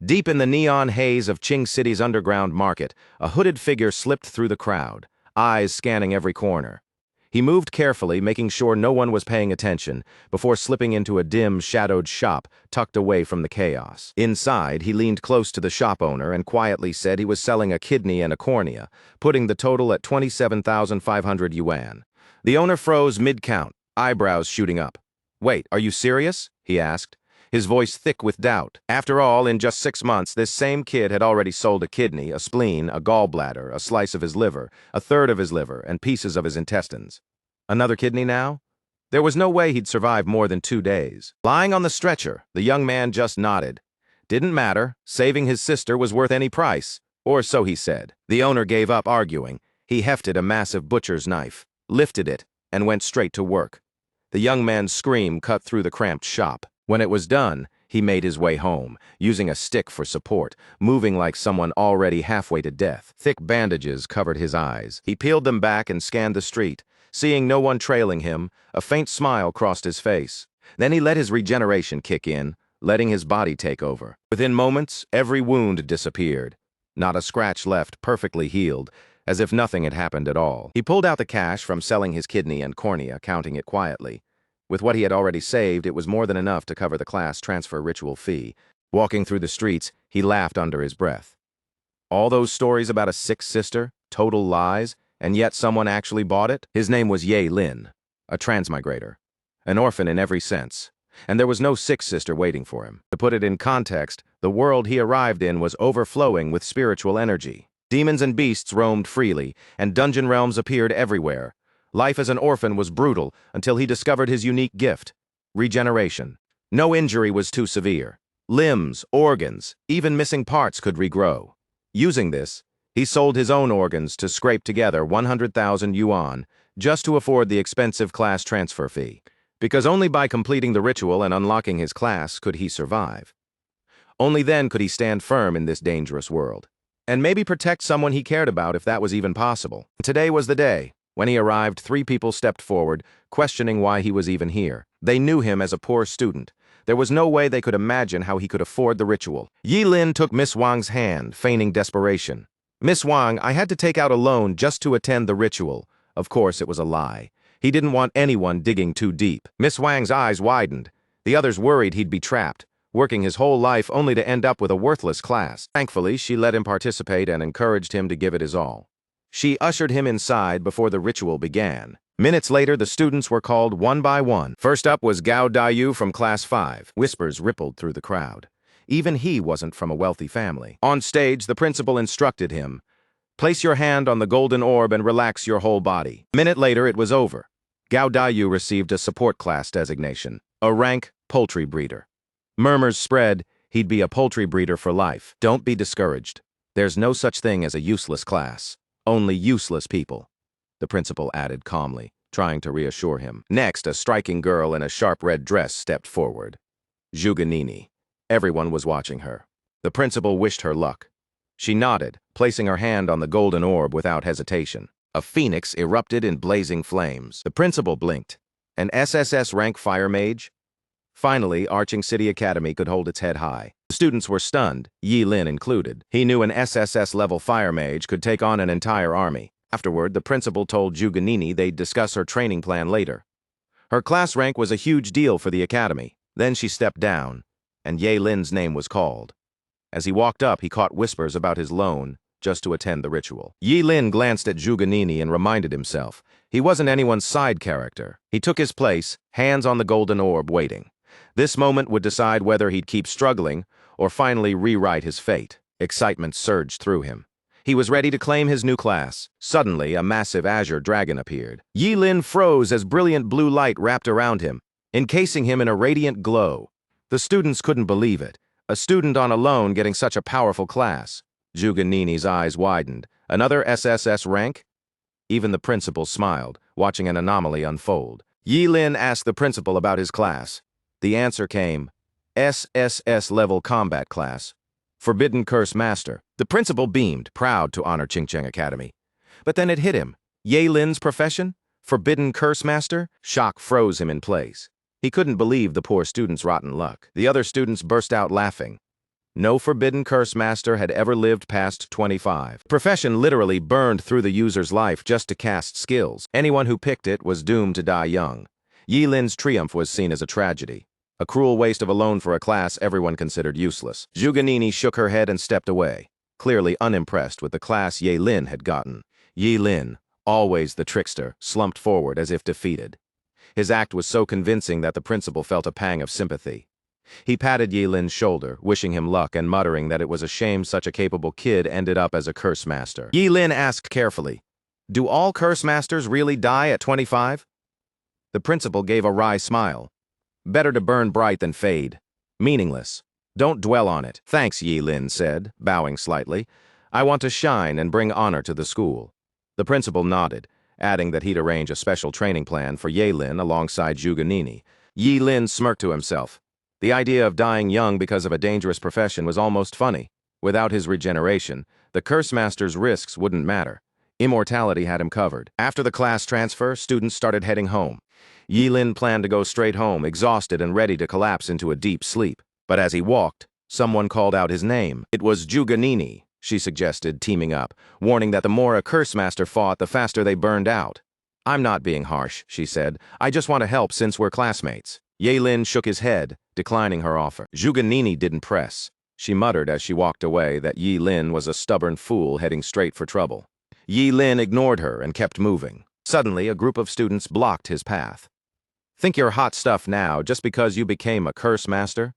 Deep in the neon haze of Qing City's underground market, a hooded figure slipped through the crowd, eyes scanning every corner. He moved carefully, making sure no one was paying attention, before slipping into a dim, shadowed shop tucked away from the chaos. Inside, he leaned close to the shop owner and quietly said he was selling a kidney and a cornea, putting the total at 27,500 yuan. The owner froze mid-count, eyebrows shooting up. "Wait, are you serious?" he asked, his voice thick with doubt. After all, in just 6 months, this same kid had already sold a kidney, a spleen, a gallbladder, a slice of his liver, a third of his liver, and pieces of his intestines. Another kidney now? There was no way he'd survive more than 2 days. Lying on the stretcher, the young man just nodded. Didn't matter, saving his sister was worth any price, or so he said. The owner gave up arguing. He hefted a massive butcher's knife, lifted it, and went straight to work. The young man's scream cut through the cramped shop. When it was done, he made his way home, using a stick for support, moving like someone already halfway to death. Thick bandages covered his eyes. He peeled them back and scanned the street. Seeing no one trailing him, a faint smile crossed his face. Then he let his regeneration kick in, letting his body take over. Within moments, every wound disappeared. Not a scratch left, perfectly healed, as if nothing had happened at all. He pulled out the cash from selling his kidney and cornea, counting it quietly. With what he had already saved, it was more than enough to cover the class transfer ritual fee. Walking through the streets, he laughed under his breath. All those stories about a sick sister, total lies, and yet someone actually bought it? His name was Ye Lin, a transmigrator, an orphan in every sense, and there was no sick sister waiting for him. To put it in context, the world he arrived in was overflowing with spiritual energy. Demons and beasts roamed freely, and dungeon realms appeared everywhere. Life as an orphan was brutal until he discovered his unique gift, regeneration. No injury was too severe. Limbs, organs, even missing parts could regrow. Using this, he sold his own organs to scrape together 100,000 yuan just to afford the expensive class transfer fee, because only by completing the ritual and unlocking his class could he survive. Only then could he stand firm in this dangerous world, and maybe protect someone he cared about if that was even possible. Today was the day. When he arrived, 3 people stepped forward, questioning why he was even here. They knew him as a poor student. There was no way they could imagine how he could afford the ritual. Yi Lin took Miss Wang's hand, feigning desperation. "Miss Wang, I had to take out a loan just to attend the ritual." Of course, it was a lie. He didn't want anyone digging too deep. Miss Wang's eyes widened. The others worried he'd be trapped, working his whole life only to end up with a worthless class. Thankfully, she let him participate and encouraged him to give it his all. She ushered him inside before the ritual began. Minutes later, the students were called one by one. First up was Gao Dayu from Class 5. Whispers rippled through the crowd. Even he wasn't from a wealthy family. On stage, the principal instructed him, "Place your hand on the golden orb and relax your whole body." A minute later, it was over. Gao Dayu received a support class designation, a rank poultry breeder. Murmurs spread, he'd be a poultry breeder for life. Don't be discouraged. There's no such thing as a useless class. Only useless people, the principal added calmly, trying to reassure him. Next, a striking girl in a sharp red dress stepped forward. Zhuganini. Everyone was watching her. The principal wished her luck. She nodded, placing her hand on the golden orb without hesitation. A phoenix erupted in blazing flames. The principal blinked. An SSS rank fire mage? Finally, Arching City Academy could hold its head high. The students were stunned, Yi Lin included. He knew an SSS-level fire mage could take on an entire army. Afterward, the principal told Zhuganini they'd discuss her training plan later. Her class rank was a huge deal for the academy. Then she stepped down, and Ye Lin's name was called. As he walked up, he caught whispers about his loan just to attend the ritual. Yi Lin glanced at Zhuganini and reminded himself he wasn't anyone's side character. He took his place, hands on the golden orb, waiting. This moment would decide whether he'd keep struggling or finally rewrite his fate. Excitement surged through him. He was ready to claim his new class. Suddenly, a massive azure dragon appeared. Yi Lin froze as brilliant blue light wrapped around him, encasing him in a radiant glow. The students couldn't believe it. A student on a loan getting such a powerful class. Zhuganini's eyes widened. Another SSS rank? Even the principal smiled, watching an anomaly unfold. Yi Lin asked the principal about his class. The answer came, SSS level combat class, Forbidden Curse Master. The principal beamed, proud to honor Qingcheng Academy. But then it hit him. Ye Lin's profession? Forbidden Curse Master? Shock froze him in place. He couldn't believe the poor student's rotten luck. The other students burst out laughing. No forbidden curse master had ever lived past 25. The profession literally burned through the user's life just to cast skills. Anyone who picked it was doomed to die young. Yi Lin's triumph was seen as a tragedy. A cruel waste of a loan for a class everyone considered useless. Zhuganini shook her head and stepped away, clearly unimpressed with the class Yi Lin had gotten. Yi Lin, always the trickster, slumped forward as if defeated. His act was so convincing that the principal felt a pang of sympathy. He patted Yi Lin's shoulder, wishing him luck and muttering that it was a shame such a capable kid ended up as a curse master. Yi Lin asked carefully, "Do all curse masters really die at 25? The principal gave a wry smile. "Better to burn bright than fade. Meaningless. Don't dwell on it." "Thanks," Yi Lin said, bowing slightly. "I want to shine and bring honor to the school." The principal nodded, adding that he'd arrange a special training plan for Yi Lin alongside Zhuganini. Yi Lin smirked to himself. The idea of dying young because of a dangerous profession was almost funny. Without his regeneration, the curse master's risks wouldn't matter. Immortality had him covered. After the class transfer, students started heading home. Yi Lin planned to go straight home, exhausted and ready to collapse into a deep sleep. But as he walked, someone called out his name. It was Zhuganini, she suggested, teaming up, warning that the more a curse master fought, the faster they burned out. "I'm not being harsh," she said. "I just want to help since we're classmates." Yi Lin shook his head, declining her offer. Zhuganini didn't press. She muttered as she walked away that Yi Lin was a stubborn fool heading straight for trouble. Yi Lin ignored her and kept moving. Suddenly, a group of students blocked his path. "Think you're hot stuff now just because you became a curse master?"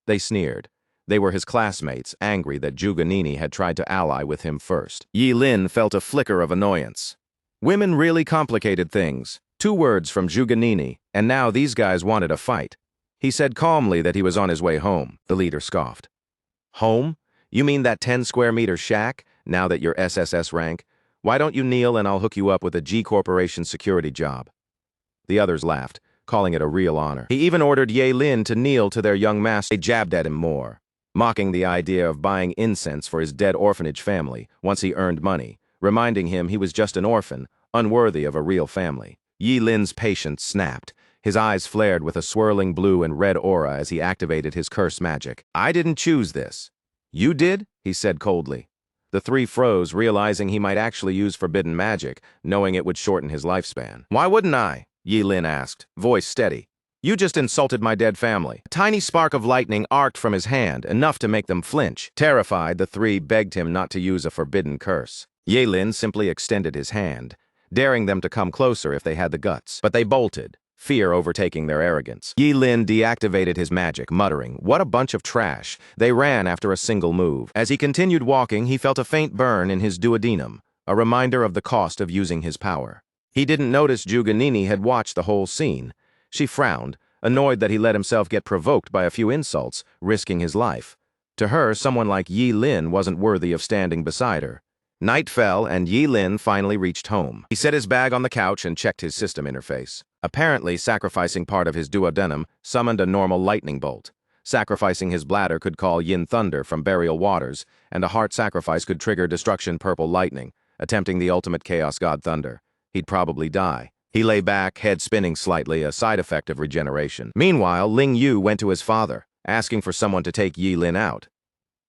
They sneered. They were his classmates, angry that Zhuganini had tried to ally with him first. Yi Lin felt a flicker of annoyance. Women really complicated things. 2 words from Zhuganini, and now these guys wanted a fight. He said calmly that he was on his way home. The leader scoffed. "Home? You mean that 10-square-meter shack, now that you're SSS rank? Why don't you kneel and I'll hook you up with a G Corporation security job?" The others laughed, calling it a real honor. He even ordered Yi Lin to kneel to their young master. They jabbed at him more, mocking the idea of buying incense for his dead orphanage family once he earned money, reminding him he was just an orphan, unworthy of a real family. Yi Lin's patience snapped. His eyes flared with a swirling blue and red aura as he activated his curse magic. "I didn't choose this." "You did?" he said coldly. The 3 froze, realizing he might actually use forbidden magic, knowing it would shorten his lifespan. "Why wouldn't I?" Yi Lin asked, voice steady. "You just insulted my dead family." A tiny spark of lightning arced from his hand, enough to make them flinch. Terrified, the 3 begged him not to use a forbidden curse. Yi Lin simply extended his hand, daring them to come closer if they had the guts. But they bolted, fear overtaking their arrogance. Yi Lin deactivated his magic, muttering, "What a bunch of trash." They ran after a single move. As he continued walking, he felt a faint burn in his duodenum, a reminder of the cost of using his power. He didn't notice Zhuganini had watched the whole scene. She frowned, annoyed that he let himself get provoked by a few insults, risking his life. To her, someone like Yi Lin wasn't worthy of standing beside her. Night fell, and Yi Lin finally reached home. He set his bag on the couch and checked his system interface. Apparently, sacrificing part of his duodenum summoned a normal lightning bolt. Sacrificing his bladder could call yin thunder from burial waters, and a heart sacrifice could trigger destruction purple lightning, attempting the ultimate chaos god thunder. He'd probably die. He lay back, head spinning slightly, a side effect of regeneration. Meanwhile, Ling Yu went to his father, asking for someone to take Yi Lin out.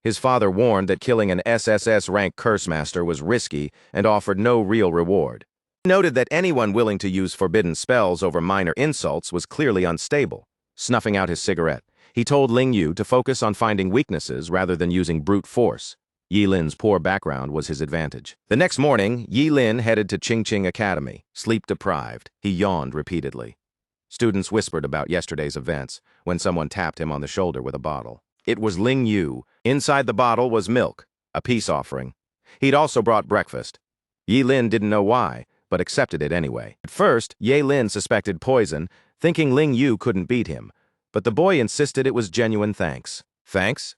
His father warned that killing an SSS-rank curse master was risky and offered no real reward. He noted that anyone willing to use forbidden spells over minor insults was clearly unstable. Snuffing out his cigarette, he told Ling Yu to focus on finding weaknesses rather than using brute force. Yi Lin's poor background was his advantage. The next morning, Yi Lin headed to Qingqing Academy, sleep-deprived. He yawned repeatedly. Students whispered about yesterday's events when someone tapped him on the shoulder with a bottle. It was Ling Yu. Inside the bottle was milk, a peace offering. He'd also brought breakfast. Yi Lin didn't know why, but accepted it anyway. At first, Yi Lin suspected poison, thinking Ling Yu couldn't beat him, but the boy insisted it was genuine thanks. "Thanks?"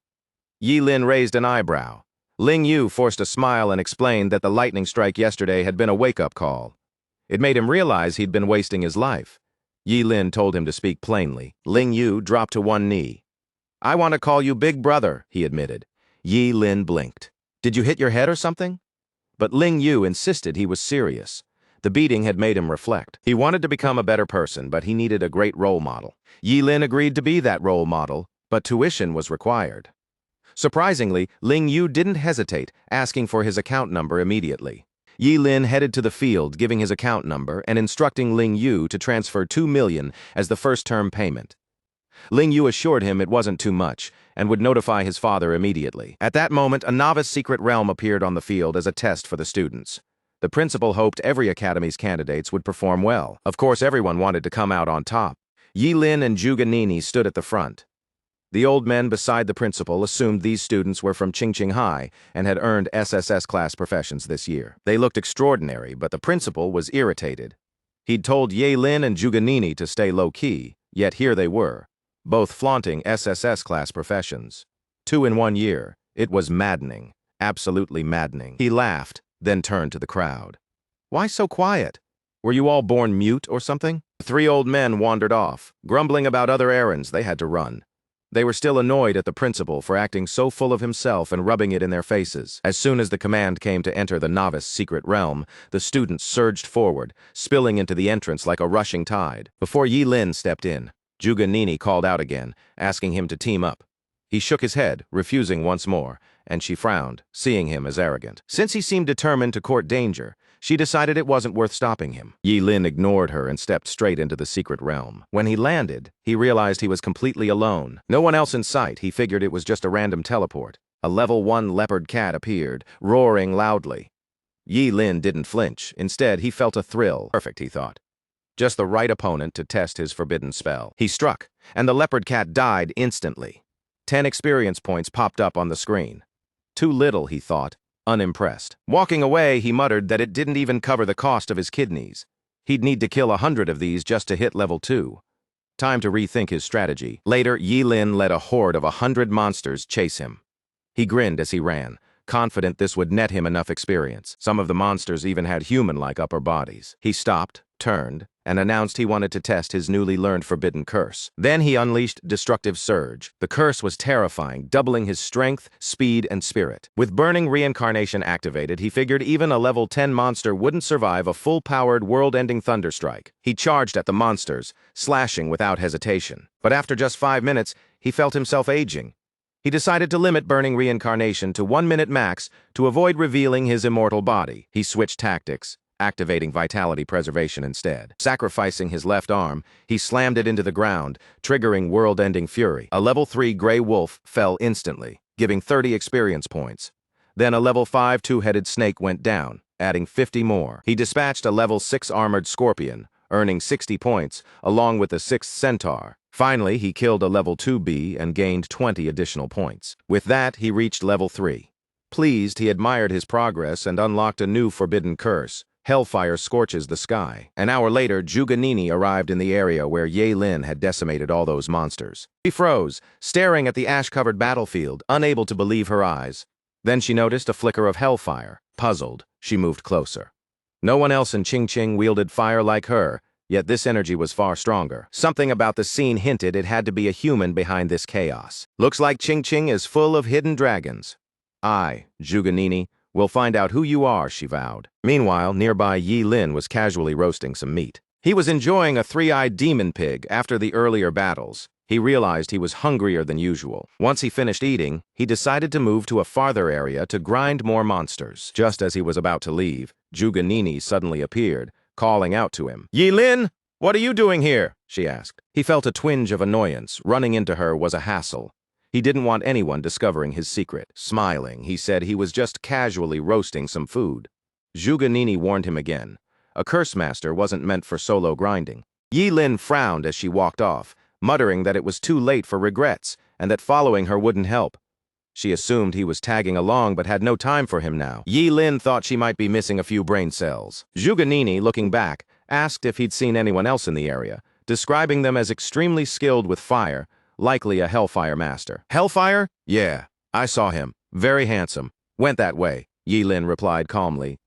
Yi Lin raised an eyebrow. Ling Yu forced a smile and explained that the lightning strike yesterday had been a wake-up call. It made him realize he'd been wasting his life. Yi Lin told him to speak plainly. Ling Yu dropped to one knee. "I want to call you Big Brother," he admitted. Yi Lin blinked. "Did you hit your head or something?" But Ling Yu insisted he was serious. The beating had made him reflect. He wanted to become a better person, but he needed a great role model. Yi Lin agreed to be that role model, but tuition was required. Surprisingly, Ling Yu didn't hesitate, asking for his account number immediately. Yi Lin headed to the field, giving his account number and instructing Ling Yu to transfer 2 million as the first-term payment. Ling Yu assured him it wasn't too much and would notify his father immediately. At that moment, a novice secret realm appeared on the field as a test for the students. The principal hoped every academy's candidates would perform well. Of course, everyone wanted to come out on top. Yi Lin and Zhuge Nini stood at the front. The old men beside the principal assumed these students were from Qingqing High and had earned SSS class professions this year. They looked extraordinary, but the principal was irritated. He'd told Yi Lin and Zhuge Nini to stay low-key, yet here they were, both flaunting SSS class professions. 2 in 1 year. It was maddening, absolutely maddening. He laughed, then turned to the crowd. Why so quiet? Were you all born mute or something? The 3 old men wandered off, grumbling about other errands they had to run. They were still annoyed at the principal for acting so full of himself and rubbing it in their faces. As soon as the command came to enter the novice secret realm, the students surged forward, spilling into the entrance like a rushing tide. Before Yi Lin stepped in, Zhuge Nini called out again, asking him to team up. He shook his head, refusing once more, and she frowned, seeing him as arrogant. Since he seemed determined to court danger, she decided it wasn't worth stopping him. Yi Lin ignored her and stepped straight into the secret realm. When he landed, he realized he was completely alone. No one else in sight. He figured it was just a random teleport. A level 1 leopard cat appeared, roaring loudly. Yi Lin didn't flinch. Instead, he felt a thrill. Perfect, he thought. Just the right opponent to test his forbidden spell. He struck, and the leopard cat died instantly. 10 experience points popped up on the screen. Too little, he thought, unimpressed. Walking away, he muttered that it didn't even cover the cost of his kidneys. He'd need to kill 100 of these just to hit level 2. Time to rethink his strategy. Later, Yi Lin let a horde of 100 monsters chase him. He grinned as he ran, confident this would net him enough experience. Some of the monsters even had human-like upper bodies. He stopped, turned, and announced he wanted to test his newly learned forbidden curse. Then he unleashed Destructive Surge. The curse was terrifying, doubling his strength, speed, and spirit. With Burning Reincarnation activated, he figured even a level 10 monster wouldn't survive a full-powered, world-ending thunderstrike. He charged at the monsters, slashing without hesitation. But after just 5 minutes, he felt himself aging. He decided to limit Burning Reincarnation to 1 minute max to avoid revealing his immortal body. He switched tactics, activating Vitality Preservation instead. Sacrificing his left arm, he slammed it into the ground, triggering world-ending fury. A level 3 gray wolf fell instantly, giving 30 experience points. Then a level 5 two-headed snake went down, adding 50 more. He dispatched a level 6 armored scorpion, earning 60 points, along with a 6th centaur. Finally, he killed a level 2 bee and gained 20 additional points. With that, he reached level 3. Pleased, he admired his progress and unlocked a new forbidden curse. Hellfire scorches the sky. An hour later, Zhuge Nini arrived in the area where Yi Lin had decimated all those monsters. She froze, staring at the ash-covered battlefield, unable to believe her eyes. Then she noticed a flicker of hellfire. Puzzled, she moved closer. No one else in Qingqing wielded fire like her, yet this energy was far stronger. Something about the scene hinted it had to be a human behind this chaos. Looks like Qingqing is full of hidden dragons. I, Zhuge Nini, will find out who you are, she vowed. Meanwhile, nearby Yi Lin was casually roasting some meat. He was enjoying a 3-eyed demon pig after the earlier battles. He realized he was hungrier than usual. Once he finished eating, he decided to move to a farther area to grind more monsters. Just as he was about to leave, Zhuge Nini suddenly appeared, calling out to him. Yi Lin, what are you doing here? She asked. He felt a twinge of annoyance. Running into her was a hassle. He didn't want anyone discovering his secret. Smiling, he said he was just casually roasting some food. Zhuge Nini warned him again. A curse master wasn't meant for solo grinding. Yi Lin frowned as she walked off, muttering that it was too late for regrets and that following her wouldn't help. She assumed he was tagging along but had no time for him now. Yi Lin thought she might be missing a few brain cells. Zhuge Nini, looking back, asked if he'd seen anyone else in the area, describing them as extremely skilled with fire, likely a Hellfire master. Hellfire? Yeah, I saw him. Very handsome. Went that way, Yi Lin replied calmly.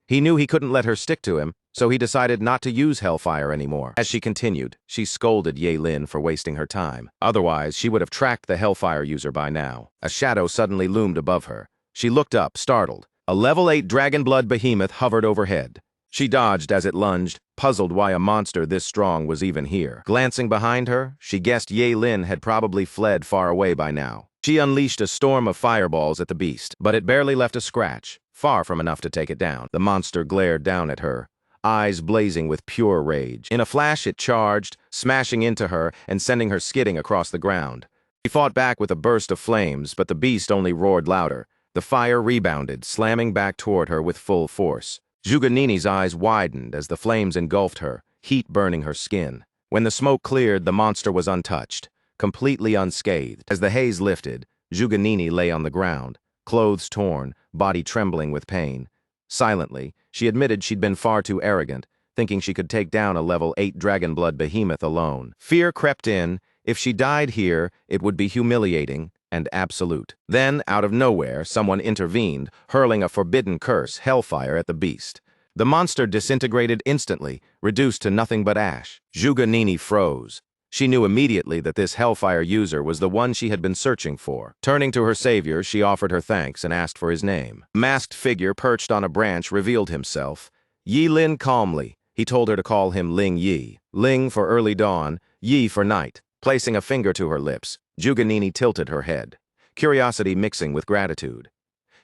He knew he couldn't let her stick to him, so he decided not to use Hellfire anymore. As she continued, she scolded Yi Lin for wasting her time. Otherwise, she would have tracked the Hellfire user by now. A shadow suddenly loomed above her. She looked up, startled. A level 8 dragon-blood behemoth hovered overhead. She dodged as it lunged, puzzled why a monster this strong was even here. Glancing behind her, she guessed Yi Lin had probably fled far away by now. She unleashed a storm of fireballs at the beast, but it barely left a scratch, far from enough to take it down. The monster glared down at her, eyes blazing with pure rage. In a flash, it charged, smashing into her and sending her skidding across the ground. She fought back with a burst of flames, but the beast only roared louder. The fire rebounded, slamming back toward her with full force. Juganini's eyes widened as the flames engulfed her, heat burning her skin. When the smoke cleared, the monster was untouched, completely unscathed. As the haze lifted, Juganini lay on the ground, clothes torn, body trembling with pain. Silently, she admitted she'd been far too arrogant, thinking she could take down a level 8 dragonblood behemoth alone. Fear crept in. If she died here, it would be humiliating and absolute. Then, out of nowhere, someone intervened, hurling a forbidden curse, hellfire, at the beast. The monster disintegrated instantly, reduced to nothing but ash. Juganini froze. She knew immediately that this hellfire user was the one she had been searching for. Turning to her savior, she offered her thanks and asked for his name. A masked figure perched on a branch revealed himself. Yi Lin calmly. He told her to call him Ling Yi. Ling for early dawn, Yi for night. Placing a finger to her lips, Juganini tilted her head, curiosity mixing with gratitude.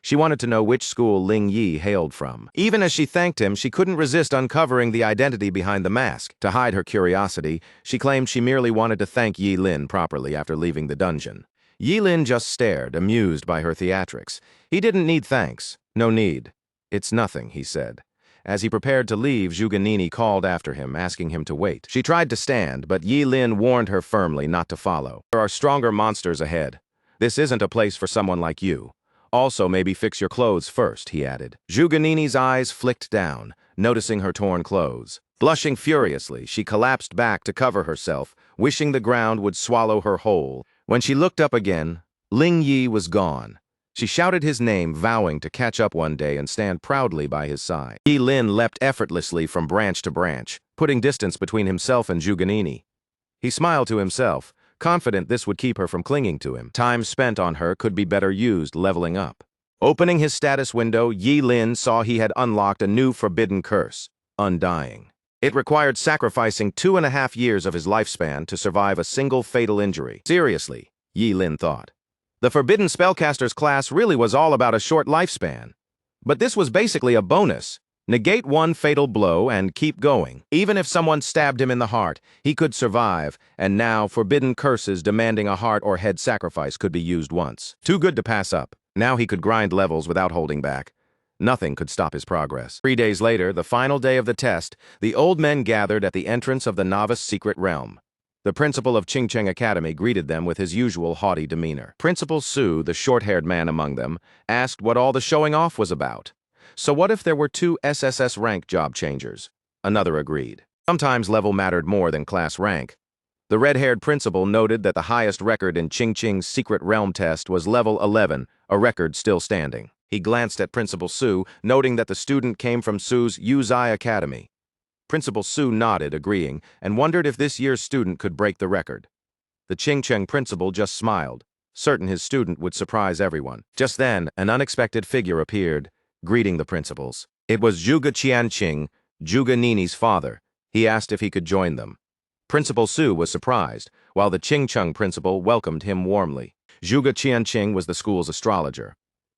She wanted to know which school Ling Yi hailed from. Even as she thanked him, she couldn't resist uncovering the identity behind the mask. To hide her curiosity, she claimed she merely wanted to thank Yi Lin properly after leaving the dungeon. Yi Lin just stared, amused by her theatrics. He didn't need thanks. No need. It's nothing, he said. As he prepared to leave, Juganini called after him, asking him to wait. She tried to stand, but Yi Lin warned her firmly not to follow. There are stronger monsters ahead. This isn't a place for someone like you. Also, maybe fix your clothes first, he added. Juganini's eyes flicked down, noticing her torn clothes. Blushing furiously, she collapsed back to cover herself, wishing the ground would swallow her whole. When she looked up again, Ling Yi was gone. She shouted his name, vowing to catch up one day and stand proudly by his side. Yi Lin leapt effortlessly from branch to branch, putting distance between himself and Juganini. He smiled to himself, confident this would keep her from clinging to him. Time spent on her could be better used leveling up. Opening his status window, Yi Lin saw he had unlocked a new forbidden curse, Undying. It required sacrificing 2.5 years of his lifespan to survive a single fatal injury. Seriously, Yi Lin thought. The Forbidden Spellcaster's class really was all about a short lifespan. But this was basically a bonus. Negate one fatal blow and keep going. Even if someone stabbed him in the heart, he could survive, and now forbidden curses demanding a heart or head sacrifice could be used once. Too good to pass up. Now he could grind levels without holding back. Nothing could stop his progress. 3 days later, the final day of the test, the old men gathered at the entrance of the novice secret realm. The principal of Qingcheng Academy greeted them with his usual haughty demeanor. Principal Su, the short-haired man among them, asked what all the showing off was about. So what if there were 2 SSS rank job changers? Another agreed. Sometimes level mattered more than class rank. The red-haired principal noted that the highest record in Qingcheng's secret realm test was level 11, a record still standing. He glanced at Principal Su, noting that the student came from Su's Yuzai Academy. Principal Su nodded, agreeing, and wondered if this year's student could break the record. The Qingcheng principal just smiled, certain his student would surprise everyone. Just then, an unexpected figure appeared, greeting the principals. It was Zhuge Qianqing, Juganini's father. He asked if he could join them. Principal Su was surprised, while the Qingcheng principal welcomed him warmly. Zhuge Qianqing was the school's astrologer.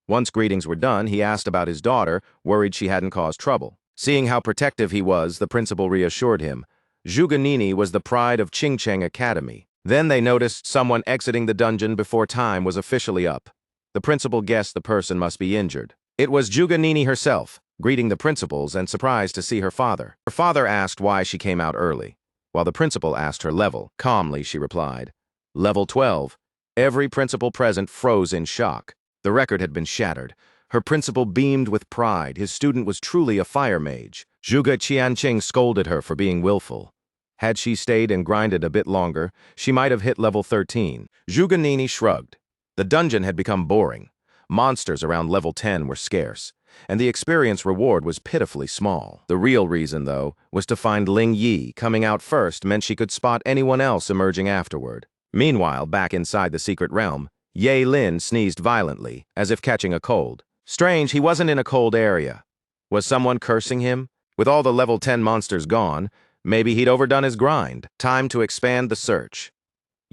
Once greetings were done, he asked about his daughter, worried she hadn't caused trouble. Seeing how protective he was, the principal reassured him. Juganini was the pride of Qingcheng Academy. Then they noticed someone exiting the dungeon before time was officially up. The principal guessed the person must be injured. It was Juganini herself, greeting the principals and surprised to see her father. Her father asked why she came out early, while the principal asked her level. Calmly, she replied, "Level 12. Every principal present froze in shock. The record had been shattered. Her principal beamed with pride. His student was truly a fire mage. Zhuge Qianqing scolded her for being willful. Had she stayed and grinded a bit longer, she might have hit level 13. Juganini shrugged. The dungeon had become boring. Monsters around level 10 were scarce, and the experience reward was pitifully small. The real reason, though, was to find Ling Yi. Coming out first meant she could spot anyone else emerging afterward. Meanwhile, back inside the secret realm, Yi Lin sneezed violently, as if catching a cold. Strange, he wasn't in a cold area. Was someone cursing him? With all the level 10 monsters gone, maybe he'd overdone his grind. Time to expand the search.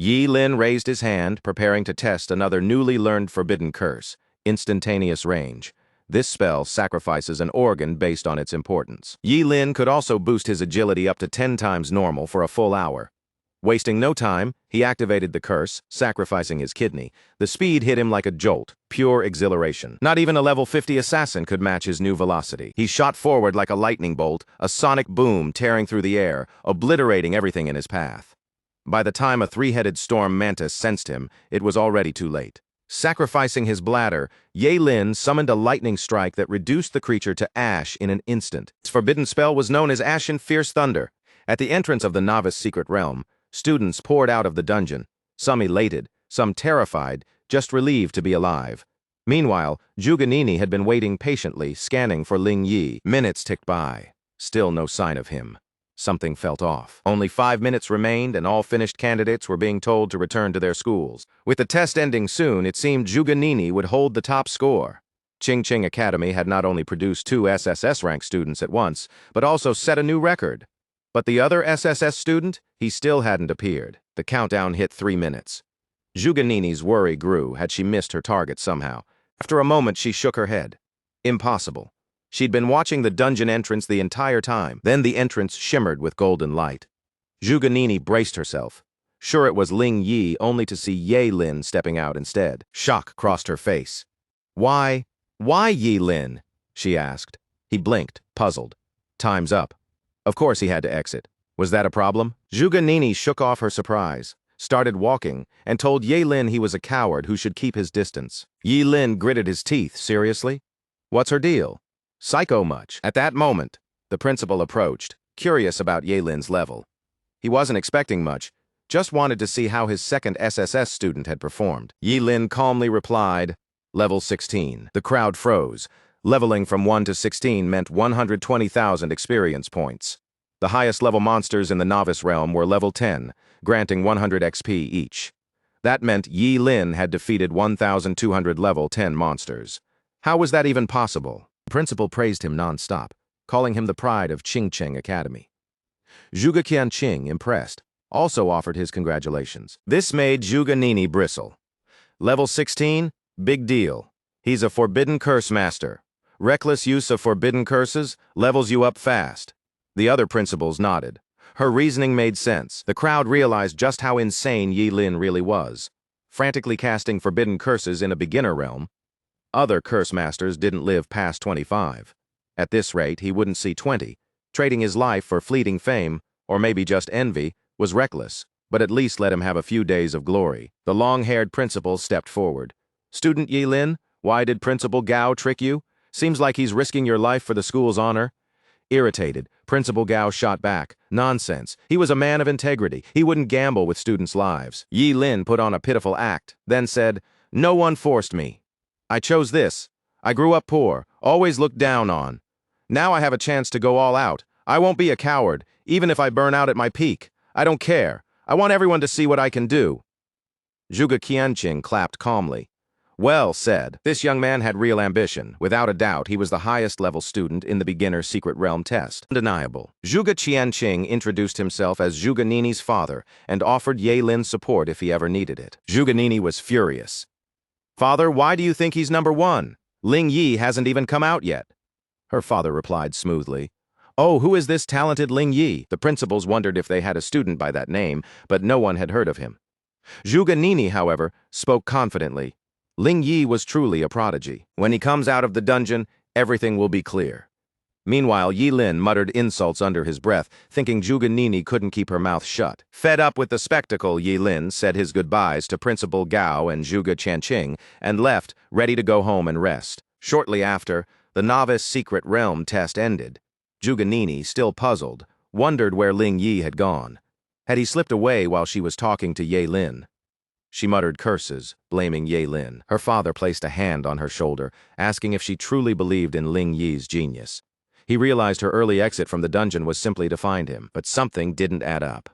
Yi Lin raised his hand, preparing to test another newly learned forbidden curse, instantaneous range. This spell sacrifices an organ based on its importance. Yi Lin could also boost his agility up to 10 times normal for a full hour. Wasting no time, he activated the curse, sacrificing his kidney. The speed hit him like a jolt, pure exhilaration. Not even a level 50 assassin could match his new velocity. He shot forward like a lightning bolt, a sonic boom tearing through the air, obliterating everything in his path. By the time a three-headed storm mantis sensed him, it was already too late. Sacrificing his bladder, Yi Lin summoned a lightning strike that reduced the creature to ash in an instant. Its forbidden spell was known as Ashen Fierce Thunder. At the entrance of the novice secret realm, students poured out of the dungeon, some elated, some terrified, just relieved to be alive. Meanwhile, Juganini had been waiting patiently, scanning for Ling Yi. Minutes ticked by. Still no sign of him. Something felt off. Only 5 minutes remained, and all finished candidates were being told to return to their schools. With the test ending soon, it seemed Juganini would hold the top score. Qingqing Academy had not only produced 2 SSS-ranked students at once, but also set a new record. But the other SSS student, he still hadn't appeared. The countdown hit 3 minutes. Juganini's worry grew. Had she missed her target somehow? After a moment, she shook her head. Impossible. She'd been watching the dungeon entrance the entire time. Then the entrance shimmered with golden light. Juganini braced herself. Sure it was Ling Yi, only to see Yi Lin stepping out instead. Shock crossed her face. Why Yi Lin? She asked. He blinked, puzzled. Time's up. Of course he had to exit. Was that a problem? Juganini shook off her surprise, started walking, and told Yi Lin he was a coward who should keep his distance. Yi Lin gritted his teeth. Seriously? What's her deal? Psycho much? At that moment, the principal approached, curious about Yi Lin's level. He wasn't expecting much, just wanted to see how his second SSS student had performed. Yi Lin calmly replied, Level 16. The crowd froze. Leveling from 1 to 16 meant 120,000 experience points. The highest level monsters in the novice realm were level 10, granting 100 XP each. That meant Yi Lin had defeated 1,200 level 10 monsters. How was that even possible? The principal praised him non-stop, calling him the pride of Qingqing Academy. Zhuge Qianqing, impressed, also offered his congratulations. This made Juganini bristle. Level 16? Big deal. He's a forbidden curse master. Reckless use of forbidden curses levels you up fast. The other principals nodded. Her reasoning made sense. The crowd realized just how insane Yi Lin really was. Frantically casting forbidden curses in a beginner realm, other curse masters didn't live past 25. At this rate, he wouldn't see 20. Trading his life for fleeting fame, or maybe just envy, was reckless, but at least let him have a few days of glory. The long-haired principal stepped forward. Student Yi Lin, why did Principal Gao trick you? Seems like he's risking your life for the school's honor. Irritated, Principal Gao shot back. Nonsense. He was a man of integrity. He wouldn't gamble with students' lives. Yi Lin put on a pitiful act, then said, No one forced me. I chose this. I grew up poor, always looked down on. Now I have a chance to go all out. I won't be a coward, even if I burn out at my peak. I don't care. I want everyone to see what I can do. Zhuge Qianqing clapped calmly. Well said. This young man had real ambition. Without a doubt, he was the highest level student in the beginner secret realm test. Undeniable. Zhuge Qianqing introduced himself as Juganini's father and offered Yi Lin support if he ever needed it. Juganini was furious. Father, why do you think he's number 1? Ling Yi hasn't even come out yet. Her father replied smoothly. Oh, who is this talented Ling Yi? The principals wondered if they had a student by that name, but no one had heard of him. Juganini, however, spoke confidently. Ling Yi was truly a prodigy. When he comes out of the dungeon, everything will be clear. Meanwhile, Yi Lin muttered insults under his breath, thinking Juganini couldn't keep her mouth shut. Fed up with the spectacle, Yi Lin said his goodbyes to Principal Gao and Zhuge Qianqing and left, ready to go home and rest. Shortly after, the novice secret realm test ended. Juganini, still puzzled, wondered where Ling Yi had gone. Had he slipped away while she was talking to Yi Lin? She muttered curses, blaming Yi Lin. Her father placed a hand on her shoulder, asking if she truly believed in Ling Yi's genius. He realized her early exit from the dungeon was simply to find him, but something didn't add up.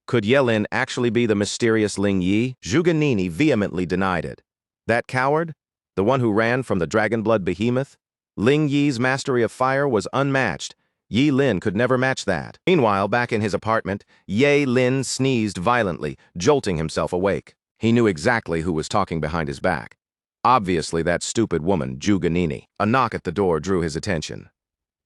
Could Yi Lin actually be the mysterious Ling Yi? Juganini vehemently denied it. That coward? The one who ran from the dragon blood behemoth? Ling Yi's mastery of fire was unmatched. Yi Lin could never match that. Meanwhile, back in his apartment, Yi Lin sneezed violently, jolting himself awake. He knew exactly who was talking behind his back. Obviously that stupid woman, Juganini. A knock at the door drew his attention.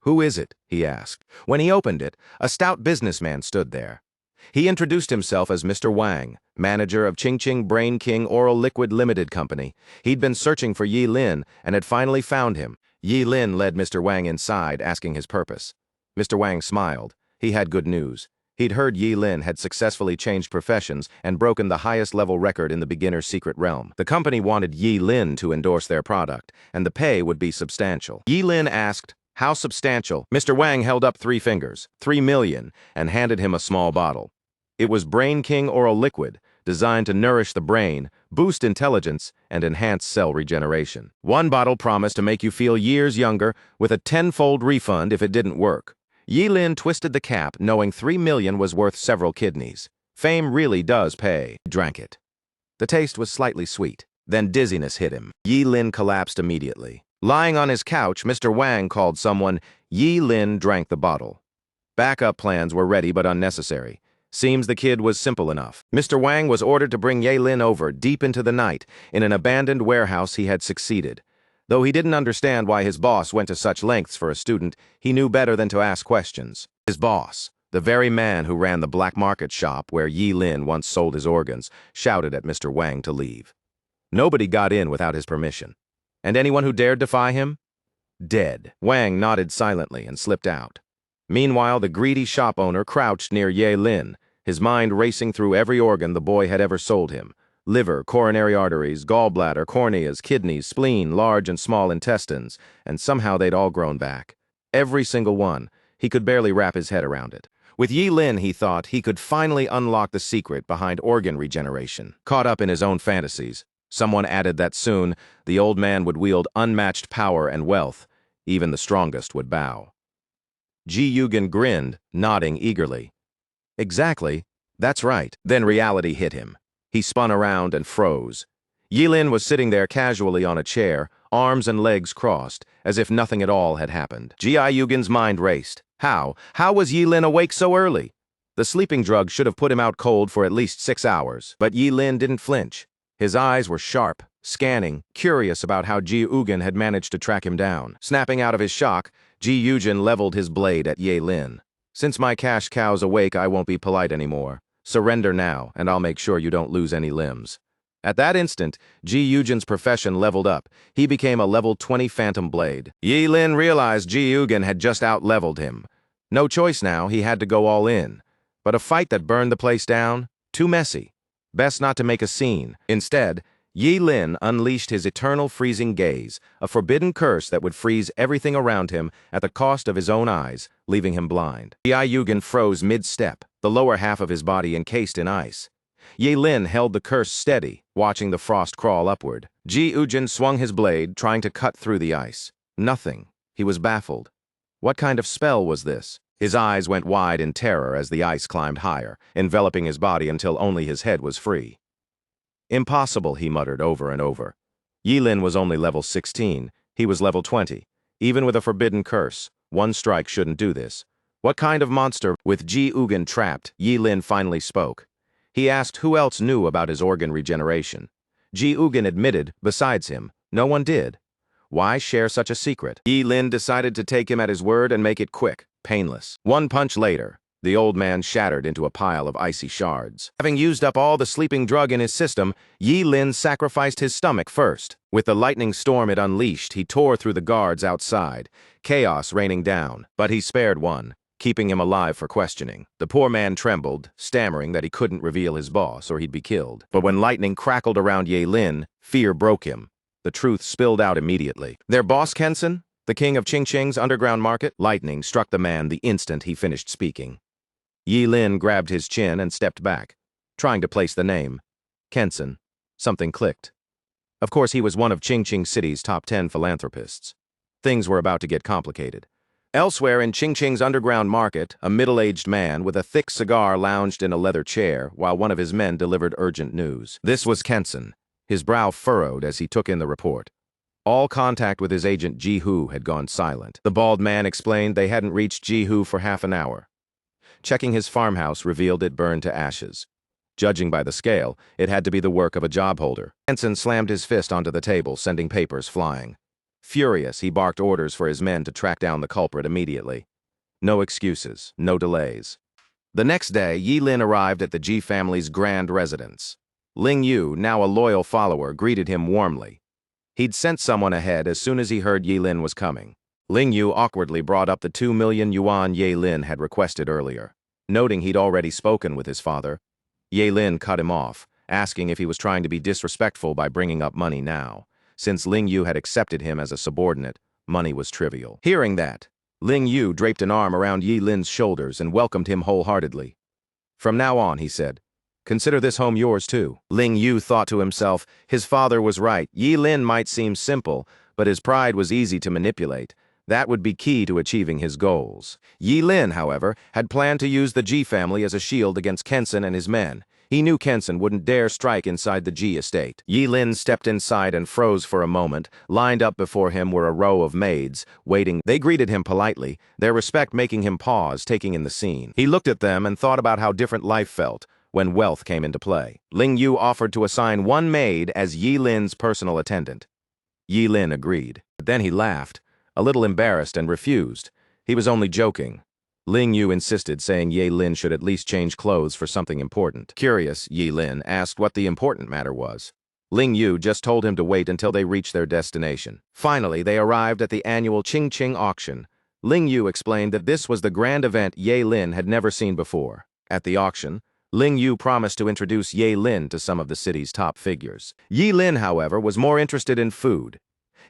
"Who is it?" he asked. When he opened it, a stout businessman stood there. He introduced himself as Mr. Wang, manager of Ching Brain King Oral Liquid Limited Company. He'd been searching for Yi Lin and had finally found him. Yi Lin led Mr. Wang inside, asking his purpose. Mr. Wang smiled. He had good news. He'd heard Yi Lin had successfully changed professions and broken the highest level record in the beginner's secret realm. The company wanted Yi Lin to endorse their product, and the pay would be substantial. Yi Lin asked, "How substantial?" Mr. Wang held up 3 fingers, 3 million, and handed him a small bottle. It was Brain King Oral Liquid, designed to nourish the brain, boost intelligence, and enhance cell regeneration. One bottle promised to make you feel years younger, with a 10-fold refund if it didn't work. Yi Lin twisted the cap, knowing 3 million was worth several kidneys. Fame really does pay. He drank it. The taste was slightly sweet. Then dizziness hit him. Yi Lin collapsed immediately. Lying on his couch, Mr. Wang called someone. Yi Lin drank the bottle. Backup plans were ready but unnecessary. Seems the kid was simple enough. Mr. Wang was ordered to bring Yi Lin over deep into the night. In an abandoned warehouse, he had succeeded. Though he didn't understand why his boss went to such lengths for a student, he knew better than to ask questions. His boss, the very man who ran the black market shop where Yi Lin once sold his organs, shouted at Mr. Wang to leave. Nobody got in without his permission. And anyone who dared defy him? Dead. Wang nodded silently and slipped out. Meanwhile, the greedy shop owner crouched near Yi Lin, his mind racing through every organ the boy had ever sold him. Liver, coronary arteries, gallbladder, corneas, kidneys, spleen, large and small intestines, and somehow they'd all grown back. Every single one. He could barely wrap his head around it. With Yi Lin, he thought, he could finally unlock the secret behind organ regeneration. Caught up in his own fantasies, someone added that soon the old man would wield unmatched power and wealth. Even the strongest would bow. Ji Yugen grinned, nodding eagerly. Exactly. That's right. Then reality hit him. He spun around and froze. Yi Lin was sitting there casually on a chair, arms and legs crossed, as if nothing at all had happened. Ji Yugen's mind raced. How? How was Yi Lin awake so early? The sleeping drug should have put him out cold for at least 6 hours. But Yi Lin didn't flinch. His eyes were sharp, scanning, curious about how Ji Yugen had managed to track him down. Snapping out of his shock, Ji Yugen leveled his blade at Yi Lin. "Since my cash cow's awake, I won't be polite anymore. Surrender now, and I'll make sure you don't lose any limbs." At that instant, Ji Yugen's profession leveled up. He became a level 20 phantom blade. Yi Lin realized Ji Yugen had just out-leveled him. No choice now, he had to go all in. But a fight that burned the place down? Too messy. Best not to make a scene. Instead, Yi Lin unleashed his eternal freezing gaze, a forbidden curse that would freeze everything around him at the cost of his own eyes, leaving him blind. Ji Yugen froze mid-step, the lower half of his body encased in ice. Yi Lin held the curse steady, watching the frost crawl upward. Ji Yugen swung his blade, trying to cut through the ice. Nothing. He was baffled. What kind of spell was this? His eyes went wide in terror as the ice climbed higher, enveloping his body until only his head was free. "Impossible," he muttered over and over. Yi Lin was only level 16. He was level 20. Even with a forbidden curse, one strike shouldn't do this. What kind of monster? With Ji Yugen trapped, Yi Lin finally spoke. He asked who else knew about his organ regeneration. Ji Yugen admitted, besides him, no one did. Why share such a secret? Yi Lin decided to take him at his word and make it quick, painless. One punch later, the old man shattered into a pile of icy shards. Having used up all the sleeping drug in his system, Yi Lin sacrificed his stomach first. With the lightning storm it unleashed, he tore through the guards outside, chaos raining down, but he spared one, keeping him alive for questioning. The poor man trembled, stammering that he couldn't reveal his boss or he'd be killed. But when lightning crackled around Yi Lin, fear broke him. The truth spilled out immediately. Their boss, Kensen, the king of Ching's underground market? Lightning struck the man the instant he finished speaking. Yi Lin grabbed his chin and stepped back, trying to place the name. Kensen. Something clicked. Of course, he was one of Ching City's top 10 philanthropists. Things were about to get complicated. Elsewhere in Ching's underground market, a middle-aged man with a thick cigar lounged in a leather chair while one of his men delivered urgent news. This was Kensen, his brow furrowed as he took in the report. All contact with his agent Ji-Hoo had gone silent. The bald man explained they hadn't reached Ji-Hoo for half an hour. Checking his farmhouse revealed it burned to ashes. Judging by the scale, it had to be the work of a job holder. Hansen slammed his fist onto the table, sending papers flying. Furious, he barked orders for his men to track down the culprit immediately. No excuses, no delays. The next day, Yi Lin arrived at the Ji family's grand residence. Ling Yu, now a loyal follower, greeted him warmly. He'd sent someone ahead as soon as he heard Yi Lin was coming. Ling Yu awkwardly brought up the 2 million yuan Yi Lin had requested earlier. Noting he'd already spoken with his father, Yi Lin cut him off, asking if he was trying to be disrespectful by bringing up money now. Since Ling Yu had accepted him as a subordinate, money was trivial. Hearing that, Ling Yu draped an arm around Yi Lin's shoulders and welcomed him wholeheartedly. "From now on," he said, "consider this home yours too." Ling Yu thought to himself, his father was right. Yi Lin might seem simple, but his pride was easy to manipulate. That would be key to achieving his goals. Yi Lin, however, had planned to use the Ji family as a shield against Kensen and his men. He knew Kensen wouldn't dare strike inside the Ji estate. Yi Lin stepped inside and froze for a moment. Lined up before him were a row of maids, waiting. They greeted him politely, their respect making him pause, taking in the scene. He looked at them and thought about how different life felt when wealth came into play. Ling Yu offered to assign one maid as Yi Lin's personal attendant. Yi Lin agreed. But then he laughed, a little embarrassed, and refused. He was only joking. Ling Yu insisted, saying Yi Lin should at least change clothes for something important. Curious, Yi Lin asked what the important matter was. Ling Yu just told him to wait until they reached their destination. Finally, they arrived at the annual Qingqing auction. Ling Yu explained that this was the grand event Yi Lin had never seen before. At the auction, Ling Yu promised to introduce Yi Lin to some of the city's top figures. Yi Lin, however, was more interested in food.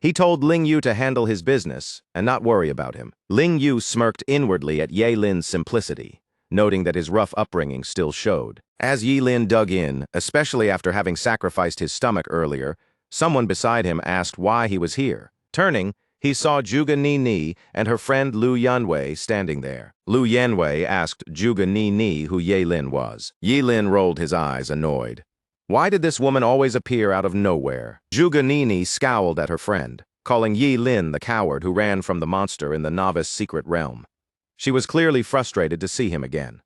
He told Ling Yu to handle his business and not worry about him. Ling Yu smirked inwardly at Yi Lin's simplicity, noting that his rough upbringing still showed. As Yi Lin dug in, especially after having sacrificed his stomach earlier, someone beside him asked why he was here. Turning, he saw Zhuge Ni and her friend Lu Yanwei standing there. Lu Yanwei asked Zhuge Ni who Yi Lin was. Yi Lin rolled his eyes, annoyed. Why did this woman always appear out of nowhere? Zhuge Ni scowled at her friend, calling Yi Lin the coward who ran from the monster in the novice secret realm. She was clearly frustrated to see him again.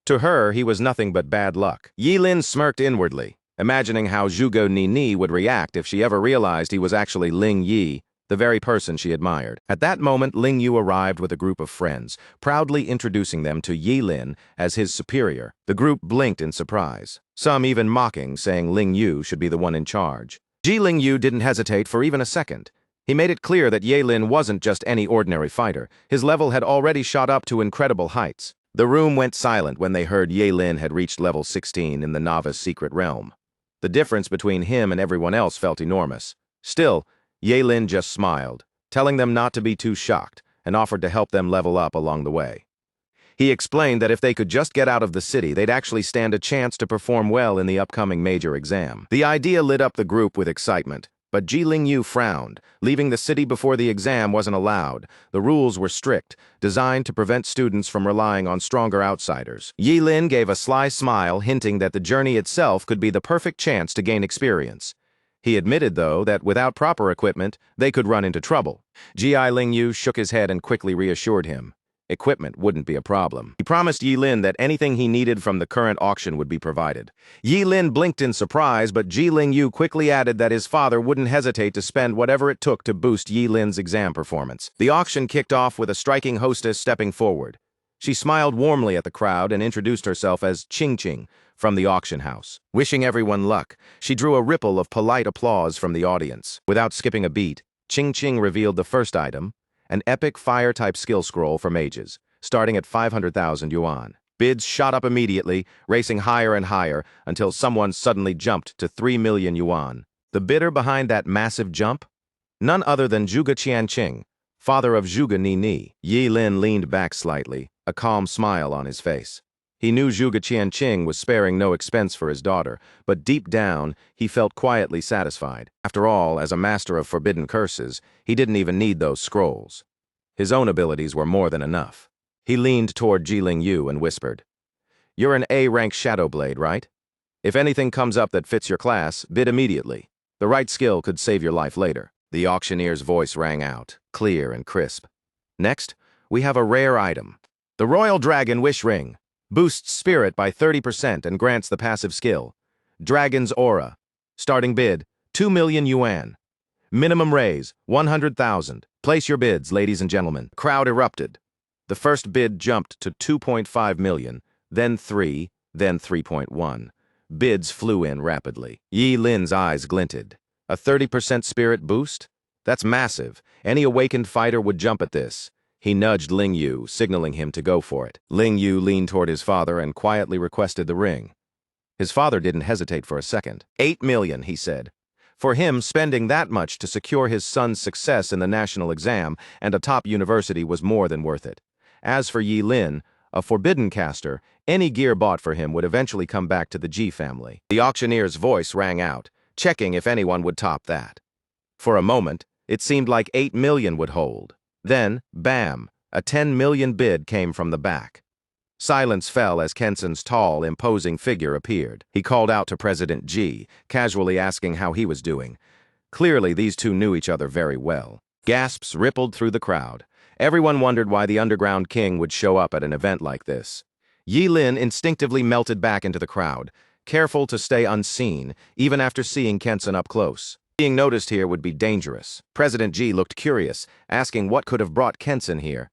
To her, he was nothing but bad luck. Yi Lin smirked inwardly, imagining how Zhuge Ni would react if she ever realized he was actually Ling Yi, the very person she admired. At that moment, Ling Yu arrived with a group of friends, proudly introducing them to Yi Lin as his superior. The group blinked in surprise, some even mocking, saying Ling Yu should be the one in charge. Ling Yu didn't hesitate for even a second. He made it clear that Yi Lin wasn't just any ordinary fighter. His level had already shot up to incredible heights. The room went silent when they heard Yi Lin had reached level 16 in the novice secret realm. The difference between him and everyone else felt enormous. Still, Yi Lin just smiled, telling them not to be too shocked, and offered to help them level up along the way. He explained that if they could just get out of the city, they'd actually stand a chance to perform well in the upcoming major exam. The idea lit up the group with excitement, but Ling Yu frowned. Leaving the city before the exam wasn't allowed. The rules were strict, designed to prevent students from relying on stronger outsiders. Yi Lin gave a sly smile, hinting that the journey itself could be the perfect chance to gain experience. He admitted, though, that without proper equipment, they could run into trouble. Ling Yu shook his head and quickly reassured him. Equipment wouldn't be a problem. He promised Yi Lin that anything he needed from the current auction would be provided. Yi Lin blinked in surprise, but Ling Yu quickly added that his father wouldn't hesitate to spend whatever it took to boost Yi Lin's exam performance. The auction kicked off with a striking hostess stepping forward. She smiled warmly at the crowd and introduced herself as Qingqing from the auction house. Wishing everyone luck, she drew a ripple of polite applause from the audience. Without skipping a beat, Qingqing revealed the first item, an epic fire-type skill scroll for mages, starting at 500,000 yuan. Bids shot up immediately, racing higher and higher until someone suddenly jumped to 3 million yuan. The bidder behind that massive jump? None other than Zhuge Qianqing, father of Zhuge Ni. Yi Lin leaned back slightly, a calm smile on his face. He knew Zhuge Qianqing was sparing no expense for his daughter, but deep down, he felt quietly satisfied. After all, as a master of forbidden curses, he didn't even need those scrolls. His own abilities were more than enough. He leaned toward Ling Yu and whispered, "You're an A-rank Shadow Blade, right? If anything comes up that fits your class, bid immediately. The right skill could save your life later." The auctioneer's voice rang out, clear and crisp. Next, we have a rare item. The Royal Dragon Wish Ring. Boosts spirit by 30% and grants the passive skill. Dragon's Aura. Starting bid, 2 million yuan. Minimum raise, 100,000. Place your bids, ladies and gentlemen. Crowd erupted. The first bid jumped to 2.5 million, then 3, then 3.1. Bids flew in rapidly. Yi Lin's eyes glinted. A 30% spirit boost? That's massive. Any awakened fighter would jump at this. He nudged Ling Yu, signaling him to go for it. Ling Yu leaned toward his father and quietly requested the ring. His father didn't hesitate for a second. 8 million, he said. For him, spending that much to secure his son's success in the national exam and a top university was more than worth it. As for Yi Lin, a forbidden caster, any gear bought for him would eventually come back to the Ji family. The auctioneer's voice rang out, checking if anyone would top that. For a moment, it seemed like 8 million would hold. Then, bam, a 10 million bid came from the back. Silence fell as Kenson's tall, imposing figure appeared. He called out to President Ji, casually asking how he was doing. Clearly, these two knew each other very well. Gasps rippled through the crowd. Everyone wondered why the underground king would show up at an event like this. Yi Lin instinctively melted back into the crowd, careful to stay unseen, even after seeing Kenson up close. Being noticed here would be dangerous. President Ji looked curious, asking what could have brought Kenson here.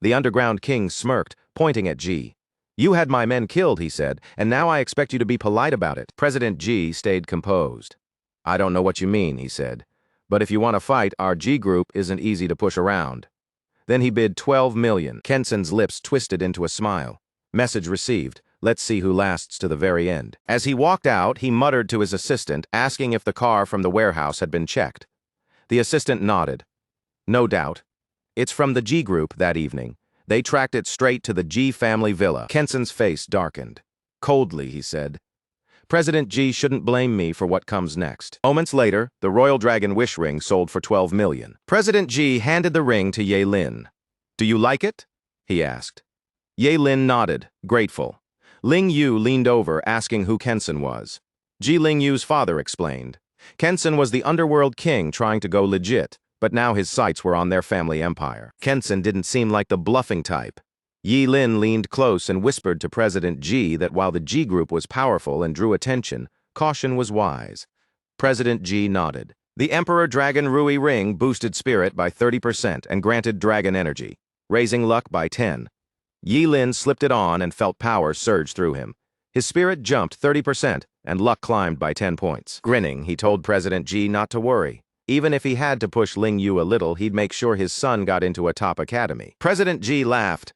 The underground king smirked, pointing at Ji. "You had my men killed," he said, "and now I expect you to be polite about it." President Ji stayed composed. "I don't know what you mean," he said. "But if you want to fight, our Ji group isn't easy to push around." Then he bid 12 million. Kenson's lips twisted into a smile. Message received. Let's see who lasts to the very end. As he walked out, he muttered to his assistant, asking if the car from the warehouse had been checked. The assistant nodded. "No doubt. It's from the Ji group that evening. They tracked it straight to the Ji family villa." Kenson's face darkened. Coldly, he said, "President Ji shouldn't blame me for what comes next." Moments later, the Royal Dragon Wish Ring sold for 12 million. President Ji handed the ring to Ye Lin. "Do you like it?" he asked. Ye Lin nodded, grateful. Ling Yu leaned over, asking who Kenson was. Ji Ling Yu's father explained. Kenson was the underworld king trying to go legit, but now his sights were on their family empire. Kenson didn't seem like the bluffing type. Yi Lin leaned close and whispered to President Ji that while the Ji group was powerful and drew attention, caution was wise. President Ji nodded. The Emperor Dragon Rui ring boosted spirit by 30% and granted dragon energy, raising luck by 10. Yi Lin slipped it on and felt power surge through him. His spirit jumped 30% and luck climbed by 10 points. Grinning, he told President Ji not to worry. Even if he had to push Ling Yu a little, he'd make sure his son got into a top academy. President Ji laughed.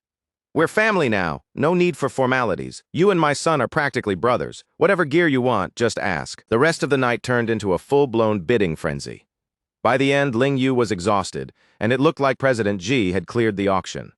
"We're family now. No need for formalities. You and my son are practically brothers. Whatever gear you want, just ask." The rest of the night turned into a full-blown bidding frenzy. By the end, Ling Yu was exhausted, and it looked like President Ji had cleared the auction.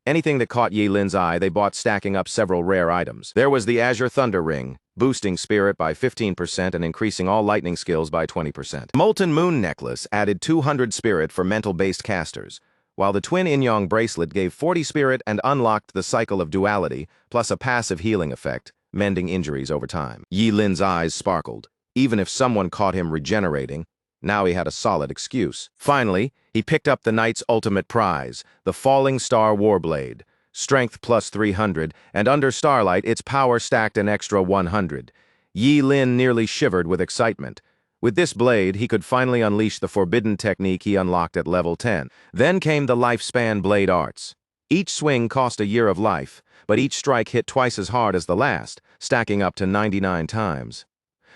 Anything that caught Yi Lin's eye, they bought, stacking up several rare items. There was the Azure Thunder Ring, boosting spirit by 15% and increasing all lightning skills by 20%. Molten Moon Necklace added 200 spirit for mental-based casters, while the Twin Inyong Bracelet gave 40 spirit and unlocked the cycle of duality, plus a passive healing effect, mending injuries over time. Yi Lin's eyes sparkled. Even if someone caught him regenerating, now he had a solid excuse. Finally, he picked up the knight's ultimate prize, the Falling Star Warblade. Strength plus 300, and under starlight, its power stacked an extra 100. Yi Lin nearly shivered with excitement. With this blade, he could finally unleash the forbidden technique he unlocked at level 10. Then came the Lifespan Blade Arts. Each swing cost a year of life, but each strike hit twice as hard as the last, stacking up to 99 times.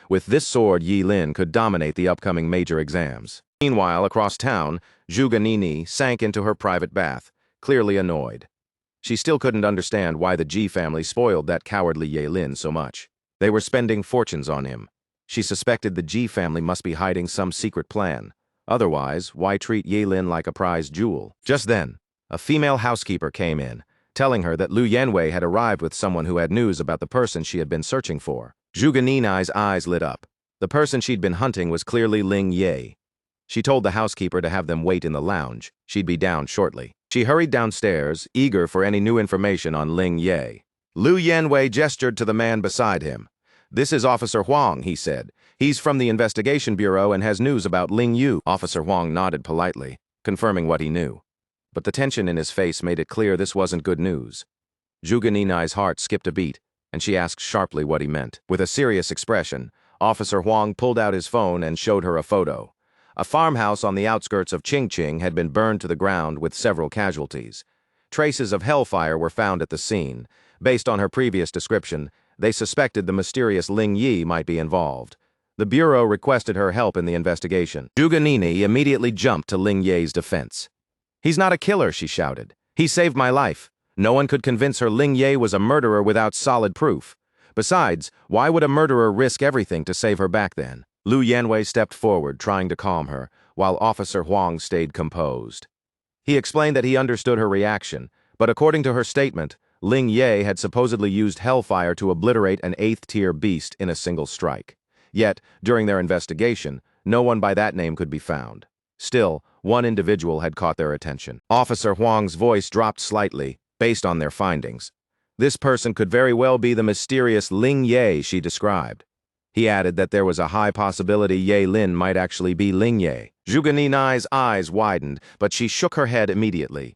With this sword, Yi Lin could dominate the upcoming major exams. Meanwhile, across town, Zhuge Nini sank into her private bath, clearly annoyed. She still couldn't understand why the Ji family spoiled that cowardly Ye Lin so much. They were spending fortunes on him. She suspected the Ji family must be hiding some secret plan. Otherwise, why treat Ye Lin like a prized jewel? Just then, a female housekeeper came in, telling her that Lu Yanwei had arrived with someone who had news about the person she had been searching for. Zhuge Nini's eyes lit up. The person she'd been hunting was clearly Ling Ye. She told the housekeeper to have them wait in the lounge. She'd be down shortly. She hurried downstairs, eager for any new information on Ling Ye. Lu Yanwei gestured to the man beside him. "This is Officer Huang," he said. "He's from the Investigation Bureau and has news about Ling Yu." Officer Huang nodded politely, confirming what he knew. But the tension in his face made it clear this wasn't good news. Zhuge Ninai's heart skipped a beat, and she asked sharply what he meant. With a serious expression, Officer Huang pulled out his phone and showed her a photo. A farmhouse on the outskirts of Qingqing had been burned to the ground with several casualties. Traces of hellfire were found at the scene. Based on her previous description, they suspected the mysterious Ling Yi might be involved. The Bureau requested her help in the investigation. Zhuge Ninai immediately jumped to Ling Yi's defense. "He's not a killer," she shouted. "He saved my life." No one could convince her Ling Yi was a murderer without solid proof. Besides, why would a murderer risk everything to save her back then? Lu Yanwei stepped forward, trying to calm her, while Officer Huang stayed composed. He explained that he understood her reaction, but according to her statement, Ling Yi had supposedly used hellfire to obliterate an 8th-tier beast in a single strike. Yet, during their investigation, no one by that name could be found. Still, one individual had caught their attention. Officer Huang's voice dropped slightly, based on their findings. This person could very well be the mysterious Ling Yi she described. He added that there was a high possibility Ye Lin might actually be Ling Yi. Zhuge Ninai's eyes widened, but she shook her head immediately.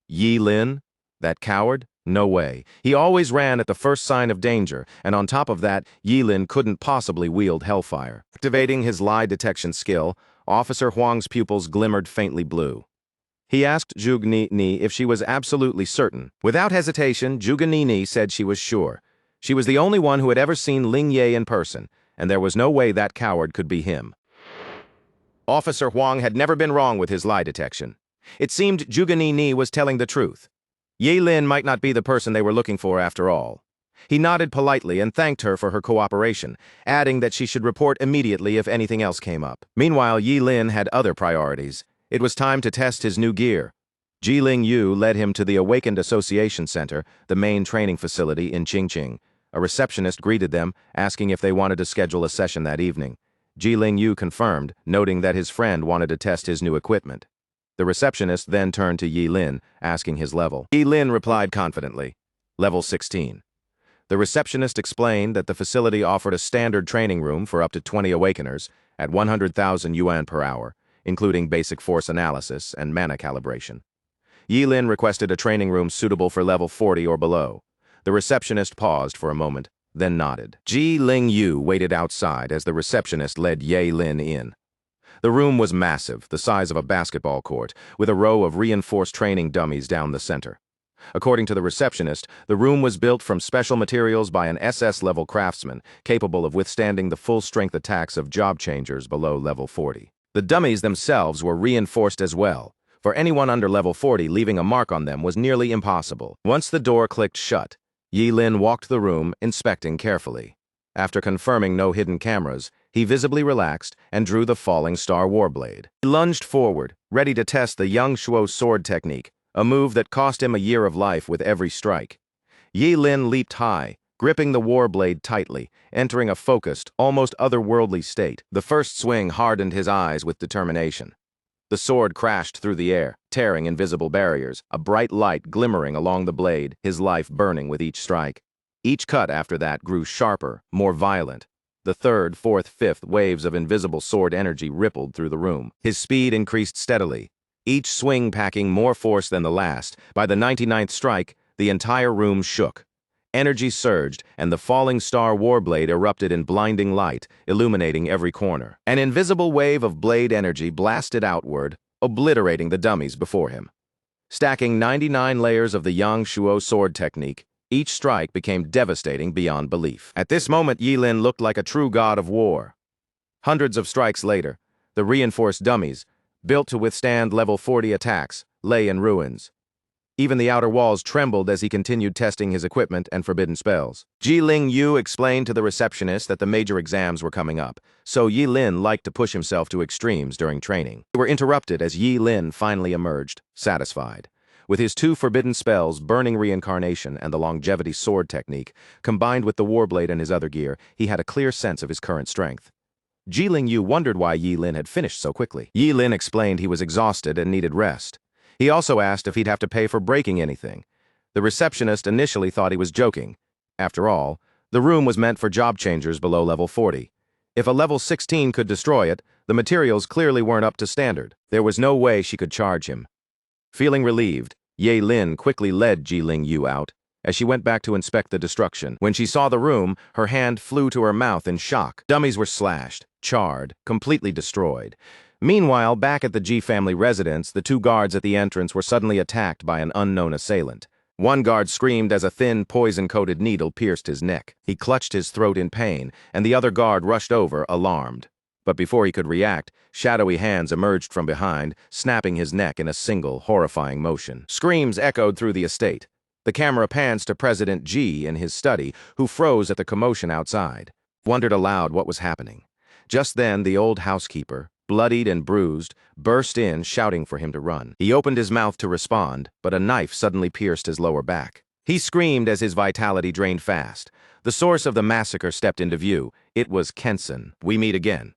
Yi Lin? That coward? No way. He always ran at the first sign of danger, and on top of that, Yi Lin couldn't possibly wield hellfire. Activating his lie detection skill, Officer Huang's pupils glimmered faintly blue. He asked Zhuge Ninai if she was absolutely certain. Without hesitation, Zhuge Ninai said she was sure. She was the only one who had ever seen Ling Yi in person, and there was no way that coward could be him. Officer Huang had never been wrong with his lie detection. It seemed Zhuge Ninai was telling the truth. Ye Lin might not be the person they were looking for after all. He nodded politely and thanked her for her cooperation, adding that she should report immediately if anything else came up. Meanwhile, Ye Lin had other priorities. It was time to test his new gear. Jiling Yu led him to the Awakened Association Center, the main training facility in Qingqing. A receptionist greeted them, asking if they wanted to schedule a session that evening. Jiling Yu confirmed, noting that his friend wanted to test his new equipment. The receptionist then turned to Yi Lin, asking his level. Yi Lin replied confidently, "Level 16. The receptionist explained that the facility offered a standard training room for up to 20 awakeners at 100,000 yuan per hour, including basic force analysis and mana calibration. Yi Lin requested a training room suitable for level 40 or below. The receptionist paused for a moment, then nodded. Ji Ling Yu waited outside as the receptionist led Ye Lin in. The room was massive, the size of a basketball court, with a row of reinforced training dummies down the center. According to the receptionist, the room was built from special materials by an SS-level craftsman, capable of withstanding the full-strength attacks of job changers below level 40. The dummies themselves were reinforced as well. For anyone under level 40, leaving a mark on them was nearly impossible. Once the door clicked shut, Yi Lin walked the room, inspecting carefully. After confirming no hidden cameras, he visibly relaxed and drew the falling star warblade. He lunged forward, ready to test the Yang Shuo sword technique, a move that cost him a year of life with every strike. Yi Lin leaped high, gripping the warblade tightly, entering a focused, almost otherworldly state. The first swing hardened his eyes with determination. The sword crashed through the air, tearing invisible barriers, a bright light glimmering along the blade, his life burning with each strike. Each cut after that grew sharper, more violent. The third, fourth, fifth waves of invisible sword energy rippled through the room. His speed increased steadily, each swing packing more force than the last. By the 99th strike, the entire room shook. Energy surged, and the falling star warblade erupted in blinding light, illuminating every corner. An invisible wave of blade energy blasted outward, obliterating the dummies before him. Stacking 99 layers of the Yang Shuo sword technique, each strike became devastating beyond belief. At this moment, Yi Lin looked like a true god of war. Hundreds of strikes later, the reinforced dummies, built to withstand level 40 attacks, lay in ruins. Even the outer walls trembled as he continued testing his equipment and forbidden spells. Ji Ling Yu explained to the receptionist that the major exams were coming up, so Yi Lin liked to push himself to extremes during training. They were interrupted as Yi Lin finally emerged, satisfied. With his 2 forbidden spells, Burning Reincarnation and the Longevity Sword technique, combined with the Warblade and his other gear, he had a clear sense of his current strength. Ji Ling Yu wondered why Yi Lin had finished so quickly. Yi Lin explained he was exhausted and needed rest. He also asked if he'd have to pay for breaking anything. The receptionist initially thought he was joking. After all, The room was meant for job changers below level 40. If a level 16 could destroy it, the materials clearly weren't up to standard. There was no way she could charge him. Feeling relieved, Ye Lin quickly led Ji-Ling Yu out as she went back to inspect the destruction. When she saw the room, her hand flew to her mouth in shock. Dummies were slashed, charred, completely destroyed. Meanwhile, back at the Ji family residence, the two guards at the entrance were suddenly attacked by an unknown assailant. One guard screamed as a thin, poison-coated needle pierced his neck. He clutched his throat in pain, and the other guard rushed over, alarmed. But before he could react, shadowy hands emerged from behind, snapping his neck in a single, horrifying motion. Screams echoed through the estate. The camera pans to President Ji in his study, who froze at the commotion outside. Wondered aloud what was happening. Just then, the old housekeeper, bloodied and bruised, burst in, shouting for him to run. He opened his mouth to respond, but a knife suddenly pierced his lower back. He screamed as his vitality drained fast. The source of the massacre stepped into view. It was Kenson. "We meet again."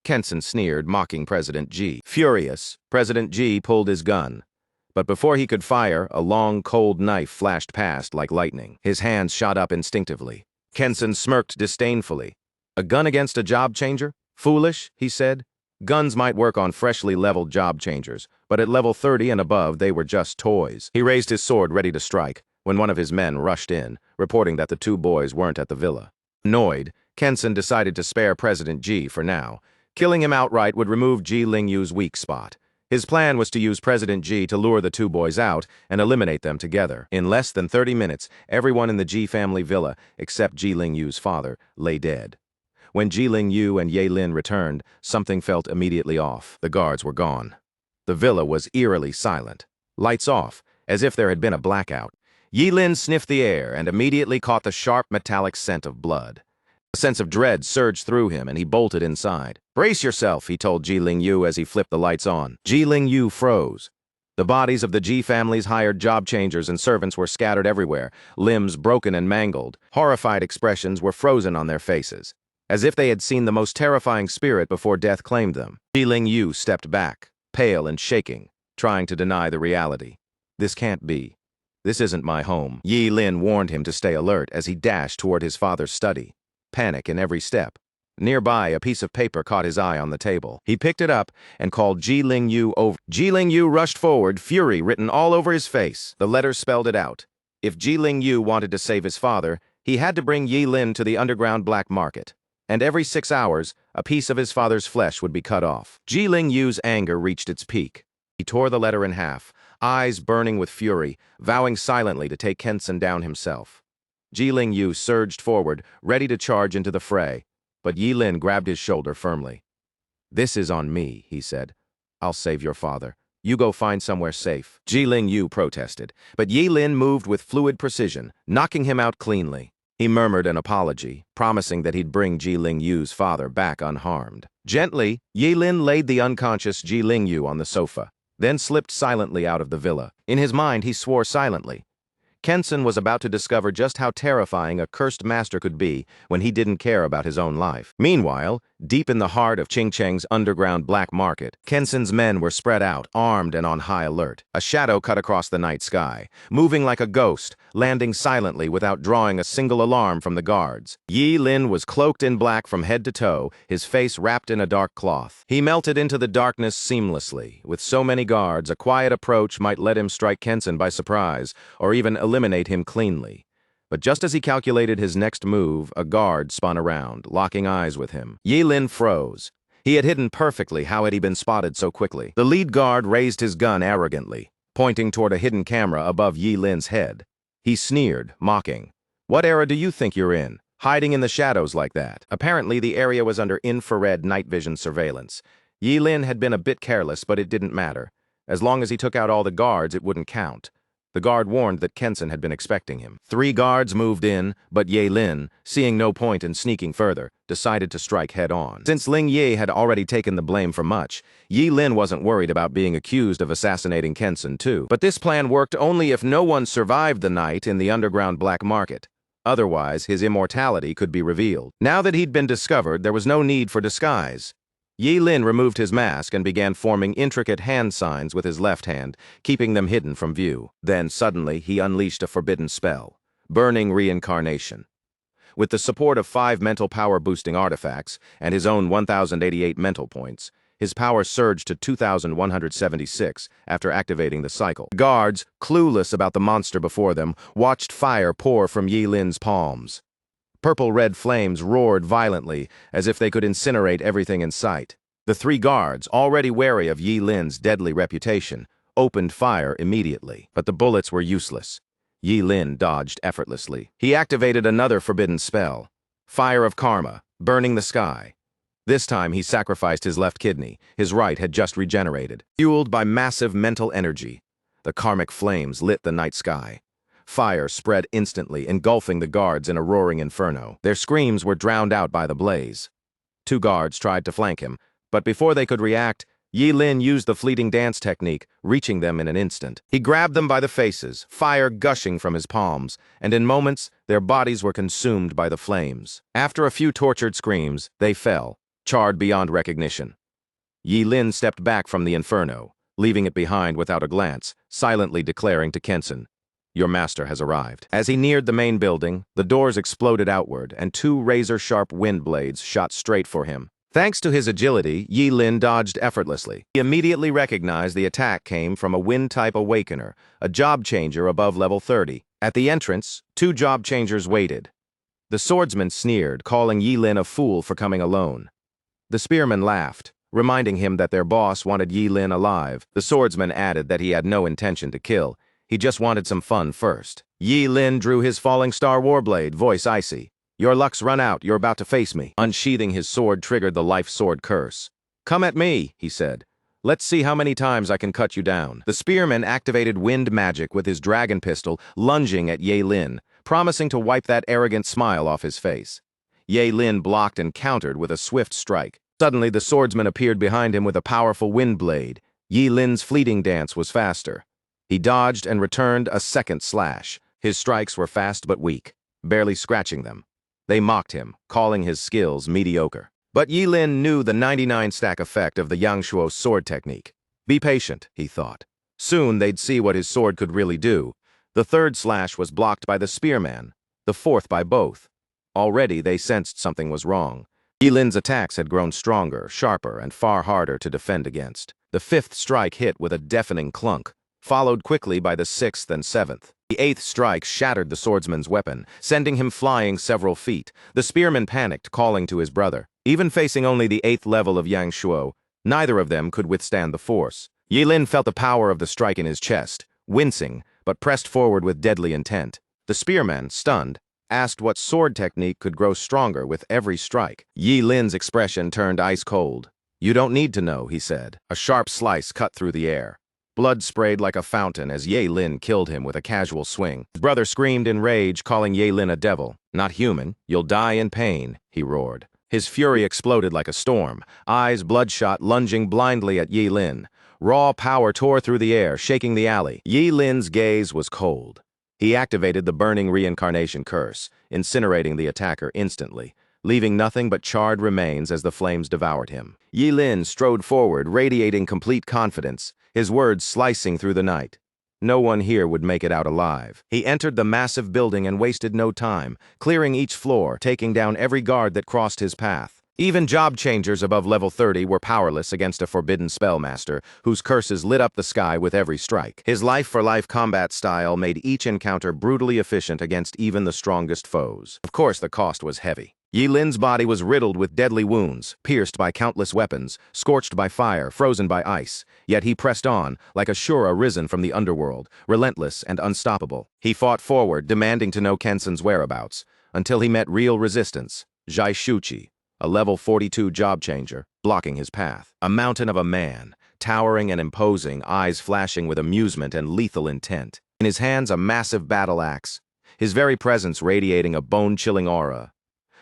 Kenson sneered, mocking President Ji. Furious, President Ji pulled his gun. But before he could fire, a long, cold knife flashed past like lightning. His hands shot up instinctively. Kenson smirked disdainfully. "A gun against a job changer? Foolish," he said. Guns might work on freshly leveled job changers, but at level 30 and above, they were just toys. He raised his sword ready to strike when one of his men rushed in, reporting that the two boys weren't at the villa. Annoyed, Kenson decided to spare President Ji for now. Killing him outright would remove Ji-Ling Yu's weak spot. His plan was to use President Ji to lure the two boys out and eliminate them together. In less than 30 minutes, everyone in the Ji family villa, except Ji-Ling Yu's father, lay dead. When Ji-Ling Yu and Ye Lin returned, something felt immediately off. The guards were gone. The villa was eerily silent. Lights off, as if there had been a blackout. Ye Lin sniffed the air and immediately caught the sharp metallic scent of blood. A sense of dread surged through him and he bolted inside. "Brace yourself," he told Ji-Ling Yu as he flipped the lights on. Ji-Ling Yu froze. The bodies of the Ji family's hired job changers and servants were scattered everywhere, limbs broken and mangled. Horrified expressions were frozen on their faces, as if they had seen the most terrifying spirit before death claimed them. Ji-Ling Yu stepped back, pale and shaking, trying to deny the reality. "This can't be. This isn't my home." Ye Lin warned him to stay alert as he dashed toward his father's study. Panic in every step. Nearby, a piece of paper caught his eye on the table. He picked it up and called Ji-Ling Yu over. Ji-Ling Yu rushed forward, fury written all over his face. The letters spelled it out. If Ji-Ling Yu wanted to save his father, he had to bring Ye Lin to the underground black market. And every 6 hours, a piece of his father's flesh would be cut off. Ji-Ling Yu's anger reached its peak. He tore the letter in half, eyes burning with fury, vowing silently to take Kenson down himself. Ji-Ling Yu surged forward, ready to charge into the fray, but Ye Lin grabbed his shoulder firmly. "This is on me," he said. "I'll save your father. You go find somewhere safe." Ji-Ling Yu protested, but Ye Lin moved with fluid precision, knocking him out cleanly. He murmured an apology, promising that he'd bring Ji-Ling Yu's father back unharmed. Gently, Ye Lin laid the unconscious Ji-Ling Yu on the sofa, then slipped silently out of the villa. In his mind, he swore silently. Kenson was about to discover just how terrifying a cursed master could be when he didn't care about his own life. Meanwhile, deep in the heart of Qingcheng's underground black market, Kenson's men were spread out, armed and on high alert. A shadow cut across the night sky, moving like a ghost, landing silently without drawing a single alarm from the guards. Ye Lin was cloaked in black from head to toe, his face wrapped in a dark cloth. He melted into the darkness seamlessly. With so many guards, a quiet approach might let him strike Kenson by surprise, or even eliminate him cleanly. But just as he calculated his next move, a guard spun around, locking eyes with him. Ye Lin froze. He had hidden perfectly. How had he been spotted so quickly? The lead guard raised his gun arrogantly, pointing toward a hidden camera above Ye Lin's head. He sneered, mocking. "What era do you think you're in? Hiding in the shadows like that?" Apparently, the area was under infrared night vision surveillance. Ye Lin had been a bit careless, but it didn't matter. As long as he took out all the guards, it wouldn't count. The guard warned that Kenson had been expecting him. 3 guards moved in, but Ye Lin, seeing no point in sneaking further, decided to strike head-on. Since Ling Ye had already taken the blame for much, Ye Lin wasn't worried about being accused of assassinating Kenson too. But this plan worked only if no one survived the night in the underground black market. Otherwise, his immortality could be revealed. Now that he'd been discovered, there was no need for disguise. Ye Lin removed his mask and began forming intricate hand signs with his left hand, keeping them hidden from view. Then, suddenly, he unleashed a forbidden spell, burning reincarnation. With the support of 5 mental power-boosting artifacts and his own 1,088 mental points, his power surged to 2,176 after activating the cycle. Guards, clueless about the monster before them, watched fire pour from Yi Lin's palms. Purple-red flames roared violently, as if they could incinerate everything in sight. The 3 guards, already wary of Yi Lin's deadly reputation, opened fire immediately. But the bullets were useless. Yi Lin dodged effortlessly. He activated another forbidden spell, Fire of Karma, burning the sky. This time he sacrificed his left kidney. His right had just regenerated. Fueled by massive mental energy, the karmic flames lit the night sky. Fire spread instantly, engulfing the guards in a roaring inferno. Their screams were drowned out by the blaze. 2 guards tried to flank him, but before they could react, Yi Lin used the fleeting dance technique, reaching them in an instant. He grabbed them by the faces, fire gushing from his palms, and in moments, their bodies were consumed by the flames. After a few tortured screams, they fell, charred beyond recognition. Yi Lin stepped back from the inferno, leaving it behind without a glance, silently declaring to Kenson, "Your master has arrived." As he neared the main building, the doors exploded outward, and 2 razor-sharp wind blades shot straight for him. Thanks to his agility, Yi Lin dodged effortlessly. He immediately recognized the attack came from a wind-type awakener, a job changer above level 30. At the entrance, 2 job changers waited. The swordsman sneered, calling Yi Lin a fool for coming alone. The spearman laughed, reminding him that their boss wanted Yi Lin alive. The swordsman added that he had no intention to kill. He just wanted some fun first. Yi Lin drew his falling star warblade, voice icy. "Your luck's run out, you're about to face me." Unsheathing his sword triggered the life sword curse. "Come at me," he said. "Let's see how many times I can cut you down." The spearman activated wind magic with his dragon pistol, lunging at Yi Lin, promising to wipe that arrogant smile off his face. Yi Lin blocked and countered with a swift strike. Suddenly, the swordsman appeared behind him with a powerful wind blade. Yi Lin's fleeting dance was faster. He dodged and returned a second slash. His strikes were fast but weak, barely scratching them. They mocked him, calling his skills mediocre. But Yi Lin knew the 99 stack effect of the Yangshuo sword technique. Be patient, he thought. Soon they'd see what his sword could really do. The 3rd slash was blocked by the spearman, the 4th by both. Already they sensed something was wrong. Yi Lin's attacks had grown stronger, sharper, and far harder to defend against. The 5th strike hit with a deafening clunk, followed quickly by the 6th and 7th. The 8th strike shattered the swordsman's weapon, sending him flying several feet. The spearman panicked, calling to his brother. Even facing only the 8th level of Yangshuo, neither of them could withstand the force. Yi Lin felt the power of the strike in his chest, wincing, but pressed forward with deadly intent. The spearman, stunned, asked what sword technique could grow stronger with every strike. Yi Lin's expression turned ice cold. "You don't need to know," he said. A sharp slice cut through the air. Blood sprayed like a fountain as Yi Lin killed him with a casual swing. His brother screamed in rage, calling Yi Lin a devil. "Not human. You'll die in pain," he roared. His fury exploded like a storm, eyes bloodshot, lunging blindly at Yi Lin. Raw power tore through the air, shaking the alley. Yi Lin's gaze was cold. He activated the burning reincarnation curse, incinerating the attacker instantly, leaving nothing but charred remains as the flames devoured him. Yi Lin strode forward, radiating complete confidence, his words slicing through the night. No one here would make it out alive. He entered the massive building and wasted no time, clearing each floor, taking down every guard that crossed his path. Even job changers above level 30 were powerless against a forbidden spellmaster, whose curses lit up the sky with every strike. His life-for-life combat style made each encounter brutally efficient against even the strongest foes. Of course, the cost was heavy. Yi Lin's body was riddled with deadly wounds, pierced by countless weapons, scorched by fire, frozen by ice. Yet he pressed on, like a Shura risen from the underworld, relentless and unstoppable. He fought forward, demanding to know Kenson's whereabouts, until he met real resistance, Zhai Shuqi, a level 42 job changer, blocking his path. A mountain of a man, towering and imposing, eyes flashing with amusement and lethal intent. In his hands, a massive battle axe, his very presence radiating a bone-chilling aura.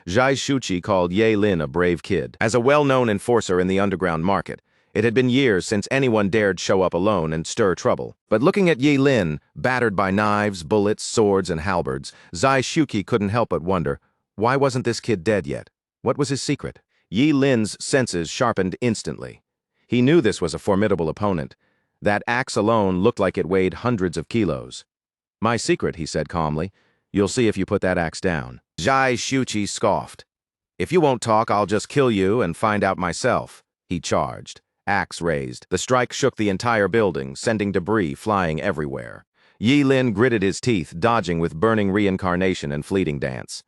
Zhai Shuqi called Yi Lin a brave kid. As a well-known enforcer in the underground market, it had been years since anyone dared show up alone and stir trouble. But looking at Yi Lin, battered by knives, bullets, swords, and halberds, Zhai Shuqi couldn't help but wonder, why wasn't this kid dead yet? What was his secret? Yi Lin's senses sharpened instantly. He knew this was a formidable opponent. That axe alone looked like it weighed hundreds of kilos. "My secret," he said calmly, You'll see if you put that axe down. Zhai Shuqi scoffed. If you won't talk, I'll just kill you and find out myself, he charged. Axe raised. The strike shook the entire building, sending debris flying everywhere. Yi Lin gritted his teeth, dodging with burning reincarnation and fleeting dance.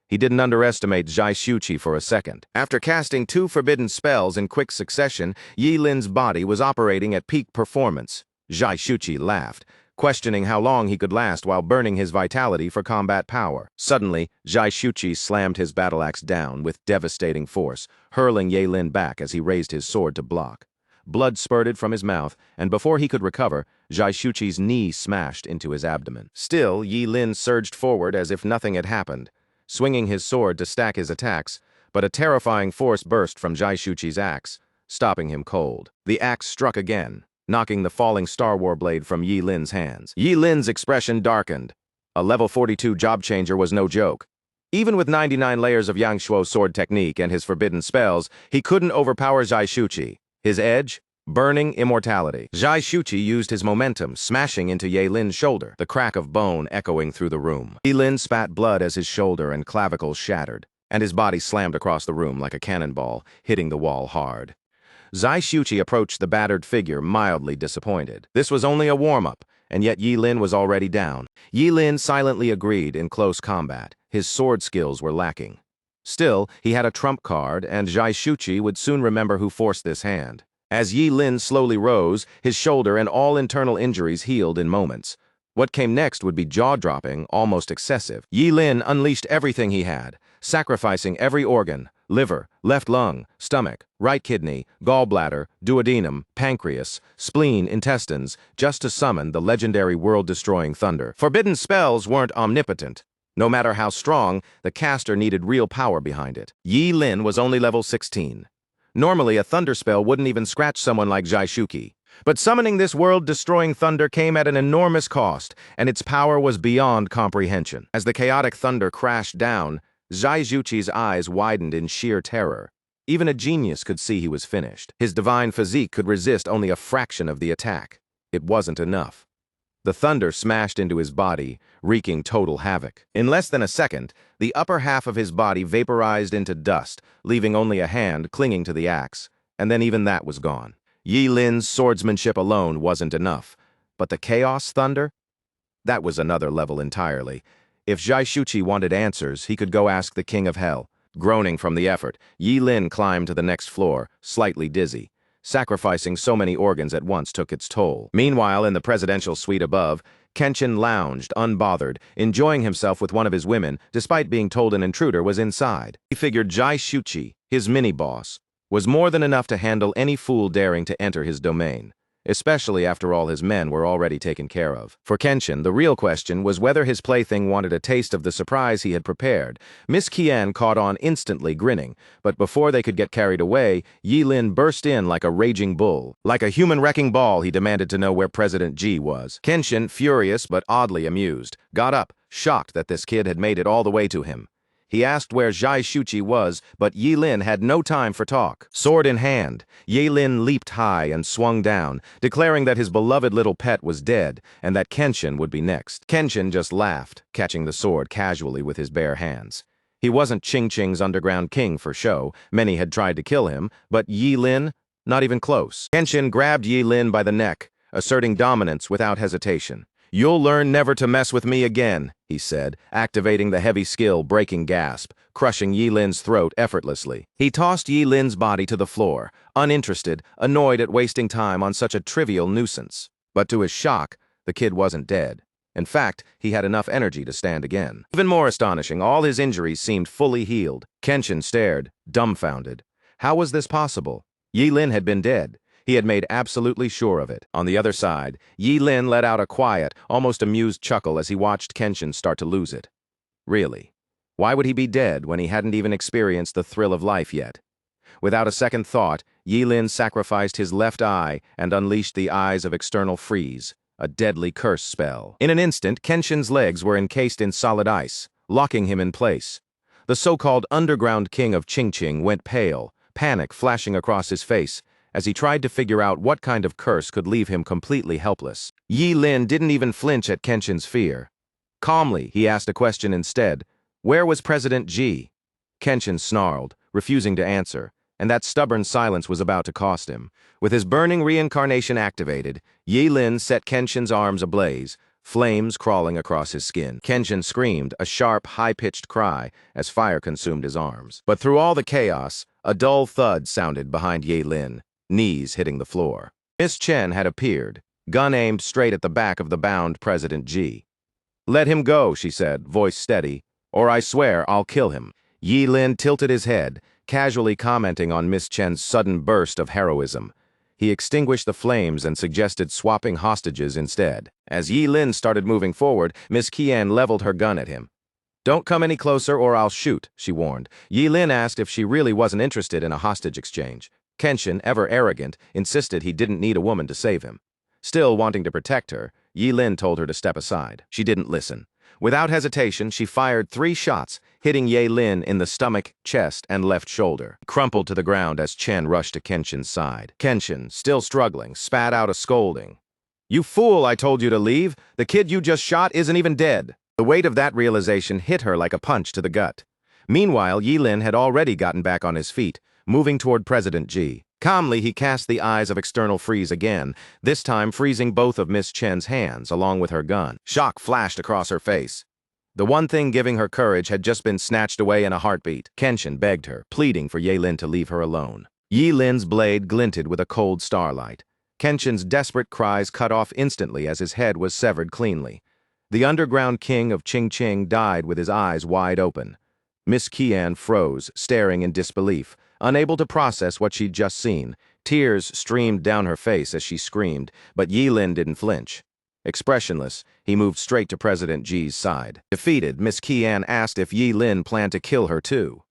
He didn't underestimate Zhai Shuqi for a second. After casting 2 forbidden spells in quick succession, Yi Lin's body was operating at peak performance. Zhai Shuqi laughed, questioning how long he could last while burning his vitality for combat power. Suddenly, Zhai Shuqi slammed his battle axe down with devastating force, hurling Yi Lin back as he raised his sword to block. Blood spurted from his mouth, and before he could recover, Zhai Shuqi's knee smashed into his abdomen. Still, Yi Lin surged forward as if nothing had happened, swinging his sword to stack his attacks, but a terrifying force burst from Zhai Shuqi's axe, stopping him cold. The axe struck again, knocking the falling Star War blade from Yi Lin's hands. Yi Lin's expression darkened. A level 42 job changer was no joke. Even with 99 layers of Yangshuo sword technique and his forbidden spells, he couldn't overpower Zhai Shuqi. His edge? Burning immortality. Zhai Shuqi used his momentum, smashing into Yi Lin's shoulder, the crack of bone echoing through the room. Yi Lin spat blood as his shoulder and clavicles shattered, and his body slammed across the room like a cannonball, hitting the wall hard. Zhai Shuqi approached the battered figure, mildly disappointed. This was only a warm-up, and yet Yi Lin was already down. Yi Lin silently agreed in close combat. His sword skills were lacking. Still, he had a trump card, and Zhai Shuqi would soon remember who forced this hand. As Yi Lin slowly rose, his shoulder and all internal injuries healed in moments. What came next would be jaw-dropping, almost excessive. Yi Lin unleashed everything he had, sacrificing every organ: liver, left lung, stomach, right kidney, gallbladder, duodenum, pancreas, spleen, intestines, just to summon the legendary world-destroying thunder. Forbidden spells weren't omnipotent. No matter how strong, the caster needed real power behind it. Yi Lin was only level 16. Normally, a thunder spell wouldn't even scratch someone like Zhai Shuqi. But summoning this world-destroying thunder came at an enormous cost, and its power was beyond comprehension. As the chaotic thunder crashed down, Zhai Shuqi's eyes widened in sheer terror. Even a genius could see he was finished. His divine physique could resist only a fraction of the attack. It wasn't enough. The thunder smashed into his body, wreaking total havoc. In less than a second, the upper half of his body vaporized into dust, leaving only a hand clinging to the axe, and then even that was gone. Yi Lin's swordsmanship alone wasn't enough, but the chaos thunder? That was another level entirely. If Zhai Shuqi wanted answers, he could go ask the King of Hell. Groaning from the effort, Yi Lin climbed to the next floor, slightly dizzy. Sacrificing so many organs at once took its toll. Meanwhile, in the presidential suite above, Kenshin lounged, unbothered, enjoying himself with one of his women, despite being told an intruder was inside. He figured Zhai Shuqi, his mini-boss, was more than enough to handle any fool daring to enter his domain, especially after all his men were already taken care of. For Kenshin, the real question was whether his plaything wanted a taste of the surprise he had prepared. Miss Qian caught on instantly, grinning, but before they could get carried away, Yi Lin burst in like a raging bull. Like a human wrecking ball, he demanded to know where President Ji was. Kenshin, furious but oddly amused, got up, shocked that this kid had made it all the way to him. He asked where Zhai Shuqi was, but Yi Lin had no time for talk. Sword in hand, Yi Lin leaped high and swung down, declaring that his beloved little pet was dead and that Kenshin would be next. Kenshin just laughed, catching the sword casually with his bare hands. He wasn't Ching Ching's underground king for show. Many had tried to kill him, but Yi Lin, not even close. Kenshin grabbed Yi Lin by the neck, asserting dominance without hesitation. "You'll learn never to mess with me again," he said, activating the heavy skill breaking gasp, crushing Yi Lin's throat effortlessly. He tossed Yi Lin's body to the floor, uninterested, annoyed at wasting time on such a trivial nuisance. But to his shock, the kid wasn't dead. In fact, he had enough energy to stand again. Even more astonishing, all his injuries seemed fully healed. Kenshin stared, dumbfounded. How was this possible? Yi Lin had been dead. He had made absolutely sure of it. On the other side, Yi Lin let out a quiet, almost amused chuckle as he watched Kenshin start to lose it. Really? Why would he be dead when he hadn't even experienced the thrill of life yet? Without a second thought, Yi Lin sacrificed his left eye and unleashed the Eyes of External Freeze, a deadly curse spell. In an instant, Kenshin's legs were encased in solid ice, locking him in place. The so-called underground king of Qingqing went pale, panic flashing across his face, as he tried to figure out what kind of curse could leave him completely helpless. Yi Lin didn't even flinch at Kenshin's fear. Calmly, he asked a question instead. Where was President G? Kenshin snarled, refusing to answer, and that stubborn silence was about to cost him. With his burning reincarnation activated, Yi Lin set Kenshin's arms ablaze, flames crawling across his skin. Kenshin screamed, a sharp, high-pitched cry, as fire consumed his arms. But through all the chaos, a dull thud sounded behind Yi Lin, knees hitting the floor. Miss Chen had appeared, gun aimed straight at the back of the bound President G. Let him go, she said, voice steady, or I swear I'll kill him. Yi Lin tilted his head, casually commenting on Miss Chen's sudden burst of heroism. He extinguished the flames and suggested swapping hostages instead. As Yi Lin started moving forward, Miss Qian leveled her gun at him. Don't come any closer or I'll shoot, she warned. Yi Lin asked if she really wasn't interested in a hostage exchange. Kenshin, ever arrogant, insisted he didn't need a woman to save him. Still wanting to protect her, Yi Lin told her to step aside. She didn't listen. Without hesitation, she fired 3 shots, hitting Yi Lin in the stomach, chest, and left shoulder. He crumpled to the ground as Chen rushed to Kenshin's side. Kenshin, still struggling, spat out a scolding. You fool, I told you to leave. The kid you just shot isn't even dead. The weight of that realization hit her like a punch to the gut. Meanwhile, Yi Lin had already gotten back on his feet, moving toward President G. Calmly, he cast the eyes of external freeze again, this time freezing both of Miss Chen's hands, along with her gun. Shock flashed across her face. The one thing giving her courage had just been snatched away in a heartbeat. Kenshin begged her, pleading for Yi Lin to leave her alone. Yi Lin's blade glinted with a cold starlight. Kenshin's desperate cries cut off instantly as his head was severed cleanly. The underground king of Qingqing died with his eyes wide open. Miss Qian froze, staring in disbelief, unable to process what she'd just seen. Tears streamed down her face as she screamed, but Yi Lin didn't flinch. Expressionless, he moved straight to President G's side. Defeated, Miss Qian asked if Yi Lin planned to kill her too.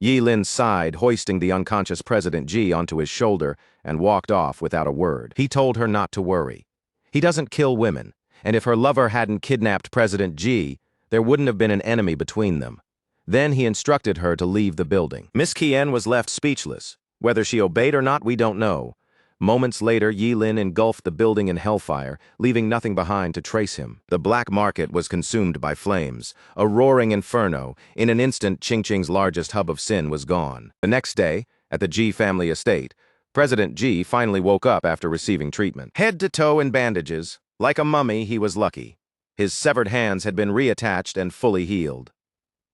Yi Lin sighed, hoisting the unconscious President G onto his shoulder, and walked off without a word. He told her not to worry. He doesn't kill women, and if her lover hadn't kidnapped President G, there wouldn't have been an enemy between them. Then he instructed her to leave the building. Miss Qian was left speechless. Whether she obeyed or not, we don't know. Moments later, Yi Lin engulfed the building in hellfire, leaving nothing behind to trace him. The black market was consumed by flames, a roaring inferno. In an instant, Qingqing's largest hub of sin was gone. The next day, at the G family estate, President G finally woke up after receiving treatment. Head to toe in bandages. Like a mummy, he was lucky. His severed hands had been reattached and fully healed.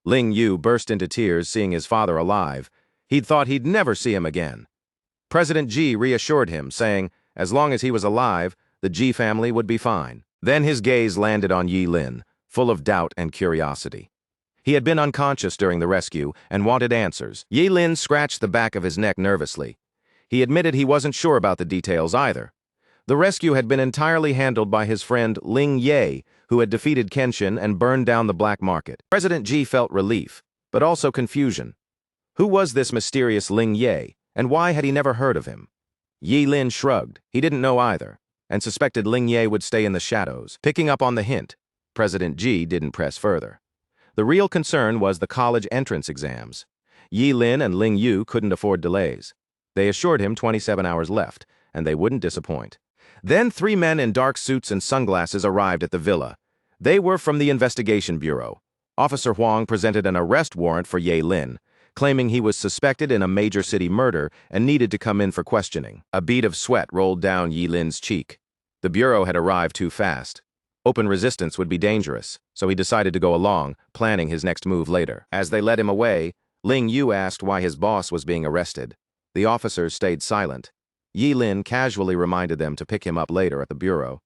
Ling Yu burst into tears seeing his father alive. He'd thought he'd never see him again. President G reassured him, saying, as long as he was alive, the G family would be fine. Then his gaze landed on Yi Lin, full of doubt and curiosity. He had been unconscious during the rescue and wanted answers. Yi Lin scratched the back of his neck nervously. He admitted he wasn't sure about the details either. The rescue had been entirely handled by his friend Ling Ye, who had defeated Kenshin and burned down the black market. President G felt relief, but also confusion. Who was this mysterious Ling Ye, and why had he never heard of him? Yi Lin shrugged. He didn't know either, and suspected Ling Ye would stay in the shadows. Picking up on the hint, President G didn't press further. The real concern was the college entrance exams. Yi Lin and Ling Yu couldn't afford delays. They assured him 27 hours left, and they wouldn't disappoint. Then 3 men in dark suits and sunglasses arrived at the villa. They were from the Investigation Bureau. Officer Huang presented an arrest warrant for Yi Lin, claiming he was suspected in a major city murder and needed to come in for questioning. A bead of sweat rolled down Yi Lin's cheek. The Bureau had arrived too fast. Open resistance would be dangerous, so he decided to go along, planning his next move later. As they led him away, Ling Yu asked why his boss was being arrested. The officers stayed silent. Yi Lin casually reminded them to pick him up later at the Bureau.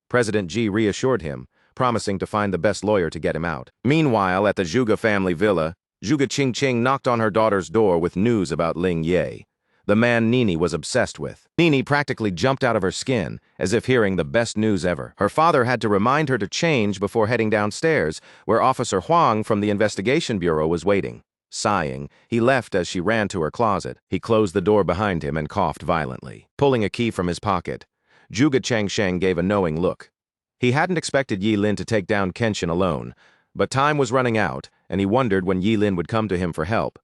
President G reassured him, promising to find the best lawyer to get him out. Meanwhile, at the Zhuge family villa, Zhuge Qingqing knocked on her daughter's door with news about Ling Ye, the man Nini was obsessed with. Nini practically jumped out of her skin, as if hearing the best news ever. Her father had to remind her to change before heading downstairs, where Officer Huang from the Investigation Bureau was waiting. Sighing, he left as she ran to her closet. He closed the door behind him and coughed violently. Pulling a key from his pocket, Zhuge Changsheng gave a knowing look. He hadn't expected Yi Lin to take down Kenshin alone, but time was running out, and he wondered when Yi Lin would come to him for help.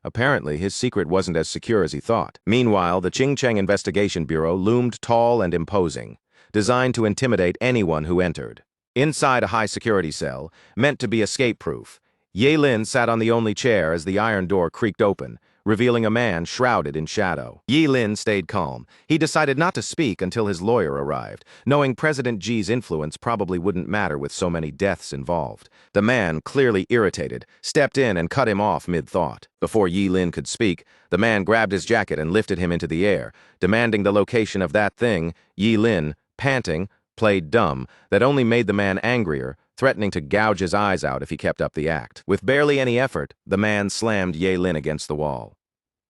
Apparently, his secret wasn't as secure as he thought. Meanwhile, the Qingcheng Investigation Bureau loomed tall and imposing, designed to intimidate anyone who entered. Inside a high-security cell, meant to be escape-proof, Ye Lin sat on the only chair as the iron door creaked open, revealing a man shrouded in shadow. Ye Lin stayed calm. He decided not to speak until his lawyer arrived, knowing President Ji's influence probably wouldn't matter with so many deaths involved. The man, clearly irritated, stepped in and cut him off mid-thought. Before Ye Lin could speak, the man grabbed his jacket and lifted him into the air, demanding the location of that thing. Ye Lin, panting, played dumb, that only made the man angrier, threatening to gouge his eyes out if he kept up the act. With barely any effort, the man slammed Ye Lin against the wall.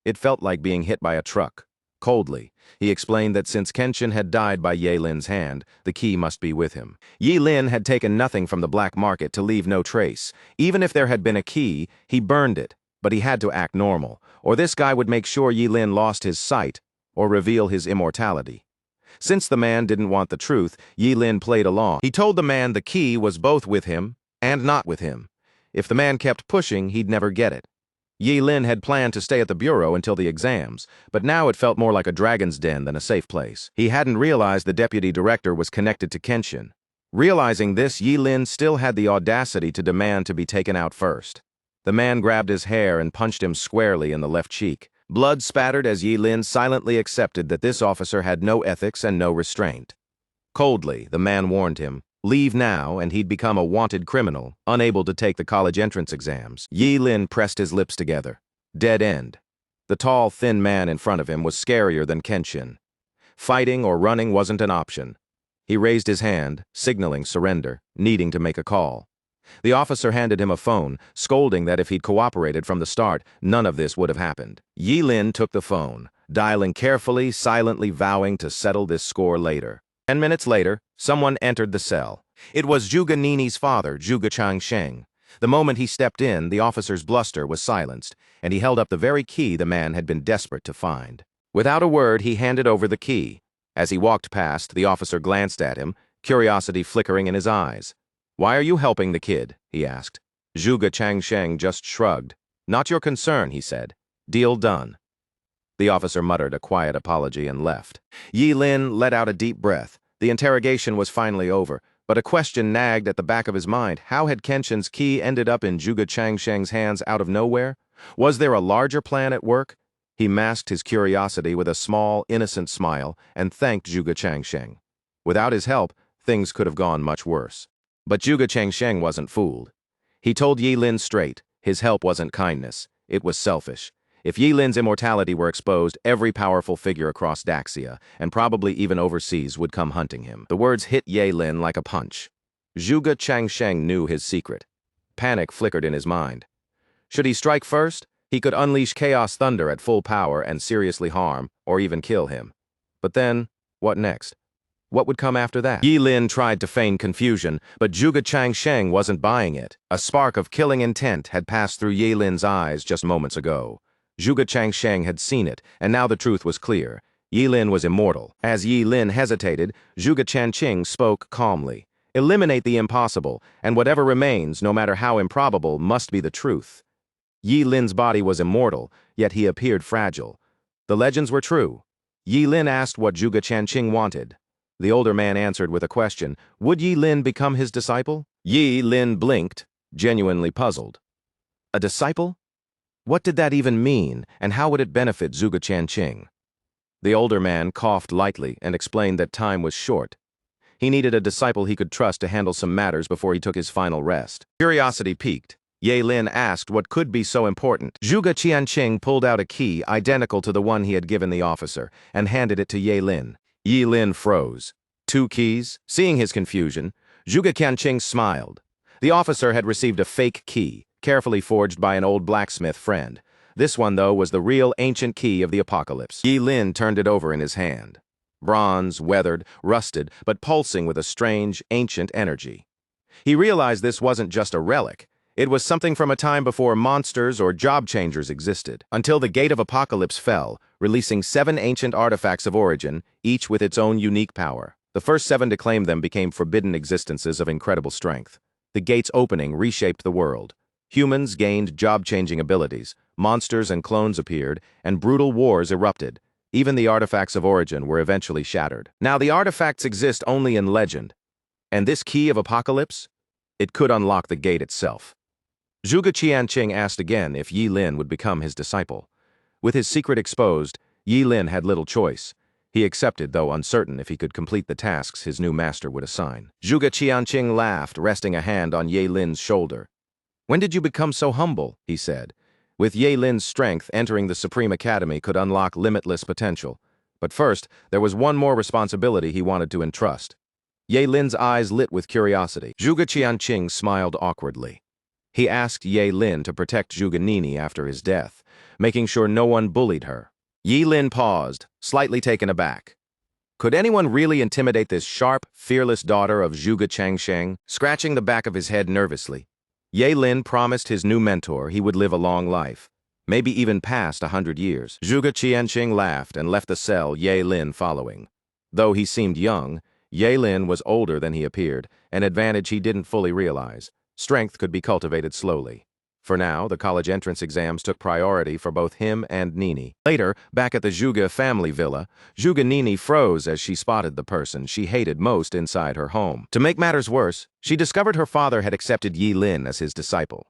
It felt like being hit by a truck. Coldly, he explained that since Kenshin had died by Ye Lin's hand, the key must be with him. Ye Lin had taken nothing from the black market to leave no trace. Even if there had been a key, he burned it, but he had to act normal, or this guy would make sure Ye Lin lost his sight, or reveal his immortality. Since the man didn't want the truth, Ye Lin played along. He told the man the key was both with him and not with him. If the man kept pushing, he'd never get it. Ye Lin had planned to stay at the bureau until the exams, but now it felt more like a dragon's den than a safe place. He hadn't realized the deputy director was connected to Kenshin. Realizing this, Ye Lin still had the audacity to demand to be taken out first. The man grabbed his hair and punched him squarely in the left cheek. Blood spattered as Ye Lin silently accepted that this officer had no ethics and no restraint. Coldly, the man warned him, leave now and he'd become a wanted criminal, unable to take the college entrance exams. Ye Lin pressed his lips together. Dead end. The tall, thin man in front of him was scarier than Kenshin. Fighting or running wasn't an option. He raised his hand, signaling surrender, needing to make a call. The officer handed him a phone, scolding that if he'd cooperated from the start, none of this would have happened. Ye Lin took the phone, dialing carefully, silently vowing to settle this score later. 10 minutes later, someone entered the cell. It was Zhuge Nini's father, Zhuge Changsheng. The moment he stepped in, the officer's bluster was silenced, and he held up the very key the man had been desperate to find. Without a word, he handed over the key. As he walked past, the officer glanced at him, curiosity flickering in his eyes. "Why are you helping the kid?" he asked. Zhuge Changsheng just shrugged. "Not your concern," he said. "Deal done." The officer muttered a quiet apology and left. Ye Lin let out a deep breath. The interrogation was finally over, but a question nagged at the back of his mind. How had Kenshin's key ended up in Zhuge Changsheng's hands out of nowhere? Was there a larger plan at work? He masked his curiosity with a small, innocent smile and thanked Zhuge Changsheng. Without his help, things could have gone much worse. But Zhuge Changsheng wasn't fooled. He told Ye Lin straight, his help wasn't kindness, it was selfish. If Ye Lin's immortality were exposed, every powerful figure across Daxia, and probably even overseas, would come hunting him. The words hit Ye Lin like a punch. Zhuge Changsheng knew his secret. Panic flickered in his mind. Should he strike first? He could unleash chaos thunder at full power and seriously harm, or even kill him. But then, what next? What would come after that? Ye Lin tried to feign confusion, but Zhuge Changsheng wasn't buying it. A spark of killing intent had passed through Ye Lin's eyes just moments ago. Zhuge Changsheng had seen it, and now the truth was clear. Ye Lin was immortal. As Ye Lin hesitated, Zhuge Changsheng spoke calmly. Eliminate the impossible, and whatever remains, no matter how improbable, must be the truth. Ye Lin's body was immortal, yet he appeared fragile. The legends were true. Ye Lin asked what Zhuge Changsheng wanted. The older man answered with a question. Would Ye Lin become his disciple? Ye Lin blinked, genuinely puzzled. A disciple? What did that even mean, and how would it benefit Zhuge Changsheng? The older man coughed lightly and explained that time was short. He needed a disciple he could trust to handle some matters before he took his final rest. Curiosity piqued. Ye Lin asked what could be so important. Zhuge Changsheng pulled out a key identical to the one he had given the officer and handed it to Ye Lin. Ye Lin froze. 2 keys? Seeing his confusion, Zhuge Changsheng smiled. The officer had received a fake key, carefully forged by an old blacksmith friend. This one, though, was the real ancient key of the apocalypse. Ye Lin turned it over in his hand. Bronze, weathered, rusted, but pulsing with a strange, ancient energy. He realized this wasn't just a relic. It was something from a time before monsters or job changers existed, until the Gate of Apocalypse fell, releasing 7 ancient artifacts of origin, each with its own unique power. The first 7 to claim them became forbidden existences of incredible strength. The gate's opening reshaped the world. Humans gained job-changing abilities, monsters and clones appeared, and brutal wars erupted. Even the artifacts of origin were eventually shattered. Now, the artifacts exist only in legend. And this key of apocalypse? It could unlock the gate itself. Zhuge Qianqing asked again if Yi Lin would become his disciple. With his secret exposed, Yi Lin had little choice. He accepted, though uncertain if he could complete the tasks his new master would assign. Zhuge Qianqing laughed, resting a hand on Yi Lin's shoulder. "When did you become so humble?" he said. With Yi Lin's strength, entering the Supreme Academy could unlock limitless potential. But first, there was one more responsibility he wanted to entrust. Yi Lin's eyes lit with curiosity. Zhuge Qianqing smiled awkwardly. He asked Yi Lin to protect Zhuge Nini after his death, making sure no one bullied her. Yi Lin paused, slightly taken aback. Could anyone really intimidate this sharp, fearless daughter of Zhuge Qianqing? Scratching the back of his head nervously, Yi Lin promised his new mentor he would live a long life, maybe even past 100 years. Zhuge Qianqing laughed and left the cell, Yi Lin following. Though he seemed young, Yi Lin was older than he appeared, an advantage he didn't fully realize. Strength could be cultivated slowly. For now, the college entrance exams took priority for both him and Nini. Later, back at the Zhuge family villa, Zhuge Nini froze as she spotted the person she hated most inside her home. To make matters worse, she discovered her father had accepted Yi Lin as his disciple.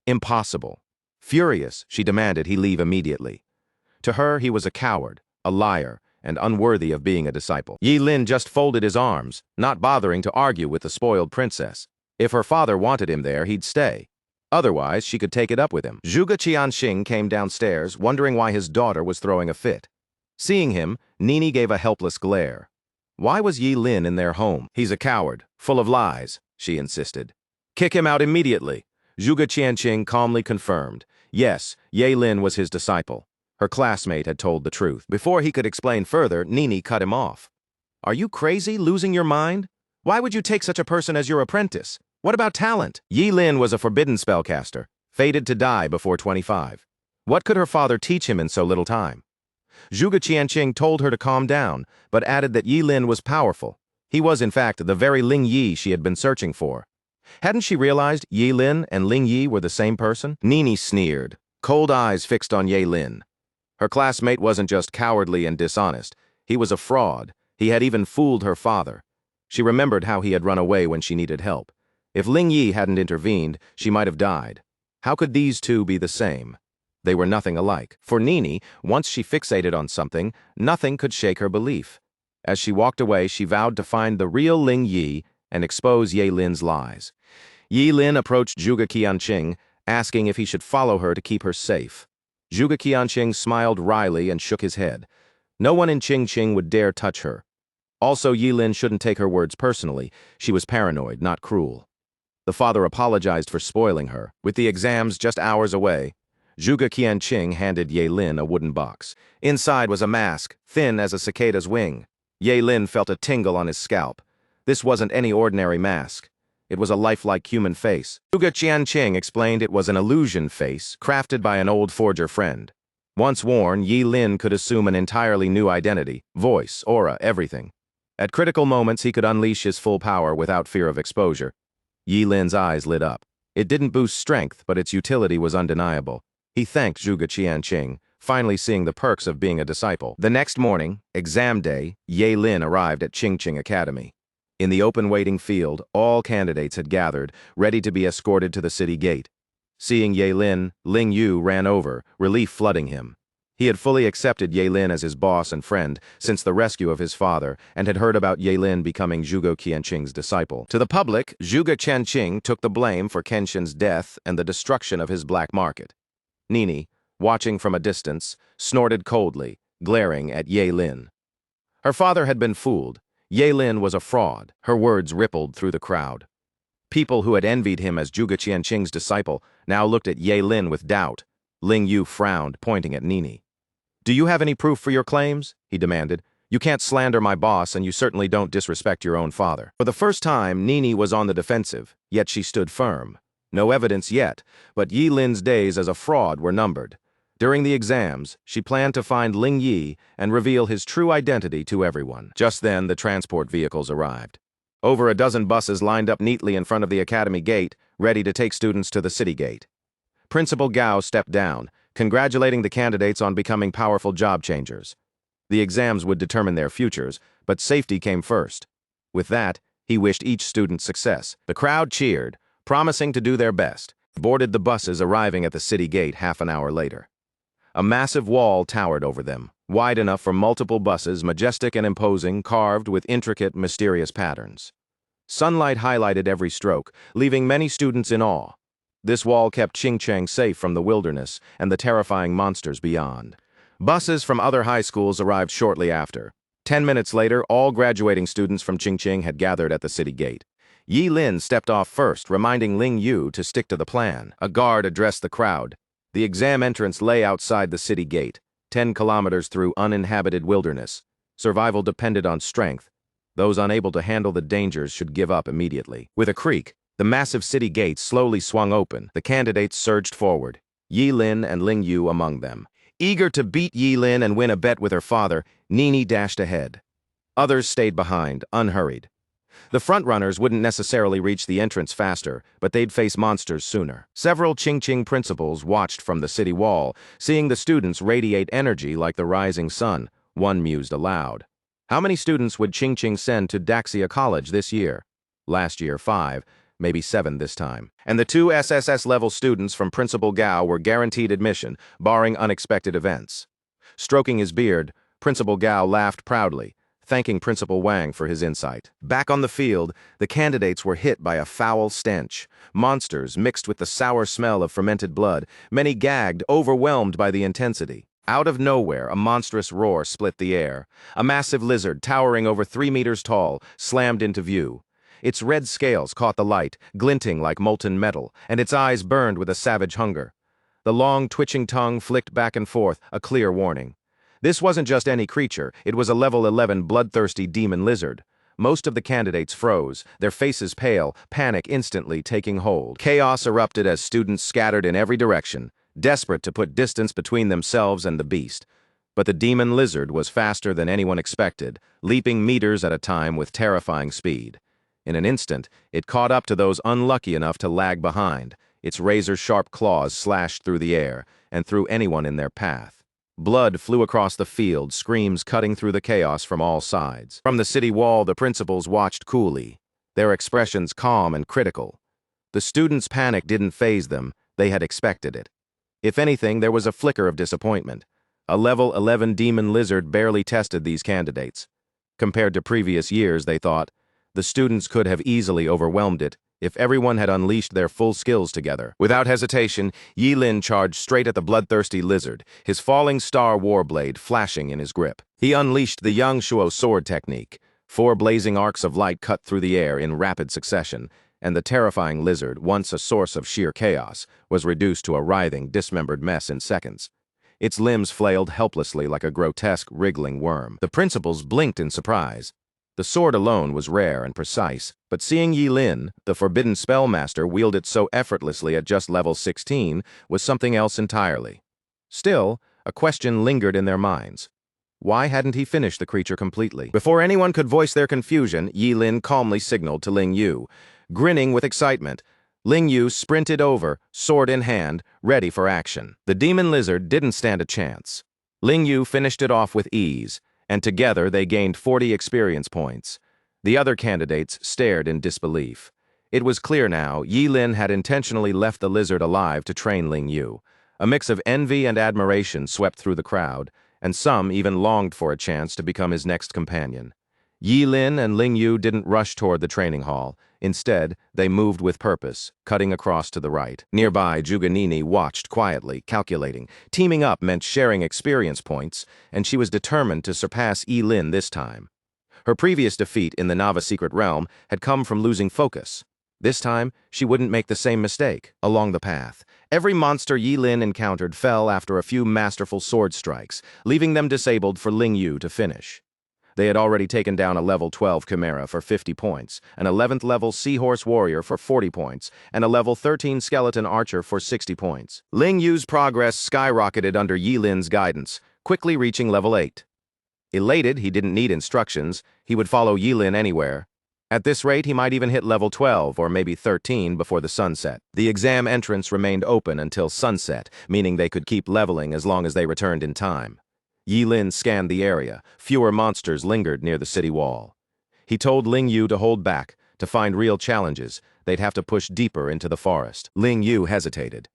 Impossible. Furious, she demanded he leave immediately. To her, he was a coward, a liar, and unworthy of being a disciple. Yi Lin just folded his arms, not bothering to argue with the spoiled princess. If her father wanted him there, he'd stay. Otherwise, she could take it up with him. Zhuge Qianqing came downstairs, wondering why his daughter was throwing a fit. Seeing him, Nini gave a helpless glare. Why was Yi Lin in their home? He's a coward, full of lies, she insisted. Kick him out immediately. Zhuge Qianqing calmly confirmed. Yes, Yi Lin was his disciple. Her classmate had told the truth. Before he could explain further, Nini cut him off. Are you crazy, losing your mind? Why would you take such a person as your apprentice? What about talent? Yi Lin was a forbidden spellcaster, fated to die before 25. What could her father teach him in so little time? Zhuge Qianqing told her to calm down, but added that Yi Lin was powerful. He was, in fact, the very Ling Yi she had been searching for. Hadn't she realized Yi Lin and Ling Yi were the same person? Nini sneered, cold eyes fixed on Yi Lin. Her classmate wasn't just cowardly and dishonest. He was a fraud. He had even fooled her father. She remembered how he had run away when she needed help. If Ling Yi hadn't intervened, she might have died. How could these two be the same? They were nothing alike. For Nini, once she fixated on something, nothing could shake her belief. As she walked away, she vowed to find the real Ling Yi and expose Yi Lin's lies. Yi Lin approached Zhuge Qianqing, asking if he should follow her to keep her safe. Zhuge Qianqing smiled wryly and shook his head. No one in Qingqing would dare touch her. Also, Yi Lin shouldn't take her words personally. She was paranoid, not cruel. The father apologized for spoiling her. With the exams just hours away, Zhuge Qianqing handed Yi Lin a wooden box. Inside was a mask, thin as a cicada's wing. Yi Lin felt a tingle on his scalp. This wasn't any ordinary mask. It was a lifelike human face. Zhuge Qianqing explained it was an illusion face, crafted by an old forger friend. Once worn, Yi Lin could assume an entirely new identity, voice, aura, everything. At critical moments, he could unleash his full power without fear of exposure. Yi Lin's eyes lit up. It didn't boost strength, but its utility was undeniable. He thanked Zhuge Qianqing, finally seeing the perks of being a disciple. The next morning, exam day, Yi Lin arrived at Qingqing Academy. In the open waiting field, all candidates had gathered, ready to be escorted to the city gate. Seeing Yi Lin, Ling Yu ran over, relief flooding him. He had fully accepted Yi Lin as his boss and friend since the rescue of his father and had heard about Yi Lin becoming Zhuge Qianqing's disciple. To the public, Zhuge Qianqing took the blame for Kenshin's death and the destruction of his black market. Nini, watching from a distance, snorted coldly, glaring at Yi Lin. Her father had been fooled. Yi Lin was a fraud. Her words rippled through the crowd. People who had envied him as Zhuge Qianqing's disciple now looked at Yi Lin with doubt. Ling Yu frowned, pointing at Nini. Do you have any proof for your claims? He demanded. You can't slander my boss, and you certainly don't disrespect your own father. For the first time, Nini was on the defensive, yet she stood firm. No evidence yet, but Yi Lin's days as a fraud were numbered. During the exams, she planned to find Ling Yi and reveal his true identity to everyone. Just then, the transport vehicles arrived. Over a dozen buses lined up neatly in front of the academy gate, ready to take students to the city gate. Principal Gao stepped down, congratulating the candidates on becoming powerful job changers. The exams would determine their futures, but safety came first. With that, He wished each student success. The crowd cheered, promising to do their best, boarded the buses arriving at the city gate half an hour later. A massive wall towered over them, wide enough for multiple buses, majestic and imposing, carved with intricate, mysterious patterns. Sunlight highlighted every stroke, leaving many students in awe. This wall kept Qingcheng safe from the wilderness and the terrifying monsters beyond. Buses from other high schools arrived shortly after. 10 minutes later, all graduating students from Qingcheng had gathered at the city gate. Yi Lin stepped off first, reminding Ling Yu to stick to the plan. A guard addressed the crowd. The exam entrance lay outside the city gate, 10 kilometers through uninhabited wilderness. Survival depended on strength. Those unable to handle the dangers should give up immediately. With a creak, the massive city gates slowly swung open. The candidates surged forward, Yi Lin and Ling Yu among them. Eager to beat Yi Lin and win a bet with her father, Nini dashed ahead. Others stayed behind, unhurried. The frontrunners wouldn't necessarily reach the entrance faster, but they'd face monsters sooner. Several Qingqing principals watched from the city wall, seeing the students radiate energy like the rising sun. One mused aloud. How many students would Qingqing send to Daxia College this year? Last year, 5. Maybe 7 this time. And the 2 SSS-level students from Principal Gao were guaranteed admission, barring unexpected events. Stroking his beard, Principal Gao laughed proudly, thanking Principal Wang for his insight. Back on the field, the candidates were hit by a foul stench. Monsters mixed with the sour smell of fermented blood, many gagged, overwhelmed by the intensity. Out of nowhere, a monstrous roar split the air. A massive lizard, towering over 3 meters tall, slammed into view. Its red scales caught the light, glinting like molten metal, and its eyes burned with a savage hunger. The long, twitching tongue flicked back and forth, a clear warning. This wasn't just any creature, it was a level 11 bloodthirsty demon lizard. Most of the candidates froze, their faces pale, panic instantly taking hold. Chaos erupted as students scattered in every direction, desperate to put distance between themselves and the beast. But the demon lizard was faster than anyone expected, leaping meters at a time with terrifying speed. In an instant, it caught up to those unlucky enough to lag behind. Its razor-sharp claws slashed through the air and through anyone in their path. Blood flew across the field, screams cutting through the chaos from all sides. From the city wall, the principals watched coolly, their expressions calm and critical. The students' panic didn't faze them, they had expected it. If anything, there was a flicker of disappointment. A level 11 demon lizard barely tested these candidates. Compared to previous years, they thought, the students could have easily overwhelmed it if everyone had unleashed their full skills together. Without hesitation, Yi Lin charged straight at the bloodthirsty lizard, his falling star warblade flashing in his grip. He unleashed the Yangshuo sword technique. 4 blazing arcs of light cut through the air in rapid succession, and the terrifying lizard, once a source of sheer chaos, was reduced to a writhing, dismembered mess in seconds. Its limbs flailed helplessly like a grotesque, wriggling worm. The principals blinked in surprise. The sword alone was rare and precise, but seeing Yi Lin, the forbidden spellmaster, wield it so effortlessly at just level 16 was something else entirely. Still, a question lingered in their minds. Why hadn't he finished the creature completely? Before anyone could voice their confusion, Yi Lin calmly signaled to Ling Yu. Grinning with excitement, Ling Yu sprinted over, sword in hand, ready for action. The demon lizard didn't stand a chance. Ling Yu finished it off with ease, and together they gained 40 experience points. The other candidates stared in disbelief. It was clear now, Yi Lin had intentionally left the lizard alive to train Ling Yu. A mix of envy and admiration swept through the crowd, and some even longed for a chance to become his next companion. Yi Lin and Ling Yu didn't rush toward the training hall. Instead, they moved with purpose, cutting across to the right. Nearby, Juganini watched quietly, calculating. Teaming up meant sharing experience points, and she was determined to surpass Yi Lin this time. Her previous defeat in the Nava Secret Realm had come from losing focus. This time, she wouldn't make the same mistake. Along the path, every monster Yi Lin encountered fell after a few masterful sword strikes, leaving them disabled for Ling Yu to finish. They had already taken down a level 12 Chimera for 50 points, an 11th level Seahorse Warrior for 40 points, and a level 13 Skeleton Archer for 60 points. Ling Yu's progress skyrocketed under Yi Lin's guidance, quickly reaching level 8. Elated he didn't need instructions, he would follow Yi Lin anywhere. At this rate, he might even hit level 12 or maybe 13 before the sunset. The exam entrance remained open until sunset, meaning they could keep leveling as long as they returned in time. Yi Lin scanned the area. Fewer monsters lingered near the city wall. He told Ling Yu to hold back. To find real challenges, they'd have to push deeper into the forest. Ling Yu hesitated.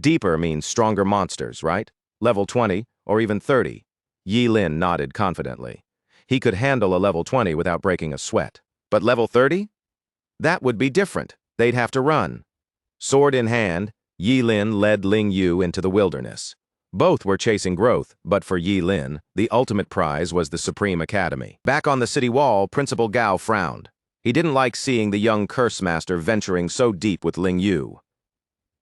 Deeper means stronger monsters, right? Level 20, or even 30. Yi Lin nodded confidently. He could handle a level 20 without breaking a sweat. But level 30? That would be different. They'd have to run. Sword in hand, Yi Lin led Ling Yu into the wilderness. Both were chasing growth, but for Yi Lin, the ultimate prize was the Supreme Academy. Back on the city wall, Principal Gao frowned. He didn't like seeing the young curse master venturing so deep with Ling Yu.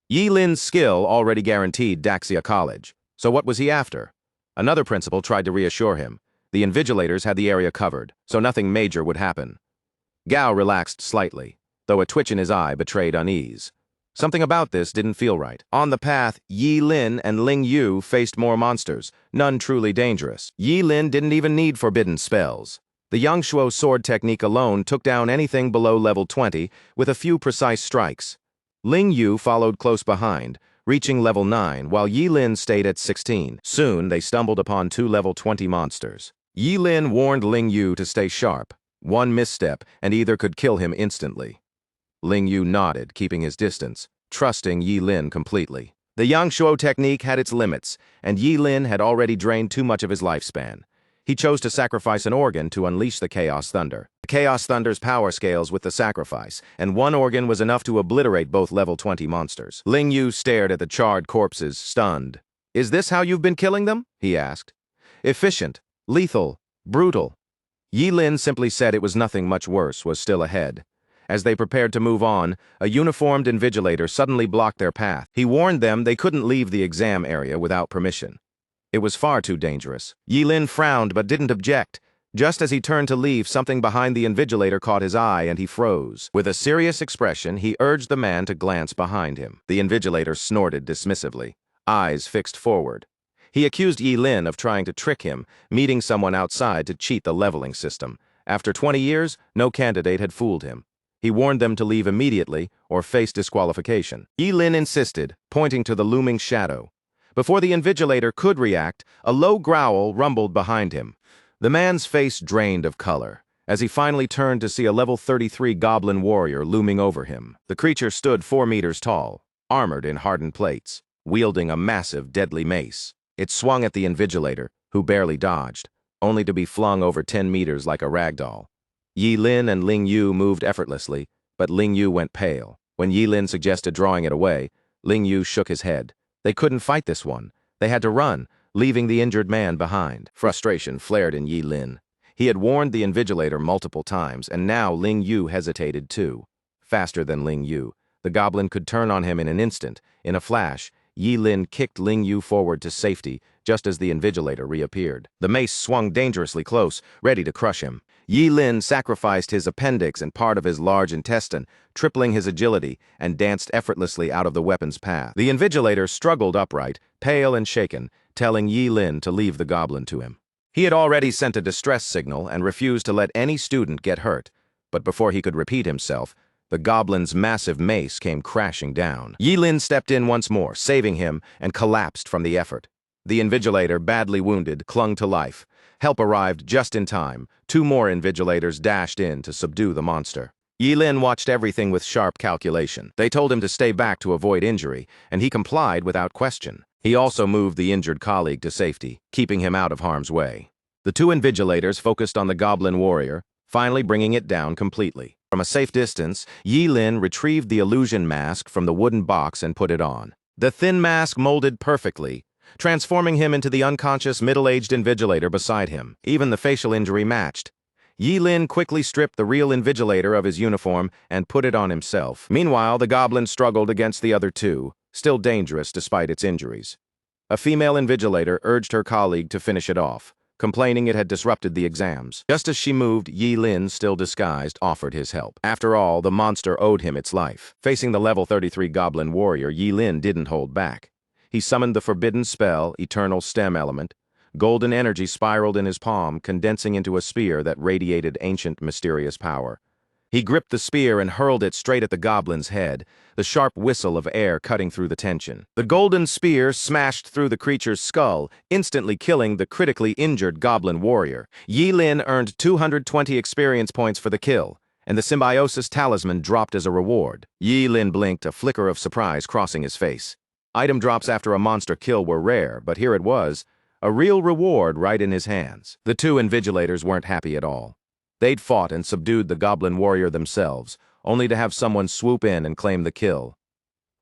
Yi Lin's skill already guaranteed Daxia College, so what was he after? Another principal tried to reassure him. The invigilators had the area covered, so nothing major would happen. Gao relaxed slightly, though a twitch in his eye betrayed unease. Something about this didn't feel right. On the path, Yi Lin and Ling Yu faced more monsters, none truly dangerous. Yi Lin didn't even need forbidden spells. The Yangshuo sword technique alone took down anything below level 20 with a few precise strikes. Ling Yu followed close behind, reaching level 9, while Yi Lin stayed at 16. Soon, they stumbled upon two level 20 monsters. Yi Lin warned Ling Yu to stay sharp. One misstep, and either could kill him instantly. Ling Yu nodded, keeping his distance, trusting Yi Lin completely. The Yangshuo technique had its limits, and Yi Lin had already drained too much of his lifespan. He chose to sacrifice an organ to unleash the Chaos Thunder. The Chaos Thunder's power scales with the sacrifice, and one organ was enough to obliterate both level 20 monsters. Ling Yu stared at the charred corpses, stunned. "Is this how you've been killing them?" he asked. "Efficient, lethal, brutal." Yi Lin simply said it was nothing much worse was still ahead. As they prepared to move on, a uniformed invigilator suddenly blocked their path. He warned them they couldn't leave the exam area without permission. It was far too dangerous. Yi Lin frowned but didn't object. Just as he turned to leave, something behind the invigilator caught his eye and he froze. With a serious expression, he urged the man to glance behind him. The invigilator snorted dismissively, eyes fixed forward. He accused Yi Lin of trying to trick him, meeting someone outside to cheat the leveling system. After 20 years, no candidate had fooled him. He warned them to leave immediately or face disqualification. Yi Lin insisted, pointing to the looming shadow. Before the invigilator could react, a low growl rumbled behind him. The man's face drained of color, as he finally turned to see a level 33 goblin warrior looming over him. The creature stood 4 meters tall, armored in hardened plates, wielding a massive, deadly mace. It swung at the invigilator, who barely dodged, only to be flung over 10 meters like a ragdoll. Yi Lin and Ling Yu moved effortlessly, but Ling Yu went pale. When Yi Lin suggested drawing it away, Ling Yu shook his head. They couldn't fight this one. They had to run, leaving the injured man behind. Frustration flared in Yi Lin. He had warned the invigilator multiple times, and now Ling Yu hesitated too. Faster than Ling Yu, the goblin could turn on him in an instant. In a flash, Yi Lin kicked Ling Yu forward to safety, just as the invigilator reappeared. The mace swung dangerously close, ready to crush him. Yi Lin sacrificed his appendix and part of his large intestine, tripling his agility, and danced effortlessly out of the weapon's path. The invigilator struggled upright, pale and shaken, telling Yi Lin to leave the goblin to him. He had already sent a distress signal and refused to let any student get hurt, but before he could repeat himself, the goblin's massive mace came crashing down. Yi Lin stepped in once more, saving him, and collapsed from the effort. The invigilator, badly wounded, clung to life. Help arrived just in time. 2 more invigilators dashed in to subdue the monster. Yi Lin watched everything with sharp calculation. They told him to stay back to avoid injury, and he complied without question. He also moved the injured colleague to safety, keeping him out of harm's way. The 2 invigilators focused on the goblin warrior, finally bringing it down completely. From a safe distance, Yi Lin retrieved the illusion mask from the wooden box and put it on. The thin mask molded perfectly, transforming him into the unconscious middle-aged invigilator beside him. Even the facial injury matched. Yi Lin quickly stripped the real invigilator of his uniform and put it on himself. Meanwhile, the goblin struggled against the other 2, still dangerous despite its injuries. A female invigilator urged her colleague to finish it off, complaining it had disrupted the exams. Just as she moved, Yi Lin, still disguised, offered his help. After all, the monster owed him its life. Facing the level 33 goblin warrior, Yi Lin didn't hold back. He summoned the forbidden spell, Eternal Stem Element. Golden energy spiraled in his palm, condensing into a spear that radiated ancient, mysterious power. He gripped the spear and hurled it straight at the goblin's head, the sharp whistle of air cutting through the tension. The golden spear smashed through the creature's skull, instantly killing the critically injured goblin warrior. Yi Lin earned 220 experience points for the kill, and the symbiosis talisman dropped as a reward. Yi Lin blinked, a flicker of surprise crossing his face. Item drops after a monster kill were rare, but here it was, a real reward right in his hands. The two invigilators weren't happy at all. They'd fought and subdued the goblin warrior themselves, only to have someone swoop in and claim the kill.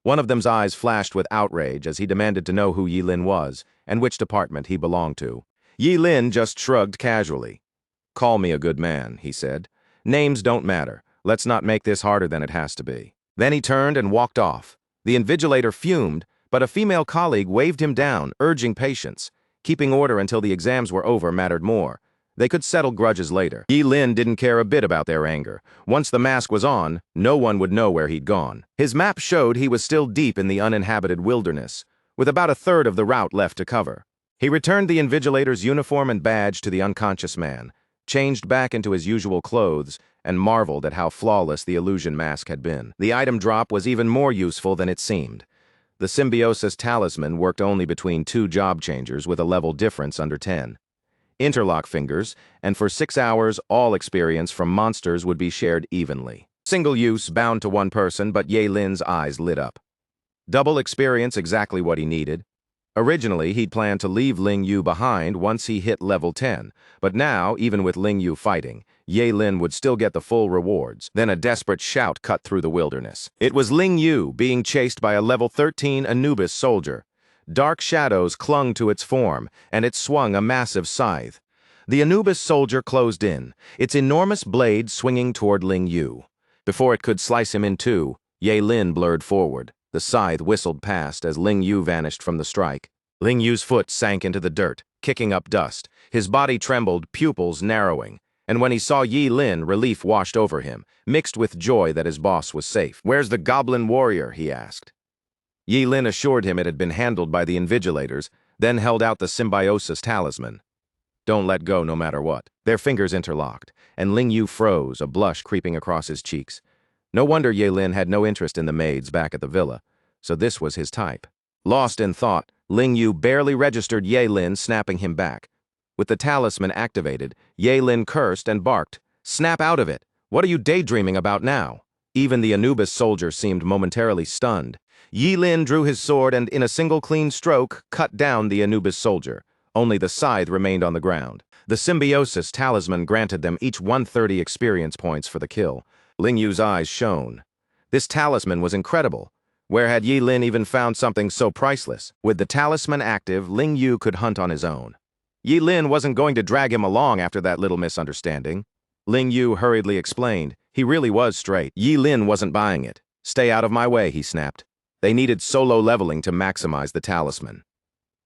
One of them's eyes flashed with outrage as he demanded to know who Yi Lin was and which department he belonged to. Yi Lin just shrugged casually. "Call me a good man," he said. "Names don't matter. Let's not make this harder than it has to be." Then he turned and walked off. The invigilator fumed, but a female colleague waved him down, urging patience. Keeping order until the exams were over mattered more. They could settle grudges later. Yi Lin didn't care a bit about their anger. Once the mask was on, no one would know where he'd gone. His map showed he was still deep in the uninhabited wilderness, with about a third of the route left to cover. He returned the invigilator's uniform and badge to the unconscious man, changed back into his usual clothes, and marveled at how flawless the illusion mask had been. The item drop was even more useful than it seemed. The symbiosis talisman worked only between two job changers with a level difference under 10. Interlock fingers, and for 6 hours, all experience from monsters would be shared evenly. Single use, bound to one person, but Yi Lin's eyes lit up. Double experience, exactly what he needed. Originally, he'd planned to leave Ling Yu behind once he hit level 10, but now, even with Ling Yu fighting, Yi Lin would still get the full rewards. Then a desperate shout cut through the wilderness. It was Ling Yu being chased by a level 13 Anubis soldier. Dark shadows clung to its form, and it swung a massive scythe. The Anubis soldier closed in, its enormous blade swinging toward Ling Yu. Before it could slice him in two, Yi Lin blurred forward. The scythe whistled past as Ling Yu vanished from the strike. Ling Yu's foot sank into the dirt, kicking up dust. His body trembled, pupils narrowing. And when he saw Yi Lin, relief washed over him, mixed with joy that his boss was safe. "Where's the goblin warrior?" he asked. Yi Lin assured him it had been handled by the invigilators, then held out the symbiosis talisman. "Don't let go no matter what." Their fingers interlocked, and Ling Yu froze, a blush creeping across his cheeks. No wonder Yi Lin had no interest in the maids back at the villa, so this was his type. Lost in thought, Ling Yu barely registered Yi Lin, snapping him back. With the talisman activated, Yi Lin cursed and barked, "Snap out of it! What are you daydreaming about now?" Even the Anubis soldier seemed momentarily stunned. Yi Lin drew his sword and, in a single clean stroke, cut down the Anubis soldier. Only the scythe remained on the ground. The symbiosis talisman granted them each 130 experience points for the kill. Ling Yu's eyes shone. This talisman was incredible. Where had Yi Lin even found something so priceless? With the talisman active, Ling Yu could hunt on his own. Yi Lin wasn't going to drag him along after that little misunderstanding. Ling Yu hurriedly explained. He really was straight. Yi Lin wasn't buying it. "Stay out of my way," he snapped. They needed solo leveling to maximize the talisman.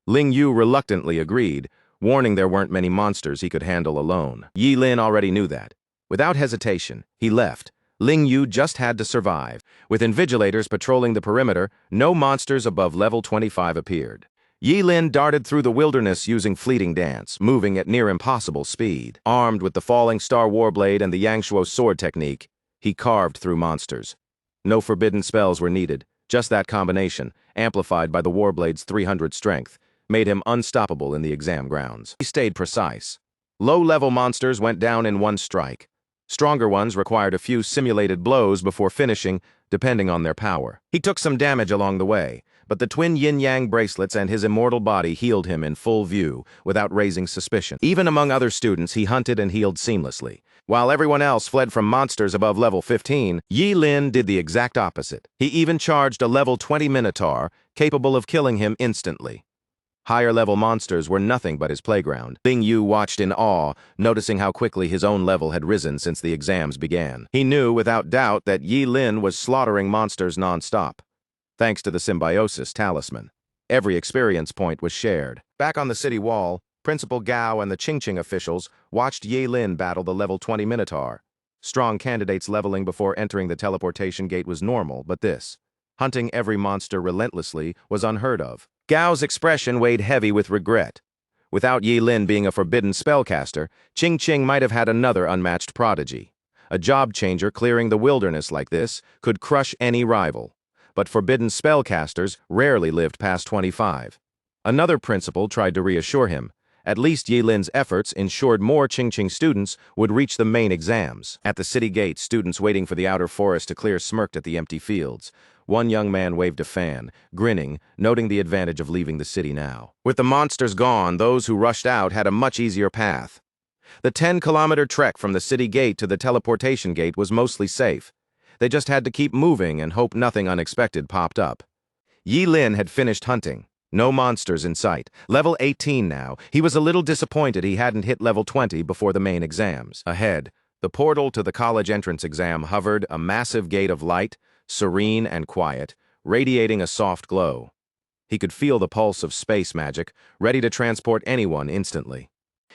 Ling Yu reluctantly agreed, warning there weren't many monsters he could handle alone. Yi Lin already knew that. Without hesitation, he left. Ling Yu just had to survive. With invigilators patrolling the perimeter, no monsters above level 25 appeared. Yi Lin darted through the wilderness using fleeting dance, moving at near impossible speed. Armed with the falling star warblade and the Yangshuo sword technique, he carved through monsters. No forbidden spells were needed. Just that combination, amplified by the Warblade's 300 strength, made him unstoppable in the exam grounds. He stayed precise. Low-level monsters went down in one strike. Stronger ones required a few simulated blows before finishing, depending on their power. He took some damage along the way, but the twin yin-yang bracelets and his immortal body healed him in full view, without raising suspicion. Even among other students, he hunted and healed seamlessly. While everyone else fled from monsters above level 15, Yi Lin did the exact opposite. He even charged a level 20 Minotaur, capable of killing him instantly. Higher-level monsters were nothing but his playground. Ling Yu watched in awe, noticing how quickly his own level had risen since the exams began. He knew without doubt that Yi Lin was slaughtering monsters non-stop, thanks to the symbiosis talisman. Every experience point was shared. Back on the city wall, Principal Gao and the Qingqing officials watched Yi Lin battle the level 20 Minotaur. Strong candidates leveling before entering the teleportation gate was normal, but this, hunting every monster relentlessly, was unheard of. Gao's expression weighed heavy with regret. Without Yi Lin being a forbidden spellcaster, Qingqing might have had another unmatched prodigy. A job changer clearing the wilderness like this could crush any rival. But forbidden spellcasters rarely lived past 25. Another principal tried to reassure him. At least Yi Lin's efforts ensured more Qingqing students would reach the main exams. At the city gate, students waiting for the outer forest to clear smirked at the empty fields. One young man waved a fan, grinning, noting the advantage of leaving the city now. With the monsters gone, those who rushed out had a much easier path. The 10-kilometer trek from the city gate to the teleportation gate was mostly safe. They just had to keep moving and hope nothing unexpected popped up. Yi Lin had finished hunting. No monsters in sight. Level 18 now. He was a little disappointed he hadn't hit level 20 before the main exams. Ahead, the portal to the college entrance exam hovered, a massive gate of light, serene and quiet, radiating a soft glow. He could feel the pulse of space magic, ready to transport anyone instantly.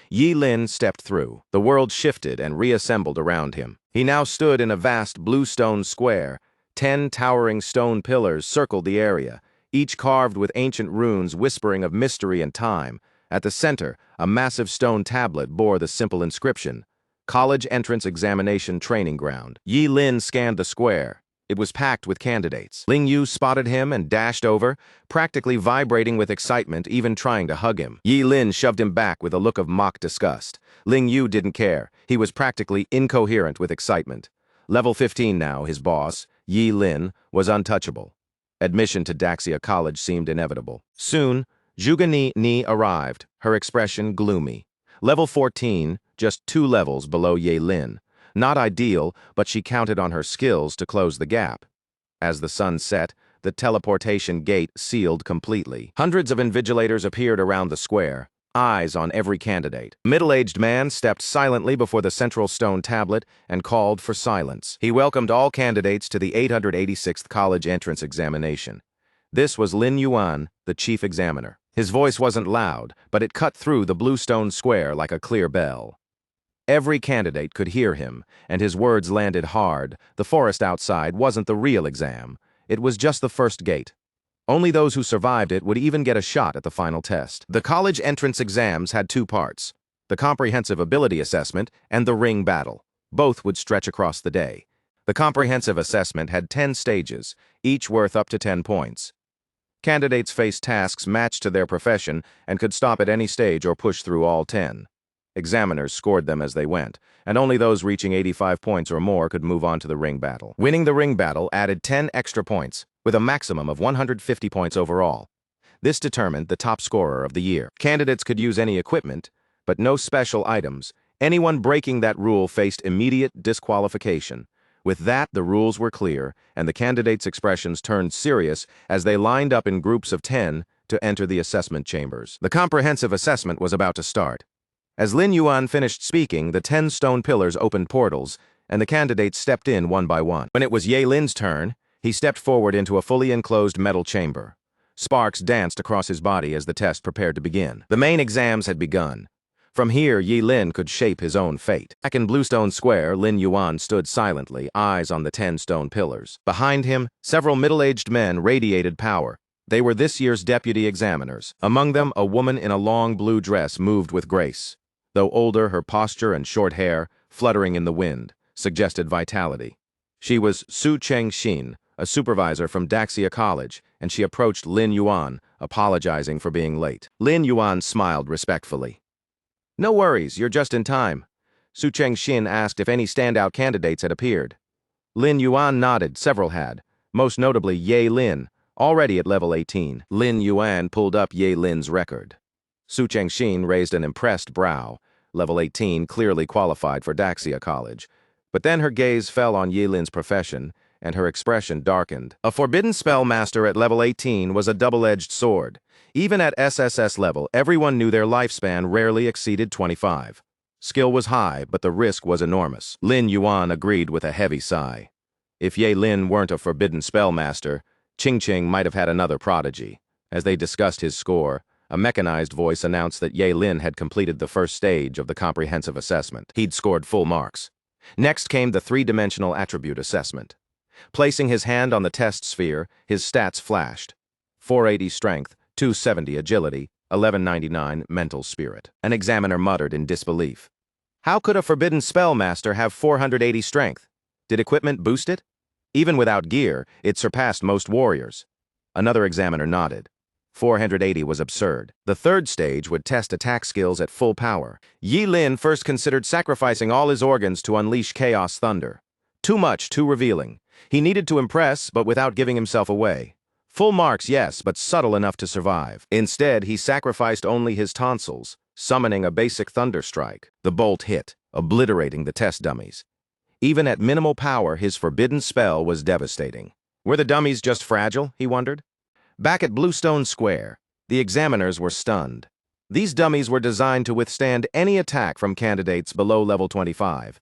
Yi Lin stepped through. The world shifted and reassembled around him. He now stood in a vast blue stone square. 10 towering stone pillars circled the area, each carved with ancient runes whispering of mystery and time. At the center, a massive stone tablet bore the simple inscription, College Entrance Examination Training Ground. Yi Lin scanned the square. It was packed with candidates. Ling Yu spotted him and dashed over, practically vibrating with excitement, even trying to hug him. Yi Lin shoved him back with a look of mock disgust. Ling Yu didn't care. He was practically incoherent with excitement. Level 15 now, his boss, Yi Lin, was untouchable. Admission to Daxia College seemed inevitable. Soon, Zhuge Ni arrived, her expression gloomy. Level 14, just 2 levels below Yi Lin. Not ideal, but she counted on her skills to close the gap. As the sun set, the teleportation gate sealed completely. Hundreds of invigilators appeared around the square, eyes on every candidate. A middle-aged man stepped silently before the central stone tablet and called for silence. He welcomed all candidates to the 886th college entrance examination. This was Lin Yuan, the chief examiner. His voice wasn't loud, but it cut through the blue stone square like a clear bell. Every candidate could hear him, and his words landed hard. The forest outside wasn't the real exam. It was just the first gate. Only those who survived it would even get a shot at the final test. The college entrance exams had 2 parts, the comprehensive ability assessment and the ring battle. Both would stretch across the day. The comprehensive assessment had 10 stages, each worth up to 10 points. Candidates faced tasks matched to their profession and could stop at any stage or push through all 10. Examiners scored them as they went, and only those reaching 85 points or more could move on to the ring battle. Winning the ring battle added 10 extra points, with a maximum of 150 points overall. This determined the top scorer of the year. Candidates could use any equipment, but no special items. Anyone breaking that rule faced immediate disqualification. With that, the rules were clear, and the candidates' expressions turned serious as they lined up in groups of 10 to enter the assessment chambers. The comprehensive assessment was about to start. As Lin Yuan finished speaking, the 10 stone pillars opened portals, and the candidates stepped in one by one. When it was Yi Lin's turn, he stepped forward into a fully enclosed metal chamber. Sparks danced across his body as the test prepared to begin. The main exams had begun. From here, Yi Lin could shape his own fate. Back in Bluestone Square, Lin Yuan stood silently, eyes on the 10 stone pillars. Behind him, several middle-aged men radiated power. They were this year's deputy examiners. Among them, a woman in a long blue dress moved with grace. Though older, her posture and short hair, fluttering in the wind, suggested vitality. She was Su Chengxin, a supervisor from Daxia College, and she approached Lin Yuan, apologizing for being late. Lin Yuan smiled respectfully. "No worries, you're just in time." Su Chengxin asked if any standout candidates had appeared. Lin Yuan nodded. Several had, most notably Yi Lin, already at level 18. Lin Yuan pulled up Yi Lin's record. Su Chengxin raised an impressed brow. Level 18 clearly qualified for Daxia College. But then her gaze fell on Yi Lin's profession, and her expression darkened. A forbidden spell master at level 18 was a double-edged sword. Even at SSS level, everyone knew their lifespan rarely exceeded 25. Skill was high, but the risk was enormous. Lin Yuan agreed with a heavy sigh. If Yi Lin weren't a forbidden spell master, Qingqing might have had another prodigy. As they discussed his score, a mechanized voice announced that Yi Lin had completed the first stage of the comprehensive assessment. He'd scored full marks. Next came the 3-dimensional attribute assessment. Placing his hand on the test sphere, his stats flashed. 480 strength, 270 agility, 1199 mental spirit. An examiner muttered in disbelief. How could a forbidden spellmaster have 480 strength? Did equipment boost it? Even without gear, it surpassed most warriors. Another examiner nodded. 480 was absurd. The third stage would test attack skills at full power. Yi Lin first considered sacrificing all his organs to unleash chaos thunder. Too much, too revealing. He needed to impress, but without giving himself away. Full marks, yes, but subtle enough to survive. Instead, he sacrificed only his tonsils, summoning a basic thunder strike. The bolt hit, obliterating the test dummies. Even at minimal power, his forbidden spell was devastating. Were the dummies just fragile, he wondered? Back at Bluestone Square, the examiners were stunned. These dummies were designed to withstand any attack from candidates below level 25.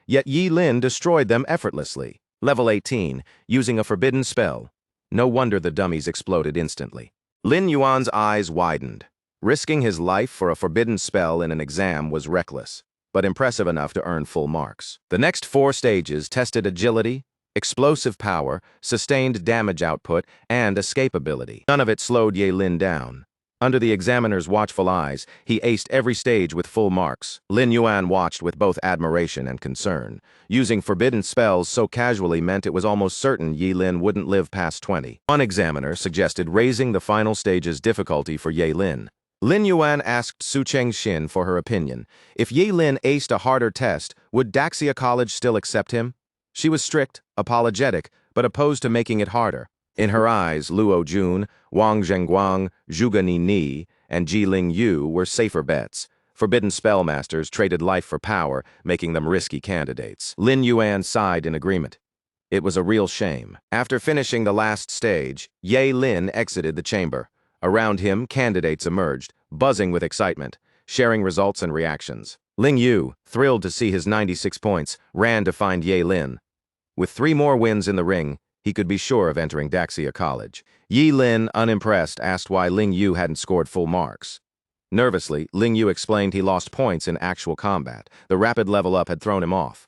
Yet Yi Lin destroyed them effortlessly. Level 18, using a forbidden spell. No wonder the dummies exploded instantly. Lin Yuan's eyes widened. Risking his life for a forbidden spell in an exam was reckless, but impressive enough to earn full marks. The next 4 stages tested agility, explosive power, sustained damage output, and escapability. None of it slowed Yi Lin down. Under the examiner's watchful eyes, he aced every stage with full marks. Lin Yuan watched with both admiration and concern. Using forbidden spells so casually meant it was almost certain Yi Lin wouldn't live past 20. One examiner suggested raising the final stage's difficulty for Yi Lin. Lin Yuan asked Su Chengxin for her opinion. If Yi Lin aced a harder test, would Daxia College still accept him? She was strict, apologetic, but opposed to making it harder. In her eyes, Luo Jun, Wang Zhengguang, Zhuge Ni, and Jiling Yu were safer bets. Forbidden spellmasters traded life for power, making them risky candidates. Lin Yuan sighed in agreement. It was a real shame. After finishing the last stage, Yi Lin exited the chamber. Around him, candidates emerged, buzzing with excitement, sharing results and reactions. Ling Yu, thrilled to see his 96 points, ran to find Yi Lin. With 3 more wins in the ring, he could be sure of entering Daxia College. Yi Lin, unimpressed, asked why Ling Yu hadn't scored full marks. Nervously, Ling Yu explained he lost points in actual combat. The rapid level up had thrown him off.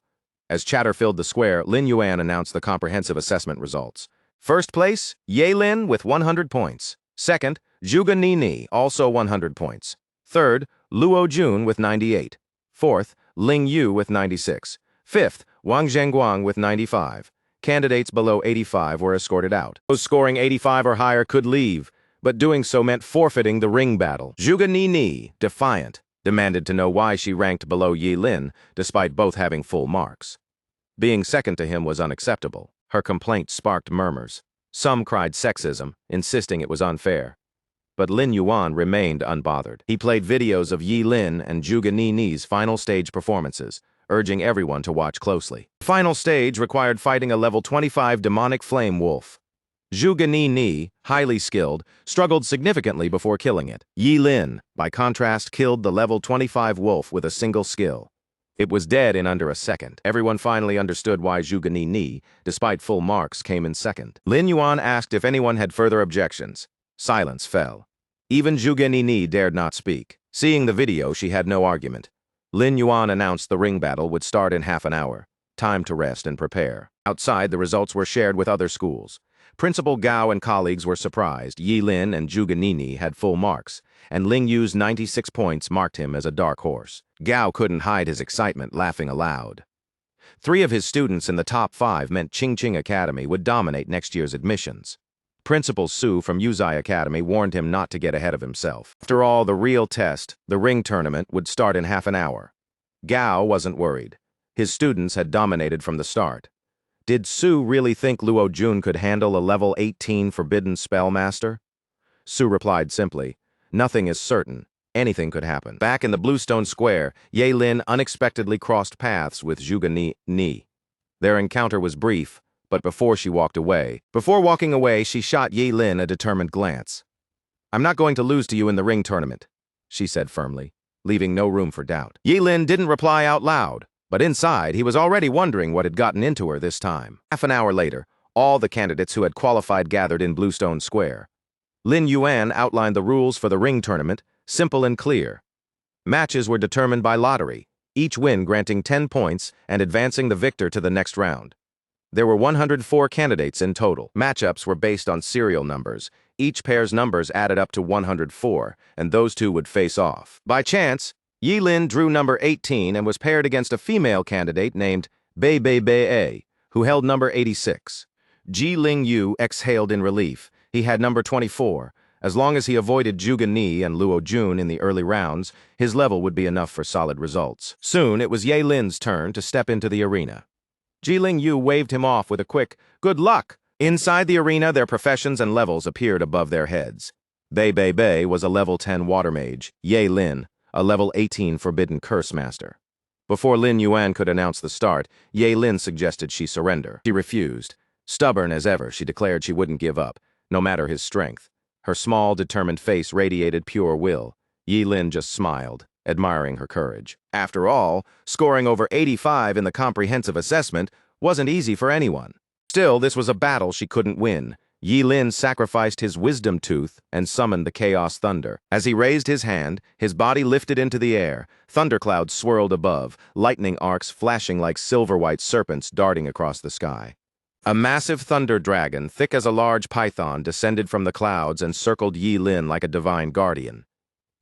As chatter filled the square, Lin Yuan announced the comprehensive assessment results. First place, Yi Lin with 100 points. Second, Zhuge Ni, also 100 points. Third, Luo Jun with 98. Fourth, Ling Yu with 96. Fifth, Wang Zhengguang with 95. Candidates below 85 were escorted out. Those scoring 85 or higher could leave, but doing so meant forfeiting the ring battle. Zhuge Ni, defiant, demanded to know why she ranked below Yi Lin, despite both having full marks. Being second to him was unacceptable. Her complaint sparked murmurs. Some cried sexism, insisting it was unfair. But Lin Yuan remained unbothered. He played videos of Yi Lin and Zhuge Ni's final stage performances, urging everyone to watch closely. The final stage required fighting a level 25 demonic flame wolf. Zhuge Ni, highly skilled, struggled significantly before killing it. Yi Lin, by contrast, killed the level 25 wolf with a single skill. It was dead in under a second. Everyone finally understood why Zhuge Ni, despite full marks, came in second. Lin Yuan asked if anyone had further objections. Silence fell. Even Zhuge Ni dared not speak. Seeing the video, she had no argument. Lin Yuan announced the ring battle would start in half an hour. Time to rest and prepare. Outside, the results were shared with other schools. Principal Gao and colleagues were surprised. Yi Lin and Zhuge Ni had full marks, and Ling Yu's 96 points marked him as a dark horse. Gao couldn't hide his excitement, laughing aloud. 3 of his students in the top 5 meant Qingqing Academy would dominate next year's admissions. Principal Su from Yuzai Academy warned him not to get ahead of himself. After all, the real test, the ring tournament, would start in half an hour. Gao wasn't worried. His students had dominated from the start. Did Su really think Luo Jun could handle a level 18 forbidden spellmaster? Su replied simply, "Nothing is certain. Anything could happen." Back in the Bluestone Square, Yi Lin unexpectedly crossed paths with Zhuge Ni. Their encounter was brief, but before walking away, she shot Yi Lin a determined glance. "I'm not going to lose to you in the ring tournament," she said firmly, leaving no room for doubt. Yi Lin didn't reply out loud, but inside, he was already wondering what had gotten into her this time. Half an hour later, all the candidates who had qualified gathered in Bluestone Square. Lin Yuan outlined the rules for the ring tournament, simple and clear. Matches were determined by lottery, each win granting 10 points and advancing the victor to the next round. There were 104 candidates in total. Matchups were based on serial numbers. Each pair's numbers added up to 104, and those two would face off. By chance, Yi Lin drew number 18 and was paired against a female candidate named Bei Bei Bei A, who held number 86. Ji Ling Yu exhaled in relief. He had number 24. As long as he avoided Zhuge Ni and Luo Jun in the early rounds, his level would be enough for solid results. Soon, it was Ye Lin's turn to step into the arena. Ji Ling Yu waved him off with a quick, "Good luck!" Inside the arena, their professions and levels appeared above their heads. Bei Bei Bei was a level 10 water mage, Ye Lin, a level 18 forbidden curse master. Before Lin Yuan could announce the start, Ye Lin suggested she surrender. She refused. Stubborn as ever, she declared she wouldn't give up, no matter his strength. Her small, determined face radiated pure will. Yi Lin just smiled, admiring her courage. After all, scoring over 85 in the comprehensive assessment wasn't easy for anyone. Still, this was a battle she couldn't win. Yi Lin sacrificed his wisdom tooth and summoned the Chaos Thunder. As he raised his hand, his body lifted into the air. Thunderclouds swirled above, lightning arcs flashing like silver-white serpents darting across the sky. A massive thunder dragon, thick as a large python, descended from the clouds and circled Yi Lin like a divine guardian.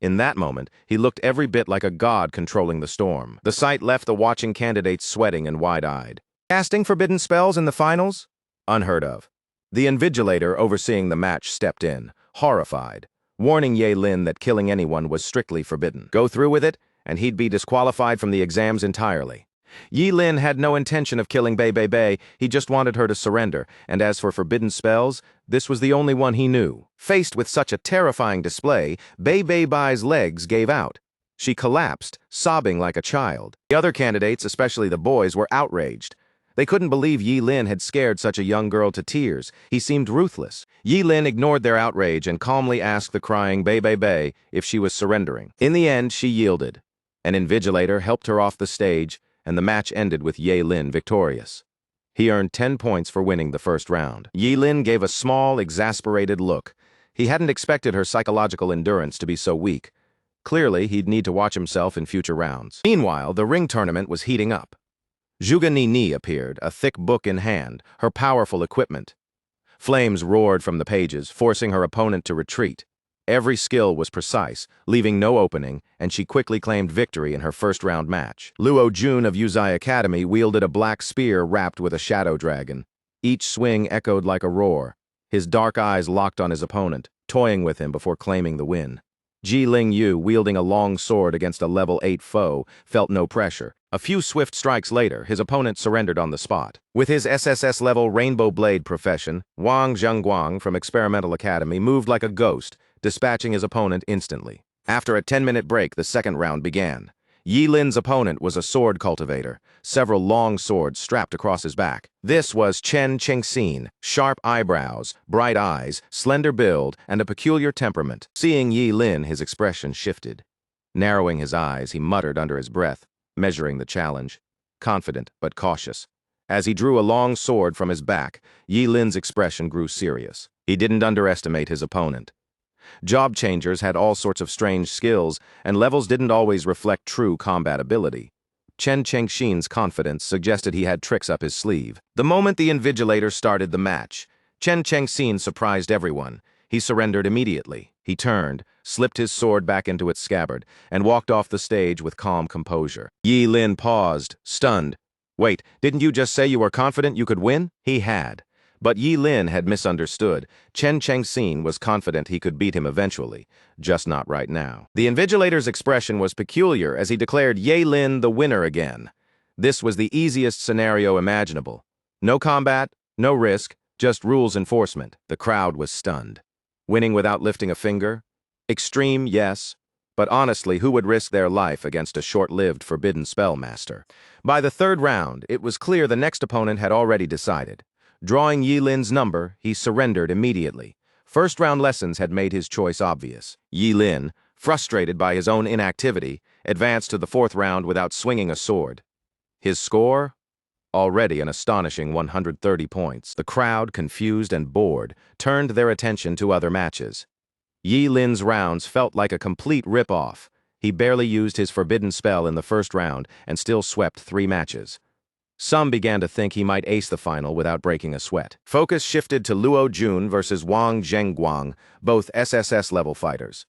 In that moment, he looked every bit like a god controlling the storm. The sight left the watching candidates sweating and wide-eyed. Casting forbidden spells in the finals? Unheard of. The Invigilator overseeing the match stepped in, horrified, warning Ye Lin that killing anyone was strictly forbidden. Go through with it, and he'd be disqualified from the exams entirely. Yi Lin had no intention of killing Bei Bei Bei, he just wanted her to surrender, and as for forbidden spells, this was the only one he knew. Faced with such a terrifying display, Bei Bei Bei's legs gave out. She collapsed, sobbing like a child. The other candidates, especially the boys, were outraged. They couldn't believe Yi Lin had scared such a young girl to tears. He seemed ruthless. Yi Lin ignored their outrage and calmly asked the crying Bei Bei Bei if she was surrendering. In the end, she yielded. An Invigilator helped her off the stage, and the match ended with Ye Lin victorious. He earned 10 points for winning the first round. Yi Lin gave a small, exasperated look. He hadn't expected her psychological endurance to be so weak. Clearly, he'd need to watch himself in future rounds. Meanwhile, the ring tournament was heating up. Zhuge Ni appeared, a thick book in hand, her powerful equipment. Flames roared from the pages, forcing her opponent to retreat. Every skill was precise, leaving no opening, and she quickly claimed victory in her first-round match. Luo Jun of Yuzai Academy wielded a black spear wrapped with a shadow dragon. Each swing echoed like a roar. His dark eyes locked on his opponent, toying with him before claiming the win. Ji Ling Yu, wielding a long sword against a level 8 foe, felt no pressure. A few swift strikes later, his opponent surrendered on the spot. With his SSS level Rainbow Blade profession, Wang Zhengguang from Experimental Academy moved like a ghost, dispatching his opponent instantly. After a 10-minute break, the second round began. Yi Lin's opponent was a sword cultivator, several long swords strapped across his back. This was Chen Chengxin, sharp eyebrows, bright eyes, slender build, and a peculiar temperament. Seeing Yi Lin, his expression shifted. Narrowing his eyes, he muttered under his breath, measuring the challenge, confident but cautious. As he drew a long sword from his back, Yi Lin's expression grew serious. He didn't underestimate his opponent. Job changers had all sorts of strange skills, and levels didn't always reflect true combat ability. Chen Chengxin's confidence suggested he had tricks up his sleeve. The moment the Invigilator started the match, Chen Chengxin surprised everyone. He surrendered immediately. He turned, slipped his sword back into its scabbard, and walked off the stage with calm composure. Yi Lin paused, stunned. Wait, didn't you just say you were confident you could win? He had. But Yi Lin had misunderstood. Chen Chengxin was confident he could beat him eventually, just not right now. The Invigilator's expression was peculiar as he declared Ye Lin the winner again. This was the easiest scenario imaginable. No combat, no risk, just rules enforcement. The crowd was stunned. Winning without lifting a finger? Extreme, yes. But honestly, who would risk their life against a short-lived forbidden spell master? By the third round, it was clear the next opponent had already decided. Drawing Yi Lin's number, he surrendered immediately. First-round lessons had made his choice obvious. Yi Lin, frustrated by his own inactivity, advanced to the fourth round without swinging a sword. His score? Already an astonishing 130 points. The crowd, confused and bored, turned their attention to other matches. Yi Lin's rounds felt like a complete rip-off. He barely used his forbidden spell in the first round and still swept 3 matches. Some began to think he might ace the final without breaking a sweat. Focus shifted to Luo Jun versus Wang Zhengguang, both SSS-level fighters.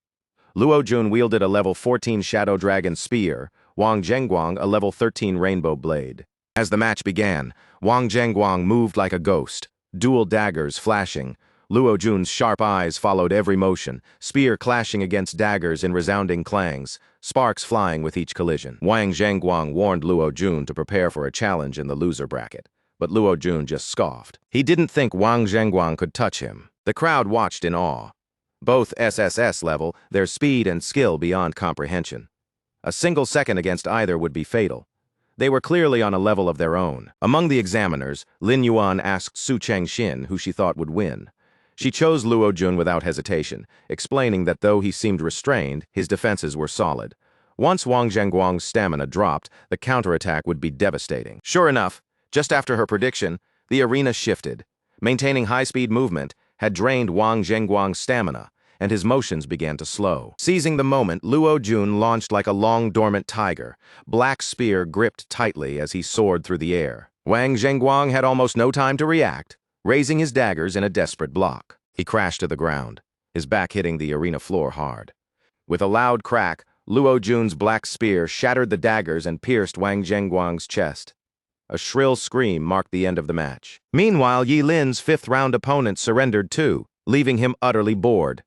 Luo Jun wielded a level 14 Shadow Dragon Spear, Wang Zhenguang a level 13 Rainbow Blade. As the match began, Wang Zhenguang moved like a ghost, dual daggers flashing. Luo Jun's sharp eyes followed every motion, spear clashing against daggers in resounding clangs, sparks flying with each collision. Wang Zhenguang warned Luo Jun to prepare for a challenge in the loser bracket, but Luo Jun just scoffed. He didn't think Wang Zhenguang could touch him. The crowd watched in awe. Both SSS level, their speed and skill beyond comprehension. A single second against either would be fatal. They were clearly on a level of their own. Among the examiners, Lin Yuan asked Su Chengxin who she thought would win. She chose Luo Jun without hesitation, explaining that though he seemed restrained, his defenses were solid. Once Wang Zhenguang's stamina dropped, the counterattack would be devastating. Sure enough, just after her prediction, the arena shifted. Maintaining high-speed movement had drained Wang Zhenguang's stamina, and his motions began to slow. Seizing the moment, Luo Jun launched like a long, dormant tiger, black spear gripped tightly as he soared through the air. Wang Zhenguang had almost no time to react, raising his daggers in a desperate block. He crashed to the ground, his back hitting the arena floor hard. With a loud crack, Luo Jun's black spear shattered the daggers and pierced Wang Zhenguang's chest. A shrill scream marked the end of the match. Meanwhile, Yi Lin's fifth-round opponent surrendered too, leaving him utterly bored.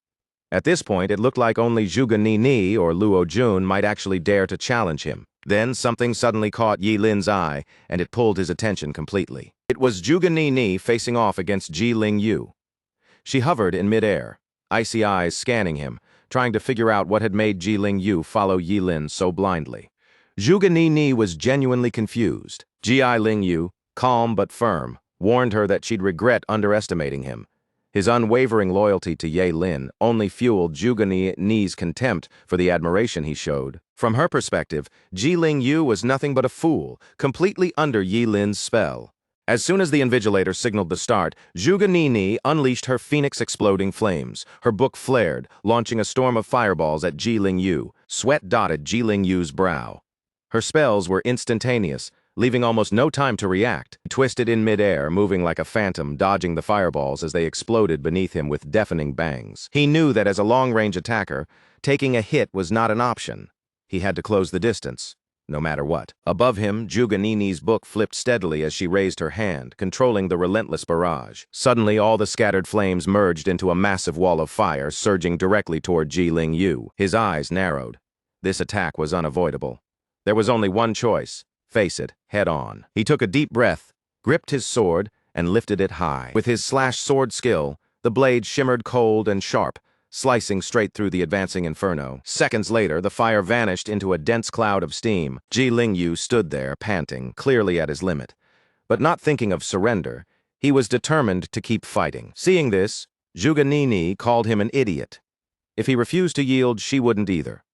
At this point, it looked like only Zhuge Ni or Luo Jun might actually dare to challenge him. Then something suddenly caught Yi Lin's eye, and it pulled his attention completely. It was Zhuge Ni facing off against Ji Lingyu. She hovered in midair, icy eyes scanning him, trying to figure out what had made Ji Lingyu follow Yi Lin so blindly. Zhuge Ni was genuinely confused. Ji Lingyu, calm but firm, warned her that she'd regret underestimating him. His unwavering loyalty to Yi Lin only fueled Zhuge Ni's contempt for the admiration he showed. From her perspective, Ji Lingyu was nothing but a fool, completely under Yi Lin's spell. As soon as the Invigilator signaled the start, Zhuge Ni unleashed her phoenix-exploding flames. Her book flared, launching a storm of fireballs at Ji Lingyu. Sweat dotted Ji Lingyu's brow. Her spells were instantaneous, leaving almost no time to react. He twisted in midair, moving like a phantom, dodging the fireballs as they exploded beneath him with deafening bangs. He knew that as a long-range attacker, taking a hit was not an option. He had to close the distance, no matter what. Above him, Zhuge Ni's book flipped steadily as she raised her hand, controlling the relentless barrage. Suddenly, all the scattered flames merged into a massive wall of fire, surging directly toward Ji Lingyu. His eyes narrowed. This attack was unavoidable. There was only one choice. Face it, head on. He took a deep breath, gripped his sword, and lifted it high. With his slash sword skill, the blade shimmered cold and sharp, slicing straight through the advancing inferno. Seconds later, the fire vanished into a dense cloud of steam. Ji Lingyu stood there, panting, clearly at his limit. But not thinking of surrender, he was determined to keep fighting. Seeing this, Zhuge Ni called him an idiot. If he refused to yield, she wouldn't either.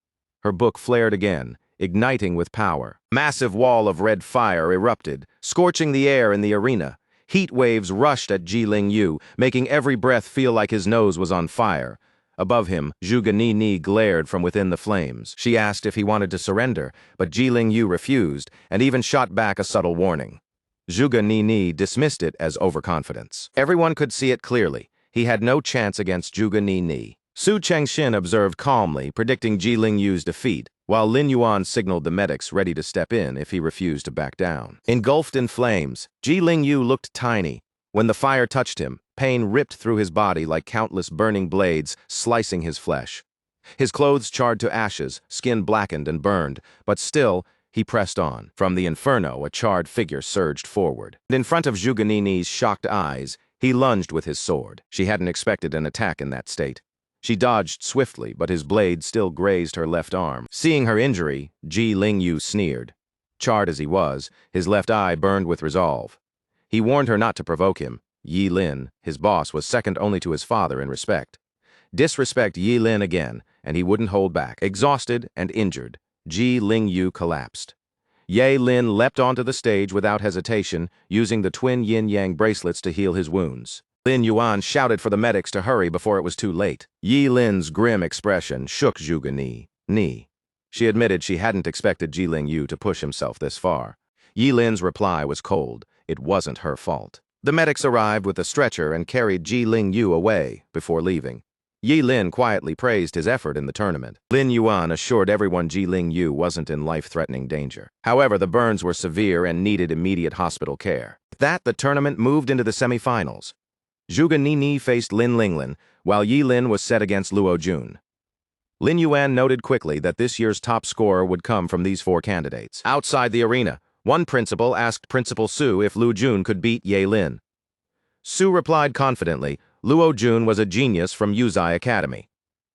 Her book flared again, igniting with power. Massive wall of red fire erupted, scorching the air in the arena. Heat waves rushed at Ji Lingyu, making every breath feel like his nose was on fire. Above him, Zhuge Ni glared from within the flames. She asked if he wanted to surrender, but Ji Lingyu refused, and even shot back a subtle warning. Zhuge Ni dismissed it as overconfidence. Everyone could see it clearly. He had no chance against Zhuge Ni. Su Chengxin observed calmly, predicting Ji Lingyu's defeat, while Lin Yuan signaled the medics ready to step in if he refused to back down. Engulfed in flames, Ji Lingyu looked tiny. When the fire touched him, pain ripped through his body like countless burning blades, slicing his flesh. His clothes charred to ashes, skin blackened and burned, but still, he pressed on. From the inferno, a charred figure surged forward. And in front of Zhuge Ni's shocked eyes, he lunged with his sword. She hadn't expected an attack in that state. She dodged swiftly, but his blade still grazed her left arm. Seeing her injury, Ji Lingyu sneered. Charred as he was, his left eye burned with resolve. He warned her not to provoke him. Yi Lin, his boss, was second only to his father in respect. Disrespect Yi Lin again, and he wouldn't hold back. Exhausted and injured, Ji Lingyu collapsed. Yi Lin leapt onto the stage without hesitation, using the twin yin-yang bracelets to heal his wounds. Lin Yuan shouted for the medics to hurry before it was too late. Yi Lin's grim expression shook Zhuge Ni. She admitted she hadn't expected Ji Lingyu to push himself this far. Yi Lin's reply was cold. It wasn't her fault. The medics arrived with a stretcher and carried Ji Lingyu away before leaving. Yi Lin quietly praised his effort in the tournament. Lin Yuan assured everyone Ji Ling Yu wasn't in life-threatening danger. However, the burns were severe and needed immediate hospital care. With that, the tournament moved into the semifinals. Zhuge Nini faced Lin Linglin, while Yi Lin was set against Luo Jun. Lin Yuan noted quickly that this year's top scorer would come from these four candidates. Outside the arena, one principal asked Principal Su if Lu Jun could beat Ye Lin. Su replied confidently, Luo Jun was a genius from Yuzai Academy.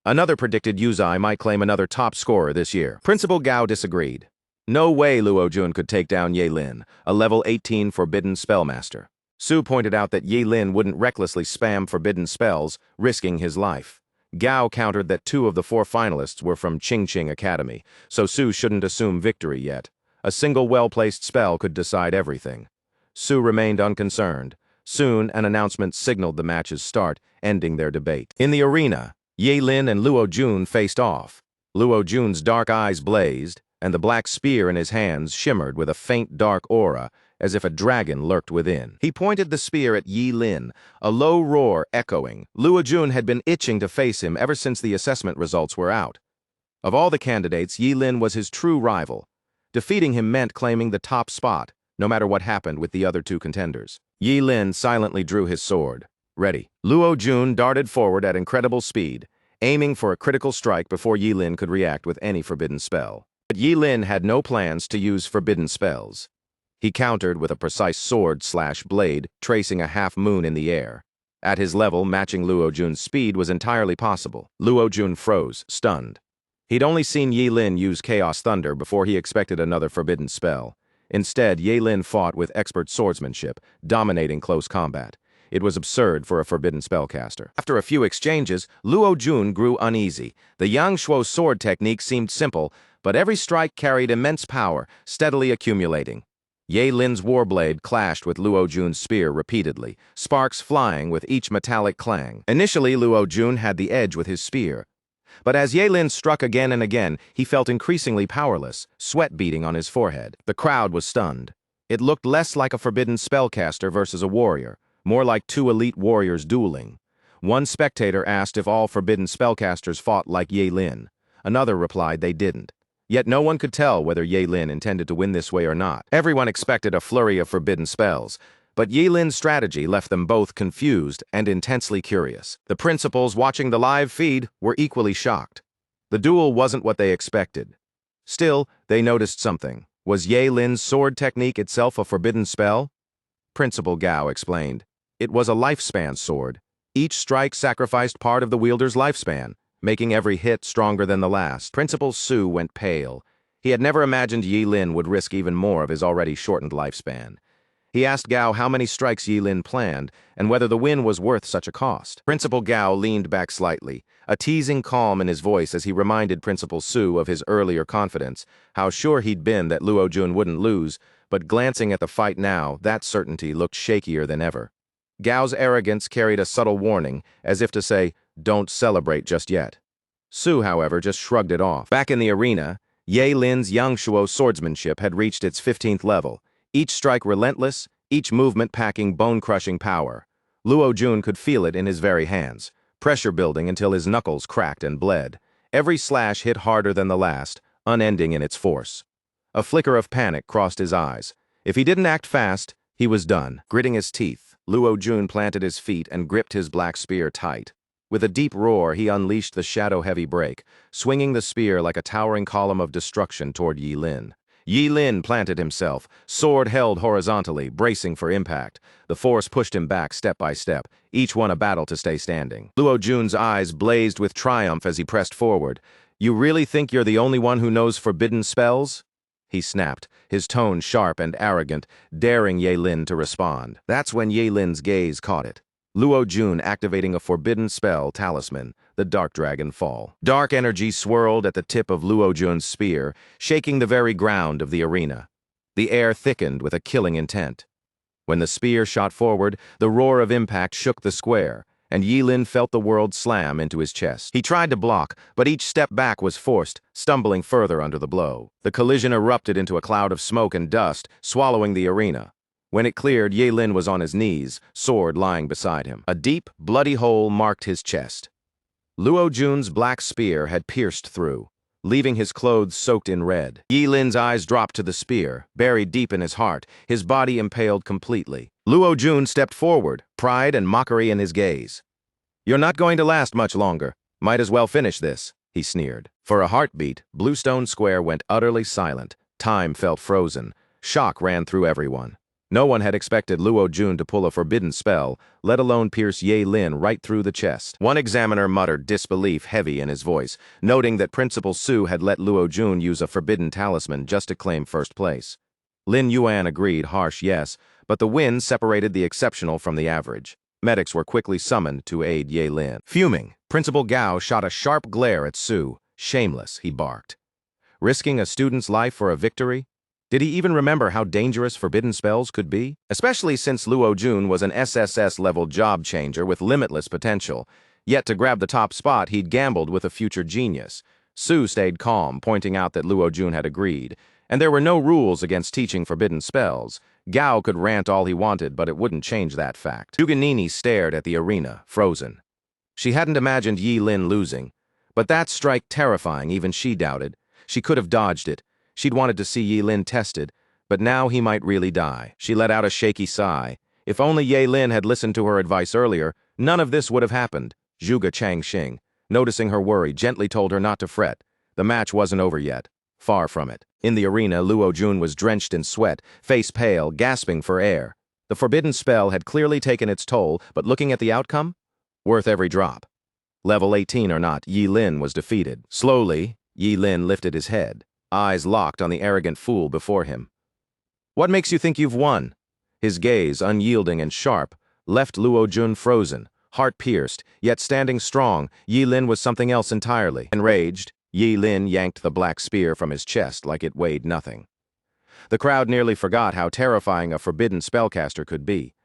Another predicted Yuzai might claim another top scorer this year. Principal Gao disagreed. No way Luo Jun could take down Ye Lin, a level 18 forbidden spellmaster. Su pointed out that Ye Lin wouldn't recklessly spam forbidden spells, risking his life. Gao countered that 2 of the 4 finalists were from Qingqing Academy, so Su shouldn't assume victory yet. A single well-placed spell could decide everything. Su remained unconcerned. Soon, an announcement signaled the match's start, ending their debate. In the arena, Ye Lin and Luo Jun faced off. Luo Jun's dark eyes blazed, and the black spear in his hands shimmered with a faint dark aura, as if a dragon lurked within. He pointed the spear at Yi Lin, a low roar echoing. Luo Jun had been itching to face him ever since the assessment results were out. Of all the candidates, Yi Lin was his true rival. Defeating him meant claiming the top spot, no matter what happened with the other 2 contenders. Yi Lin silently drew his sword. Ready. Luo Jun darted forward at incredible speed, aiming for a critical strike before Yi Lin could react with any forbidden spell. But Yi Lin had no plans to use forbidden spells. He countered with a precise sword/blade, tracing a half-moon in the air. At his level, matching Luo Jun's speed was entirely possible. Luo Jun froze, stunned. He'd only seen Yi Lin use Chaos Thunder before he expected another forbidden spell. Instead, Ye Lin fought with expert swordsmanship, dominating close combat. It was absurd for a forbidden spellcaster. After a few exchanges, Luo Jun grew uneasy. The Yang Shuo sword technique seemed simple, but every strike carried immense power, steadily accumulating. Ye Lin's warblade clashed with Luo Jun's spear repeatedly, sparks flying with each metallic clang. Initially, Luo Jun had the edge with his spear. But as Ye Lin struck again and again, he felt increasingly powerless, sweat beading on his forehead. The crowd was stunned. It looked less like a forbidden spellcaster versus a warrior, more like 2 elite warriors dueling. One spectator asked if all forbidden spellcasters fought like Ye Lin. Another replied they didn't. Yet no one could tell whether Ye Lin intended to win this way or not. Everyone expected a flurry of forbidden spells, but Ye Lin's strategy left them both confused and intensely curious. The principals watching the live feed were equally shocked. The duel wasn't what they expected. Still, they noticed something. Was Ye Lin's sword technique itself a forbidden spell? Principal Gao explained. It was a lifespan sword. Each strike sacrificed part of the wielder's lifespan, making every hit stronger than the last. Principal Su went pale. He had never imagined Ye Lin would risk even more of his already shortened lifespan. He asked Gao how many strikes Ye Lin planned, and whether the win was worth such a cost. Principal Gao leaned back slightly, a teasing calm in his voice as he reminded Principal Su of his earlier confidence, how sure he'd been that Luo Jun wouldn't lose, but glancing at the fight now, that certainty looked shakier than ever. Gao's arrogance carried a subtle warning, as if to say, don't celebrate just yet. Su, however, just shrugged it off. Back in the arena, Ye Lin's Yang Shuo swordsmanship had reached its 15th level, each strike relentless, each movement packing bone-crushing power. Luo Jun could feel it in his very hands, pressure building until his knuckles cracked and bled. Every slash hit harder than the last, unending in its force. A flicker of panic crossed his eyes. If he didn't act fast, he was done. Gritting his teeth, Luo Jun planted his feet and gripped his black spear tight. With a deep roar, he unleashed the shadow-heavy break, swinging the spear like a towering column of destruction toward Yi Lin. Yi Lin planted himself, sword held horizontally, bracing for impact. The force pushed him back step by step, each one a battle to stay standing. Luo Jun's eyes blazed with triumph as he pressed forward. You really think you're the only one who knows forbidden spells? He snapped, his tone sharp and arrogant, daring Ye Lin to respond. That's when Ye Lin's gaze caught it. Luo Jun activating a forbidden spell talisman, the Dark Dragon Fall. Dark energy swirled at the tip of Luo Jun's spear, shaking the very ground of the arena. The air thickened with a killing intent. When the spear shot forward, the roar of impact shook the square, and Yi Lin felt the world slam into his chest. He tried to block, but each step back was forced, stumbling further under the blow. The collision erupted into a cloud of smoke and dust, swallowing the arena. When it cleared, Ye Lin was on his knees, sword lying beside him. A deep, bloody hole marked his chest. Luo Jun's black spear had pierced through, leaving his clothes soaked in red. Yi Lin's eyes dropped to the spear, buried deep in his heart, his body impaled completely. Luo Jun stepped forward, pride and mockery in his gaze. "You're not going to last much longer. Might as well finish this," he sneered. For a heartbeat, Bluestone Square went utterly silent. Time felt frozen. Shock ran through everyone. No one had expected Luo Jun to pull a forbidden spell, let alone pierce Yi Lin right through the chest. One examiner muttered disbelief heavy in his voice, noting that Principal Su had let Luo Jun use a forbidden talisman just to claim first place. Lin Yuan agreed harsh yes, but the win separated the exceptional from the average. Medics were quickly summoned to aid Yi Lin. Fuming, Principal Gao shot a sharp glare at Su. "Shameless," he barked. Risking a student's life for a victory? Did he even remember how dangerous forbidden spells could be? Especially since Luo Jun was an SSS-level job changer with limitless potential. Yet to grab the top spot, he'd gambled with a future genius. Su stayed calm, pointing out that Luo Jun had agreed. And there were no rules against teaching forbidden spells. Gao could rant all he wanted, but it wouldn't change that fact. Yuganini stared at the arena, frozen. She hadn't imagined Yi Lin losing. But that strike terrifying, even she doubted. She could have dodged it. She'd wanted to see Yi Lin tested, but now he might really die. She let out a shaky sigh. If only Yi Lin had listened to her advice earlier, none of this would have happened. Zhuge Changxing, noticing her worry, gently told her not to fret. The match wasn't over yet. Far from it. In the arena, Luo Jun was drenched in sweat, face pale, gasping for air. The forbidden spell had clearly taken its toll, but looking at the outcome? Worth every drop. Level 18 or not, Yi Lin was defeated. Slowly, Yi Lin lifted his head, eyes locked on the arrogant fool before him. "What makes you think you've won?" His gaze, unyielding and sharp, left Luo Jun frozen, heart pierced, yet standing strong. Yi Lin was something else entirely. Enraged, Yi Lin yanked the black spear from his chest like it weighed nothing. The crowd nearly forgot how terrifying a forbidden spellcaster could be.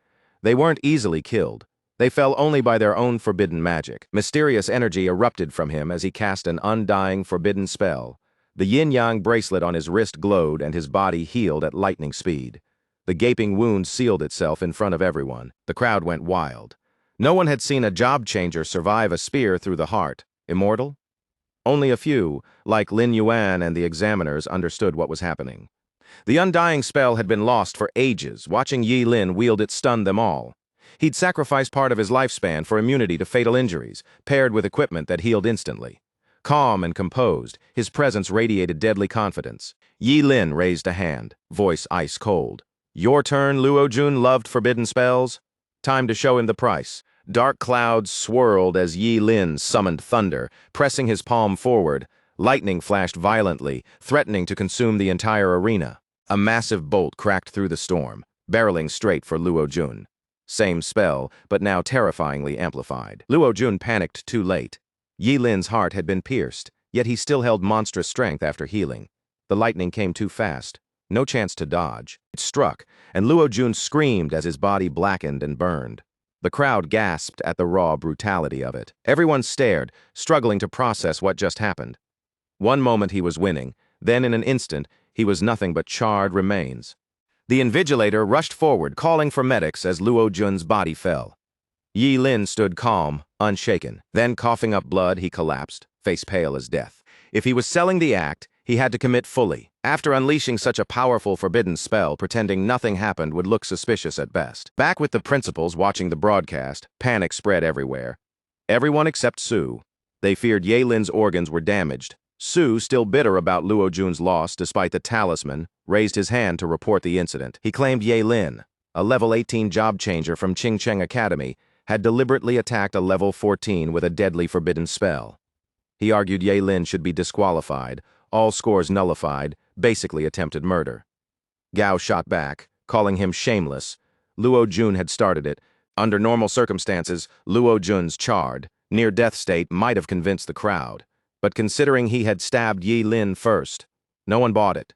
They weren't easily killed. They fell only by their own forbidden magic. Mysterious energy erupted from him as he cast an undying forbidden spell. The yin-yang bracelet on his wrist glowed and his body healed at lightning speed. The gaping wound sealed itself in front of everyone. The crowd went wild. No one had seen a job changer survive a spear through the heart. Immortal? Only a few, like Lin Yuan and the examiners, understood what was happening. The undying spell had been lost for ages. Watching Yi Lin wield it stunned them all. He'd sacrificed part of his lifespan for immunity to fatal injuries, paired with equipment that healed instantly. Calm and composed, his presence radiated deadly confidence. Yi Lin raised a hand, voice ice cold. "Your turn, Luo Jun loved forbidden spells? Time to show him the price." Dark clouds swirled as Yi Lin summoned thunder, pressing his palm forward. Lightning flashed violently, threatening to consume the entire arena. A massive bolt cracked through the storm, barreling straight for Luo Jun. Same spell, but now terrifyingly amplified. Luo Jun panicked too late. Yi Lin's heart had been pierced, yet he still held monstrous strength after healing. The lightning came too fast. No chance to dodge. It struck, and Luo Jun screamed as his body blackened and burned. The crowd gasped at the raw brutality of it. Everyone stared, struggling to process what just happened. One moment he was winning, then in an instant, he was nothing but charred remains. The invigilator rushed forward, calling for medics as Luo Jun's body fell. Yi Lin stood calm, unshaken. Then, coughing up blood, he collapsed, face pale as death. If he was selling the act, he had to commit fully. After unleashing such a powerful forbidden spell, pretending nothing happened would look suspicious at best. Back with the principals watching the broadcast, panic spread everywhere. Everyone except Su. They feared Yi Lin's organs were damaged. Su, still bitter about Luo Jun's loss despite the talisman, raised his hand to report the incident. He claimed Yi Lin, a level 18 job changer from Qingcheng Academy, had deliberately attacked a level 14 with a deadly forbidden spell. He argued Yi Lin should be disqualified, all scores nullified, basically attempted murder. Gao shot back, calling him shameless. Luo Jun had started it. Under normal circumstances, Luo Jun's charred, near-death state might have convinced the crowd. But considering he had stabbed Yi Lin first, no one bought it.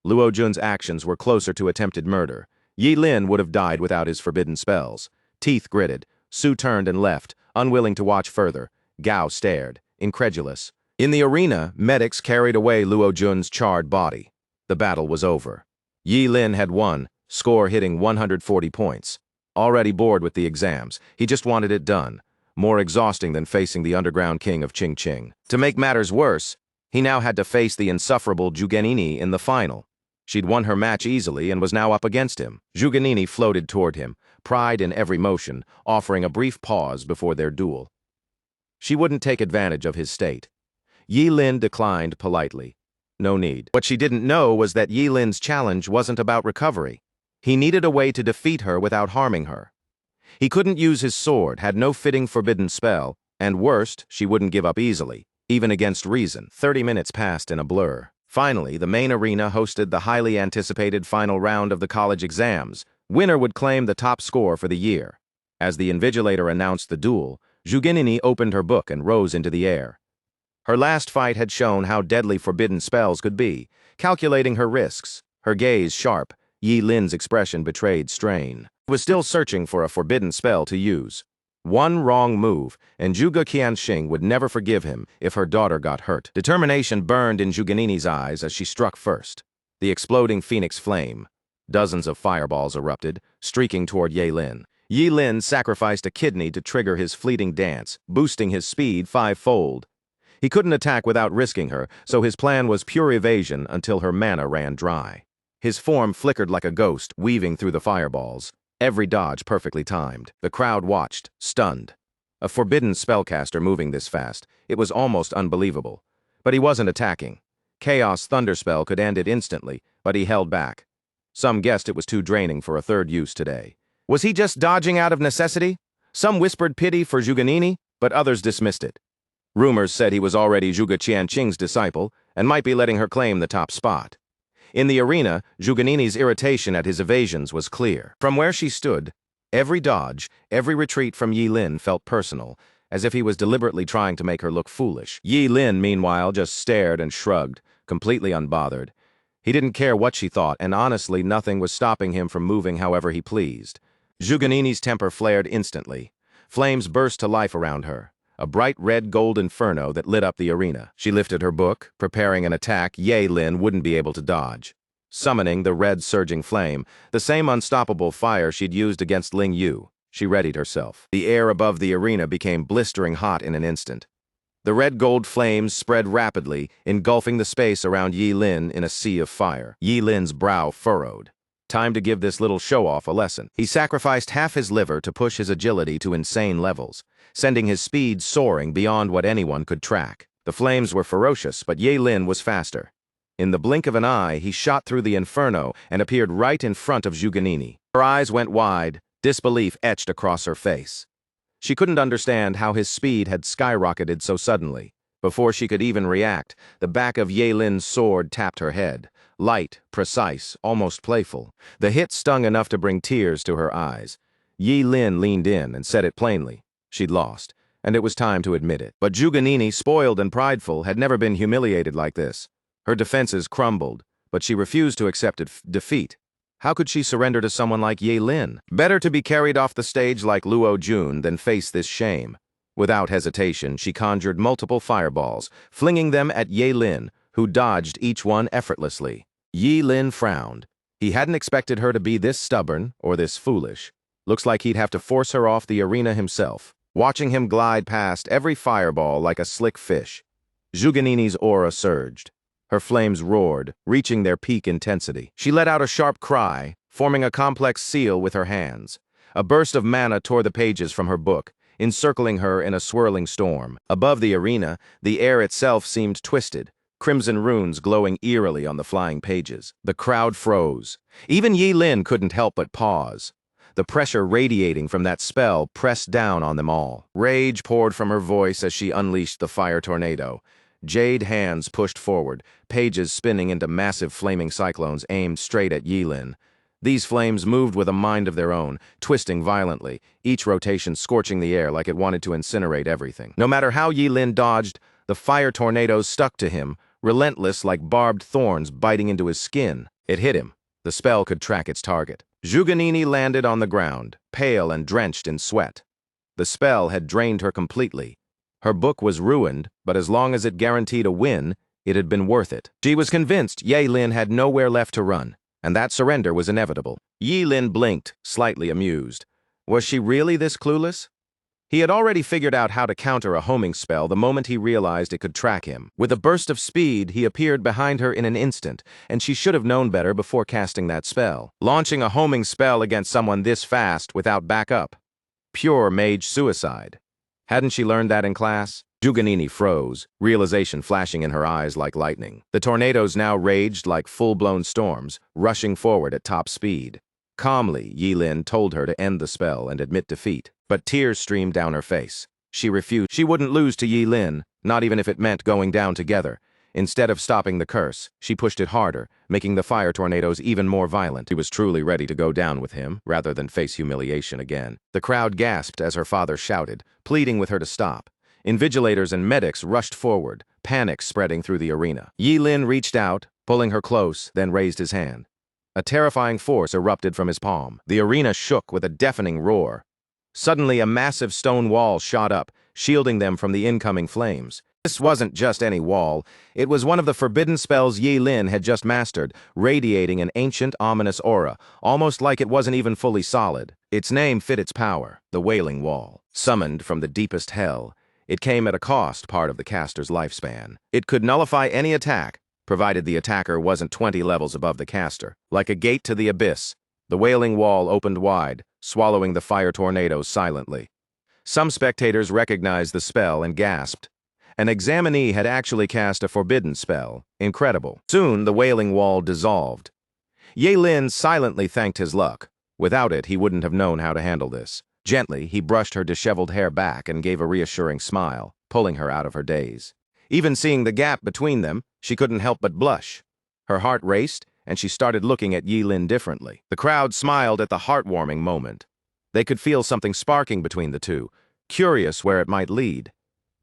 Luo Jun's actions were closer to attempted murder. Yi Lin would have died without his forbidden spells. Teeth gritted, Su turned and left, unwilling to watch further. Gao stared, incredulous. In the arena, medics carried away Luo Jun's charred body. The battle was over. Yi Lin had won, score hitting 140 points. Already bored with the exams, he just wanted it done. more exhausting than facing the underground king of Qingqing. To make matters worse, he now had to face the insufferable Zhugenini in the final. She'd won her match easily and was now up against him. Zhugenini floated toward him, pride in every motion, offering a brief pause before their duel. She wouldn't take advantage of his state. Yi Lin declined politely. No need. What she didn't know was that Yi Lin's challenge wasn't about recovery. He needed a way to defeat her without harming her. He couldn't use his sword, had no fitting forbidden spell, and worst, she wouldn't give up easily, even against reason. 30 minutes passed in a blur. Finally, the main arena hosted the highly anticipated final round of the college exams. Winner would claim the top score for the year. As the invigilator announced the duel, Zhugenini opened her book and rose into the air. Her last fight had shown how deadly forbidden spells could be, calculating her risks, her gaze sharp. Yi Lin's expression betrayed strain. He was still searching for a forbidden spell to use. One wrong move, and Zhuge Qianxing would never forgive him if her daughter got hurt. Determination burned in Zhugenini's eyes as she struck first. The exploding phoenix flame. Dozens of fireballs erupted, streaking toward Yi Lin. Yi Lin sacrificed a kidney to trigger his fleeting dance, boosting his speed fivefold. He couldn't attack without risking her, so his plan was pure evasion until her mana ran dry. His form flickered like a ghost, weaving through the fireballs. Every dodge perfectly timed. The crowd watched, stunned. A forbidden spellcaster moving this fast. It was almost unbelievable. But he wasn't attacking. Chaos Thunderspell could end it instantly, but he held back. Some guessed it was too draining for a third use today. Was he just dodging out of necessity? Some whispered pity for Zhugenini, but others dismissed it. Rumors said he was already Zhuge Qianqing's disciple and might be letting her claim the top spot. In the arena, Zhugenini's irritation at his evasions was clear. From where she stood, every dodge, every retreat from Yi Lin felt personal, as if he was deliberately trying to make her look foolish. Yi Lin, meanwhile, just stared and shrugged, completely unbothered. He didn't care what she thought, and honestly, nothing was stopping him from moving however he pleased. Zhugenini's temper flared instantly. Flames burst to life around her. A bright red-gold inferno that lit up the arena. She lifted her book, preparing an attack Yi Lin wouldn't be able to dodge. Summoning the red surging flame, the same unstoppable fire she'd used against Ling Yu, she readied herself. The air above the arena became blistering hot in an instant. The red-gold flames spread rapidly, engulfing the space around Yi Lin in a sea of fire. Yi Lin's brow furrowed. Time to give this little show-off a lesson. He sacrificed half his liver to push his agility to insane levels, sending his speed soaring beyond what anyone could track. The flames were ferocious, but Yi Lin was faster. In the blink of an eye, he shot through the inferno and appeared right in front of Zhugenini. Her eyes went wide, disbelief etched across her face. She couldn't understand how his speed had skyrocketed so suddenly. Before she could even react, the back of Yi Lin's sword tapped her head. Light, precise, almost playful. The hit stung enough to bring tears to her eyes. Yi Lin leaned in and said it plainly. She'd lost, and it was time to admit it. But Zhugenini, spoiled and prideful, had never been humiliated like this. Her defenses crumbled, but she refused to accept defeat. How could she surrender to someone like Yi Lin? Better to be carried off the stage like Luo Jun than face this shame. Without hesitation, she conjured multiple fireballs, flinging them at Yi Lin, who dodged each one effortlessly. Yi Lin frowned. He hadn't expected her to be this stubborn or this foolish. Looks like he'd have to force her off the arena himself, watching him glide past every fireball like a slick fish. Zhugenini's aura surged. Her flames roared, reaching their peak intensity. She let out a sharp cry, forming a complex seal with her hands. A burst of mana tore the pages from her book, encircling her in a swirling storm. Above the arena, the air itself seemed twisted, crimson runes glowing eerily on the flying pages. The crowd froze. Even Yi Lin couldn't help but pause. The pressure radiating from that spell pressed down on them all. Rage poured from her voice as she unleashed the fire tornado. Jade hands pushed forward, pages spinning into massive flaming cyclones aimed straight at Yi Lin. These flames moved with a mind of their own, twisting violently, each rotation scorching the air like it wanted to incinerate everything. No matter how Yi Lin dodged, the fire tornadoes stuck to him, relentless like barbed thorns biting into his skin. It hit him. The spell could track its target. Zhugenini landed on the ground, pale and drenched in sweat. The spell had drained her completely. Her book was ruined, but as long as it guaranteed a win, it had been worth it. She was convinced Yi Lin had nowhere left to run, and that surrender was inevitable. Yi Lin blinked, slightly amused. Was she really this clueless? He had already figured out how to counter a homing spell the moment he realized it could track him. With a burst of speed, he appeared behind her in an instant, and she should have known better before casting that spell. Launching a homing spell against someone this fast without backup. Pure mage suicide. Hadn't she learned that in class? Juganini froze, realization flashing in her eyes like lightning. The tornadoes now raged like full-blown storms, rushing forward at top speed. Calmly, Yi-Lin told her to end the spell and admit defeat, but tears streamed down her face. She refused. She wouldn't lose to Yi-Lin, not even if it meant going down together. Instead of stopping the curse, she pushed it harder, making the fire tornadoes even more violent. She was truly ready to go down with him, rather than face humiliation again. The crowd gasped as her father shouted, pleading with her to stop. Invigilators and medics rushed forward, panic spreading through the arena. Yi-Lin reached out, pulling her close, then raised his hand. A terrifying force erupted from his palm. The arena shook with a deafening roar. Suddenly, a massive stone wall shot up, shielding them from the incoming flames. This wasn't just any wall. It was one of the forbidden spells Yi-Lin had just mastered, radiating an ancient, ominous aura, almost like it wasn't even fully solid. Its name fit its power, the Wailing Wall. Summoned from the deepest hell, it came at a cost part of the caster's lifespan. It could nullify any attack, provided the attacker wasn't 20 levels above the caster. Like a gate to the abyss, the Wailing Wall opened wide, swallowing the fire tornadoes silently. Some spectators recognized the spell and gasped. An examinee had actually cast a forbidden spell. Incredible. Soon, the Wailing Wall dissolved. Yi-Lin silently thanked his luck. Without it, he wouldn't have known how to handle this. Gently, he brushed her disheveled hair back and gave a reassuring smile, pulling her out of her daze. Even seeing the gap between them, she couldn't help but blush. Her heart raced, and she started looking at Yi-Lin differently. The crowd smiled at the heartwarming moment. They could feel something sparking between the two, curious where it might lead.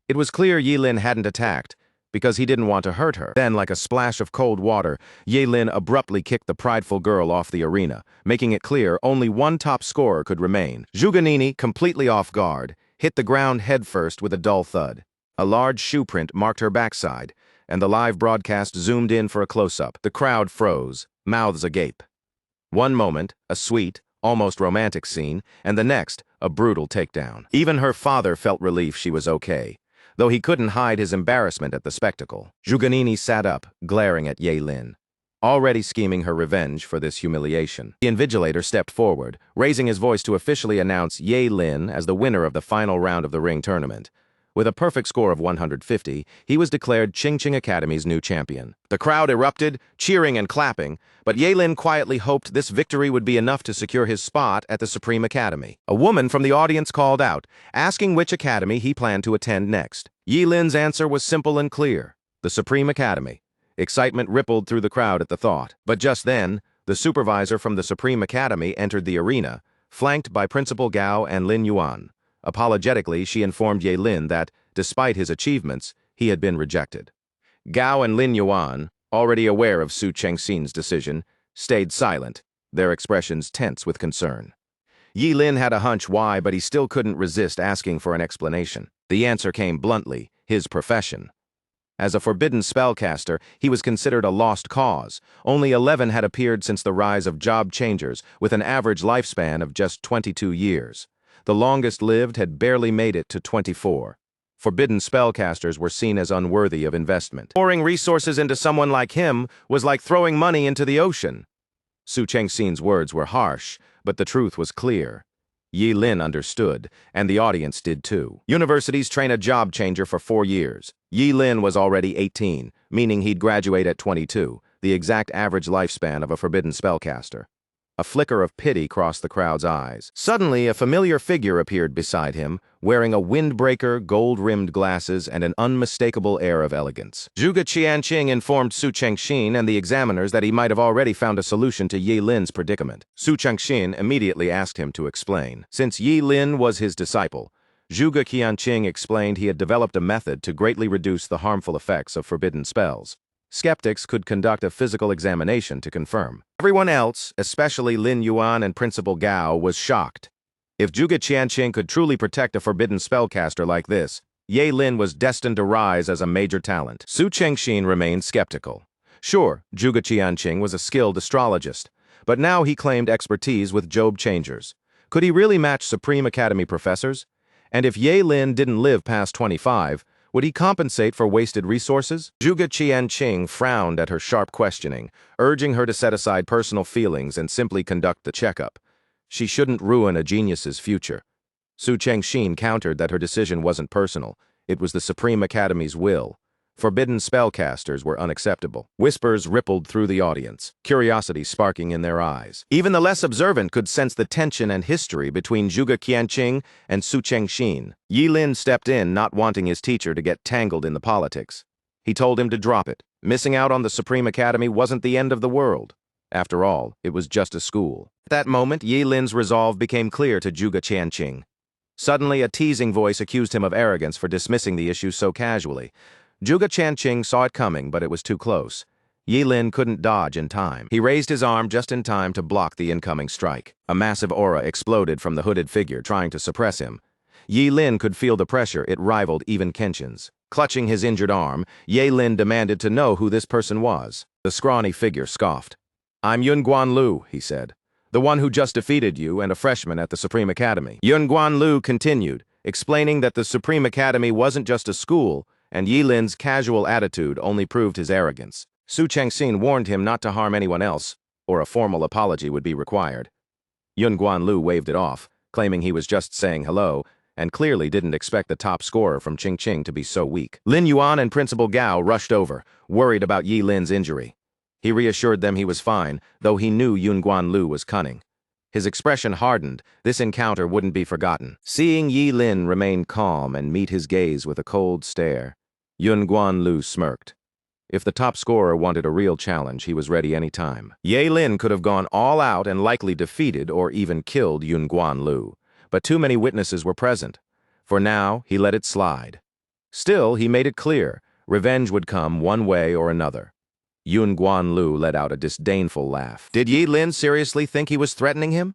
It was clear Yi-Lin hadn't attacked, because he didn't want to hurt her. Then, like a splash of cold water, Yi-Lin abruptly kicked the prideful girl off the arena, making it clear only one top scorer could remain. Juganini, completely off guard, hit the ground headfirst with a dull thud. A large shoe print marked her backside, and the live broadcast zoomed in for a close-up. The crowd froze, mouths agape. One moment, a sweet, almost romantic scene, and the next, a brutal takedown. Even her father felt relief she was okay, though he couldn't hide his embarrassment at the spectacle. Juganini sat up, glaring at Yi-Lin, already scheming her revenge for this humiliation. The invigilator stepped forward, raising his voice to officially announce Yi-Lin as the winner of the final round of the ring tournament. With a perfect score of 150, he was declared Qingqing Academy's new champion. The crowd erupted, cheering and clapping, but Yi-Lin quietly hoped this victory would be enough to secure his spot at the Supreme Academy. A woman from the audience called out, asking which academy he planned to attend next. Yi-Lin's answer was simple and clear: the Supreme Academy. Excitement rippled through the crowd at the thought. But just then, the supervisor from the Supreme Academy entered the arena, flanked by Principal Gao and Lin Yuan. Apologetically, she informed Yi-Lin that, despite his achievements, he had been rejected. Gao and Lin Yuan, already aware of Su Chengxin's decision, stayed silent, their expressions tense with concern. Yi-Lin had a hunch why, but he still couldn't resist asking for an explanation. The answer came bluntly: his profession. As a forbidden spellcaster, he was considered a lost cause. Only 11 had appeared since the rise of job changers, with an average lifespan of just 22 years. The longest lived had barely made it to 24. Forbidden spellcasters were seen as unworthy of investment. Pouring resources into someone like him was like throwing money into the ocean. Su Chengxin's words were harsh, but the truth was clear. Yi-Lin understood, and the audience did too. Universities train a job changer for 4 years. Yi-Lin was already 18, meaning he'd graduate at 22, the exact average lifespan of a forbidden spellcaster. A flicker of pity crossed the crowd's eyes. Suddenly, a familiar figure appeared beside him, wearing a windbreaker, gold-rimmed glasses, and an unmistakable air of elegance. Zhuge Qianqing informed Su Chengxin and the examiners that he might have already found a solution to Yi-Lin's predicament. Su Chengxin immediately asked him to explain. Since Yi-Lin was his disciple, Zhuge Qianqing explained he had developed a method to greatly reduce the harmful effects of forbidden spells. Skeptics could conduct a physical examination to confirm. Everyone else, especially Lin Yuan and Principal Gao, was shocked. If Zhuge Qianqing could truly protect a forbidden spellcaster like this, Yi-Lin was destined to rise as a major talent. Su Chengxin remained skeptical. Sure, Zhuge Qianqing was a skilled astrologist, but now he claimed expertise with job changers. Could he really match Supreme Academy professors? And if Ye Lin didn't live past 25, would he compensate for wasted resources? Zhuge Qianqing frowned at her sharp questioning, urging her to set aside personal feelings and simply conduct the checkup. She shouldn't ruin a genius's future. Su Chengxin countered that her decision wasn't personal. It was the Supreme Academy's will. Forbidden spellcasters were unacceptable. Whispers rippled through the audience, curiosity sparking in their eyes. Even the less observant could sense the tension and history between Zhuge Qianqing and Su Chengxin. Yi Lin stepped in, not wanting his teacher to get tangled in the politics. He told him to drop it. Missing out on the Supreme Academy wasn't the end of the world. After all, it was just a school. At that moment, Yi Lin's resolve became clear to Zhuge Qianqing. Suddenly, a teasing voice accused him of arrogance for dismissing the issue so casually. Zhuge Qianqing saw it coming, but it was too close. Yi Lin couldn't dodge in time. He raised his arm just in time to block the incoming strike. A massive aura exploded from the hooded figure, trying to suppress him. Yi Lin could feel the pressure. It rivaled even Kenshin's. Clutching his injured arm, Yi Lin demanded to know who this person was. The scrawny figure scoffed. "I'm Yun Guanlu," he said. "The one who just defeated you and a freshman at the Supreme Academy." Yun Guanlu continued, explaining that the Supreme Academy wasn't just a school, and Yi Lin's casual attitude only proved his arrogance. Su Chengxin warned him not to harm anyone else, or a formal apology would be required. Yun Guanlu waved it off, claiming he was just saying hello, and clearly didn't expect the top scorer from Qingqing to be so weak. Lin Yuan and Principal Gao rushed over, worried about Yi Lin's injury. He reassured them he was fine, though he knew Yun Guanlu was cunning. His expression hardened. This encounter wouldn't be forgotten. Seeing Yi Lin remain calm and meet his gaze with a cold stare, Yun Guanlu smirked. If the top scorer wanted a real challenge, he was ready any time. Ye Lin could have gone all out and likely defeated or even killed Yun Guanlu, but too many witnesses were present. For now, he let it slide. Still, he made it clear, revenge would come one way or another. Yun Guanlu let out a disdainful laugh. Did Yi Lin seriously think he was threatening him?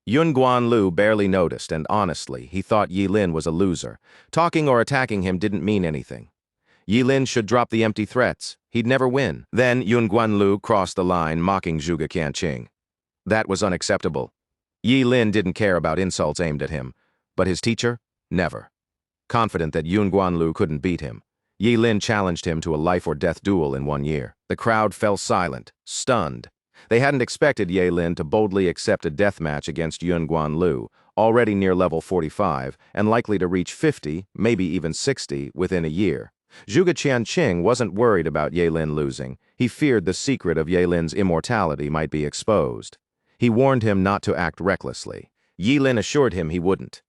Yun Guanlu barely noticed, and honestly, he thought Yi Lin was a loser. Talking or attacking him didn't mean anything. Yi Lin should drop the empty threats. He'd never win. Then Yun Guanlu crossed the line, mocking Zhuge Qianqing. That was unacceptable. Yi Lin didn't care about insults aimed at him, but his teacher? Never. Confident that Yun Guanlu couldn't beat him, Yi Lin challenged him to a life-or-death duel in 1 year. The crowd fell silent, stunned. They hadn't expected Yi Lin to boldly accept a death match against Yun Guanlu, already near level 45 and likely to reach 50, maybe even 60, within a year. Zhuge Qianqing wasn't worried about Yi Lin losing. He feared the secret of Yi Lin's immortality might be exposed. He warned him not to act recklessly. Yi Lin assured him he wouldn't.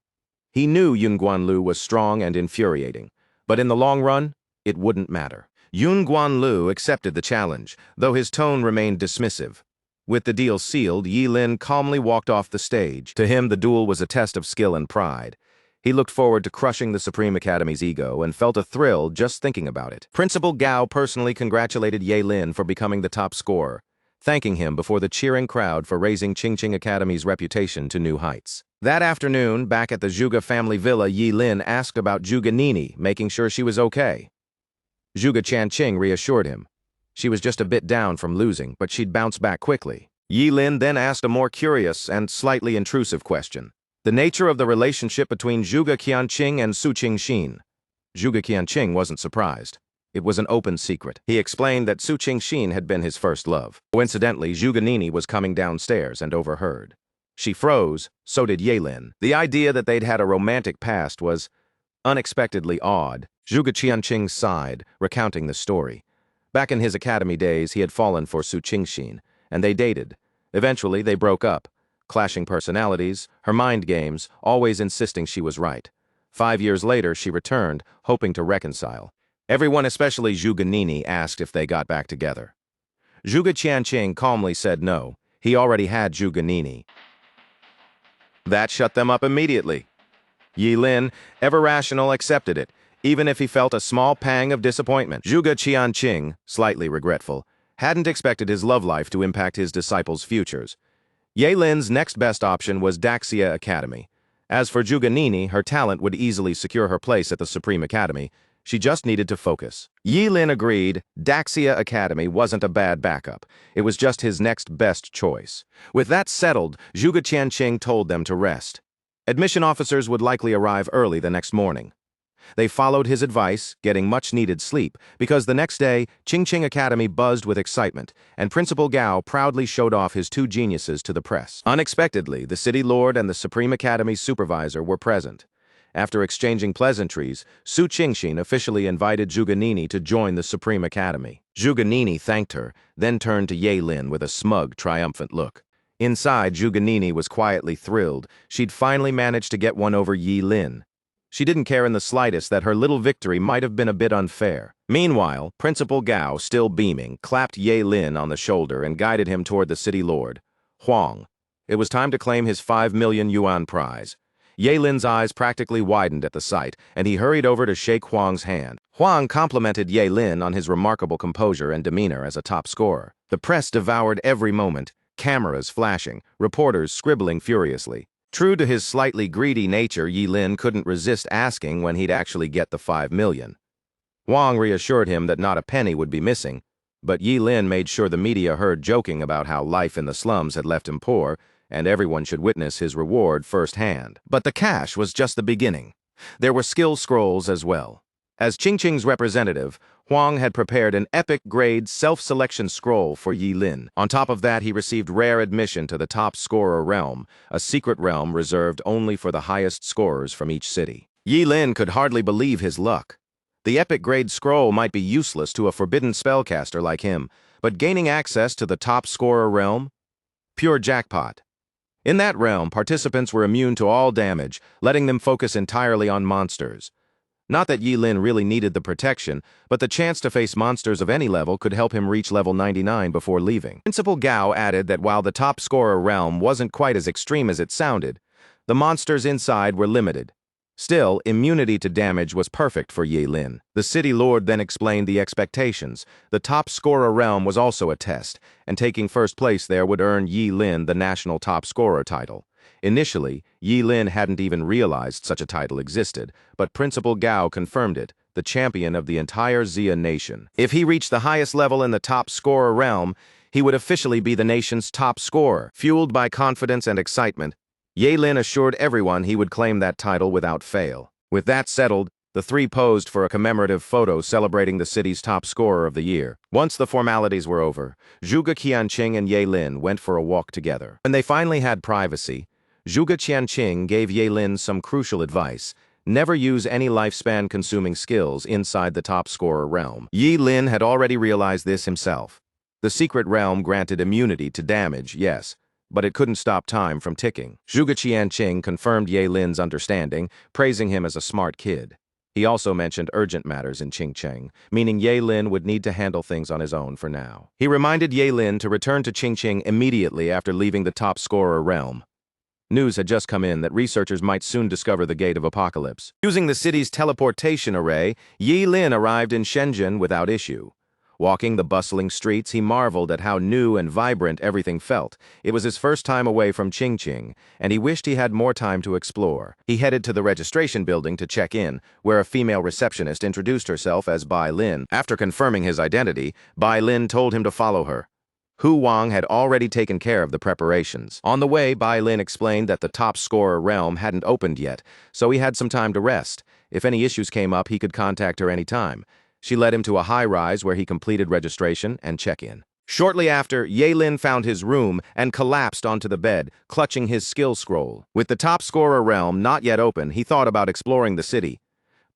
He knew Yun Guanlu was strong and infuriating, but in the long run, it wouldn't matter. Yun Guanlu accepted the challenge, though his tone remained dismissive. With the deal sealed, Yi Lin calmly walked off the stage. To him, the duel was a test of skill and pride. He looked forward to crushing the Supreme Academy's ego and felt a thrill just thinking about it. Principal Gao personally congratulated Yi Lin for becoming the top scorer, thanking him before the cheering crowd for raising Qingqing Academy's reputation to new heights. That afternoon, back at the Zhuge family villa, Yi Lin asked about Zhuge Nini, making sure she was okay. Zhuge Qianqing reassured him. She was just a bit down from losing, but she'd bounce back quickly. Yi Lin then asked a more curious and slightly intrusive question. The nature of the relationship between Zhuge Qianqing and Su Chengxin. Zhuge Qianqing wasn't surprised. It was an open secret. He explained that Su Chengxin had been his first love. Coincidentally, Zhuge Nini was coming downstairs and overheard. She froze, so did Yi Lin. The idea that they'd had a romantic past was unexpectedly odd. Zhuge Qianqing sighed, recounting the story. Back in his academy days, he had fallen for Su Chengxin, and they dated. Eventually, they broke up. Clashing personalities, her mind games, always insisting she was right. 5 years later, she returned, hoping to reconcile. Everyone, especially Zhuge Nini, asked if they got back together. Zhuge Qianqing calmly said no. He already had Zhuge Nini. That shut them up immediately. Yi Lin, ever rational, accepted it, even if he felt a small pang of disappointment. Zhuge Qianqing, slightly regretful, hadn't expected his love life to impact his disciples' futures. Yi Lin's next best option was Daxia Academy. As for Zhuge Nini, her talent would easily secure her place at the Supreme Academy. She just needed to focus. Yi Lin agreed Daxia Academy wasn't a bad backup. It was just his next best choice. With that settled, Zhuge Qianqing told them to rest. Admission officers would likely arrive early the next morning. They followed his advice, getting much-needed sleep, because the next day, Qingqing Academy buzzed with excitement, and Principal Gao proudly showed off his two geniuses to the press. Unexpectedly, the City Lord and the Supreme Academy's supervisor were present. After exchanging pleasantries, Su Qingxin officially invited Zhuge to join the Supreme Academy. Zhuge thanked her, then turned to Ye Lin with a smug, triumphant look. Inside, Zhuge was quietly thrilled. She'd finally managed to get one over Yi Lin. She didn't care in the slightest that her little victory might have been a bit unfair. Meanwhile, Principal Gao, still beaming, clapped Ye Lin on the shoulder and guided him toward the city lord, Huang. It was time to claim his 5 million yuan prize. Ye Lin's eyes practically widened at the sight, and he hurried over to shake Huang's hand. Huang complimented Ye Lin on his remarkable composure and demeanor as a top scorer. The press devoured every moment, cameras flashing, reporters scribbling furiously. True to his slightly greedy nature, Yi Lin couldn't resist asking when he'd actually get the 5 million. Huang reassured him that not a penny would be missing, but Yi Lin made sure the media heard joking about how life in the slums had left him poor, and everyone should witness his reward firsthand. But the cash was just the beginning. There were skill scrolls as well. As Qingqing's representative, Huang had prepared an epic-grade self-selection scroll for Yi Lin. On top of that, he received rare admission to the top scorer realm, a secret realm reserved only for the highest scorers from each city. Yi Lin could hardly believe his luck. The epic-grade scroll might be useless to a forbidden spellcaster like him, but gaining access to the top scorer realm? Pure jackpot. In that realm, participants were immune to all damage, letting them focus entirely on monsters. Not that Yi Lin really needed the protection, but the chance to face monsters of any level could help him reach level 99 before leaving. Principal Gao added that while the top scorer realm wasn't quite as extreme as it sounded, the monsters inside were limited. Still, immunity to damage was perfect for Yi Lin. The city lord then explained the expectations. The top scorer realm was also a test, and taking first place there would earn Yi Lin the national top scorer title. Initially, Yi Lin hadn't even realized such a title existed, but Principal Gao confirmed it, the champion of the entire Xia nation. If he reached the highest level in the top scorer realm, he would officially be the nation's top scorer. Fueled by confidence and excitement, Ye Lin assured everyone he would claim that title without fail. With that settled, the three posed for a commemorative photo celebrating the city's top scorer of the year. Once the formalities were over, Zhuge Qianqing and Ye Lin went for a walk together. When they finally had privacy, Zhuge Qianqing gave Ye Lin some crucial advice: never use any lifespan-consuming skills inside the top scorer realm. Yi Lin had already realized this himself. The secret realm granted immunity to damage, yes, but it couldn't stop time from ticking. Zhuge Qianqing confirmed Ye Lin's understanding, praising him as a smart kid. He also mentioned urgent matters in Qingqing, meaning Ye Lin would need to handle things on his own for now. He reminded Ye Lin to return to Qingqing immediately after leaving the top scorer realm. News had just come in that researchers might soon discover the Gate of Apocalypse. Using the city's teleportation array, Yi Lin arrived in Shenzhen without issue. Walking the bustling streets, he marveled at how new and vibrant everything felt. It was his first time away from Qingqing, and he wished he had more time to explore. He headed to the registration building to check in, where a female receptionist introduced herself as Bai Lin. After confirming his identity, Bai Lin told him to follow her. Hu Wang had already taken care of the preparations. On the way, Bai Lin explained that the top scorer realm hadn't opened yet, so he had some time to rest. If any issues came up, he could contact her anytime. She led him to a high-rise where he completed registration and check-in. Shortly after, Ye Lin found his room and collapsed onto the bed, clutching his skill scroll. With the top scorer realm not yet open, he thought about exploring the city.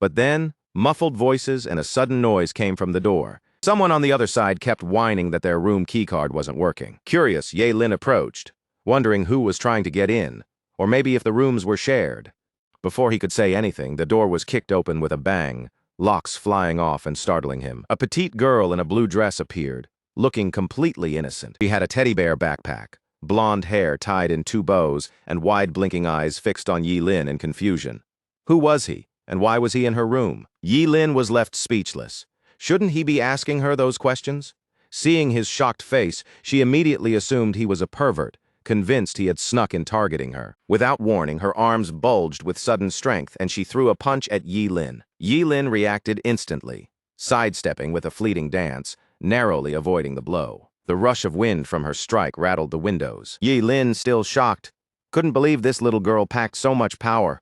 But then, muffled voices and a sudden noise came from the door. Someone on the other side kept whining that their room keycard wasn't working. Curious, Ye Lin approached, wondering who was trying to get in, or maybe if the rooms were shared. Before he could say anything, the door was kicked open with a bang, locks flying off and startling him. A petite girl in a blue dress appeared, looking completely innocent. She had a teddy bear backpack, blonde hair tied in two bows, and wide blinking eyes fixed on Yi Lin in confusion. Who was he, and why was he in her room? Yi Lin was left speechless. Shouldn't he be asking her those questions? Seeing his shocked face, she immediately assumed he was a pervert, convinced he had snuck in targeting her. Without warning, her arms bulged with sudden strength, and she threw a punch at Yi Lin. Yi Lin reacted instantly, sidestepping with a fleeting dance, narrowly avoiding the blow. The rush of wind from her strike rattled the windows. Yi Lin, still shocked, Couldn't believe this little girl packed so much power.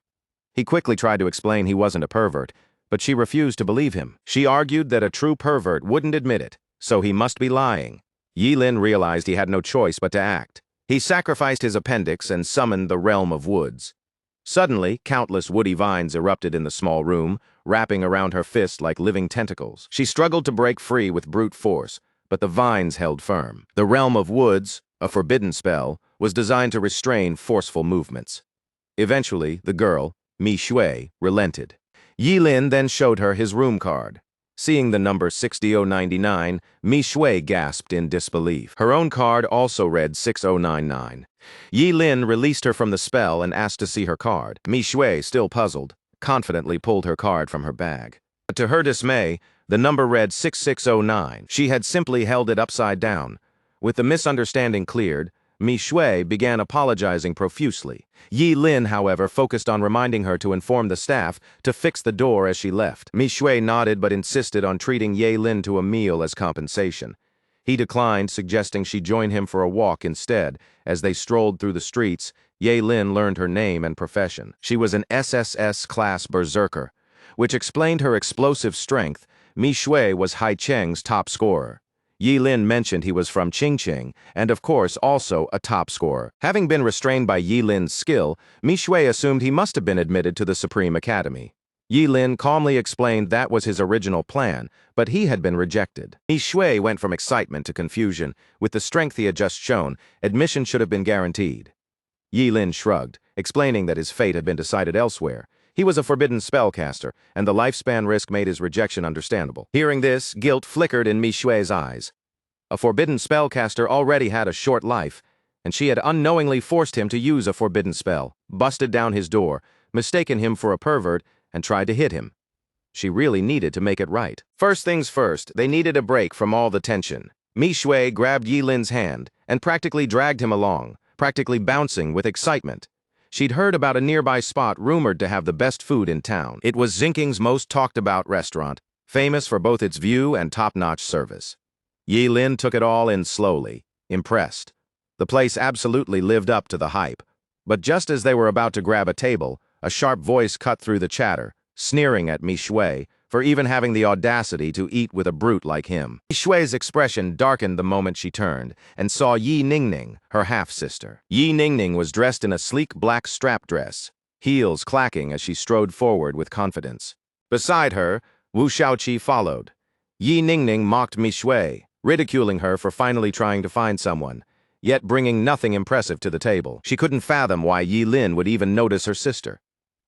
He quickly tried to explain he wasn't a pervert, but she refused to believe him. She argued that a true pervert wouldn't admit it, so he must be lying. Yi Lin realized he had no choice but to act. He sacrificed his appendix and summoned the realm of woods. Suddenly, countless woody vines erupted in the small room, wrapping around her fist like living tentacles. She struggled to break free with brute force, but the vines held firm. The realm of woods, a forbidden spell, was designed to restrain forceful movements. Eventually, the girl, Mi Shui, relented. Yi Lin then showed her his room card. Seeing the number 60099, Mi Shui gasped in disbelief. Her own card also read 6099. Yi Lin released her from the spell and asked to see her card. Mi Shui, still puzzled, confidently pulled her card from her bag. To her dismay, the number read 6609. She had simply held it upside down. With the misunderstanding cleared, Mi Shui began apologizing profusely. Yi Lin, however, focused on reminding her to inform the staff to fix the door as she left. Mi Shui nodded but insisted on treating Yi Lin to a meal as compensation. He declined, suggesting she join him for a walk instead. As they strolled through the streets, Yi Lin learned her name and profession. She was an SSS class berserker, which explained her explosive strength. Mi Shui was Hai Cheng's top scorer. Yi Lin mentioned he was from Qingqing, and of course also a top scorer. Having been restrained by Yi Lin's skill, Mi Shui assumed he must have been admitted to the Supreme Academy. Yi Lin calmly explained that was his original plan, but he had been rejected. Mi Shui went from excitement to confusion. With the strength he had just shown, admission should have been guaranteed. Yi Lin shrugged, explaining that his fate had been decided elsewhere. He was a forbidden spellcaster, and the lifespan risk made his rejection understandable. Hearing this, guilt flickered in Mi Shui's eyes. A forbidden spellcaster already had a short life, and she had unknowingly forced him to use a forbidden spell, busted down his door, mistaken him for a pervert, and tried to hit him. She really needed to make it right. First things first, they needed a break from all the tension. Mi Shui grabbed Yi Lin's hand and practically dragged him along, practically bouncing with excitement. She'd heard about a nearby spot rumored to have the best food in town. It was Xingqing's most talked-about restaurant, famous for both its view and top-notch service. Yi Lin took it all in slowly, impressed. The place absolutely lived up to the hype. But just as they were about to grab a table, a sharp voice cut through the chatter, sneering at Mi Shui for even having the audacity to eat with a brute like him. Mi Shui's expression darkened the moment she turned and saw Yi Ningning, her half-sister. Yi Ningning was dressed in a sleek black strap dress, heels clacking as she strode forward with confidence. Beside her, Wu Shaoqi followed. Yi Ningning mocked Mi Shui, ridiculing her for finally trying to find someone, yet bringing nothing impressive to the table. She couldn't fathom why Yi Lin would even notice her sister.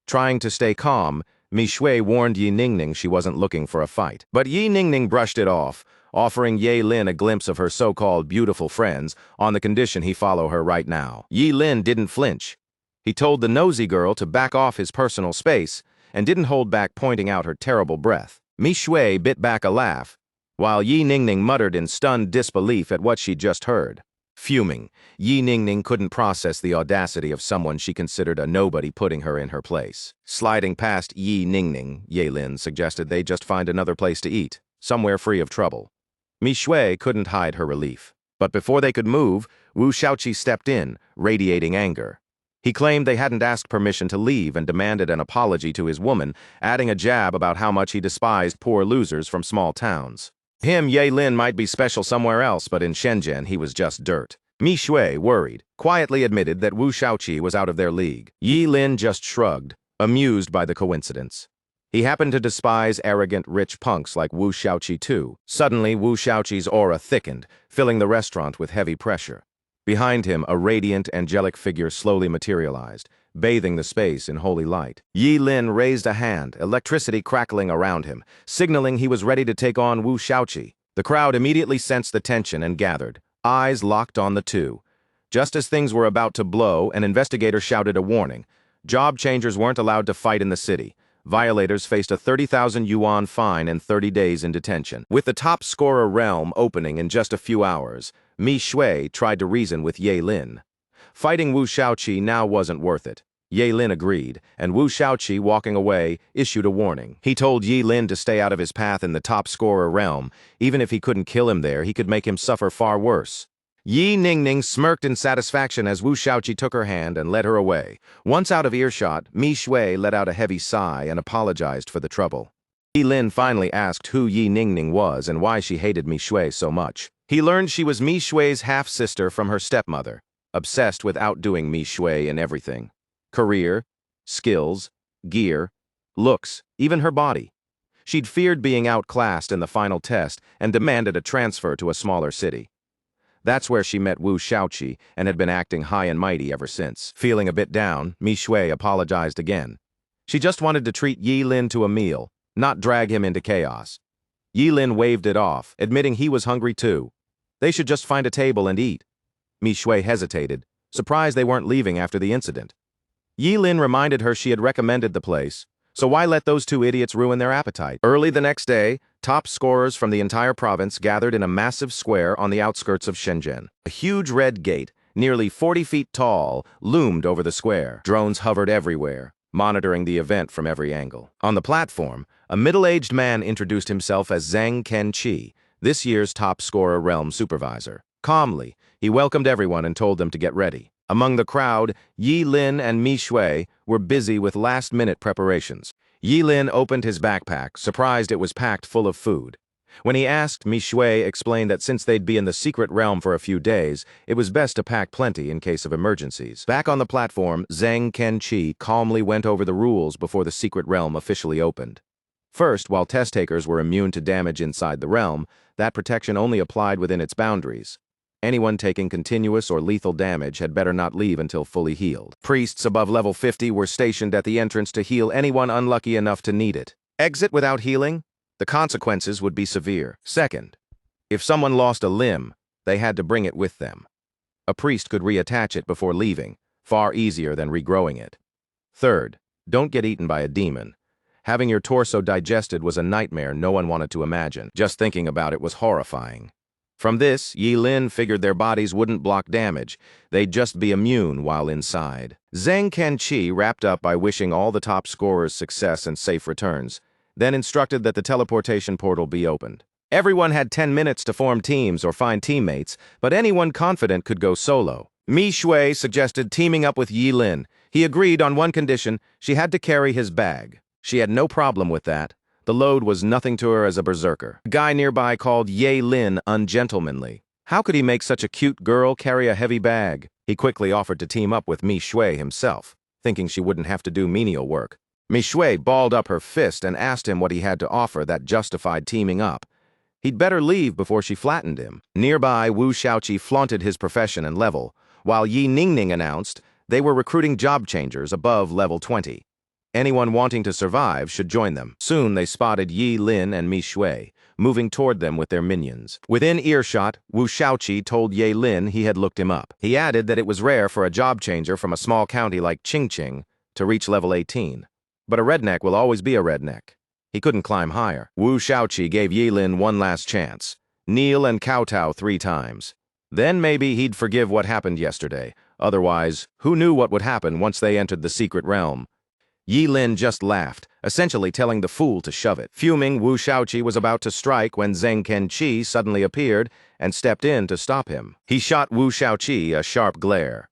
Trying to stay calm, Mi Shui warned Yi Ningning she wasn't looking for a fight. But Yi Ningning brushed it off, offering Yi Lin a glimpse of her so-called beautiful friends on the condition he follow her right now. Yi Lin didn't flinch. He told the nosy girl to back off his personal space and didn't hold back pointing out her terrible breath. Mi Shui bit back a laugh, while Yi Ningning muttered in stunned disbelief at what she'd just heard. Fuming, Yi Ningning couldn't process the audacity of someone she considered a nobody putting her in her place. Sliding past Yi Ningning, Yi Lin suggested they just find another place to eat, somewhere free of trouble. Mi Shui couldn't hide her relief. But before they could move, Wu Shaoqi stepped in, radiating anger. He claimed they hadn't asked permission to leave and demanded an apology to his woman, adding a jab about how much he despised poor losers from small towns. Yi Lin might be special somewhere else, but in Shenzhen he was just dirt. Mi Shui, worried, quietly admitted that Wu Shaoqi was out of their league. Yi Lin just shrugged, amused by the coincidence. He happened to despise arrogant, rich punks like Wu Shaoqi too. Suddenly, Wu Shaoqi's aura thickened, filling the restaurant with heavy pressure. Behind him, a radiant, angelic figure slowly materialized, bathing the space in holy light. Yi Lin raised a hand, electricity crackling around him, signaling he was ready to take on Wu Shaoqi. The crowd immediately sensed the tension and gathered, eyes locked on the two. Just as things were about to blow, an investigator shouted a warning. Job changers weren't allowed to fight in the city. Violators faced a 30,000 yuan fine and 30 days in detention. With the top scorer realm opening in just a few hours, Mi Shui tried to reason with Yi Lin. Fighting Wu Shaoqi now wasn't worth it. Yi Lin agreed, and Wu Shaoqi, walking away, issued a warning. He told Yi Lin to stay out of his path in the top scorer realm. Even if he couldn't kill him there, he could make him suffer far worse. Yi Ningning smirked in satisfaction as Wu Shaoqi took her hand and led her away. Once out of earshot, Mi Shui let out a heavy sigh and apologized for the trouble. Yi Lin finally asked who Yi Ningning was and why she hated Mi Shui so much. He learned she was Mi Shui's half-sister from her stepmother, obsessed with outdoing Mi Shui in everything. Career, skills, gear, looks, even her body. She'd feared being outclassed in the final test and demanded a transfer to a smaller city. That's where she met Wu Shaoqi and had been acting high and mighty ever since. Feeling a bit down, Mi Shui apologized again. She just wanted to treat Yi Lin to a meal, not drag him into chaos. Yi Lin waved it off, admitting he was hungry too. They should just find a table and eat. Mi Shui hesitated, surprised they weren't leaving after the incident. Yi Lin reminded her she had recommended the place, so why let those two idiots ruin their appetite? Early the next day, top scorers from the entire province gathered in a massive square on the outskirts of Shenzhen. A huge red gate, nearly 40 feet tall, loomed over the square. Drones hovered everywhere, monitoring the event from every angle. On the platform, a middle-aged man introduced himself as Zhang Kenqi, this year's top scorer realm supervisor. Calmly, he welcomed everyone and told them to get ready. Among the crowd, Yi Lin and Mi Shui were busy with last-minute preparations. Yi Lin opened his backpack, surprised it was packed full of food. When he asked, Mi Shui explained that since they'd be in the secret realm for a few days, it was best to pack plenty in case of emergencies. Back on the platform, Zhang Kenqi calmly went over the rules before the secret realm officially opened. First, while test takers were immune to damage inside the realm, that protection only applied within its boundaries. Anyone taking continuous or lethal damage had better not leave until fully healed. Priests above level 50 were stationed at the entrance to heal anyone unlucky enough to need it. Exit without healing? The consequences would be severe. Second, if someone lost a limb, they had to bring it with them. A priest could reattach it before leaving, far easier than regrowing it. Third, don't get eaten by a demon. Having your torso digested was a nightmare no one wanted to imagine. Just thinking about it was horrifying. From this, Yi Lin figured their bodies wouldn't block damage. They'd just be immune while inside. Zhang Kenqi wrapped up by wishing all the top scorers success and safe returns, then instructed that the teleportation portal be opened. Everyone had 10 minutes to form teams or find teammates, but anyone confident could go solo. Mi Shui suggested teaming up with Yi Lin. He agreed on one condition: she had to carry his bag. She had no problem with that. The load was nothing to her as a berserker. A guy nearby called Ye Lin ungentlemanly. How could he make such a cute girl carry a heavy bag? He quickly offered to team up with Mi Shui himself, thinking she wouldn't have to do menial work. Mi Shui balled up her fist and asked him what he had to offer that justified teaming up. He'd better leave before she flattened him. Nearby, Wu Shaoqi flaunted his profession and level, while Yi Ningning announced they were recruiting job changers above level 20. Anyone wanting to survive should join them. Soon they spotted Yi Lin and Mi Shui, moving toward them with their minions. Within earshot, Wu Shaoqi told Ye Lin he had looked him up. He added that it was rare for a job changer from a small county like Qingqing to reach level 18. But a redneck will always be a redneck. He couldn't climb higher. Wu Shaoqi gave Yi Lin one last chance. Kneel and kowtow 3 times. Then maybe he'd forgive what happened yesterday. Otherwise, who knew what would happen once they entered the secret realm? Yi Lin just laughed, essentially telling the fool to shove it. Fuming, Wu Shaoqi was about to strike when Zhang Kenqi suddenly appeared and stepped in to stop him. He shot Wu Shaoqi a sharp glare.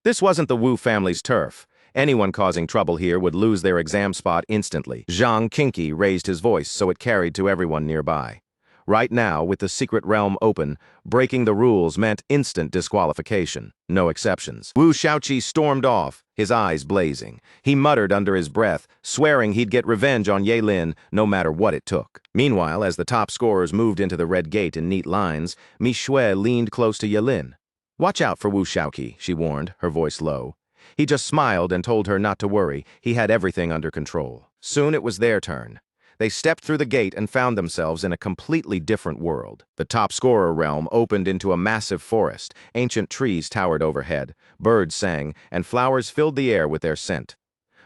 This wasn't the Wu family's turf. Anyone causing trouble here would lose their exam spot instantly. Zhang Kenqi raised his voice so it carried to everyone nearby. Right now, with the secret realm open, breaking the rules meant instant disqualification. No exceptions. Wu Shaoqi stormed off, his eyes blazing. He muttered under his breath, swearing he'd get revenge on Ye Lin no matter what it took. Meanwhile, as the top scorers moved into the red gate in neat lines, Mi Shui leaned close to Ye Lin. "Watch out for Wu Shaoqi," she warned, her voice low. He just smiled and told her not to worry. He had everything under control. Soon it was their turn. They stepped through the gate and found themselves in a completely different world. The top scorer realm opened into a massive forest. Ancient trees towered overhead, birds sang, and flowers filled the air with their scent.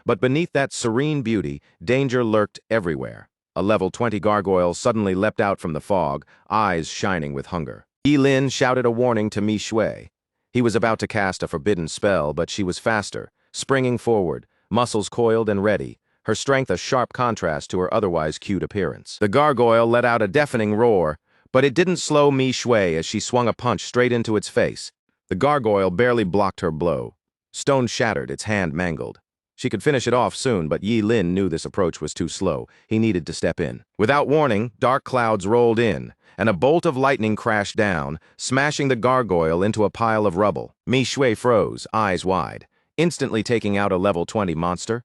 But beneath that serene beauty, danger lurked everywhere. A level 20 gargoyle suddenly leapt out from the fog, eyes shining with hunger. Yi Lin shouted a warning to Mi Shui. He was about to cast a forbidden spell, but she was faster, springing forward, muscles coiled and ready, her strength a sharp contrast to her otherwise cute appearance. The gargoyle let out a deafening roar, But it didn't slow Mi Shui as she swung a punch straight into its face. The gargoyle barely blocked her blow. Stone shattered, its hand mangled. She could finish it off soon, but Yi Lin knew this approach was too slow. He needed to step in. Without warning, dark clouds rolled in, and a bolt of lightning crashed down, smashing the gargoyle into a pile of rubble. Mi Shui froze, eyes wide, instantly taking out a level 20 monster.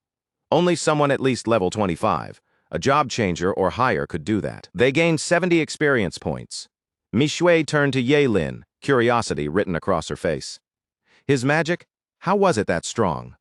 Only someone at least level 25, a job changer or higher, could do that. They gained 70 experience points. Mi Shui turned to Yi Lin, curiosity written across her face. His magic? How was it that strong?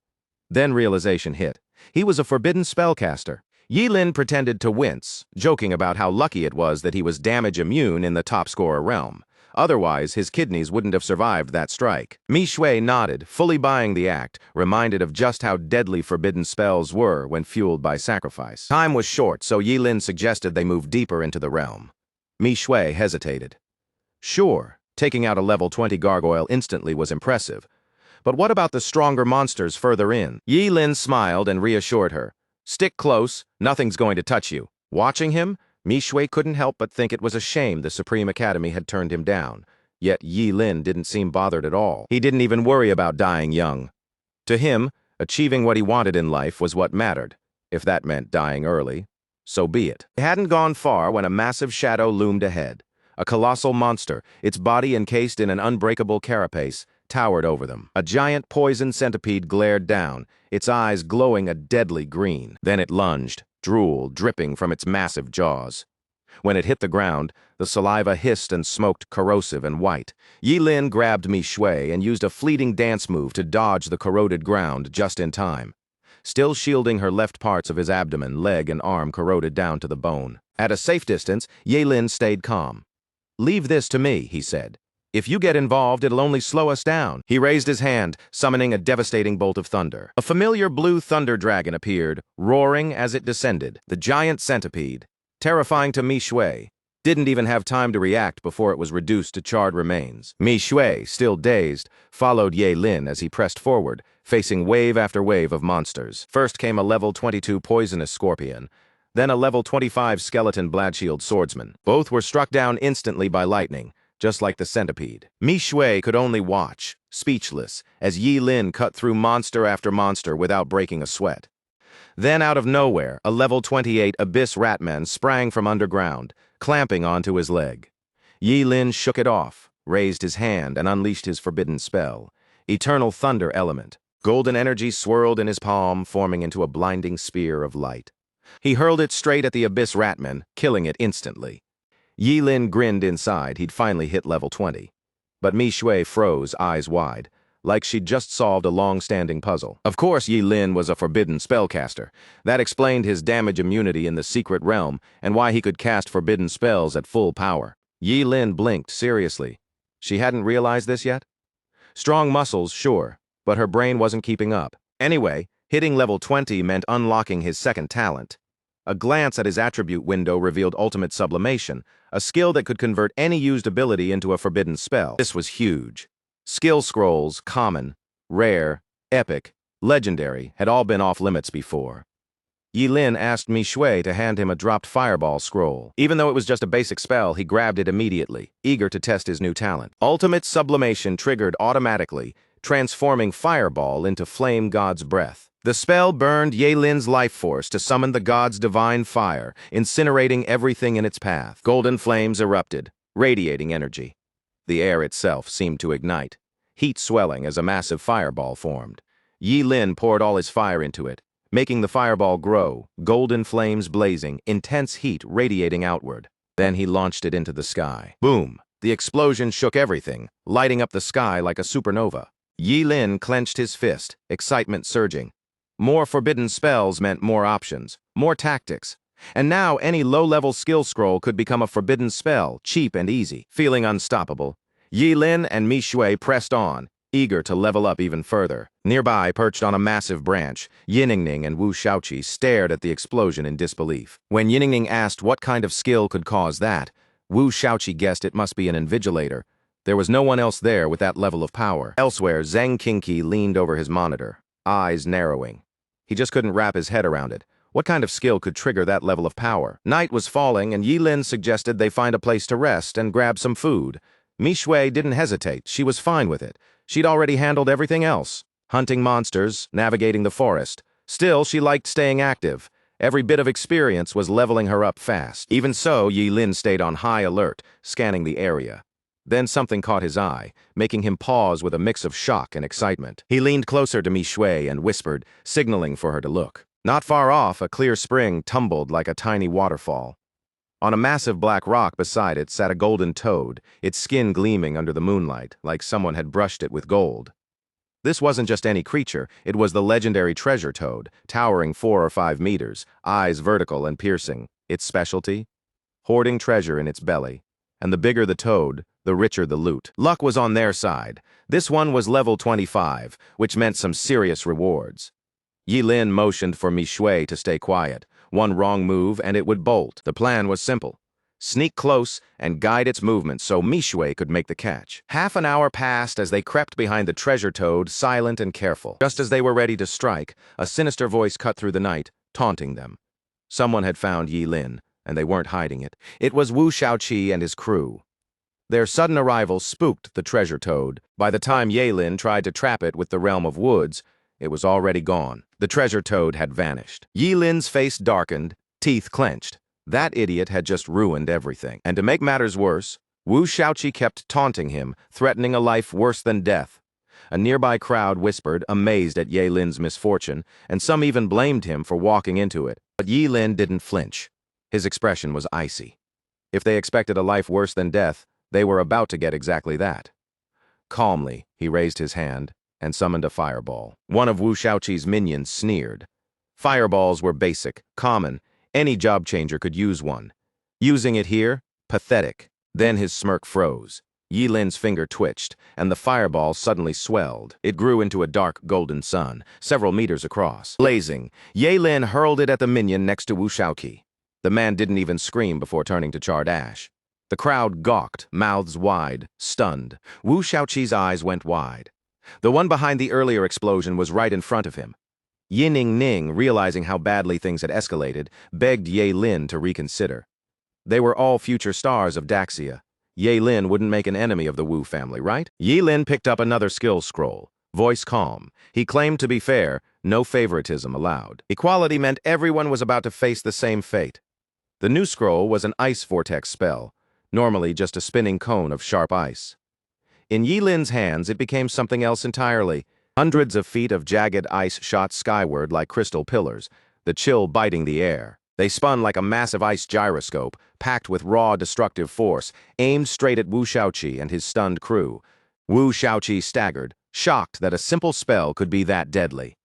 Then realization hit. He was a forbidden spellcaster. Yi Lin pretended to wince, joking about how lucky it was that he was damage immune in the top scorer realm. Otherwise, his kidneys wouldn't have survived that strike. Mi Shui nodded, fully buying the act, reminded of just how deadly forbidden spells were when fueled by sacrifice. Time was short, so Yi Lin suggested they move deeper into the realm. Mi Shui hesitated. Sure, taking out a level 20 gargoyle instantly was impressive. But what about the stronger monsters further in? Yi Lin smiled and reassured her. Stick close, nothing's going to touch you. Watching him, Mi Shui couldn't help but think it was a shame the Supreme Academy had turned him down. Yet Yi Lin didn't seem bothered at all. He didn't even worry about dying young. To him, achieving what he wanted in life was what mattered. If that meant dying early, so be it. They hadn't gone far when a massive shadow loomed ahead. A colossal monster, its body encased in an unbreakable carapace, towered over them. A giant poison centipede glared down, its eyes glowing a deadly green. Then it lunged, drool dripping from its massive jaws. When it hit the ground, the saliva hissed and smoked corrosive and white. Yi Lin grabbed Mi Shui and used a fleeting dance move to dodge the corroded ground just in time. Still shielding her left parts of his abdomen, leg and arm corroded down to the bone. At a safe distance, Yi Lin stayed calm. "Leave this to me," he said. "If you get involved, it'll only slow us down." He raised his hand, summoning a devastating bolt of thunder. A familiar blue thunder dragon appeared, roaring as it descended. The giant centipede, terrifying to Mi Shui, didn't even have time to react before it was reduced to charred remains. Mi Shui, still dazed, followed Yi Lin as he pressed forward, facing wave after wave of monsters. First came a level 22 poisonous scorpion, then a level 25 skeleton Bladshield swordsman. Both were struck down instantly by lightning, just like the centipede. Mi Shui could only watch, speechless, as Yi Lin cut through monster after monster without breaking a sweat. Then, out of nowhere, a level 28 abyss ratman sprang from underground, clamping onto his leg. Yi Lin shook it off, raised his hand, and unleashed his forbidden spell. Eternal Thunder Element. Golden energy swirled in his palm, forming into a blinding spear of light. He hurled it straight at the abyss ratman, killing it instantly. Yi Lin grinned inside. He'd finally hit level 20. But Mi Shui froze, eyes wide, like she'd just solved a long-standing puzzle. Of course, Yi Lin was a forbidden spellcaster. That explained his damage immunity in the secret realm and why he could cast forbidden spells at full power. Yi Lin blinked seriously. She hadn't realized this yet? Strong muscles, sure, but her brain wasn't keeping up. Anyway, hitting level 20 meant unlocking his second talent. A glance at his attribute window revealed Ultimate Sublimation, a skill that could convert any used ability into a forbidden spell. This was huge. Skill scrolls, common, rare, epic, legendary, had all been off limits before. Yi Lin asked Mi Shui to hand him a dropped fireball scroll. Even though it was just a basic spell, he grabbed it immediately, eager to test his new talent. Ultimate Sublimation triggered automatically, transforming Fireball into Flame God's Breath. The spell burned Yi Lin's life force to summon the god's divine fire, incinerating everything in its path. Golden flames erupted, radiating energy. The air itself seemed to ignite, heat swelling as a massive fireball formed. Yi Lin poured all his fire into it, making the fireball grow, golden flames blazing, intense heat radiating outward. Then he launched it into the sky. Boom! The explosion shook everything, lighting up the sky like a supernova. Yi Lin clenched his fist, excitement surging. More forbidden spells meant more options, more tactics. And now any low-level skill scroll could become a forbidden spell, cheap and easy. Feeling unstoppable, Yi Lin and Mi Shui pressed on, eager to level up even further. Nearby, perched on a massive branch, Yinning and Wu Shaoqi stared at the explosion in disbelief. When Yinning asked what kind of skill could cause that, Wu Shaoqi guessed it must be an invigilator. There was no one else there with that level of power. Elsewhere, Zhang Qingqi leaned over his monitor, eyes narrowing. He just couldn't wrap his head around it. What kind of skill could trigger that level of power? Night was falling, and Yi Lin suggested they find a place to rest and grab some food. Mi Shui didn't hesitate. She was fine with it. She'd already handled everything else. Hunting monsters, navigating the forest. Still, she liked staying active. Every bit of experience was leveling her up fast. Even so, Yi Lin stayed on high alert, scanning the area. Then something caught his eye, making him pause with a mix of shock and excitement. He leaned closer to Mi Shui and whispered, signaling for her to look. Not far off, a clear spring tumbled like a tiny waterfall. On a massive black rock beside it sat a golden toad, its skin gleaming under the moonlight, like someone had brushed it with gold. This wasn't just any creature, it was the legendary treasure toad, towering 4 or 5 meters, eyes vertical and piercing. Its specialty? Hoarding treasure in its belly. And the bigger the toad, the richer the loot. Luck was on their side. This one was level 25, which meant some serious rewards. Yi Lin motioned for Mi Shui to stay quiet. One wrong move and it would bolt. The plan was simple. Sneak close and guide its movements so Mi Shui could make the catch. Half an hour passed as they crept behind the treasure toad, silent and careful. Just as they were ready to strike, a sinister voice cut through the night, taunting them. Someone had found Yi Lin, and they weren't hiding it. It was Wu Shaoqi and his crew. Their sudden arrival spooked the treasure toad. By the time Yi Lin tried to trap it with the realm of woods, it was already gone. The treasure toad had vanished. Yi Lin's face darkened, teeth clenched. That idiot had just ruined everything. And to make matters worse, Wu Shaoqi kept taunting him, threatening a life worse than death. A nearby crowd whispered, amazed at Yi Lin's misfortune, and some even blamed him for walking into it. But Yi Lin didn't flinch. His expression was icy. If they expected a life worse than death, they were about to get exactly that. Calmly, he raised his hand and summoned a fireball. One of Wu Shaoqi's minions sneered. Fireballs were basic, common. Any job changer could use one. Using it here? Pathetic. Then his smirk froze. Yi Lin's finger twitched, and the fireball suddenly swelled. It grew into a dark golden sun, several meters across. Blazing, Yi Lin hurled it at the minion next to Wu Shaoqi. The man didn't even scream before turning to charred ash. The crowd gawked, mouths wide, stunned. Wu Shaoqi's eyes went wide. The one behind the earlier explosion was right in front of him. Ning, realizing how badly things had escalated, begged Yi Lin to reconsider. They were all future stars of Daxia. Yi Lin wouldn't make an enemy of the Wu family, right? Yi Lin picked up another skill scroll. Voice calm. He claimed to be fair, no favoritism allowed. Equality meant everyone was about to face the same fate. The new scroll was an ice vortex spell, normally just a spinning cone of sharp ice. In Yi Lin's hands, it became something else entirely. Hundreds of feet of jagged ice shot skyward like crystal pillars, the chill biting the air. They spun like a massive ice gyroscope, packed with raw, destructive force, aimed straight at Wu Shaoqi and his stunned crew. Wu Shaoqi staggered, shocked that a simple spell could be that deadly.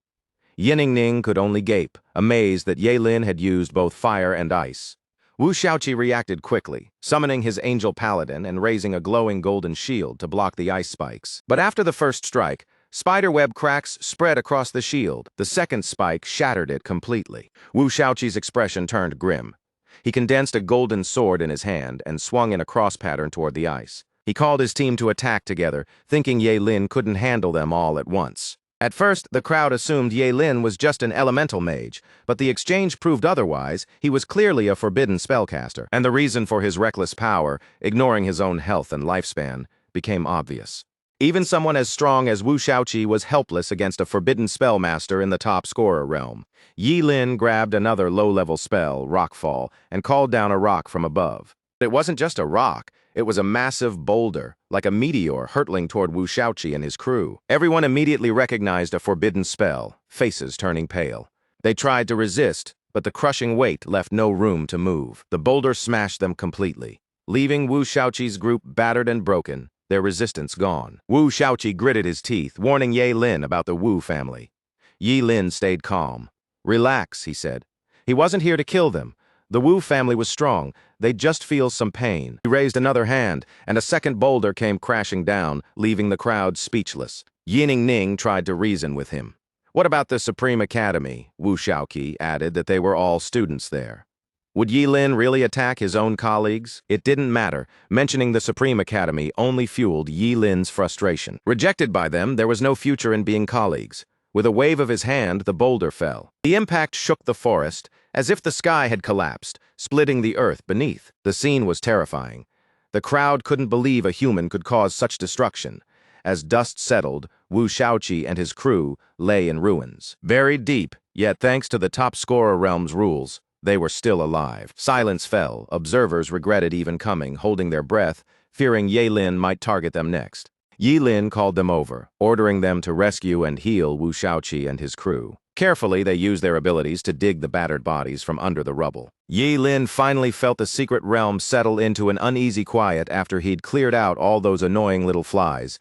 Ning could only gape, amazed that Yi Lin had used both fire and ice. Wu Shaoqi reacted quickly, summoning his angel paladin and raising a glowing golden shield to block the ice spikes. But after the first strike, spiderweb cracks spread across the shield. The second spike shattered it completely. Wu Shaoqi's expression turned grim. He condensed a golden sword in his hand and swung in a cross pattern toward the ice. He called his team to attack together, thinking Yi Lin couldn't handle them all at once. At first, the crowd assumed Yi Lin was just an elemental mage, but the exchange proved otherwise. He was clearly a forbidden spellcaster, and the reason for his reckless power, ignoring his own health and lifespan, became obvious. Even someone as strong as Wu Shaoqi was helpless against a forbidden spellmaster in the top scorer realm. Yi Lin grabbed another low-level spell, Rockfall, and called down a rock from above. It wasn't just a rock. It was a massive boulder, like a meteor hurtling toward Wu Shaoqi and his crew. Everyone immediately recognized a forbidden spell, faces turning pale. They tried to resist, but the crushing weight left no room to move. The boulder smashed them completely, leaving Wu Shaoqi's group battered and broken, their resistance gone. Wu Shaoqi gritted his teeth, warning Yi Lin about the Wu family. Yi Lin stayed calm. Relax, he said. He wasn't here to kill them. The Wu family was strong. They'd just feel some pain. He raised another hand, and a second boulder came crashing down, leaving the crowd speechless. Ning tried to reason with him. What about the Supreme Academy? Wu Shaoqi added that they were all students there. Would Yi Lin really attack his own colleagues? It didn't matter. Mentioning the Supreme Academy only fueled Yi Lin's frustration. Rejected by them, there was no future in being colleagues. With a wave of his hand, the boulder fell. The impact shook the forest, as if the sky had collapsed, splitting the earth beneath. The scene was terrifying. The crowd couldn't believe a human could cause such destruction. As dust settled, Wu Shaoqi and his crew lay in ruins. Buried deep, yet thanks to the top scorer realm's rules, they were still alive. Silence fell. Observers regretted even coming, holding their breath, fearing Ye Lin might target them next. Yi Lin called them over, ordering them to rescue and heal Wu Shaoqi and his crew. Carefully, they used their abilities to dig the battered bodies from under the rubble. Yi Lin finally felt the secret realm settle into an uneasy quiet after he'd cleared out all those annoying little flies.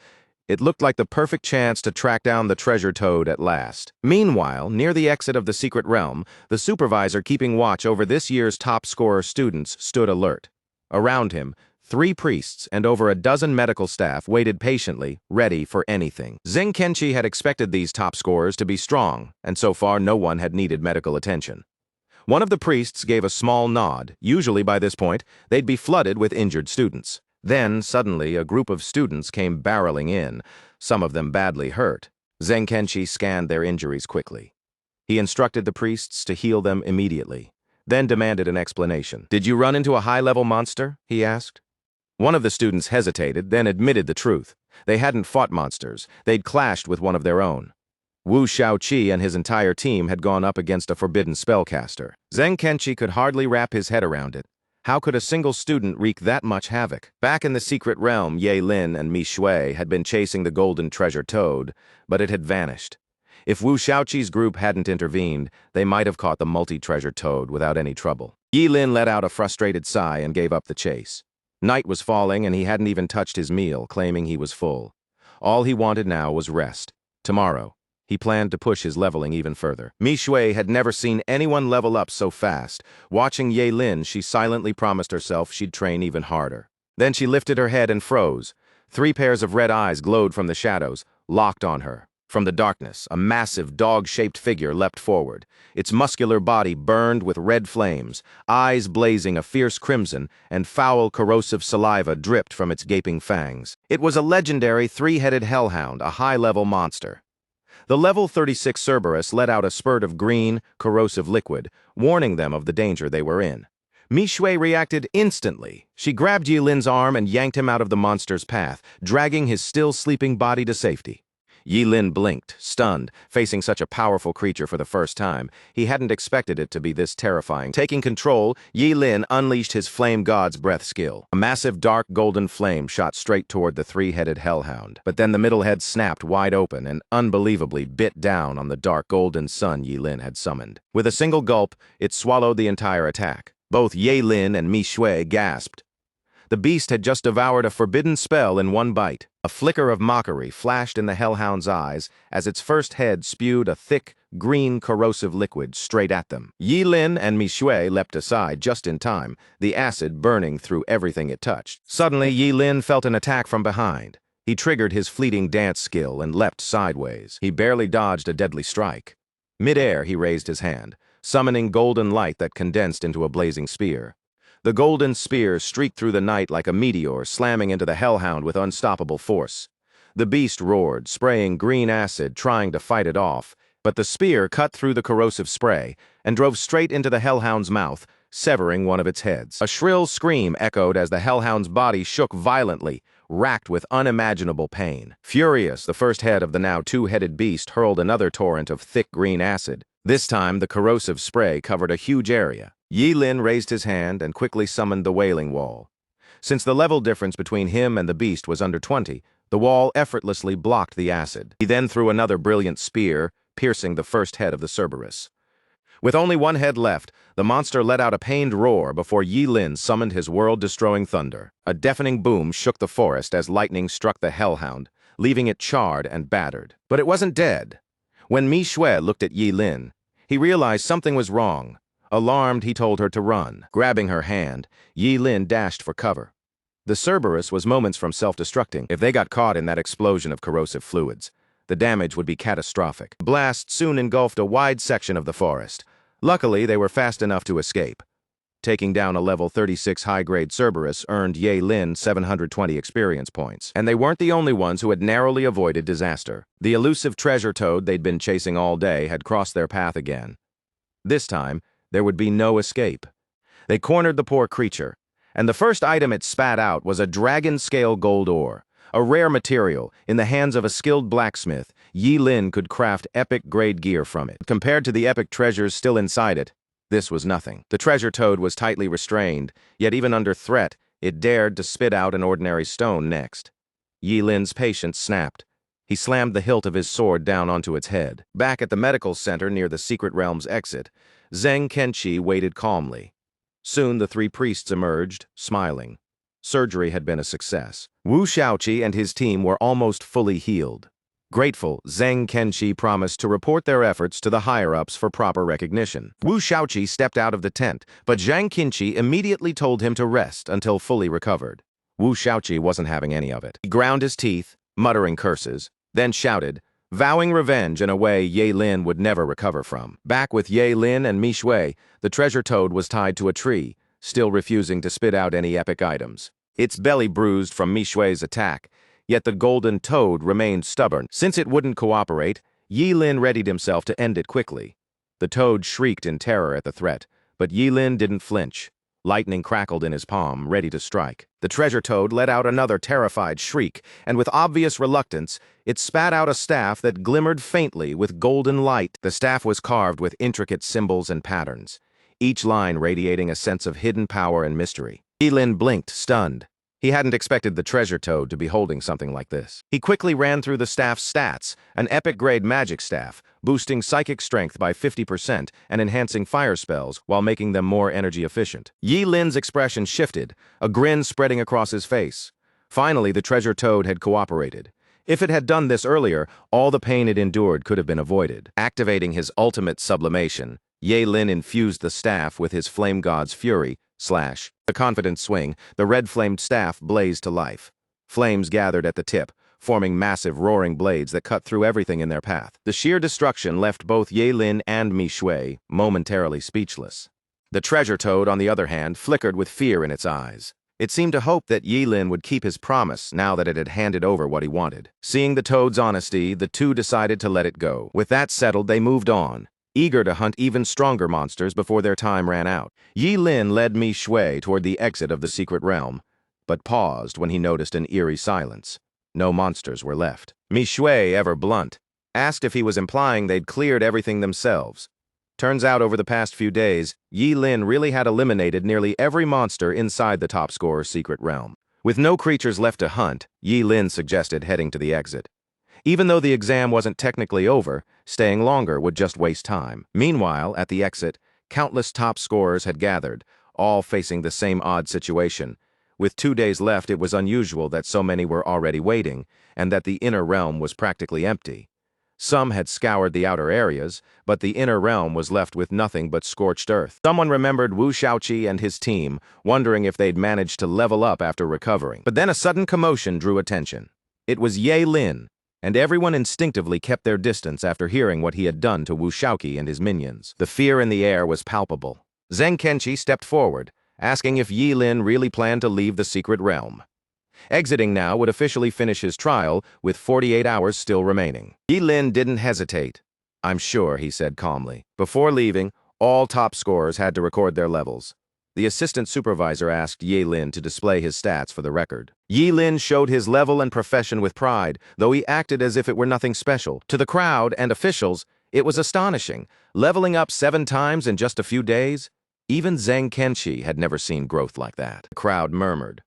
It looked like the perfect chance to track down the treasure toad at last. Meanwhile, near the exit of the secret realm, the supervisor keeping watch over this year's top scorer students stood alert. Around him, 3 priests and over a dozen medical staff waited patiently, ready for anything. Zheng Kenqi had expected these top scorers to be strong, and so far no one had needed medical attention. One of the priests gave a small nod. Usually by this point, they'd be flooded with injured students. Then, suddenly, a group of students came barreling in, some of them badly hurt. Zheng Kenqi scanned their injuries quickly. He instructed the priests to heal them immediately, then demanded an explanation. "Did you run into a high-level monster?" he asked. One of the students hesitated, then admitted the truth. They hadn't fought monsters. They'd clashed with one of their own. Wu Shaoqi and his entire team had gone up against a forbidden spellcaster. Zheng Kenqi could hardly wrap his head around it. How could a single student wreak that much havoc? Back in the secret realm, Ye Lin and Mi Shui had been chasing the golden treasure toad, but it had vanished. If Wu Shaoqi's group hadn't intervened, they might have caught the multi-treasure toad without any trouble. Ye Lin let out a frustrated sigh and gave up the chase. Night was falling and he hadn't even touched his meal, claiming he was full. All he wanted now was rest. Tomorrow, he planned to push his leveling even further. Mi Shui had never seen anyone level up so fast. Watching Ye Lin, she silently promised herself she'd train even harder. Then she lifted her head and froze. 3 pairs of red eyes glowed from the shadows, locked on her. From the darkness, a massive, dog-shaped figure leapt forward. Its muscular body burned with red flames, eyes blazing a fierce crimson, and foul, corrosive saliva dripped from its gaping fangs. It was a legendary 3-headed hellhound, a high-level monster. The level 36 Cerberus let out a spurt of green, corrosive liquid, warning them of the danger they were in. Mi Shui reacted instantly. She grabbed Yi Lin's arm and yanked him out of the monster's path, dragging his still-sleeping body to safety. Yi Lin blinked, stunned, facing such a powerful creature for the first time. He hadn't expected it to be this terrifying. Taking control, Yi Lin unleashed his Flame God's Breath skill. A massive dark golden flame shot straight toward the 3-headed hellhound. But then the middle head snapped wide open and unbelievably bit down on the dark golden sun Yi Lin had summoned. With a single gulp, it swallowed the entire attack. Both Ye Lin and Mi Shui gasped. The beast had just devoured a forbidden spell in one bite. A flicker of mockery flashed in the hellhound's eyes as its first head spewed a thick, green, corrosive liquid straight at them. Yi Lin and Mi Shui leapt aside just in time, the acid burning through everything it touched. Suddenly, Yi Lin felt an attack from behind. He triggered his fleeting dance skill and leapt sideways. He barely dodged a deadly strike. Mid-air, he raised his hand, summoning golden light that condensed into a blazing spear. The golden spear streaked through the night like a meteor, slamming into the hellhound with unstoppable force. The beast roared, spraying green acid, trying to fight it off, but the spear cut through the corrosive spray and drove straight into the hellhound's mouth, severing one of its heads. A shrill scream echoed as the hellhound's body shook violently, racked with unimaginable pain. Furious, the first head of the now 2-headed beast hurled another torrent of thick green acid. This time, the corrosive spray covered a huge area. Yi Lin raised his hand and quickly summoned the Wailing Wall. Since the level difference between him and the beast was under 20, the wall effortlessly blocked the acid. He then threw another brilliant spear, piercing the first head of the Cerberus. With only one head left, the monster let out a pained roar before Yi Lin summoned his world-destroying thunder. A deafening boom shook the forest as lightning struck the hellhound, leaving it charred and battered. But it wasn't dead. When Mi Shui looked at Yi Lin, he realized something was wrong. Alarmed, he told her to run. Grabbing her hand, Yi Lin dashed for cover. The Cerberus was moments from self-destructing. If they got caught in that explosion of corrosive fluids, the damage would be catastrophic. The blast soon engulfed a wide section of the forest. Luckily, they were fast enough to escape. Taking down a level 36 high-grade Cerberus earned Ye Lin 720 experience points. And they weren't the only ones who had narrowly avoided disaster. The elusive treasure toad they'd been chasing all day had crossed their path again. This time, there would be no escape. They cornered the poor creature, and the first item it spat out was a dragon-scale gold ore. A rare material, in the hands of a skilled blacksmith, Ye Lin could craft epic-grade gear from it. Compared to the epic treasures still inside it, this was nothing. The treasure toad was tightly restrained, yet even under threat, it dared to spit out an ordinary stone next. Ye Lin's patience snapped. He slammed the hilt of his sword down onto its head. Back at the medical center near the Secret Realm's exit, Zheng Kenqi waited calmly. Soon the three priests emerged, smiling. Surgery had been a success. Wu Shaoqi and his team were almost fully healed. Grateful, Zheng Kenqi promised to report their efforts to the higher-ups for proper recognition. Wu Shaoqi stepped out of the tent, but Zheng Kenqi immediately told him to rest until fully recovered. Wu Shaoqi wasn't having any of it. He ground his teeth, muttering curses, then shouted, vowing revenge in a way Ye Lin would never recover from. Back with Ye Lin and Mi Shui, the treasure toad was tied to a tree, still refusing to spit out any epic items. Its belly bruised from Mi Shui's attack, yet the golden toad remained stubborn. Since it wouldn't cooperate, Ye Lin readied himself to end it quickly. The toad shrieked in terror at the threat, but Ye Lin didn't flinch. Lightning crackled in his palm, ready to strike. The treasure toad let out another terrified shriek, and with obvious reluctance, it spat out a staff that glimmered faintly with golden light. The staff was carved with intricate symbols and patterns, each line radiating a sense of hidden power and mystery. Ye Lin blinked, stunned. He hadn't expected the treasure toad to be holding something like this. He quickly ran through the staff's stats, an epic-grade magic staff, boosting psychic strength by 50% and enhancing fire spells while making them more energy efficient. Ye Lin's expression shifted, a grin spreading across his face. Finally, the treasure toad had cooperated. If it had done this earlier, all the pain it endured could have been avoided. Activating his ultimate sublimation, Ye Lin infused the staff with his flame god's fury. The confident swing, the red-flamed staff blazed to life. Flames gathered at the tip, forming massive roaring blades that cut through everything in their path. The sheer destruction left both Ye Lin and Mi Shui momentarily speechless. The treasure toad, on the other hand, flickered with fear in its eyes. It seemed to hope that Ye Lin would keep his promise now that it had handed over what he wanted. Seeing the toad's honesty, the two decided to let it go. With that settled, they moved on, eager to hunt even stronger monsters before their time ran out. Ye Lin led Mi Shui toward the exit of the secret realm, but paused when he noticed an eerie silence. No monsters were left. Mi Shui, ever blunt, asked if he was implying they'd cleared everything themselves. Turns out over the past few days, Ye Lin really had eliminated nearly every monster inside the top scorer's secret realm. With no creatures left to hunt, Ye Lin suggested heading to the exit. Even though the exam wasn't technically over, staying longer would just waste time. Meanwhile, at the exit, countless top scorers had gathered, all facing the same odd situation. With 2 days left, it was unusual that so many were already waiting, and that the inner realm was practically empty. Some had scoured the outer areas, but the inner realm was left with nothing but scorched earth. Someone remembered Wu Shaoqi and his team, wondering if they'd managed to level up after recovering. But then a sudden commotion drew attention. It was Ye Lin, and everyone instinctively kept their distance after hearing what he had done to Wu Shaoqi and his minions. The fear in the air was palpable. Zheng Kenqi stepped forward, asking if Ye Lin really planned to leave the secret realm. Exiting now would officially finish his trial, with 48 hours still remaining. Ye Lin didn't hesitate. "I'm sure," he said calmly. Before leaving, all top scorers had to record their levels. The assistant supervisor asked Ye Lin to display his stats for the record. Ye Lin showed his level and profession with pride, though he acted as if it were nothing special. To the crowd and officials, it was astonishing, leveling up 7 times in just a few days. Even Zheng Kenqi had never seen growth like that. The crowd murmured.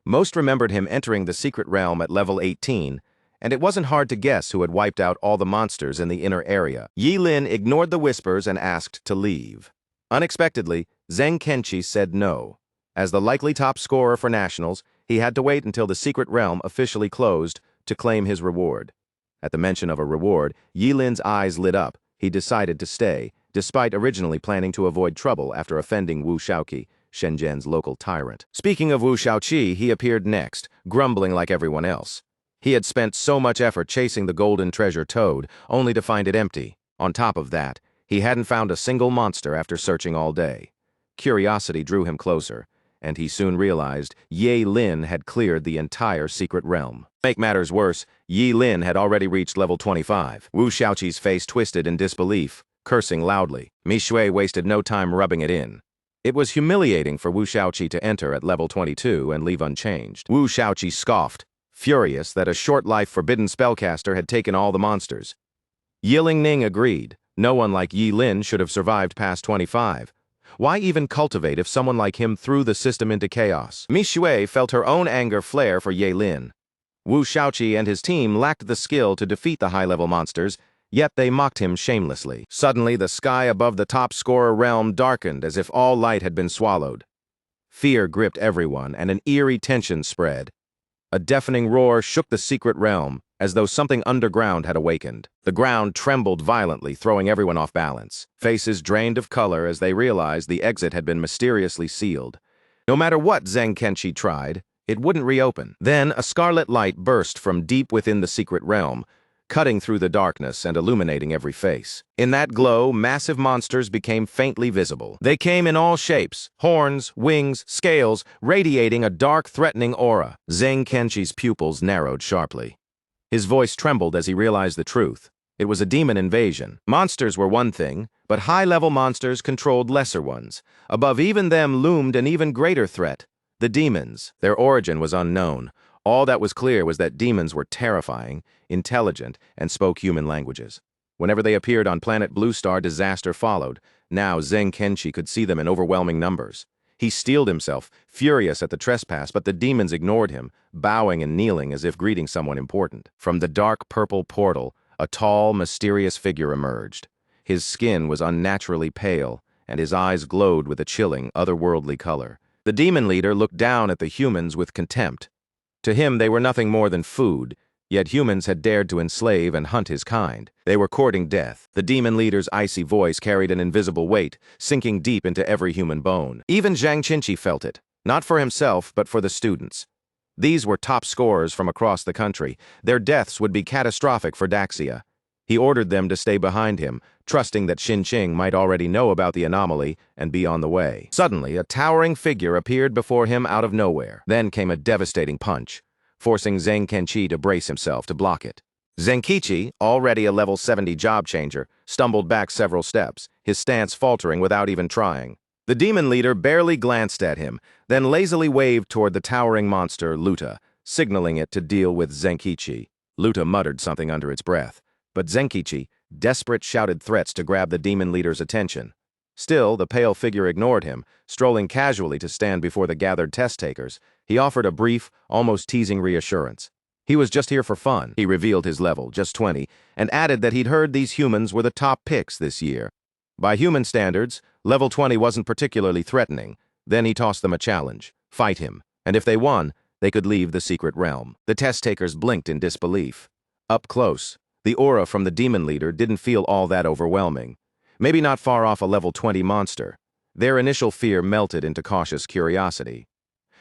Most remembered him entering the secret realm at level 18, and it wasn't hard to guess who had wiped out all the monsters in the inner area. Ye Lin ignored the whispers and asked to leave. Unexpectedly, Zheng Kenqi said no. As the likely top scorer for nationals, he had to wait until the secret realm officially closed to claim his reward. At the mention of a reward, Ye Lin's eyes lit up. He decided to stay, despite originally planning to avoid trouble after offending Wu Shaoqi, Shenzhen's local tyrant. Speaking of Wu Shaoqi, he appeared next, grumbling like everyone else. He had spent so much effort chasing the golden treasure toad, only to find it empty. On top of that, he hadn't found a single monster after searching all day. Curiosity drew him closer, and he soon realized Ye Lin had cleared the entire secret realm. To make matters worse, Ye Lin had already reached level 25. Wu Xiaoqi's face twisted in disbelief, cursing loudly. Mi Shui wasted no time rubbing it in. It was humiliating for Wu Xiaoqi to enter at level 22 and leave unchanged. Wu Xiaoqi scoffed, furious that a short-life forbidden spellcaster had taken all the monsters. Yiling Ning agreed. No one like Yi Lin should have survived past 25. Why even cultivate if someone like him threw the system into chaos? Mi Shui felt her own anger flare for Ye Lin. Wu Xiaoqi and his team lacked the skill to defeat the high-level monsters, yet they mocked him shamelessly. Suddenly, the sky above the top scorer realm darkened as if all light had been swallowed. Fear gripped everyone, and an eerie tension spread. A deafening roar shook the secret realm, as though something underground had awakened. The ground trembled violently, throwing everyone off balance. Faces drained of color as they realized the exit had been mysteriously sealed. No matter what Zheng Kenqi tried, it wouldn't reopen. Then a scarlet light burst from deep within the secret realm, cutting through the darkness and illuminating every face. In that glow, massive monsters became faintly visible. They came in all shapes, horns, wings, scales, radiating a dark, threatening aura. Zheng Kenqi's pupils narrowed sharply. His voice trembled as he realized the truth. It was a demon invasion. Monsters were one thing, but high-level monsters controlled lesser ones. Above even them loomed an even greater threat: the demons. Their origin was unknown. All that was clear was that demons were terrifying, intelligent, and spoke human languages. Whenever they appeared on planet Blue Star, disaster followed. Now Zheng Kenqi could see them in overwhelming numbers. He steeled himself, furious at the trespass, but the demons ignored him, bowing and kneeling as if greeting someone important. From the dark purple portal, a tall, mysterious figure emerged. His skin was unnaturally pale, and his eyes glowed with a chilling, otherworldly color. The demon leader looked down at the humans with contempt. To him, they were nothing more than food, yet humans had dared to enslave and hunt his kind. They were courting death. The demon leader's icy voice carried an invisible weight, sinking deep into every human bone. Even Zhang Qinqi felt it, not for himself, but for the students. These were top scorers from across the country. Their deaths would be catastrophic for Daxia. He ordered them to stay behind him, trusting that Xinqing might already know about the anomaly and be on the way. Suddenly, a towering figure appeared before him out of nowhere. Then came a devastating punch, forcing Zheng Kenqi to brace himself to block it. Zheng Kenqi, already a level 70 job changer, stumbled back several steps, his stance faltering without even trying. The demon leader barely glanced at him, then lazily waved toward the towering monster, Luta, signaling it to deal with Zheng Kenqi. Luta muttered something under its breath, but Zheng Kenqi, desperate, shouted threats to grab the demon leader's attention. Still, the pale figure ignored him, strolling casually to stand before the gathered test-takers. He offered a brief, almost teasing reassurance. He was just here for fun. He revealed his level, just 20, and added that he'd heard these humans were the top picks this year. By human standards, level 20 wasn't particularly threatening. Then he tossed them a challenge: fight him, and if they won, they could leave the secret realm. The test-takers blinked in disbelief. Up close, the aura from the demon leader didn't feel all that overwhelming. Maybe not far off a level 20 monster. Their initial fear melted into cautious curiosity.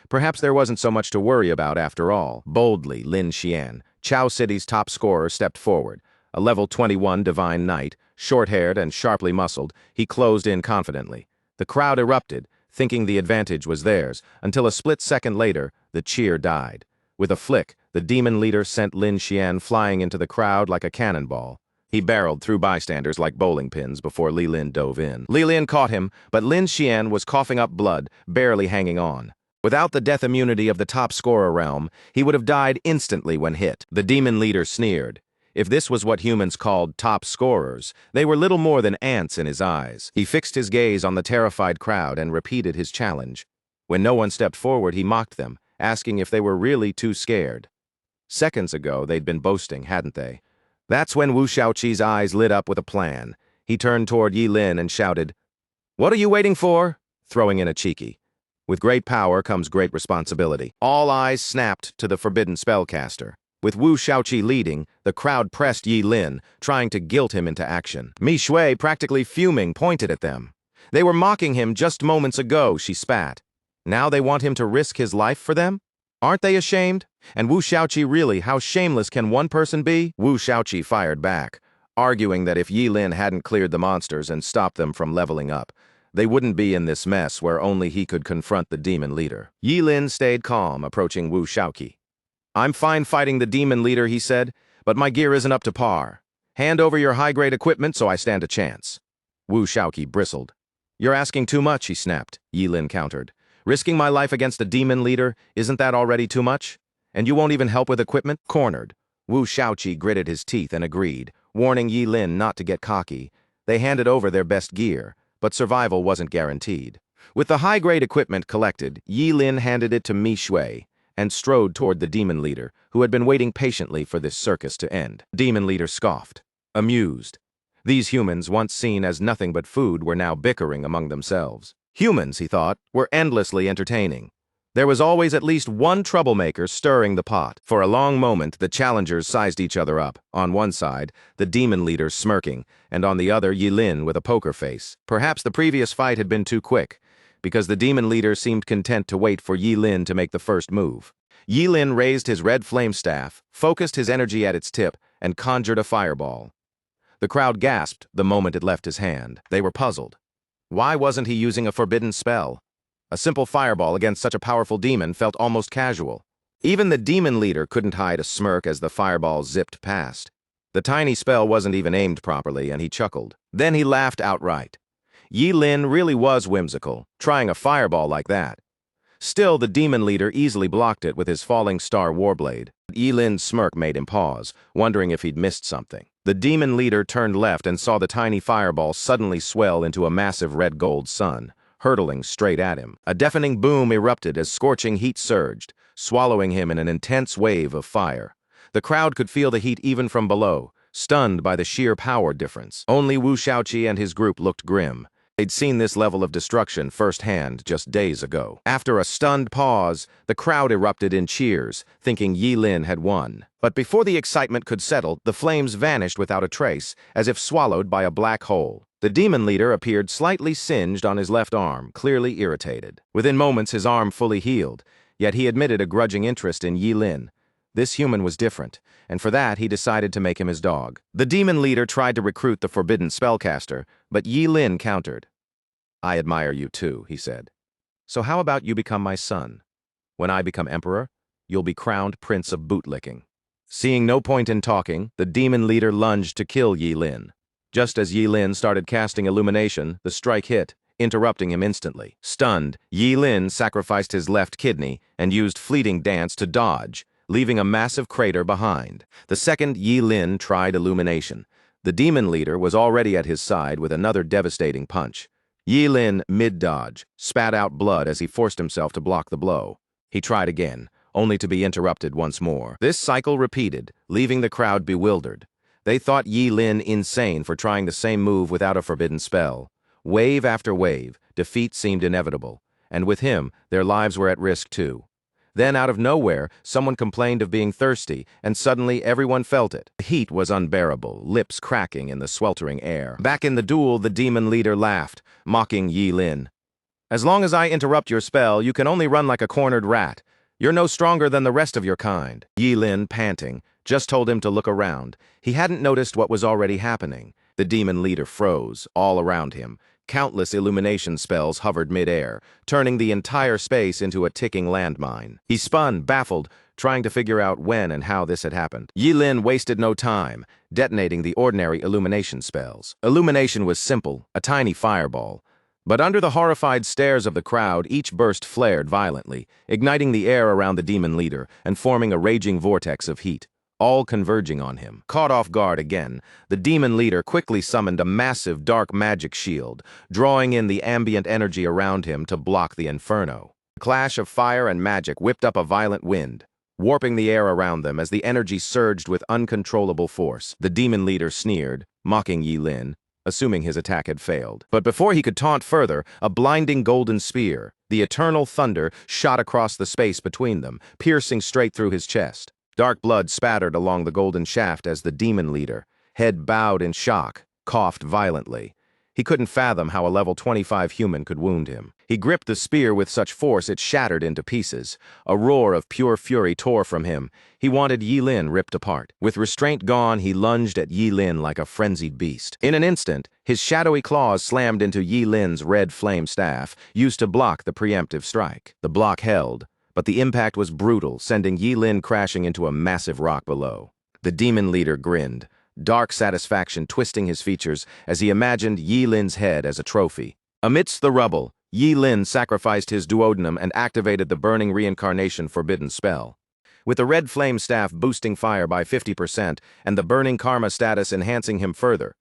Perhaps there wasn't so much to worry about after all. Boldly, Lin Xian, Chao City's top scorer, stepped forward. A level 21 divine knight, short-haired and sharply muscled, he closed in confidently. The crowd erupted, thinking the advantage was theirs, until a split second later, the cheer died. With a flick, the demon leader sent Lin Xian flying into the crowd like a cannonball. He barreled through bystanders like bowling pins before Li Lin dove in. Li Lin caught him, but Lin Xian was coughing up blood, barely hanging on. Without the death immunity of the top scorer realm, he would have died instantly when hit. The demon leader sneered. If this was what humans called top scorers, they were little more than ants in his eyes. He fixed his gaze on the terrified crowd and repeated his challenge. When no one stepped forward, he mocked them, asking if they were really too scared. Seconds ago, they'd been boasting, hadn't they? That's when Wu Xiaoqi's eyes lit up with a plan. He turned toward Yi Lin and shouted, "What are you waiting for?" throwing in a cheeky. With great power comes great responsibility. All eyes snapped to the forbidden spellcaster. With Wu Xiaoqi leading, the crowd pressed Yi Lin, trying to guilt him into action. Mi Shui, practically fuming, pointed at them. They were mocking him just moments ago, she spat. Now they want him to risk his life for them? Aren't they ashamed? And Wu Xiaoqi, really, how shameless can one person be? Wu Xiaoqi fired back, arguing that if Yi Lin hadn't cleared the monsters and stopped them from leveling up, They wouldn't be in this mess where only he could confront the demon leader. Yi Lin stayed calm, approaching Wu Shaoqi. "I'm fine fighting the demon leader," he said, "but my gear isn't up to par. Hand over your high-grade equipment so I stand a chance." Wu Shaoqi bristled. "You're asking too much," he snapped. Yi Lin countered. "Risking my life against a demon leader, isn't that already too much? And you won't even help with equipment?" Cornered, Wu Shaoqi gritted his teeth and agreed, warning Yi Lin not to get cocky. They handed over their best gear, but survival wasn't guaranteed. With the high-grade equipment collected, Yi Lin handed it to Mi Shui and strode toward the demon leader, who had been waiting patiently for this circus to end. Demon leader scoffed, amused. These humans, once seen as nothing but food, were now bickering among themselves. Humans, he thought, were endlessly entertaining. There was always at least one troublemaker stirring the pot. For a long moment, the challengers sized each other up. On one side, the demon leader smirking, and on the other, Yi Lin with a poker face. Perhaps the previous fight had been too quick, because the demon leader seemed content to wait for Yi Lin to make the first move. Yi Lin raised his red flame staff, focused his energy at its tip, and conjured a fireball. The crowd gasped the moment it left his hand. They were puzzled. Why wasn't he using a forbidden spell? A simple fireball against such a powerful demon felt almost casual. Even the demon leader couldn't hide a smirk as the fireball zipped past. The tiny spell wasn't even aimed properly, and he chuckled. Then he laughed outright. Yi Lin really was whimsical, trying a fireball like that. Still, the demon leader easily blocked it with his falling star warblade. Yi Lin's smirk made him pause, wondering if he'd missed something. The demon leader turned left and saw the tiny fireball suddenly swell into a massive red-gold sun, hurtling straight at him. A deafening boom erupted as scorching heat surged, swallowing him in an intense wave of fire. The crowd could feel the heat even from below, stunned by the sheer power difference. Only Wu Shaoqi and his group looked grim. They'd seen this level of destruction firsthand just days ago. After a stunned pause, the crowd erupted in cheers, thinking Yi Lin had won. But before the excitement could settle, the flames vanished without a trace, as if swallowed by a black hole. The demon leader appeared slightly singed on his left arm, clearly irritated. Within moments, his arm fully healed, yet he admitted a grudging interest in Yi Lin. This human was different, and for that he decided to make him his dog. The demon leader tried to recruit the forbidden spellcaster, but Yi Lin countered. "I admire you too," he said. "So how about you become my son? When I become emperor, you'll be crowned prince of bootlicking." Seeing no point in talking, the demon leader lunged to kill Yi Lin. Just as Yi Lin started casting illumination, the strike hit, interrupting him instantly. Stunned, Yi Lin sacrificed his left kidney and used fleeting dance to dodge, leaving a massive crater behind. The second Yi Lin tried illumination. The demon leader was already at his side with another devastating punch. Yi Lin, mid-dodge, spat out blood as he forced himself to block the blow. He tried again, only to be interrupted once more. This cycle repeated, leaving the crowd bewildered. They thought Yi Lin insane for trying the same move without a forbidden spell. Wave after wave, defeat seemed inevitable, and with him, their lives were at risk too. Then, out of nowhere, someone complained of being thirsty, and suddenly everyone felt it. The heat was unbearable, lips cracking in the sweltering air. Back in the duel, the demon leader laughed, mocking Yi Lin. "As long as I interrupt your spell, you can only run like a cornered rat. You're no stronger than the rest of your kind." Yi Lin, panting, just told him to look around. He hadn't noticed what was already happening. The demon leader froze, all around him. Countless illumination spells hovered mid-air, turning the entire space into a ticking landmine. He spun, baffled, trying to figure out when and how this had happened. Yi Lin wasted no time, detonating the ordinary illumination spells. Illumination was simple, a tiny fireball. But under the horrified stares of the crowd, each burst flared violently, igniting the air around the demon leader and forming a raging vortex of heat, all converging on him. Caught off guard again, the demon leader quickly summoned a massive dark magic shield, drawing in the ambient energy around him to block the inferno. The clash of fire and magic whipped up a violent wind, warping the air around them as the energy surged with uncontrollable force. The demon leader sneered, mocking Yi Lin, assuming his attack had failed. But before he could taunt further, a blinding golden spear, the eternal thunder, shot across the space between them, piercing straight through his chest. Dark blood spattered along the golden shaft as the demon leader, head bowed in shock, coughed violently. He couldn't fathom how a level 25 human could wound him. He gripped the spear with such force it shattered into pieces. A roar of pure fury tore from him. He wanted Yi Lin ripped apart. With restraint gone, he lunged at Yi Lin like a frenzied beast. In an instant, his shadowy claws slammed into Yi Lin's red flame staff, used to block the preemptive strike. The block held, but the impact was brutal, sending Yi Lin crashing into a massive rock below. The demon leader grinned, dark satisfaction twisting his features as he imagined Yi Lin's head as a trophy. Amidst the rubble, Yi Lin sacrificed his duodenum and activated the burning reincarnation forbidden spell. With the red flame staff boosting fire by 50% and the burning karma status enhancing him further,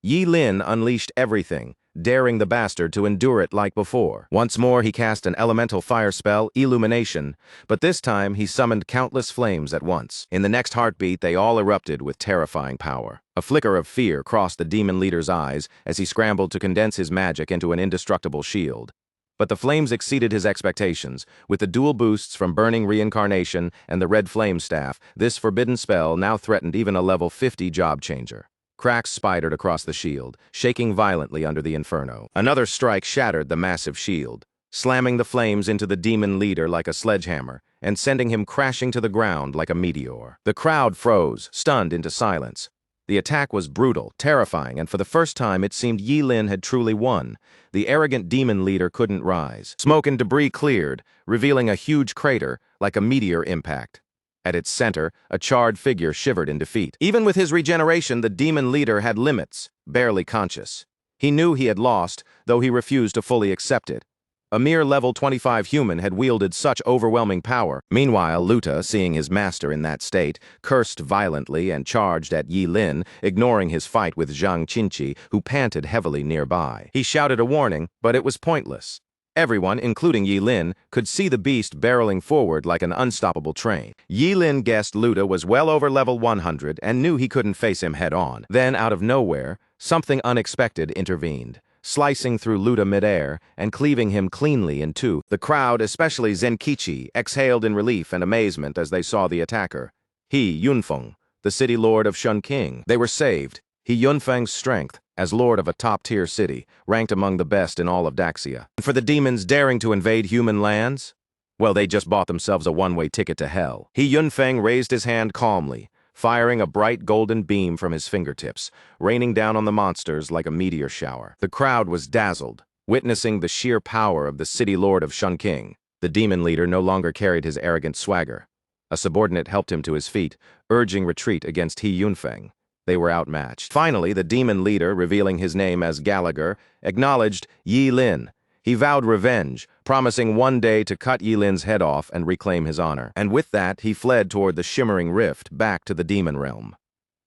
Yi Lin unleashed everything, daring the bastard to endure it like before. Once more he cast an elemental fire spell, Illumination, but this time he summoned countless flames at once. In the next heartbeat, they all erupted with terrifying power. A flicker of fear crossed the demon leader's eyes as he scrambled to condense his magic into an indestructible shield. But the flames exceeded his expectations. With the dual boosts from burning reincarnation and the red flame staff, this forbidden spell now threatened even a level 50 job changer. Cracks spidered across the shield, shaking violently under the inferno. Another strike shattered the massive shield, slamming the flames into the demon leader like a sledgehammer and sending him crashing to the ground like a meteor. The crowd froze, stunned into silence. The attack was brutal, terrifying, and for the first time it seemed Yi Lin had truly won. The arrogant demon leader couldn't rise. Smoke and debris cleared, revealing a huge crater like a meteor impact. At its center, a charred figure shivered in defeat. Even with his regeneration, the demon leader had limits, barely conscious. He knew he had lost, though he refused to fully accept it. A mere level 25 human had wielded such overwhelming power. Meanwhile, Luta, seeing his master in that state, cursed violently and charged at Yi Lin, ignoring his fight with Zhang Qinqi, who panted heavily nearby. He shouted a warning, but it was pointless. Everyone, including Yi Lin, could see the beast barreling forward like an unstoppable train. Yi Lin guessed Luta was well over level 100 and knew he couldn't face him head-on. Then, out of nowhere, something unexpected intervened, slicing through Luta midair and cleaving him cleanly in two. The crowd, especially Zenkichi, exhaled in relief and amazement as they saw the attacker. He Yunfeng, the city lord of Shunqing. They were saved. He Yunfeng's strength, as lord of a top-tier city, ranked among the best in all of Daxia. And for the demons daring to invade human lands? Well, they just bought themselves a one-way ticket to hell. He Yunfeng raised his hand calmly, firing a bright golden beam from his fingertips, raining down on the monsters like a meteor shower. The crowd was dazzled, witnessing the sheer power of the city lord of Shunqing. The demon leader no longer carried his arrogant swagger. A subordinate helped him to his feet, urging retreat against He Yunfeng. They were outmatched. Finally, the demon leader, revealing his name as Gallagher, acknowledged Yi Lin. He vowed revenge, promising one day to cut Yi Lin's head off and reclaim his honor. And with that, he fled toward the shimmering rift back to the demon realm.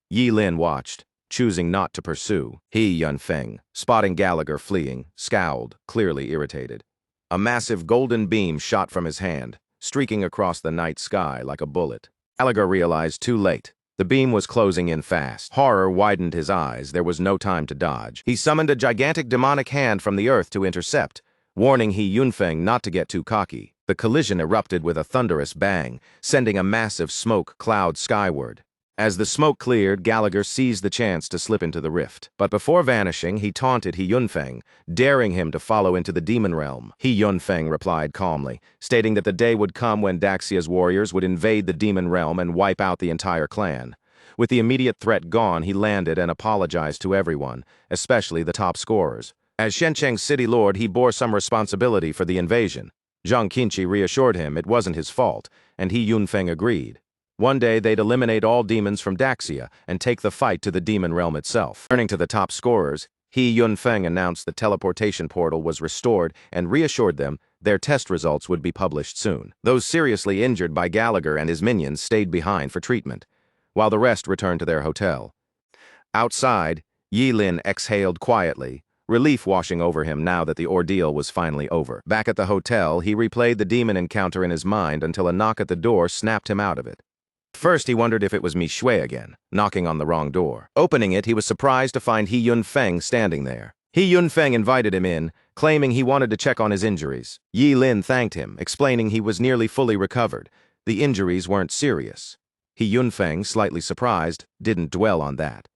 Yi Lin watched, choosing not to pursue. He Yunfeng, spotting Gallagher fleeing, scowled, clearly irritated. A massive golden beam shot from his hand, streaking across the night sky like a bullet. Gallagher realized too late. The beam was closing in fast. Horror widened his eyes. There was no time to dodge. He summoned a gigantic demonic hand from the earth to intercept, warning He Yunfeng not to get too cocky. The collision erupted with a thunderous bang, sending a massive smoke cloud skyward. As the smoke cleared, Gallagher seized the chance to slip into the rift. But before vanishing, he taunted He Yunfeng, daring him to follow into the demon realm. He Yunfeng replied calmly, stating that the day would come when Daxia's warriors would invade the demon realm and wipe out the entire clan. With the immediate threat gone, he landed and apologized to everyone, especially the top scorers. As Shenzheng's city lord, he bore some responsibility for the invasion. Zhang Qinqi reassured him it wasn't his fault, and He Yunfeng agreed. One day, they'd eliminate all demons from Daxia and take the fight to the demon realm itself. Turning to the top scorers, He Yunfeng announced the teleportation portal was restored and reassured them their test results would be published soon. Those seriously injured by Gallagher and his minions stayed behind for treatment, while the rest returned to their hotel. Outside, Yi Lin exhaled quietly, relief washing over him now that the ordeal was finally over. Back at the hotel, he replayed the demon encounter in his mind until a knock at the door snapped him out of it. First, he wondered if it was Mi Shui again, knocking on the wrong door. Opening it, he was surprised to find He Yunfeng standing there. He Yunfeng invited him in, claiming he wanted to check on his injuries. Yi Lin thanked him, explaining he was nearly fully recovered. The injuries weren't serious. He Yunfeng, slightly surprised, didn't dwell on that.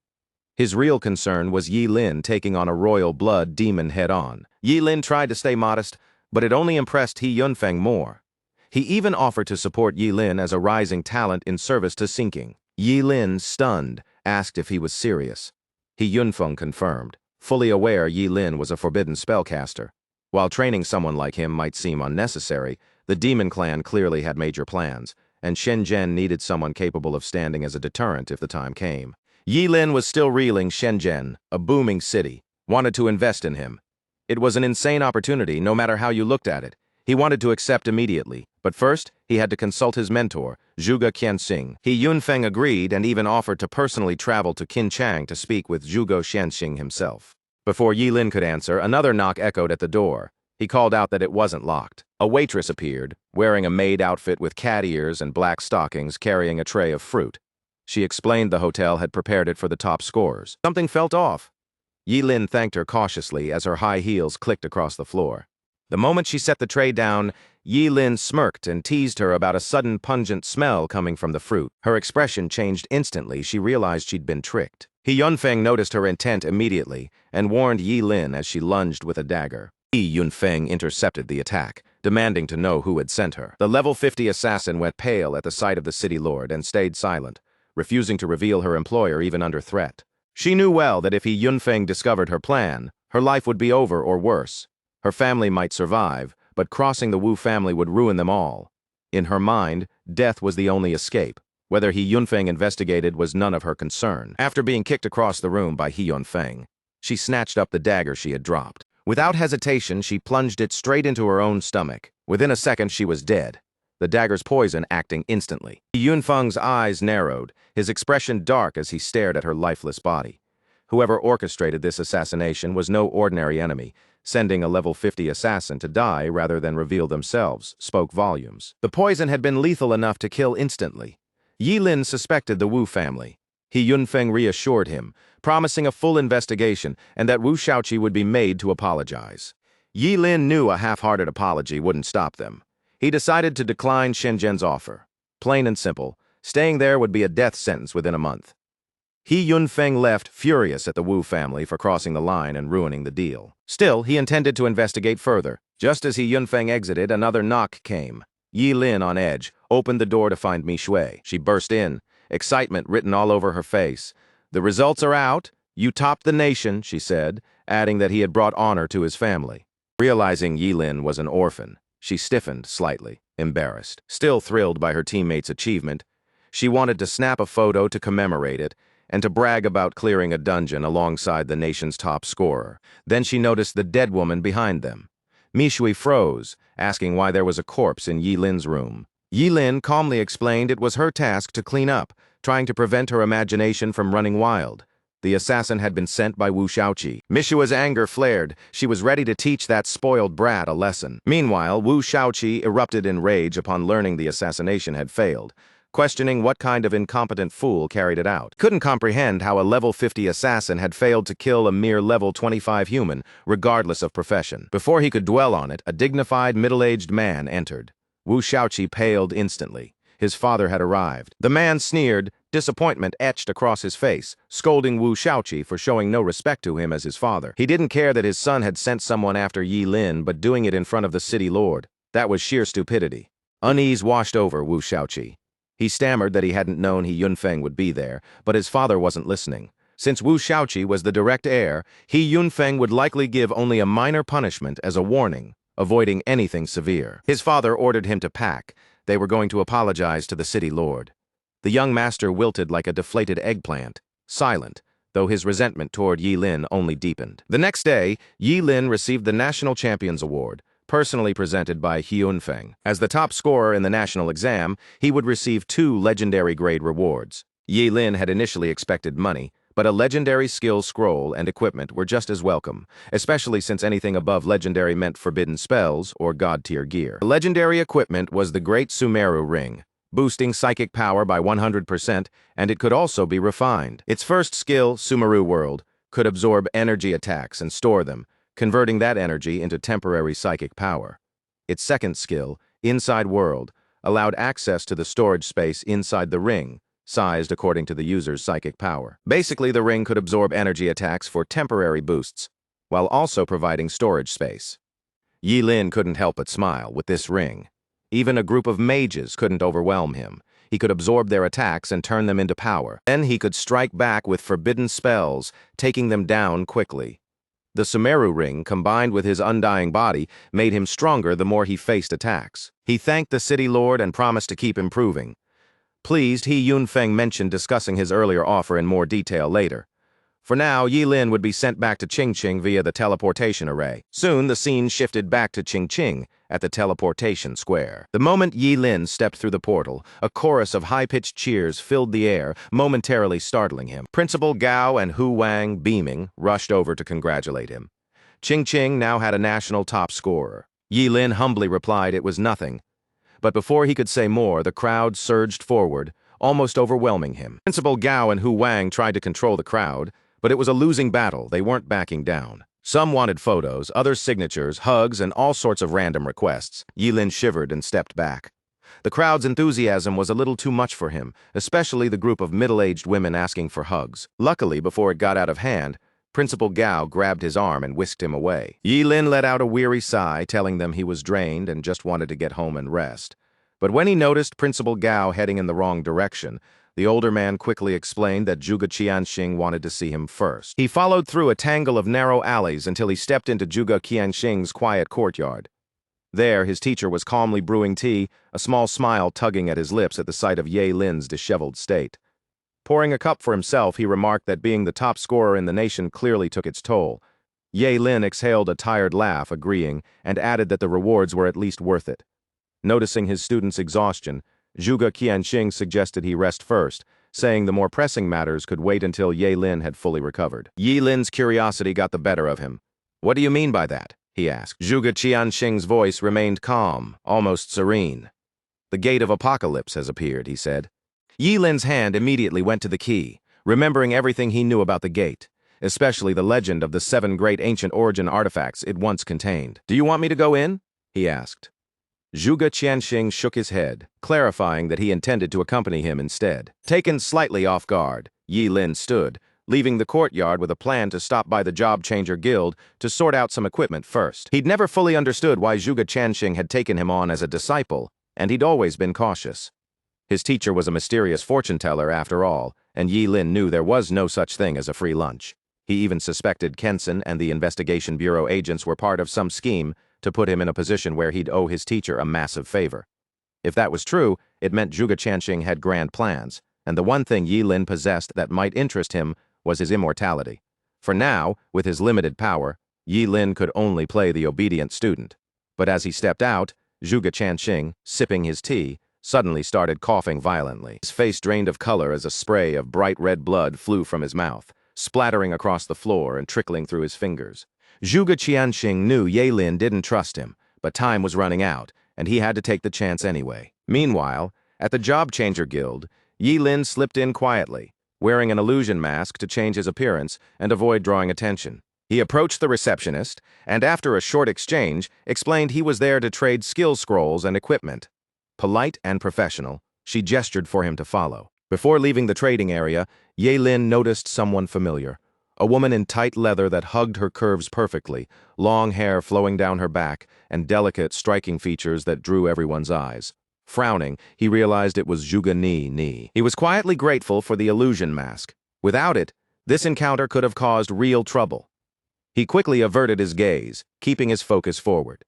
His real concern was Yi Lin taking on a royal blood demon head-on. Yi Lin tried to stay modest, but it only impressed He Yunfeng more. He even offered to support Yi Lin as a rising talent in service to sinking. Yi Lin, stunned, asked if he was serious. He Yunfeng confirmed, fully aware Yi Lin was a forbidden spellcaster. While training someone like him might seem unnecessary, the demon clan clearly had major plans, and Shenzhen needed someone capable of standing as a deterrent if the time came. Yi Lin was still reeling. Shenzhen, a booming city, wanted to invest in him. It was an insane opportunity, no matter how you looked at it. He wanted to accept immediately, but first, he had to consult his mentor, Zhuge Qianxing. He Yunfeng agreed and even offered to personally travel to Qinchang to speak with Zhuge Qianxing himself. Before Yi Lin could answer, another knock echoed at the door. He called out that it wasn't locked. A waitress appeared, wearing a maid outfit with cat ears and black stockings, carrying a tray of fruit. She explained the hotel had prepared it for the top scorers. Something felt off. Yi Lin thanked her cautiously as her high heels clicked across the floor. The moment she set the tray down, Yi Lin smirked and teased her about a sudden pungent smell coming from the fruit. Her expression changed instantly. She realized she'd been tricked. He Yunfeng noticed her intent immediately and warned Yi Lin as she lunged with a dagger. Yi Yunfeng intercepted the attack, demanding to know who had sent her. The level 50 assassin went pale at the sight of the city lord and stayed silent, refusing to reveal her employer even under threat. She knew well that if He Yunfeng discovered her plan, her life would be over or worse. Her family might survive, but crossing the Wu family would ruin them all. In her mind, death was the only escape. Whether He Yunfeng investigated was none of her concern. After being kicked across the room by He Yunfeng, she snatched up the dagger she had dropped. Without hesitation, she plunged it straight into her own stomach. Within a second, she was dead, the dagger's poison acting instantly. He Yunfeng's eyes narrowed, his expression dark as he stared at her lifeless body. Whoever orchestrated this assassination was no ordinary enemy. Sending a level 50 assassin to die rather than reveal themselves spoke volumes. The poison had been lethal enough to kill instantly. Yi Lin suspected the Wu family. He Yunfeng reassured him, promising a full investigation and that Wu Shaoqi would be made to apologize. Yi Lin knew a half-hearted apology wouldn't stop them. He decided to decline Shenzhen's offer. Plain and simple, staying there would be a death sentence within a month. He Yunfeng left, furious at the Wu family for crossing the line and ruining the deal. Still, he intended to investigate further. Just as He Yunfeng exited, another knock came. Yi Lin, on edge, opened the door to find Mi Shui. She burst in, excitement written all over her face. "The results are out. You topped the nation," she said, adding that he had brought honor to his family. Realizing Yi Lin was an orphan, she stiffened slightly, embarrassed. Still thrilled by her teammate's achievement, she wanted to snap a photo to commemorate it, and to brag about clearing a dungeon alongside the nation's top scorer. Then she noticed the dead woman behind them. Mi Shui froze, asking why there was a corpse in Yi Lin's room. Yi Lin calmly explained it was her task to clean up, trying to prevent her imagination from running wild. The assassin had been sent by Wu Shaoqi. Mi Shui's anger flared. She was ready to teach that spoiled brat a lesson. Meanwhile, Wu Shaoqi erupted in rage upon learning the assassination had failed, questioning what kind of incompetent fool carried it out. Couldn't comprehend how a level 50 assassin had failed to kill a mere level 25 human, regardless of profession. Before he could dwell on it, a dignified, middle-aged man entered. Wu Shaoqi paled instantly. His father had arrived. The man sneered, disappointment etched across his face, scolding Wu Shaoqi for showing no respect to him as his father. He didn't care that his son had sent someone after Yi Lin, but doing it in front of the city lord. That was sheer stupidity. Unease washed over Wu Shaoqi. He stammered that he hadn't known He Yunfeng would be there, but his father wasn't listening. Since Wu Shaoqi was the direct heir, He Yunfeng would likely give only a minor punishment as a warning, avoiding anything severe. His father ordered him to pack. They were going to apologize to the city lord. The young master wilted like a deflated eggplant, silent, though his resentment toward Yi Lin only deepened. The next day, Yi Lin received the National Champions Award, personally presented by He Yunfeng. As the top scorer in the national exam, he would receive 2 legendary grade rewards. Yi Lin had initially expected money, but a legendary skill scroll and equipment were just as welcome, especially since anything above legendary meant forbidden spells or god-tier gear. The legendary equipment was the Great Sumeru Ring, boosting psychic power by 100%, and it could also be refined. Its first skill, Sumeru World, could absorb energy attacks and store them, converting that energy into temporary psychic power. Its second skill, Inside World, allowed access to the storage space inside the ring, sized according to the user's psychic power. Basically, the ring could absorb energy attacks for temporary boosts, while also providing storage space. Yi Lin couldn't help but smile with this ring. Even a group of mages couldn't overwhelm him. He could absorb their attacks and turn them into power. Then he could strike back with forbidden spells, taking them down quickly. The Sumeru ring, combined with his undying body, made him stronger the more he faced attacks. He thanked the city lord and promised to keep improving. Pleased, He Yunfeng mentioned discussing his earlier offer in more detail later. For now, Yi Lin would be sent back to Qingqing via the teleportation array. Soon, the scene shifted back to Qingqing at the teleportation square. The moment Yi Lin stepped through the portal, a chorus of high-pitched cheers filled the air, momentarily startling him. Principal Gao and Hu Wang, beaming, rushed over to congratulate him. Qingqing now had a national top scorer. Yi Lin humbly replied it was nothing. But before he could say more, the crowd surged forward, almost overwhelming him. Principal Gao and Hu Wang tried to control the crowd, but it was a losing battle. They weren't backing down. Some wanted photos, others signatures, hugs, and all sorts of random requests. Yi Lin shivered and stepped back. The crowd's enthusiasm was a little too much for him, especially the group of middle-aged women asking for hugs. Luckily, before it got out of hand, Principal Gao grabbed his arm and whisked him away. Yi Lin let out a weary sigh, telling them he was drained and just wanted to get home and rest. But when he noticed Principal Gao heading in the wrong direction, the older man quickly explained that Zhuge Qianxing wanted to see him first. He followed through a tangle of narrow alleys until he stepped into Zhuge Qianxing's quiet courtyard. There, his teacher was calmly brewing tea, a small smile tugging at his lips at the sight of Yi Lin's disheveled state. Pouring a cup for himself, he remarked that being the top scorer in the nation clearly took its toll. Yi Lin exhaled a tired laugh, agreeing, and added that the rewards were at least worth it. Noticing his student's exhaustion, Zhuge Qianxing suggested he rest first, saying the more pressing matters could wait until Yi Lin had fully recovered. Yi Lin's curiosity got the better of him. "What do you mean by that?" he asked. Zhuge Qianxing's voice remained calm, almost serene. "The gate of apocalypse has appeared," he said. Yi Lin's hand immediately went to the key, remembering everything he knew about the gate, especially the legend of the 7 great ancient origin artifacts it once contained. "Do you want me to go in?" he asked. Zhuge Qianxing shook his head, clarifying that he intended to accompany him instead. Taken slightly off guard, Yi Lin stood, leaving the courtyard with a plan to stop by the Job Changer Guild to sort out some equipment first. He'd never fully understood why Zhuge Qianxing had taken him on as a disciple, and he'd always been cautious. His teacher was a mysterious fortune-teller after all, and Yi Lin knew there was no such thing as a free lunch. He even suspected Kensen and the Investigation Bureau agents were part of some scheme to put him in a position where he'd owe his teacher a massive favor. If that was true, it meant Zhuge Qianxing had grand plans, and the one thing Yi Lin possessed that might interest him was his immortality. For now, with his limited power, Yi Lin could only play the obedient student. But as he stepped out, Zhuge Qianxing, sipping his tea, suddenly started coughing violently. His face drained of color as a spray of bright red blood flew from his mouth, splattering across the floor and trickling through his fingers. Zhuge Qianxing knew Yi Lin didn't trust him, but time was running out, and he had to take the chance anyway. Meanwhile, at the Job Changer Guild, Yi Lin slipped in quietly, wearing an illusion mask to change his appearance and avoid drawing attention. He approached the receptionist, and after a short exchange, explained he was there to trade skill scrolls and equipment. Polite and professional, she gestured for him to follow. Before leaving the trading area, Yi Lin noticed someone familiar. A woman in tight leather that hugged her curves perfectly, long hair flowing down her back, and delicate, striking features that drew everyone's eyes. Frowning, he realized it was Zhuge Ni. He was quietly grateful for the illusion mask. Without it, this encounter could have caused real trouble. He quickly averted his gaze, keeping his focus forward.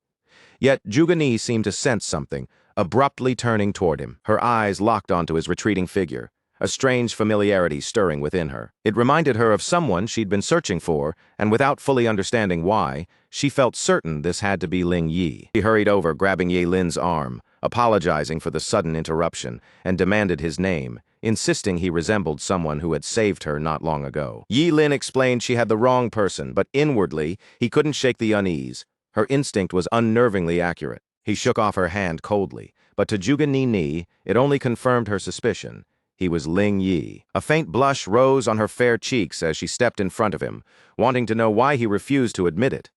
Yet Zhuge Ni seemed to sense something, abruptly turning toward him, her eyes locked onto his retreating figure, a strange familiarity stirring within her. It reminded her of someone she'd been searching for, and without fully understanding why, she felt certain this had to be Ling Yi. She hurried over, grabbing Yi Lin's arm, apologizing for the sudden interruption, and demanded his name, insisting he resembled someone who had saved her not long ago. Yi Lin explained she had the wrong person, but inwardly, he couldn't shake the unease. Her instinct was unnervingly accurate. He shook off her hand coldly, but to Zhuge Ni, it only confirmed her suspicion. He was Ling Yi. A faint blush rose on her fair cheeks as she stepped in front of him, wanting to know why he refused to admit it.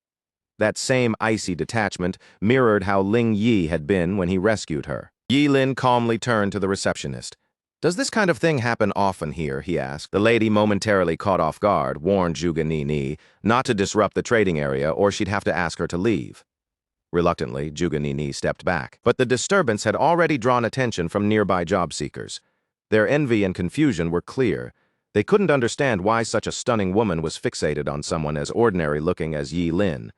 That same icy detachment mirrored how Ling Yi had been when he rescued her. Yi Lin calmly turned to the receptionist. "Does this kind of thing happen often here?" he asked. The lady, momentarily caught off guard, warned Zhuge Ni not to disrupt the trading area or she'd have to ask her to leave. Reluctantly, Juganini stepped back. But the disturbance had already drawn attention from nearby job seekers. Their envy and confusion were clear. They couldn't understand why such a stunning woman was fixated on someone as ordinary-looking as Yi Lin.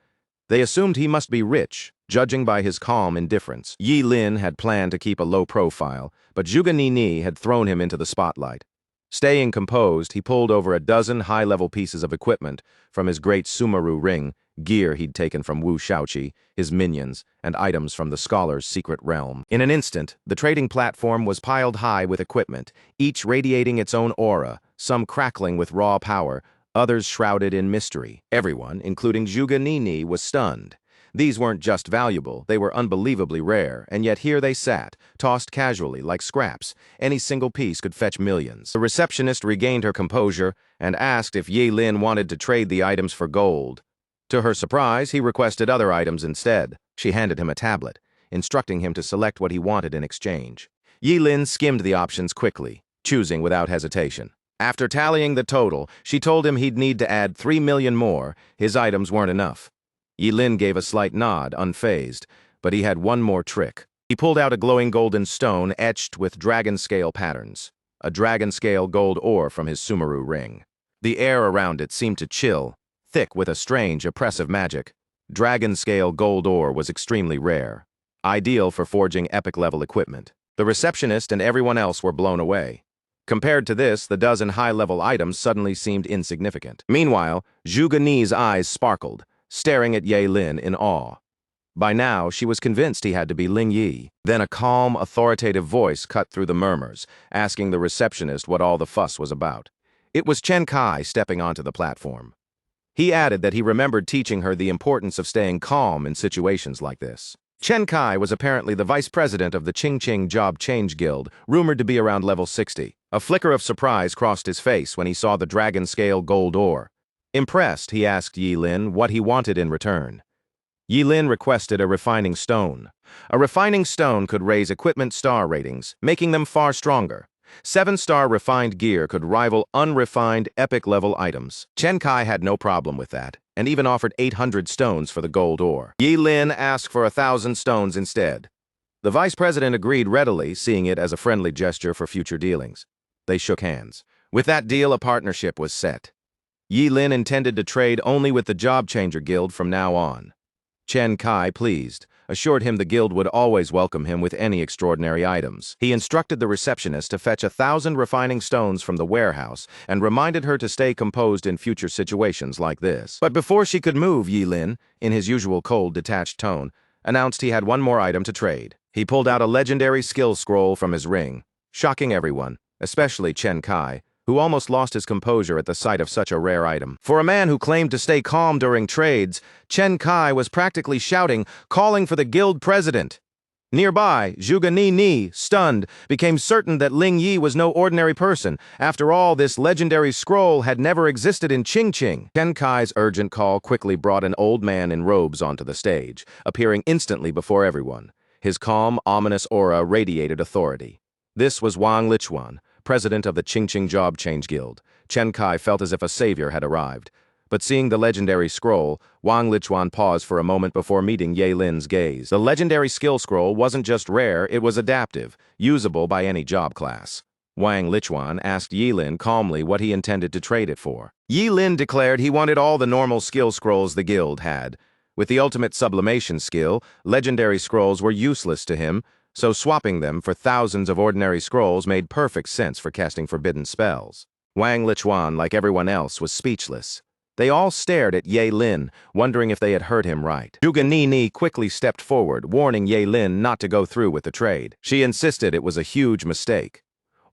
They assumed he must be rich, judging by his calm indifference. Yi Lin had planned to keep a low profile, but Juganini had thrown him into the spotlight. Staying composed, he pulled over a dozen high-level pieces of equipment from his great Sumeru ring, gear he'd taken from Wu Shaoqi, his minions, and items from the scholar's secret realm. In an instant, the trading platform was piled high with equipment, each radiating its own aura, some crackling with raw power, others shrouded in mystery. Everyone, including Juganini, was stunned. These weren't just valuable, they were unbelievably rare, and yet here they sat, tossed casually like scraps. Any single piece could fetch millions. The receptionist regained her composure and asked if Yi Lin wanted to trade the items for gold. To her surprise, he requested other items instead. She handed him a tablet, instructing him to select what he wanted in exchange. Yi Lin skimmed the options quickly, choosing without hesitation. After tallying the total, she told him he'd need to add 3 million more. His items weren't enough. Yi Lin gave a slight nod, unfazed, but he had one more trick. He pulled out a glowing golden stone etched with dragon-scale patterns, a dragon-scale gold ore from his Sumeru ring. The air around it seemed to chill, thick with a strange, oppressive magic. Dragon-scale gold ore was extremely rare, ideal for forging epic-level equipment. The receptionist and everyone else were blown away. Compared to this, the dozen high-level items suddenly seemed insignificant. Meanwhile, Juganini's eyes sparkled, staring at Yi Lin in awe. By now, she was convinced he had to be Ling Yi. Then a calm, authoritative voice cut through the murmurs, asking the receptionist what all the fuss was about. It was Chen Kai stepping onto the platform. He added that he remembered teaching her the importance of staying calm in situations like this. Chen Kai was apparently the vice president of the Qingqing Job Change Guild, rumored to be around level 60. A flicker of surprise crossed his face when he saw the dragon-scale gold ore. Impressed, he asked Yi Lin what he wanted in return. Yi Lin requested a refining stone. A refining stone could raise equipment star ratings, making them far stronger. 7-star refined gear could rival unrefined epic-level items. Chen Kai had no problem with that, and even offered 800 stones for the gold ore. Yi Lin asked for 1,000 stones instead. The vice president agreed readily, seeing it as a friendly gesture for future dealings. They shook hands. With that deal, a partnership was set. Yi Lin intended to trade only with the Job Changer Guild from now on. Chen Kai, pleased, assured him the guild would always welcome him with any extraordinary items. He instructed the receptionist to fetch 1,000 refining stones from the warehouse and reminded her to stay composed in future situations like this. But before she could move, Yi Lin, in his usual cold, detached tone, announced he had one more item to trade. He pulled out a legendary skill scroll from his ring, shocking everyone, especially Chen Kai, who almost lost his composure at the sight of such a rare item. For a man who claimed to stay calm during trades, Chen Kai was practically shouting, calling for the guild president. Nearby, Juganini, stunned, became certain that Ling Yi was no ordinary person. After all, this legendary scroll had never existed in Qingqing. Chen Kai's urgent call quickly brought an old man in robes onto the stage, appearing instantly before everyone. His calm, ominous aura radiated authority. This was Wang Lichuan, president of the Qingqing Job Change Guild. Chen Kai felt as if a savior had arrived. But seeing the legendary scroll, Wang Lichuan paused for a moment before meeting Yi Lin's gaze. The legendary skill scroll wasn't just rare, it was adaptive, usable by any job class. Wang Lichuan asked Yi Lin calmly what he intended to trade it for. Yi Lin declared he wanted all the normal skill scrolls the guild had. With the ultimate sublimation skill, legendary scrolls were useless to him, so swapping them for thousands of ordinary scrolls made perfect sense for casting forbidden spells. Wang Lichuan, like everyone else, was speechless. They all stared at Yi Lin, wondering if they had heard him right. Juganini quickly stepped forward, warning Yi Lin not to go through with the trade. She insisted it was a huge mistake.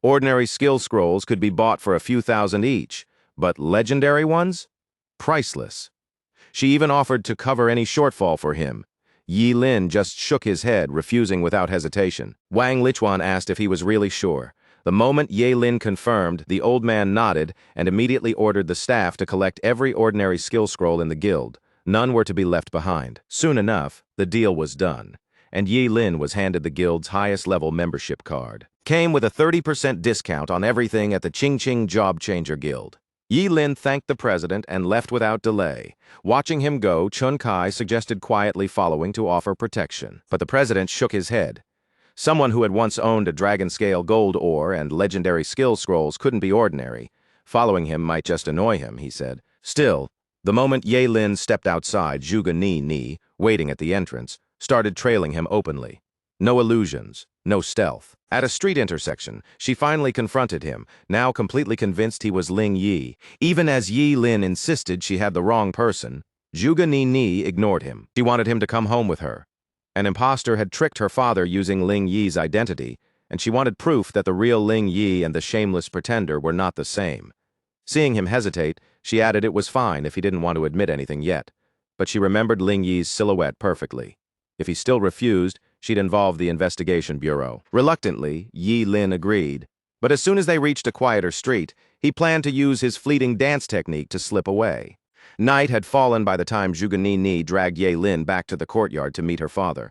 Ordinary skill scrolls could be bought for a few thousand each, but legendary ones? Priceless. She even offered to cover any shortfall for him. Yi Lin just shook his head, refusing without hesitation. Wang Lichuan asked if he was really sure. The moment Yi Lin confirmed, the old man nodded and immediately ordered the staff to collect every ordinary skill scroll in the guild. None were to be left behind. Soon enough, the deal was done, and Yi Lin was handed the guild's highest-level membership card. Came with a 30% discount on everything at the Qingqing Job Changer Guild. Yi Lin thanked the president and left without delay. Watching him go, Chun Kai suggested quietly following to offer protection. But the president shook his head. Someone who had once owned a dragon-scale gold ore and legendary skill scrolls couldn't be ordinary. Following him might just annoy him, he said. Still, the moment Yi Lin stepped outside, Zhuge Ni, waiting at the entrance, started trailing him openly. No illusions, no stealth. At a street intersection, she finally confronted him, now completely convinced he was Ling Yi. Even as Yi Lin insisted she had the wrong person, Zhuge Ni ignored him. She wanted him to come home with her. An imposter had tricked her father using Ling Yi's identity, and she wanted proof that the real Ling Yi and the shameless pretender were not the same. Seeing him hesitate, she added it was fine if he didn't want to admit anything yet, but she remembered Ling Yi's silhouette perfectly. If he still refused, she'd involve the investigation bureau. Reluctantly, Yi Lin agreed, but as soon as they reached a quieter street, he planned to use his fleeting dance technique to slip away. Night had fallen by the time Zhuge Ni dragged Yi Lin back to the courtyard to meet her father.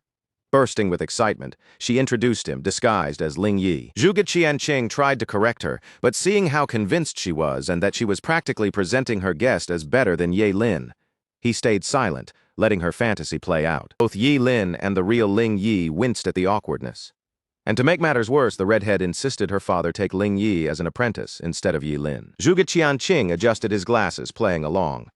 Bursting with excitement, she introduced him, disguised as Ling Yi. Zhuge Qianqing tried to correct her, but seeing how convinced she was and that she was practically presenting her guest as better than Yi Lin, he stayed silent, letting her fantasy play out. Both Yi Lin and the real Ling Yi winced at the awkwardness. And to make matters worse, the redhead insisted her father take Ling Yi as an apprentice instead of Yi Lin. Zhuge Qianqing adjusted his glasses, playing along.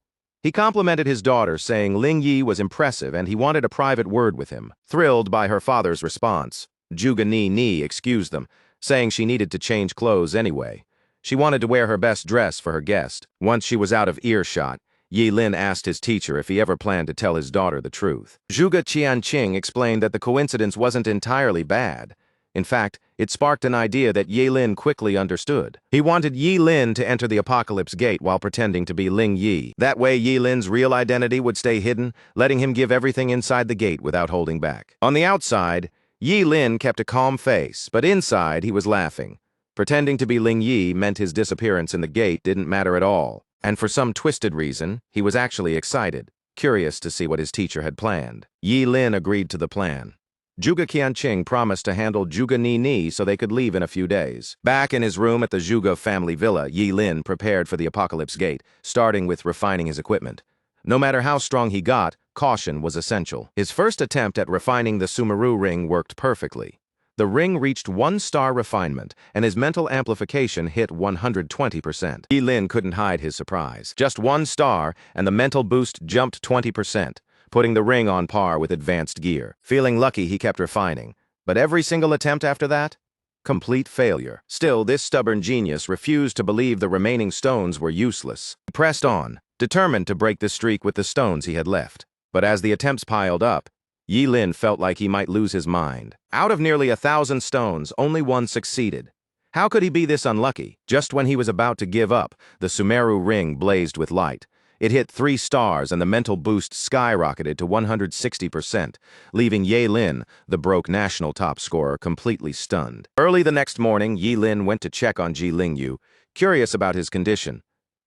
He complimented his daughter, saying Ling Yi was impressive and he wanted a private word with him. Thrilled by her father's response, Zhuge Ni excused them, saying she needed to change clothes anyway. She wanted to wear her best dress for her guest. Once she was out of earshot, Yi Lin asked his teacher if he ever planned to tell his daughter the truth. Zhuge Qianqing explained that the coincidence wasn't entirely bad. In fact, it sparked an idea that Yi Lin quickly understood. He wanted Yi Lin to enter the Apocalypse Gate while pretending to be Ling Yi. That way Yi Lin's real identity would stay hidden, letting him give everything inside the gate without holding back. On the outside, Yi Lin kept a calm face, but inside he was laughing. Pretending to be Ling Yi meant his disappearance in the gate didn't matter at all. And for some twisted reason, he was actually excited, curious to see what his teacher had planned. Yi Lin agreed to the plan. Zhuge Qianqing promised to handle Zhuge Ni so they could leave in a few days. Back in his room at the Zhuge family villa, Yi Lin prepared for the Apocalypse Gate, starting with refining his equipment. No matter how strong he got, caution was essential. His first attempt at refining the Sumeru ring worked perfectly. The ring reached 1-star refinement, and his mental amplification hit 120%. Yi Lin couldn't hide his surprise. Just 1 star, and the mental boost jumped 20%. Putting the ring on par with advanced gear. Feeling lucky, he kept refining. But every single attempt after that? Complete failure. Still, this stubborn genius refused to believe the remaining stones were useless. He pressed on, determined to break the streak with the stones he had left. But as the attempts piled up, Yi Lin felt like he might lose his mind. Out of nearly 1,000 stones, only 1 succeeded. How could he be this unlucky? Just when he was about to give up, the Sumeru ring blazed with light. It hit 3 stars and the mental boost skyrocketed to 160%, leaving Yi Lin, the broke national top scorer, completely stunned. Early the next morning, Yi Lin went to check on Ji Lingyu, curious about his condition.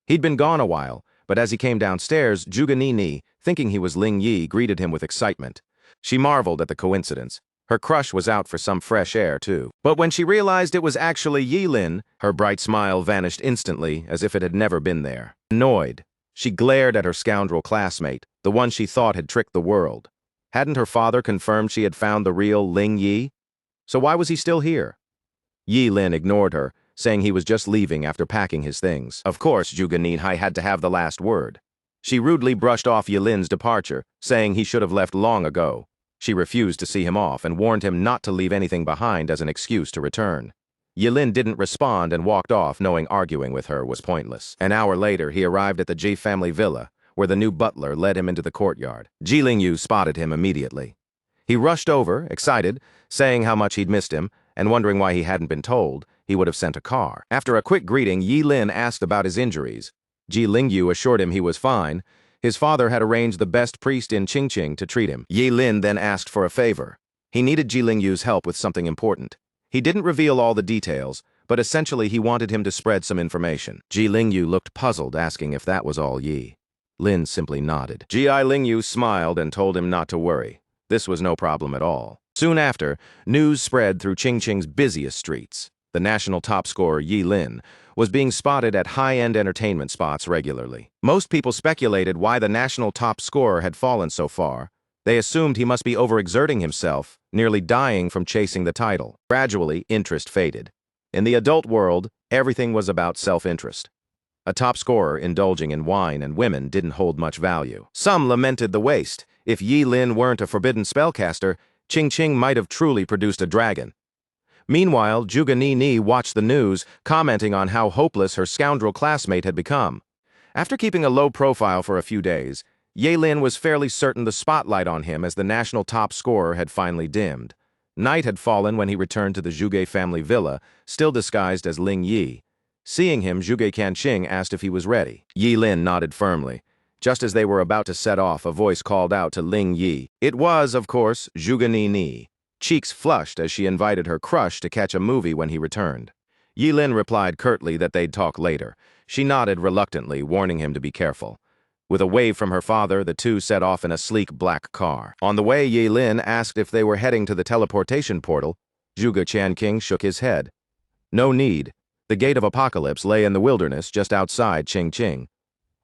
He'd been gone a while, but as he came downstairs, Zhuge Ni, thinking he was Ling Yi, greeted him with excitement. She marveled at the coincidence. Her crush was out for some fresh air, too. But when she realized it was actually Yi Lin, her bright smile vanished instantly, as if it had never been there. Annoyed, she glared at her scoundrel classmate, the one she thought had tricked the world. Hadn't her father confirmed she had found the real Ling Yi? So why was he still here? Yi Lin ignored her, saying he was just leaving after packing his things. Of course, Zhuge Ni had to have the last word. She rudely brushed off Yi Lin's departure, saying he should have left long ago. She refused to see him off and warned him not to leave anything behind as an excuse to return. Yi Lin didn't respond and walked off, knowing arguing with her was pointless. An hour later, he arrived at the Ji family villa, where the new butler led him into the courtyard. Ji Lingyu spotted him immediately. He rushed over, excited, saying how much he'd missed him, and wondering why he hadn't been told he would have sent a car. After a quick greeting, Yi Lin asked about his injuries. Ji Lingyu assured him he was fine. His father had arranged the best priest in Qingqing to treat him. Yi Lin then asked for a favor. He needed Ji Lingyu's help with something important. He didn't reveal all the details, but essentially he wanted him to spread some information. Ji Lingyu looked puzzled, asking if that was all Yi. Lin simply nodded. Ji Lingyu smiled and told him not to worry. This was no problem at all. Soon after, news spread through Qingqing's busiest streets. The national top scorer Yi Lin was being spotted at high-end entertainment spots regularly. Most people speculated why the national top scorer had fallen so far. They assumed he must be overexerting himself, nearly dying from chasing the title. Gradually, interest faded. In the adult world, everything was about self-interest. A top scorer indulging in wine and women didn't hold much value. Some lamented the waste. If Yi Lin weren't a forbidden spellcaster, Ching might have truly produced a dragon. Meanwhile, Zhuge Ni watched the news, commenting on how hopeless her scoundrel classmate had become. After keeping a low profile for a few days, Ye Lin was fairly certain the spotlight on him as the national top scorer had finally dimmed. Night had fallen when he returned to the Zhuge family villa, still disguised as Ling Yi. Seeing him, Zhuge Qianqing asked if he was ready. Yi Lin nodded firmly. Just as they were about to set off, a voice called out to Ling Yi. It was, of course, Zhuge Ni. Cheeks flushed as she invited her crush to catch a movie when he returned. Yi Lin replied curtly that they'd talk later. She nodded reluctantly, warning him to be careful. With a wave from her father, the two set off in a sleek black car. On the way, Yi Lin asked if they were heading to the teleportation portal. Zhuge Qianqing shook his head. No need. The Gate of Apocalypse lay in the wilderness just outside Qing.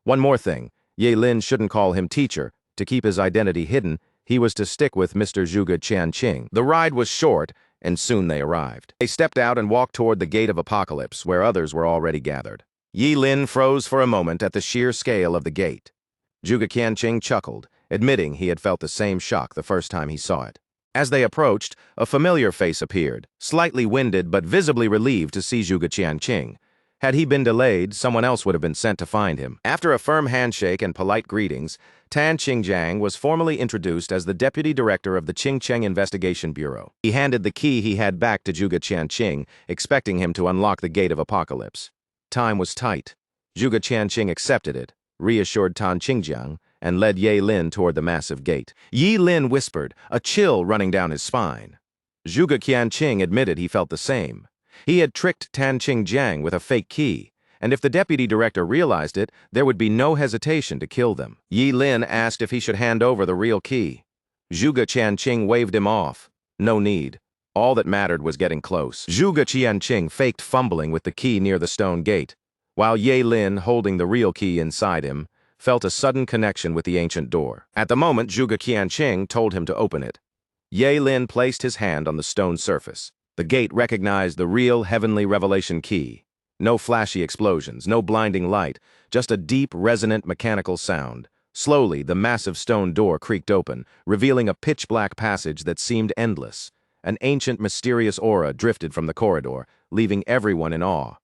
One more thing. Ye Lin shouldn't call him teacher. To keep his identity hidden, he was to stick with Mr. Zhuge Qianqing. The ride was short, and soon they arrived. They stepped out and walked toward the Gate of Apocalypse, where others were already gathered. Yi Lin froze for a moment at the sheer scale of the gate. Zhuge Qianqing chuckled, admitting he had felt the same shock the first time he saw it. As they approached, a familiar face appeared, slightly winded but visibly relieved to see Zhuge Qianqing. Had he been delayed, someone else would have been sent to find him. After a firm handshake and polite greetings, Tan Qingjiang was formally introduced as the deputy director of the Qingcheng Investigation Bureau. He handed the key he had back to Zhuge Qianqing, expecting him to unlock the Gate of Apocalypse. Time was tight. Zhuge Qianqing accepted it, reassured Tan Qingjiang, and led Ye Lin toward the massive gate. Yi Lin whispered, a chill running down his spine. Zhuge Qianqing admitted he felt the same. He had tricked Tan Qingjiang with a fake key, and if the deputy director realized it, there would be no hesitation to kill them. Yi Lin asked if he should hand over the real key. Zhuge Qianqing waved him off. No need. All that mattered was getting close. Zhuge Qianqing faked fumbling with the key near the stone gate, while Ye Lin, holding the real key inside him, felt a sudden connection with the ancient door. At the moment, Zhuge Qianqing told him to open it. Ye Lin placed his hand on the stone surface. The gate recognized the real heavenly revelation key. No flashy explosions, no blinding light, just a deep, resonant mechanical sound. Slowly, the massive stone door creaked open, revealing a pitch-black passage that seemed endless. An ancient, mysterious aura drifted from the corridor, leaving everyone in awe.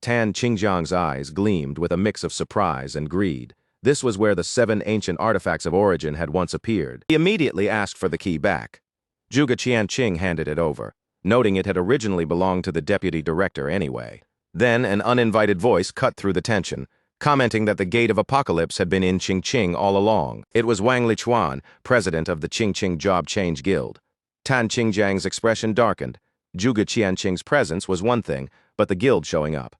Tan Qingjiang's eyes gleamed with a mix of surprise and greed. This was where the 7 ancient artifacts of origin had once appeared. He immediately asked for the key back. Zhuge Qianqing handed it over, noting it had originally belonged to the deputy director anyway. Then an uninvited voice cut through the tension, commenting that the Gate of Apocalypse had been in Qingqing all along. It was Wang Lichuan, president of the Qingqing Job Change Guild. Tan Qingjiang's expression darkened. Zhuge Qianqing's presence was one thing, but the guild showing up.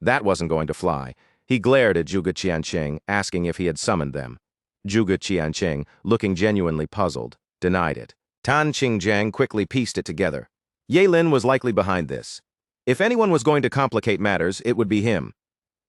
That wasn't going to fly. He glared at Zhuge Qianqing, asking if he had summoned them. Zhuge Qianqing, looking genuinely puzzled, denied it. Tan Qingjiang quickly pieced it together. Ye Lin was likely behind this. If anyone was going to complicate matters, it would be him.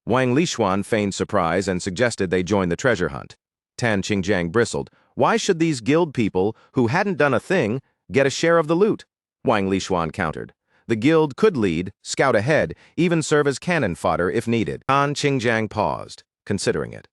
Wang Lichuan feigned surprise and suggested they join the treasure hunt. Tan Qingjiang bristled. Why should these guild people, who hadn't done a thing, get a share of the loot? Wang Lichuan countered. The guild could lead, scout ahead, even serve as cannon fodder if needed. Tan Qingjiang paused, considering it.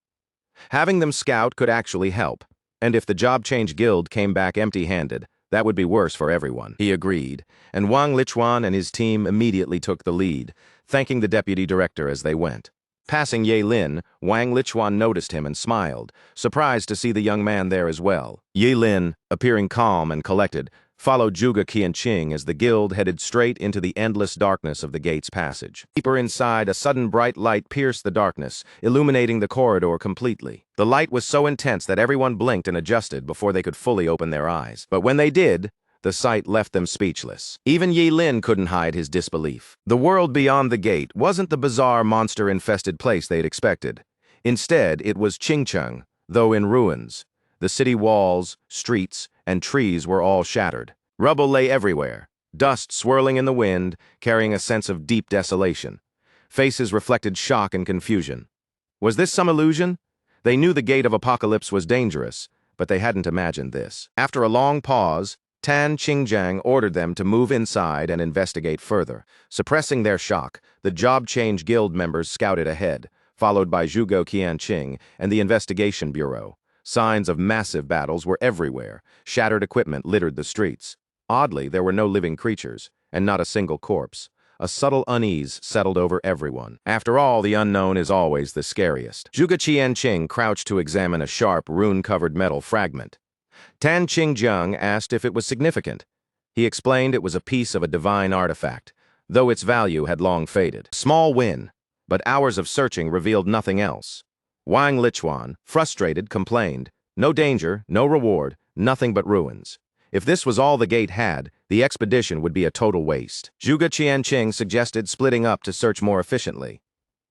Having them scout could actually help, and if the Job Change Guild came back empty-handed, that would be worse for everyone. He agreed, and Wang Lichuan and his team immediately took the lead, thanking the deputy director as they went. Passing Ye Lin, Wang Lichuan noticed him and smiled, surprised to see the young man there as well. Ye Lin, appearing calm and collected, followed Zhuge Qianqing as the guild headed straight into the endless darkness of the gate's passage. Deeper inside, a sudden bright light pierced the darkness, illuminating the corridor completely. The light was so intense that everyone blinked and adjusted before they could fully open their eyes. But when they did, the sight left them speechless. Even Ye Lin couldn't hide his disbelief. The world beyond the gate wasn't the bizarre, monster-infested place they'd expected. Instead, it was Qingcheng, though in ruins. The city walls, streets, and trees were all shattered. Rubble lay everywhere. dust swirling in the wind, carrying a sense of deep desolation. Faces reflected shock and confusion. Was this some illusion? They knew the gate of apocalypse was dangerous, but they hadn't imagined this. After a long pause, Tan Qingjiang ordered them to move inside and investigate further. Suppressing their shock, the Job Change Guild members scouted ahead, followed by Zhuge Qianqing and the Investigation Bureau. Signs of massive battles were everywhere. Shattered equipment littered the streets. Oddly, there were no living creatures, and not a single corpse. A subtle unease settled over everyone. After all, the unknown is always the scariest. Zhuge Qianqing crouched to examine a sharp, rune-covered metal fragment. Tan Qingjiang asked if it was significant. He explained it was a piece of a divine artifact, though its value had long faded. Small win, but hours of searching revealed nothing else. Wang Lichuan, frustrated, complained, "No danger, no reward, nothing but ruins." If this was all the gate had, the expedition would be a total waste. Zhuge Qianqing suggested splitting up to search more efficiently.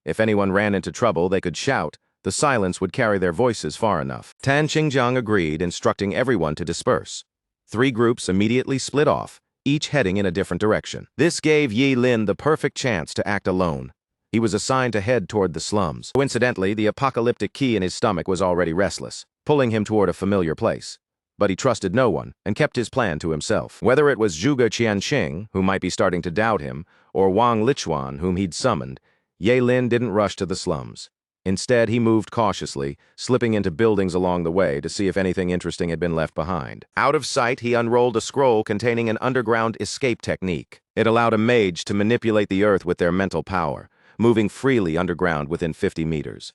If anyone ran into trouble, they could shout. The silence would carry their voices far enough. Tan Qingjiang agreed, instructing everyone to disperse. 3 groups immediately split off, each heading in a different direction. This gave Yi Lin the perfect chance to act alone. He was assigned to head toward the slums. Coincidentally, the apocalyptic key in his stomach was already restless, pulling him toward a familiar place. But he trusted no one and kept his plan to himself. Whether it was Zhuge Qianqing, who might be starting to doubt him, or Wang Lichuan, whom he'd summoned, Yi Lin didn't rush to the slums. Instead, he moved cautiously, slipping into buildings along the way to see if anything interesting had been left behind. Out of sight, he unrolled a scroll containing an underground escape technique. It allowed a mage to manipulate the earth with their mental power, moving freely underground within 50 meters.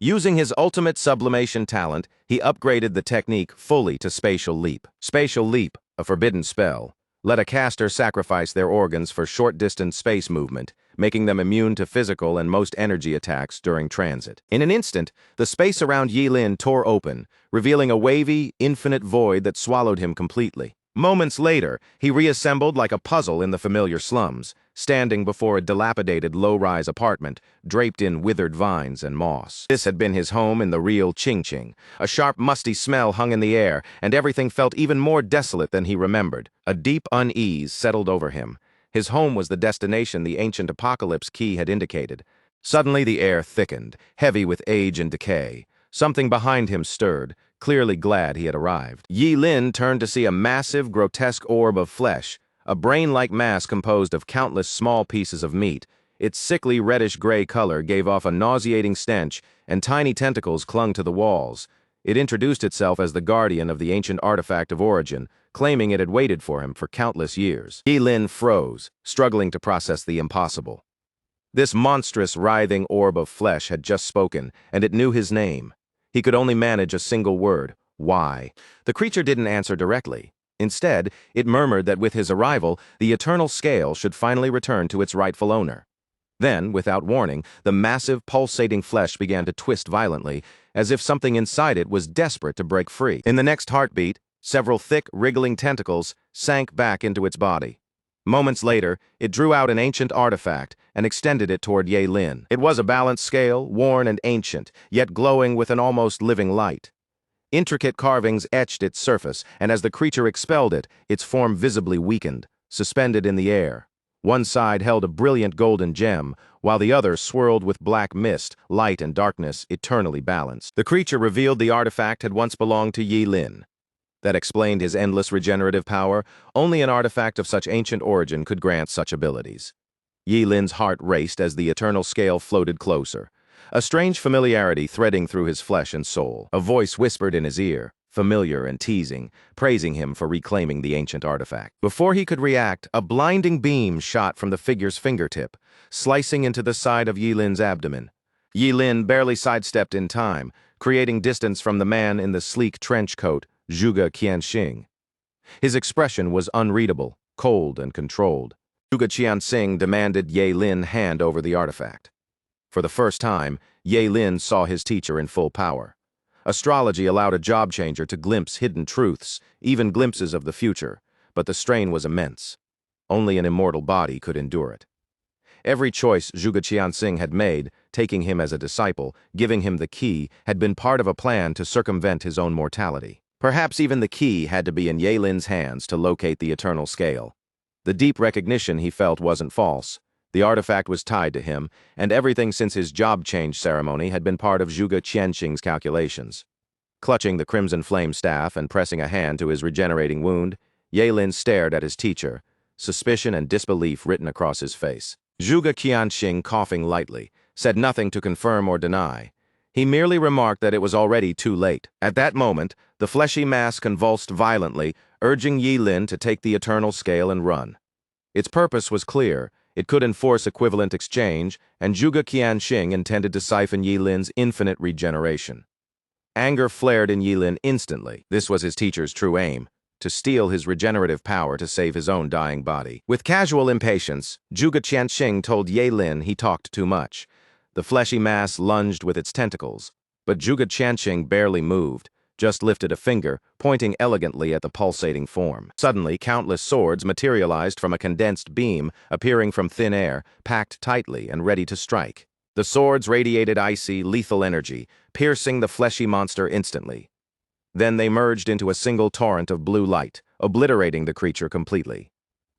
Using his ultimate sublimation talent, he upgraded the technique fully to Spatial Leap. Spatial Leap, a forbidden spell, let a caster sacrifice their organs for short-distance space movement, making them immune to physical and most energy attacks during transit. In an instant, the space around Yi Lin tore open, revealing a wavy, infinite void that swallowed him completely. Moments later, he reassembled like a puzzle in the familiar slums, standing before a dilapidated low-rise apartment, draped in withered vines and moss. This had been his home in the real Qingqing. A sharp, musty smell hung in the air, and everything felt even more desolate than he remembered. A deep unease settled over him. His home was the destination the ancient apocalypse key had indicated. Suddenly the air thickened, heavy with age and decay. Something behind him stirred, clearly glad he had arrived. Yi Lin turned to see a massive, grotesque orb of flesh, a brain-like mass composed of countless small pieces of meat. Its sickly reddish-gray color gave off a nauseating stench, and tiny tentacles clung to the walls. It introduced itself as the guardian of the ancient artifact of origin, claiming it had waited for him for countless years. Yi Lin froze, struggling to process the impossible. This monstrous, writhing orb of flesh had just spoken, and it knew his name. He could only manage a single word: why. The creature didn't answer directly. Instead, it murmured that with his arrival, the eternal scale should finally return to its rightful owner. Then, without warning, the massive, pulsating flesh began to twist violently, as if something inside it was desperate to break free. In the next heartbeat, several thick, wriggling tentacles sank back into its body. Moments later, it drew out an ancient artifact and extended it toward Yi Lin. It was a balanced scale, worn and ancient, yet glowing with an almost living light. Intricate carvings etched its surface, and as the creature expelled it, its form visibly weakened, suspended in the air. One side held a brilliant golden gem, while the other swirled with black mist, light and darkness eternally balanced. The creature revealed the artifact had once belonged to Yi Lin. That explained his endless regenerative power. Only an artifact of such ancient origin could grant such abilities. Yi Lin's heart raced as the eternal scale floated closer, a strange familiarity threading through his flesh and soul. A voice whispered in his ear, familiar and teasing, praising him for reclaiming the ancient artifact. Before he could react, a blinding beam shot from the figure's fingertip, slicing into the side of Yi Lin's abdomen. Yi Lin barely sidestepped in time, creating distance from the man in the sleek trench coat, Zhuge Qianqing. His expression was unreadable, cold and controlled. Zhuge Qianqing demanded Yi Lin hand over the artifact. For the first time, Yi Lin saw his teacher in full power. Astrology allowed a job changer to glimpse hidden truths, even glimpses of the future, but the strain was immense. Only an immortal body could endure it. Every choice Zhuge Qianqing had made, taking him as a disciple, giving him the key, had been part of a plan to circumvent his own mortality. Perhaps even the key had to be in Yi Lin's hands to locate the eternal scale. The deep recognition he felt wasn't false. The artifact was tied to him, and everything since his job change ceremony had been part of Zhuge Qianxing's calculations. Clutching the crimson flame staff and pressing a hand to his regenerating wound, Ye-Lin stared at his teacher, suspicion and disbelief written across his face. Zhuge Qianxing, coughing lightly, said nothing to confirm or deny. He merely remarked that it was already too late. At that moment, the fleshy mass convulsed violently, urging Ye-Lin to take the eternal scale and run. Its purpose was clear. It could enforce equivalent exchange, and Zhuge Qianxing intended to siphon Ye-Lin's infinite regeneration. Anger flared in Ye-Lin instantly. This was his teacher's true aim, to steal his regenerative power to save his own dying body. With casual impatience, Zhuge Qianxing told Ye-Lin he talked too much. The fleshy mass lunged with its tentacles, but Zhuge Qianxing barely moved, just lifted a finger, pointing elegantly at the pulsating form. Suddenly, countless swords materialized from a condensed beam, appearing from thin air, packed tightly and ready to strike. The swords radiated icy, lethal energy, piercing the fleshy monster instantly. Then they merged into a single torrent of blue light, obliterating the creature completely.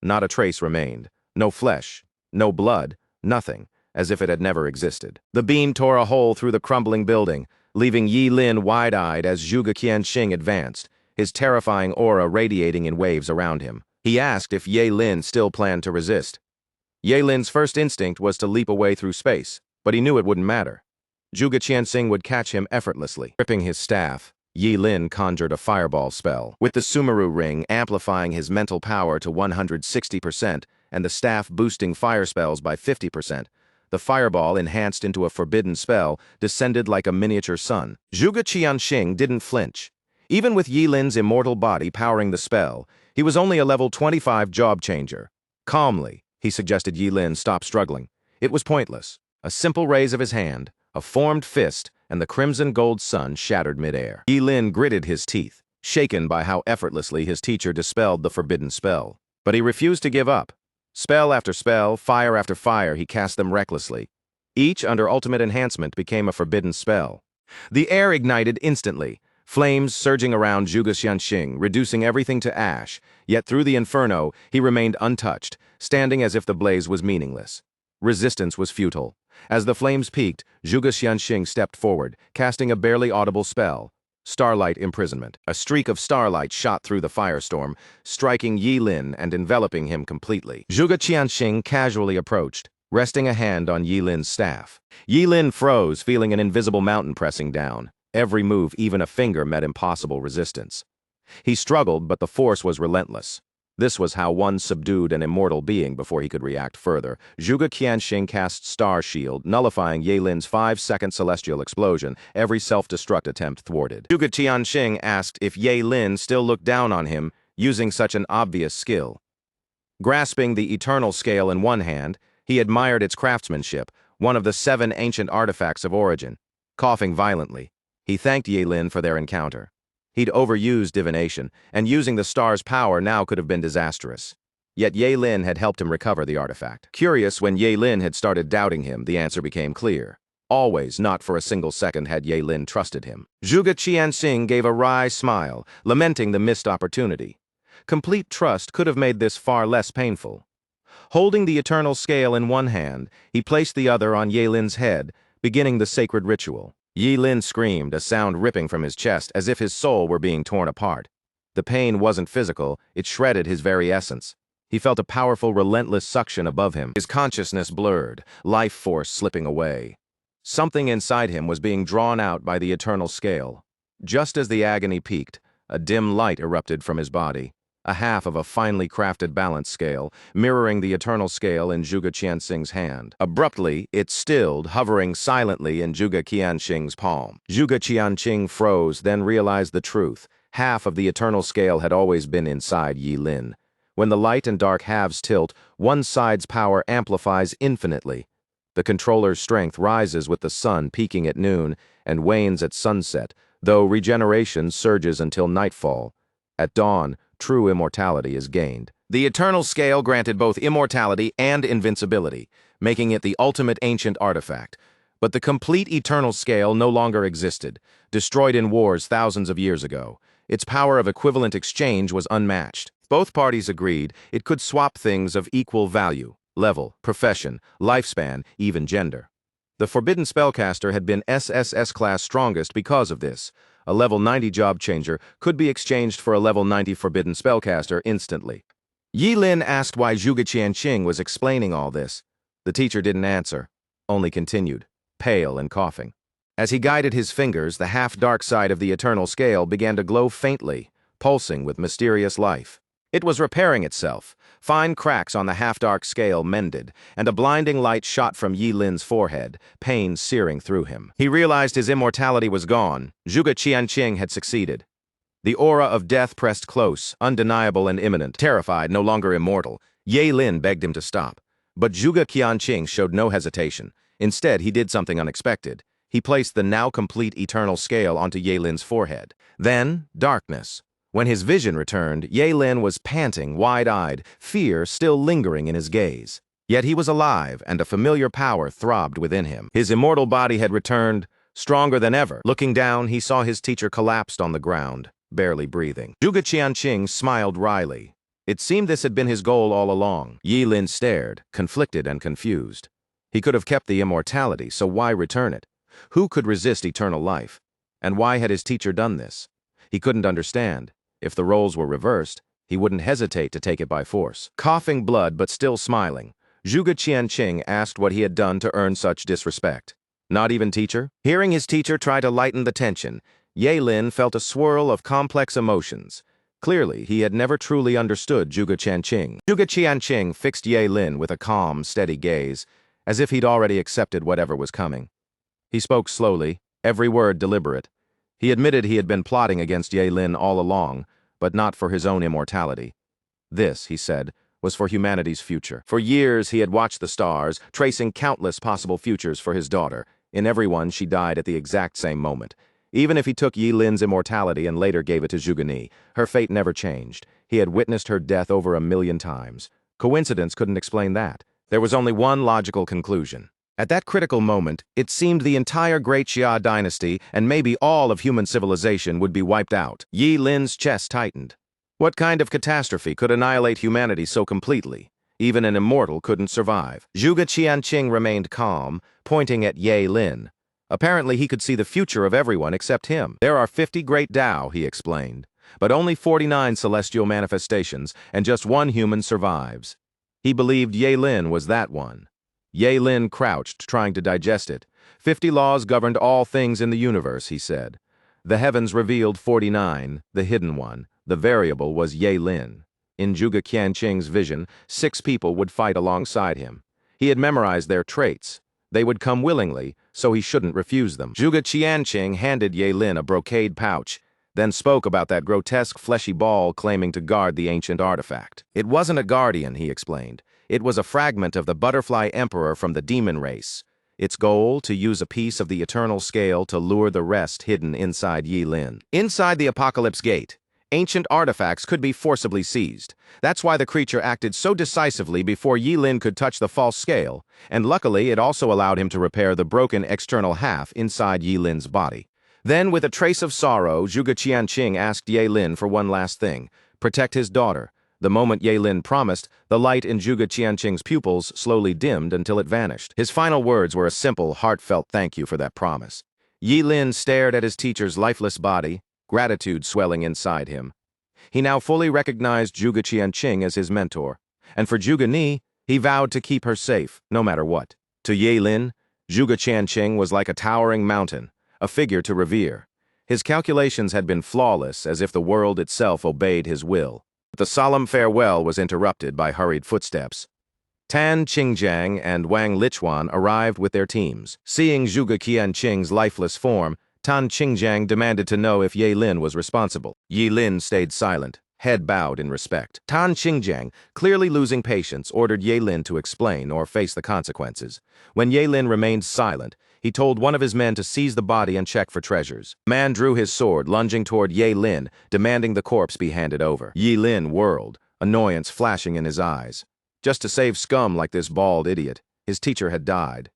Not a trace remained. No flesh, no blood, nothing, as if it had never existed. The beam tore a hole through the crumbling building, leaving Ye-Lin wide-eyed as Zhuge Qianxing advanced, his terrifying aura radiating in waves around him. He asked if Ye-Lin still planned to resist. Ye-Lin's first instinct was to leap away through space, but he knew it wouldn't matter. Zhuge Qianxing would catch him effortlessly. Gripping his staff, Ye-Lin conjured a fireball spell, with the Sumeru ring amplifying his mental power to 160% and the staff boosting fire spells by 50%. The fireball, enhanced into a forbidden spell, descended like a miniature sun. Zhuge Qianxing didn't flinch. Even with Ye-Lin's immortal body powering the spell, he was only a level 25 job changer. Calmly, he suggested Ye-Lin stop struggling. It was pointless. A simple raise of his hand, a formed fist, and the crimson gold sun shattered midair. Ye-Lin gritted his teeth, shaken by how effortlessly his teacher dispelled the forbidden spell. But he refused to give up. Spell after spell, fire after fire, he cast them recklessly. Each, under ultimate enhancement, became a forbidden spell. The air ignited instantly, flames surging around Zhuge Qianxing, reducing everything to ash, yet through the inferno, he remained untouched, standing as if the blaze was meaningless. Resistance was futile. As the flames peaked, Zhuge Qianxing stepped forward, casting a barely audible spell. Starlight imprisonment. A streak of starlight shot through the firestorm, striking Ye-Lin and enveloping him completely. Zhuge Qianxing casually approached, resting a hand on Ye-Lin's staff. Ye-Lin froze, feeling an invisible mountain pressing down. Every move, even a finger, met impossible resistance. He struggled, but the force was relentless. This was how one subdued an immortal being before he could react further. Zhuge Qianxing cast Star Shield, nullifying Ye-Lin's 5-second celestial explosion, every self-destruct attempt thwarted. Zhuge Qianxing asked if Ye-Lin still looked down on him, using such an obvious skill. Grasping the eternal scale in one hand, he admired its craftsmanship, one of the 7 ancient artifacts of origin. Coughing violently, he thanked Ye-Lin for their encounter. He'd overused divination, and using the star's power now could have been disastrous. Yet Ye-Lin had helped him recover the artifact. Curious, when Ye-Lin had started doubting him, the answer became clear. Always, not for a single second, had Ye-Lin trusted him. Zhuge Qianxing gave a wry smile, lamenting the missed opportunity. Complete trust could have made this far less painful. Holding the eternal scale in one hand, he placed the other on Ye-Lin's head, beginning the sacred ritual. Ye-Lin screamed, a sound ripping from his chest as if his soul were being torn apart. The pain wasn't physical, it shredded his very essence. He felt a powerful, relentless suction above him. His consciousness blurred, life force slipping away. Something inside him was being drawn out by the eternal scale. Just as the agony peaked, a dim light erupted from his body. A half of a finely crafted balance scale, mirroring the eternal scale in Zhuge Qianxing's hand. Abruptly, it stilled, hovering silently in Zhuge Qianxing's palm. Zhuge Qianxing froze, then realized the truth. Half of the eternal scale had always been inside Ye-Lin. When the light and dark halves tilt, one side's power amplifies infinitely. The controller's strength rises with the sun peaking at noon and wanes at sunset, though regeneration surges until nightfall. At dawn, true immortality is gained. The eternal scale granted both immortality and invincibility, making it the ultimate ancient artifact. But the complete eternal scale no longer existed, destroyed in wars thousands of years ago. Its power of equivalent exchange was unmatched. Both parties agreed it could swap things of equal value, level, profession, lifespan, even gender. The forbidden spellcaster had been SSS class strongest because of this. A level 90 job changer could be exchanged for a level 90 forbidden spellcaster instantly. Yi Lin asked why Zhuge Qianqing was explaining all this. The teacher didn't answer, only continued, pale and coughing. As he guided his fingers, the half-dark side of the eternal scale began to glow faintly, pulsing with mysterious life. It was repairing itself. Fine cracks on the half-dark scale mended, and a blinding light shot from Yi Lin's forehead, pain searing through him. He realized his immortality was gone. Zhuge Qianqing had succeeded. The aura of death pressed close, undeniable and imminent. Terrified, no longer immortal, Yi Lin begged him to stop. But Zhuge Qianqing showed no hesitation. Instead, he did something unexpected. He placed the now complete eternal scale onto Yi Lin's forehead. Then, darkness. When his vision returned, Yi Lin was panting, wide-eyed, fear still lingering in his gaze. Yet he was alive, and a familiar power throbbed within him. His immortal body had returned, stronger than ever. Looking down, he saw his teacher collapsed on the ground, barely breathing. Zhuge Qianqing smiled wryly. It seemed this had been his goal all along. Yi Lin stared, conflicted and confused. He could have kept the immortality, so why return it? Who could resist eternal life? And why had his teacher done this? He couldn't understand. If the roles were reversed, he wouldn't hesitate to take it by force. Coughing blood but still smiling, Zhuge Qianqing asked what he had done to earn such disrespect. Not even teacher? Hearing his teacher try to lighten the tension, Yi Lin felt a swirl of complex emotions. Clearly, he had never truly understood Zhuge Qianqing. Zhuge Qianqing fixed Yi Lin with a calm, steady gaze, as if he'd already accepted whatever was coming. He spoke slowly, every word deliberate. He admitted he had been plotting against Yi Lin all along, but not for his own immortality. This, he said, was for humanity's future. For years he had watched the stars, tracing countless possible futures for his daughter. In every one, she died at the exact same moment. Even if he took Yi Lin's immortality and later gave it to Zhuge Ni, her fate never changed. He had witnessed her death over 1,000,000 times. Coincidence couldn't explain that. There was only one logical conclusion. At that critical moment, it seemed the entire Great Xia dynasty and maybe all of human civilization would be wiped out. Yi Lin's chest tightened. What kind of catastrophe could annihilate humanity so completely? Even an immortal couldn't survive. Zhuge Qianqing remained calm, pointing at Yi Lin. Apparently he could see the future of everyone except him. There are 50 great Tao, he explained, but only 49 celestial manifestations, and just one human survives. He believed Yi Lin was that one. Yi Lin crouched, trying to digest it. 50 laws governed all things in the universe, he said. The heavens revealed 49, the hidden one. The variable was Yi Lin. In Zhuge Qianqing's vision, 6 people would fight alongside him. He had memorized their traits. They would come willingly, so he shouldn't refuse them. Zhuge Qianqing handed Yi Lin a brocade pouch, then spoke about that grotesque fleshy ball claiming to guard the ancient artifact. It wasn't a guardian, he explained. It was a fragment of the butterfly emperor from the demon race. Its goal, to use a piece of the eternal scale to lure the rest hidden inside Yi Lin. Inside the Apocalypse Gate, ancient artifacts could be forcibly seized. That's why the creature acted so decisively before Yi Lin could touch the false scale, and luckily it also allowed him to repair the broken external half inside Yi Lin's body. Then, with a trace of sorrow, Zhuge Qianqing asked Yi Lin for one last thing: protect his daughter. The moment Yi Lin promised, the light in Zhuge Qianqing's pupils slowly dimmed until it vanished. His final words were a simple, heartfelt thank you for that promise. Yi Lin stared at his teacher's lifeless body, gratitude swelling inside him. He now fully recognized Zhuge Qianqing as his mentor, and for Zhuge Ni, he vowed to keep her safe, no matter what. To Yi Lin, Zhuge Qianqing was like a towering mountain, a figure to revere. His calculations had been flawless, as if the world itself obeyed his will. The solemn farewell was interrupted by hurried footsteps. Tan Qingjiang and Wang Lichuan arrived with their teams. Seeing Zhuge Qianqing's lifeless form, Tan Qingjiang demanded to know if Yi Lin was responsible. Yi Lin stayed silent, head bowed in respect. Tan Qingjiang, clearly losing patience, ordered Yi Lin to explain or face the consequences. When Yi Lin remained silent, he told one of his men to seize the body and check for treasures. The man drew his sword, lunging toward Yi Lin, demanding the corpse be handed over. Yi Lin whirled, annoyance flashing in his eyes. Just to save scum like this bald idiot, his teacher had died.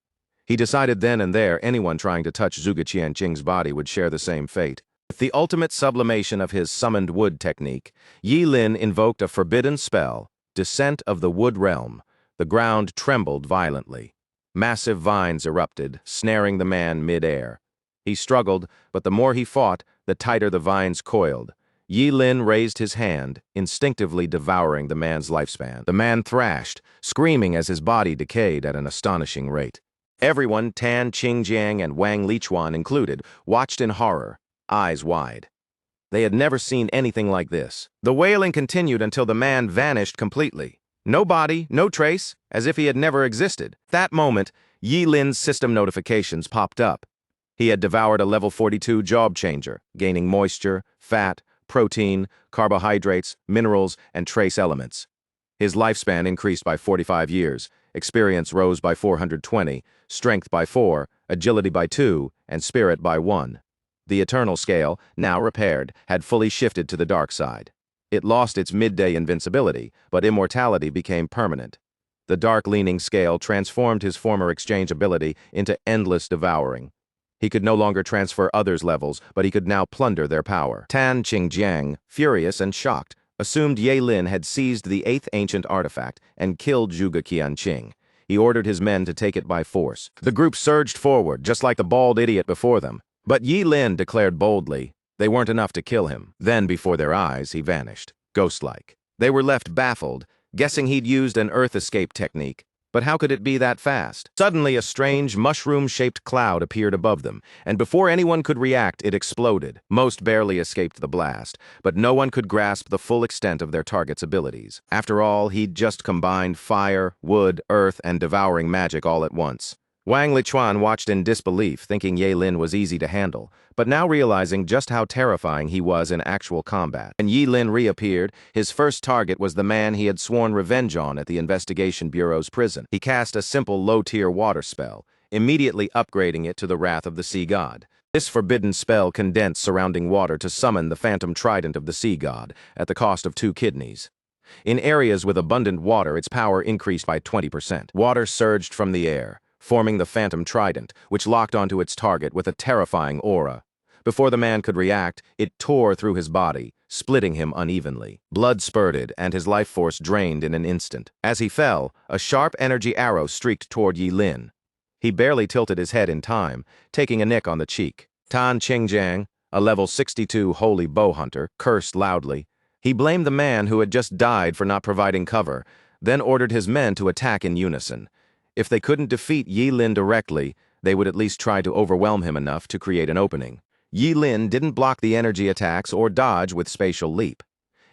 He decided then and there anyone trying to touch Zhuge Qianqing's body would share the same fate. With the ultimate sublimation of his summoned wood technique, Yi Lin invoked a forbidden spell, Descent of the Wood Realm. The ground trembled violently. Massive vines erupted, snaring the man mid-air. He struggled, but the more he fought, the tighter the vines coiled. Yi Lin raised his hand, instinctively devouring the man's lifespan. The man thrashed, screaming as his body decayed at an astonishing rate. Everyone, Tan Qingjiang and Wang Lichuan included, watched in horror, eyes wide. They had never seen anything like this. The wailing continued until the man vanished completely. No body, no trace, as if he had never existed. That moment, Yi Lin's system notifications popped up. He had devoured a level 42 job changer, gaining moisture, fat, protein, carbohydrates, minerals, and trace elements. His lifespan increased by 45 years, experience rose by 420, strength by 4, agility by 2, and spirit by 1. The eternal scale, now repaired, had fully shifted to the dark side. It lost its midday invincibility, but immortality became permanent. The dark-leaning scale transformed his former exchange ability into endless devouring. He could no longer transfer others' levels, but he could now plunder their power. Tan Qingjiang, furious and shocked, assumed Yi Lin had seized the 8th ancient artifact and killed Zhuge Qianqing. He ordered his men to take it by force. The group surged forward, just like the bald idiot before them. But Yi Lin declared boldly, they weren't enough to kill him. Then, before their eyes, he vanished, ghost-like. They were left baffled, guessing he'd used an earth escape technique. But how could it be that fast? Suddenly, a strange, mushroom-shaped cloud appeared above them, and before anyone could react, it exploded. Most barely escaped the blast, but no one could grasp the full extent of their target's abilities. After all, he'd just combined fire, wood, earth, and devouring magic all at once. Wang Lichuan watched in disbelief, thinking Yi Lin was easy to handle, but now realizing just how terrifying he was in actual combat. When Yi Lin reappeared, his first target was the man he had sworn revenge on at the Investigation Bureau's prison. He cast a simple low-tier water spell, immediately upgrading it to the wrath of the sea god. This forbidden spell condensed surrounding water to summon the phantom trident of the sea god, at the cost of 2 kidneys. In areas with abundant water, its power increased by 20%. Water surged from the air, forming the phantom trident, which locked onto its target with a terrifying aura. Before the man could react, it tore through his body, splitting him unevenly. Blood spurted, and his life force drained in an instant. As he fell, a sharp energy arrow streaked toward Yi Lin. He barely tilted his head in time, taking a nick on the cheek. Tan Qingjiang, a level 62 holy bow hunter, cursed loudly. He blamed the man who had just died for not providing cover, then ordered his men to attack in unison. If they couldn't defeat Yi Lin directly, they would at least try to overwhelm him enough to create an opening. Yi Lin didn't block the energy attacks or dodge with spatial leap.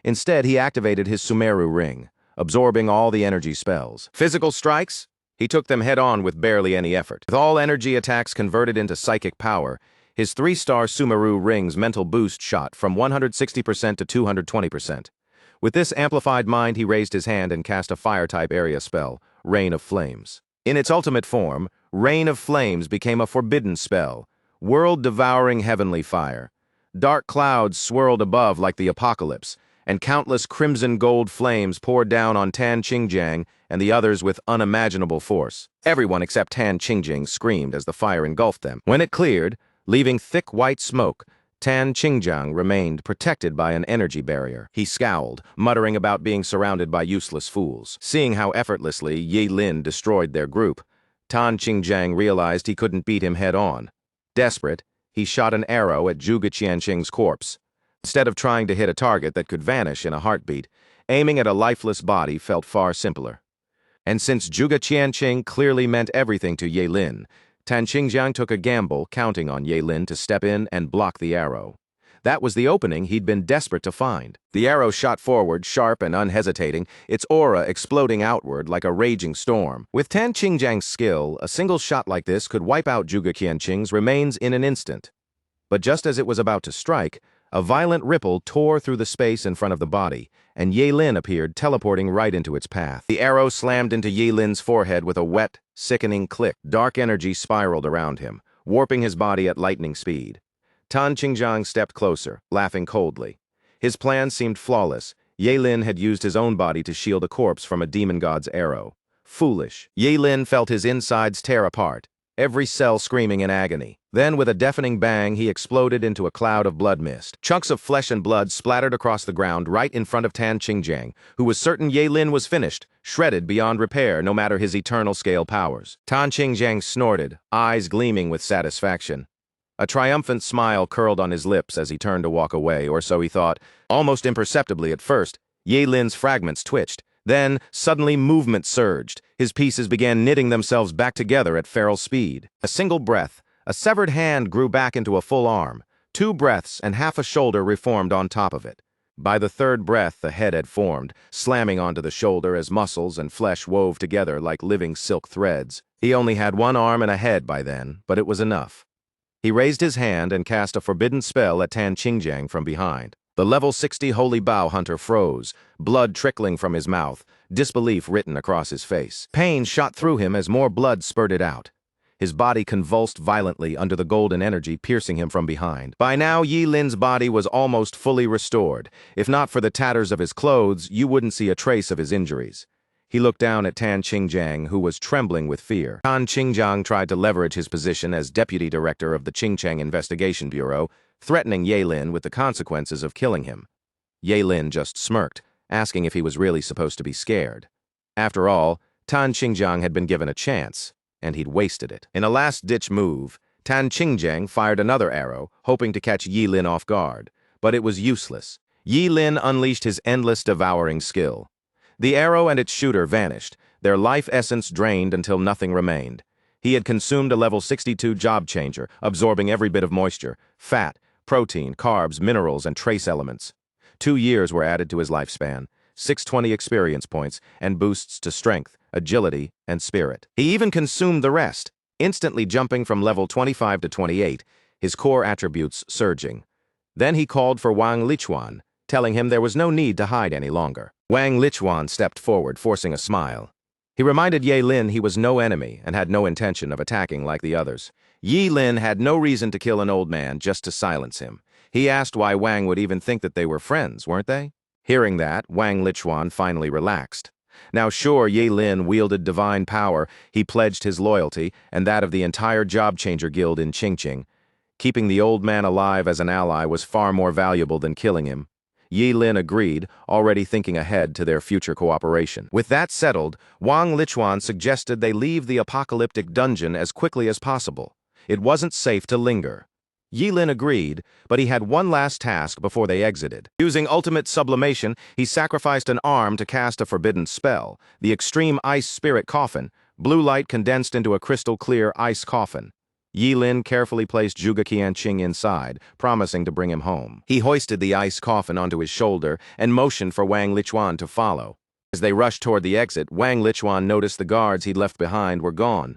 Instead, he activated his Sumeru ring, absorbing all the energy spells. Physical strikes? He took them head-on with barely any effort. With all energy attacks converted into psychic power, his 3-star Sumeru ring's mental boost shot from 160% to 220%. With this amplified mind, he raised his hand and cast a fire-type area spell, Rain of Flames. In its ultimate form, Rain of Flames became a forbidden spell, world-devouring heavenly fire. Dark clouds swirled above like the apocalypse, and countless crimson-gold flames poured down on Tan Qingjiang and the others with unimaginable force. Everyone except Tan Qingjiang screamed as the fire engulfed them. When it cleared, leaving thick white smoke, Tan Qingjiang remained protected by an energy barrier. He scowled, muttering about being surrounded by useless fools. Seeing how effortlessly Yi Lin destroyed their group, Tan Qingjiang realized he couldn't beat him head-on. Desperate, he shot an arrow at Zhuge Qianqing's corpse. Instead of trying to hit a target that could vanish in a heartbeat, aiming at a lifeless body felt far simpler. And since Zhuge Qianqing clearly meant everything to Yi Lin, Tan Qingjiang took a gamble, counting on Yi Lin to step in and block the arrow. That was the opening he'd been desperate to find. The arrow shot forward, sharp and unhesitating, its aura exploding outward like a raging storm. With Tan Qingjiang's skill, a single shot like this could wipe out Zhuge Qianqing's remains in an instant. But just as it was about to strike, a violent ripple tore through the space in front of the body, and Yi Lin appeared, teleporting right into its path. The arrow slammed into Yi Lin's forehead with a wet, sickening click. Dark energy spiraled around him, warping his body at lightning speed. Tan Qingjiang stepped closer, laughing coldly. His plan seemed flawless. Yi Lin had used his own body to shield a corpse from a demon god's arrow. Foolish. Yi Lin felt his insides tear apart, every cell screaming in agony. Then, with a deafening bang, he exploded into a cloud of blood mist. Chunks of flesh and blood splattered across the ground right in front of Tan Qingjiang, who was certain Ye Lin was finished, shredded beyond repair no matter his eternal scale powers. Tan Qingjiang snorted, eyes gleaming with satisfaction. A triumphant smile curled on his lips as he turned to walk away, or so he thought. Almost imperceptibly at first, Ye Lin's fragments twitched. Then, suddenly, movement surged. His pieces began knitting themselves back together at feral speed. A single breath. A severed hand grew back into a full arm. 2 breaths and half a shoulder reformed on top of it. By the 3rd breath, the head had formed, slamming onto the shoulder as muscles and flesh wove together like living silk threads. He only had 1 arm and a head by then, but it was enough. He raised his hand and cast a forbidden spell at Tan Qingjiang from behind. The level 60 Holy Bow Hunter froze, blood trickling from his mouth, disbelief written across his face. Pain shot through him as more blood spurted out. His body convulsed violently under the golden energy piercing him from behind. By now, Ye Lin's body was almost fully restored. If not for the tatters of his clothes, you wouldn't see a trace of his injuries. He looked down at Tan Qingjiang, who was trembling with fear. Tan Qingjiang tried to leverage his position as deputy director of the Qingcheng Investigation Bureau, threatening Ye Lin with the consequences of killing him. Ye Lin just smirked, asking if he was really supposed to be scared. After all, Tan Qingjiang had been given a chance, and he'd wasted it. In a last-ditch move, Tan Qingjiang fired another arrow, hoping to catch Ye Lin off guard, but it was useless. Ye Lin unleashed his endless devouring skill. The arrow and its shooter vanished, their life essence drained until nothing remained. He had consumed a level 62 job changer, absorbing every bit of moisture, fat, protein, carbs, minerals, and trace elements. 2 years were added to his lifespan, 620 experience points, and boosts to strength, agility, and spirit. He even consumed the rest, instantly jumping from level 25 to 28, his core attributes surging. Then he called for Wang Lichuan, telling him there was no need to hide any longer. Wang Lichuan stepped forward, forcing a smile. He reminded Ye Lin he was no enemy and had no intention of attacking like the others. Ye Lin had no reason to kill an old man just to silence him. He asked why Wang would even think that they were friends, weren't they? Hearing that, Wang Lichuan finally relaxed. Now sure, Ye Lin wielded divine power, he pledged his loyalty and that of the entire Job Changer Guild in Qingqing. Keeping the old man alive as an ally was far more valuable than killing him. Ye Lin agreed, already thinking ahead to their future cooperation. With that settled, Wang Lichuan suggested they leave the apocalyptic dungeon as quickly as possible. It wasn't safe to linger. Ye Lin agreed, but he had one last task before they exited. Using ultimate sublimation, he sacrificed an arm to cast a forbidden spell, the extreme ice spirit coffin. Blue light condensed into a crystal-clear ice coffin. Ye Lin carefully placed Zhuge Qianqing inside, promising to bring him home. He hoisted the ice coffin onto his shoulder and motioned for Wang Lichuan to follow. As they rushed toward the exit, Wang Lichuan noticed the guards he'd left behind were gone.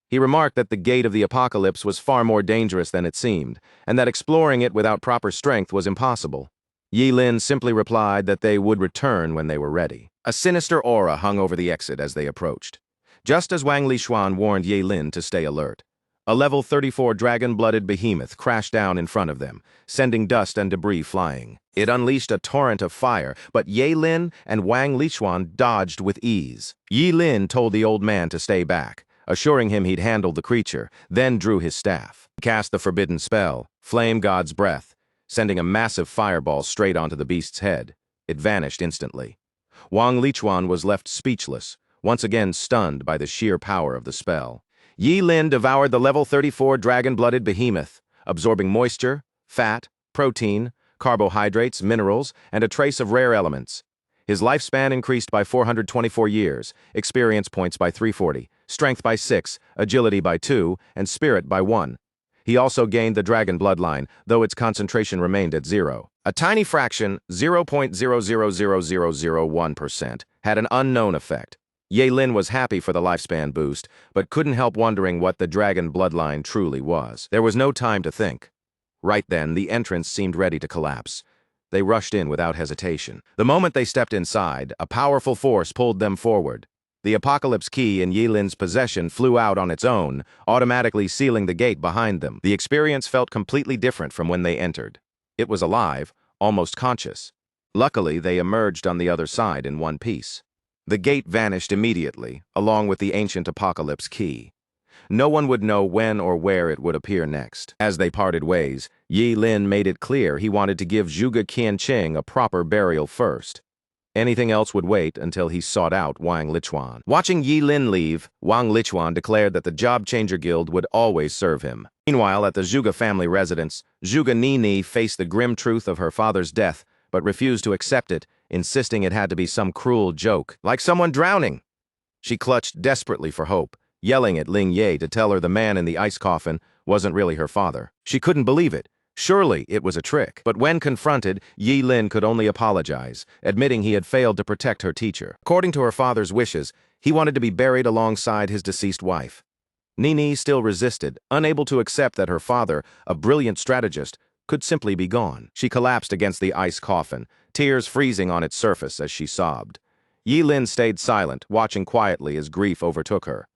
He remarked that the gate of the apocalypse was far more dangerous than it seemed, and that exploring it without proper strength was impossible. Ye Lin simply replied that they would return when they were ready. A sinister aura hung over the exit as they approached, just as Wang Lichuan warned Ye Lin to stay alert. A level 34 dragon-blooded behemoth crashed down in front of them, sending dust and debris flying. It unleashed a torrent of fire, but Ye Lin and Wang Lichuan dodged with ease. Ye Lin told the old man to stay back, assuring him he'd handled the creature, then drew his staff. He cast the forbidden spell, Flame God's Breath, sending a massive fireball straight onto the beast's head. It vanished instantly. Wang Lichuan was left speechless, once again stunned by the sheer power of the spell. Ye Lin devoured the level 34 dragon-blooded behemoth, absorbing moisture, fat, protein, carbohydrates, minerals, and a trace of rare elements. His lifespan increased by 424 years, experience points by 340, strength by 6, agility by 2, and spirit by 1. He also gained the dragon bloodline, though its concentration remained at 0. A tiny fraction, 0.000001%, had an unknown effect. Ye Lin was happy for the lifespan boost, but couldn't help wondering what the dragon bloodline truly was. There was no time to think. Right then, the entrance seemed ready to collapse. They rushed in without hesitation. The moment they stepped inside, a powerful force pulled them forward. The apocalypse key in Ye Lin's possession flew out on its own, automatically sealing the gate behind them. The experience felt completely different from when they entered. It was alive, almost conscious. Luckily, they emerged on the other side in one piece. The gate vanished immediately, along with the ancient apocalypse key. no one would know when or where it would appear next. As they parted ways, Yi Lin made it clear he wanted to give Zhuge Qianqing a proper burial first. Anything else would wait until he sought out Wang Lichuan. Watching Yi Lin leave, Wang Lichuan declared that the Job Changer Guild would always serve him. Meanwhile, at the Zhuge family residence, Zhuge Nini faced the grim truth of her father's death, but refused to accept it, insisting it had to be some cruel joke, like someone drowning. She clutched desperately for hope, yelling at Ling Ye to tell her the man in the ice coffin wasn't really her father. She couldn't believe it. Surely it was a trick. But when confronted, Yi Lin could only apologize, admitting he had failed to protect her teacher. According to her father's wishes, he wanted to be buried alongside his deceased wife. Nini still resisted, unable to accept that her father, a brilliant strategist, could simply be gone. She collapsed against the ice coffin, tears freezing on its surface as she sobbed. Yi Lin stayed silent, watching quietly as grief overtook her.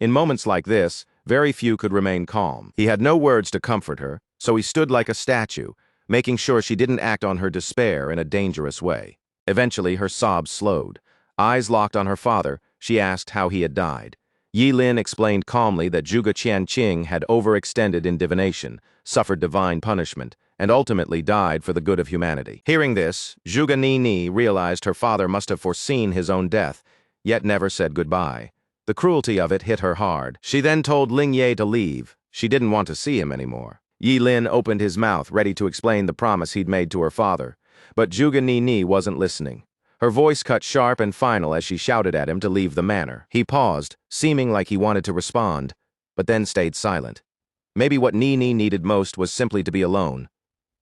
In moments like this, very few could remain calm. He had no words to comfort her, so he stood like a statue, making sure she didn't act on her despair in a dangerous way. Eventually, her sobs slowed. Eyes locked on her father, she asked how he had died. Yi Lin explained calmly that Zhuge Qianqing had overextended in divination, suffered divine punishment, and ultimately died for the good of humanity. Hearing this, Zhuge Nini realized her father must have foreseen his own death, yet never said goodbye. The cruelty of it hit her hard. She then told Ling Ye to leave. She didn't want to see him anymore. Yi Lin opened his mouth, ready to explain the promise he'd made to her father. But Zhuge Nini wasn't listening. Her voice cut sharp and final as she shouted at him to leave the manor. He paused, seeming like he wanted to respond, but then stayed silent. Maybe what Nini needed most was simply to be alone.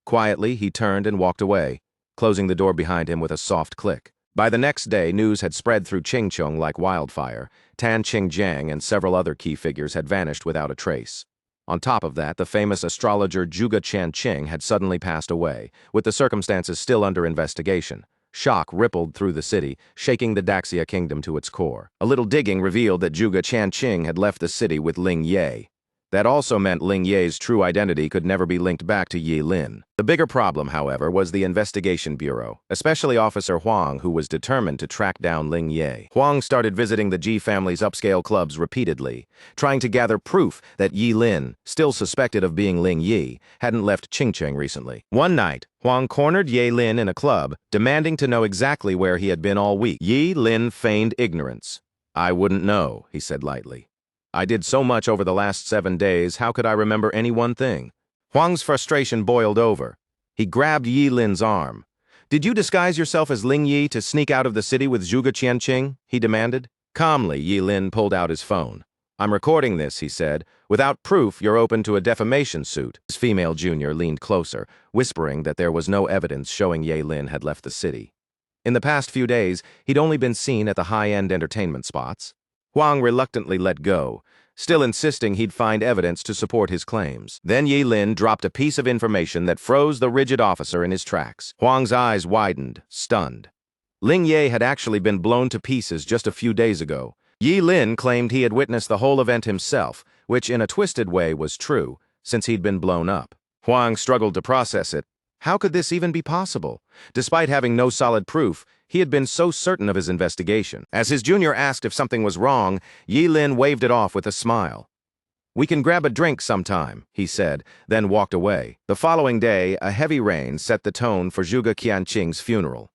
Quietly, he turned and walked away, closing the door behind him with a soft click. By the next day, news had spread through Qingcheng like wildfire. Tan Qingjiang and several other key figures had vanished without a trace. On top of that, the famous astrologer Zhuge Qianqing had suddenly passed away, with the circumstances still under investigation. Shock rippled through the city, shaking the Daxia kingdom to its core. A little digging revealed that Zhuge Qianqing had left the city with Ling Ye. That also meant Ling Ye's true identity could never be linked back to Yi Lin. The bigger problem, however, was the investigation bureau, especially Officer Huang, who was determined to track down Ling Ye. Huang started visiting the Ji family's upscale clubs repeatedly, trying to gather proof that Yi Lin, still suspected of being Ling Yi, hadn't left Qingcheng recently. One night, Huang cornered Yi Lin in a club, demanding to know exactly where he had been all week. Yi Lin feigned ignorance. "I wouldn't know," he said lightly. "I did so much over the last 7 days, how could I remember any one thing?" Huang's frustration boiled over. He grabbed Yi Lin's arm. "Did you disguise yourself as Ling Yi to sneak out of the city with Zhuge Qianqing?" he demanded. Calmly, Yi Lin pulled out his phone. "I'm recording this," he said. "Without proof, you're open to a defamation suit." His female junior leaned closer, whispering that there was no evidence showing Yi Lin had left the city. In the past few days, he'd only been seen at the high-end entertainment spots. Huang reluctantly let go, still insisting he'd find evidence to support his claims. Then Yi Lin dropped a piece of information that froze the rigid officer in his tracks. Huang's eyes widened, stunned. Ling Ye had actually been blown to pieces just a few days ago. Yi Lin claimed he had witnessed the whole event himself, which in a twisted way was true, since he'd been blown up. Huang struggled to process it. How could this even be possible? Despite having no solid proof, he had been so certain of his investigation. As his junior asked if something was wrong, Yi Lin waved it off with a smile. "We can grab a drink sometime," he said, then walked away. The following day, a heavy rain set the tone for Zhuge Qianqing's funeral.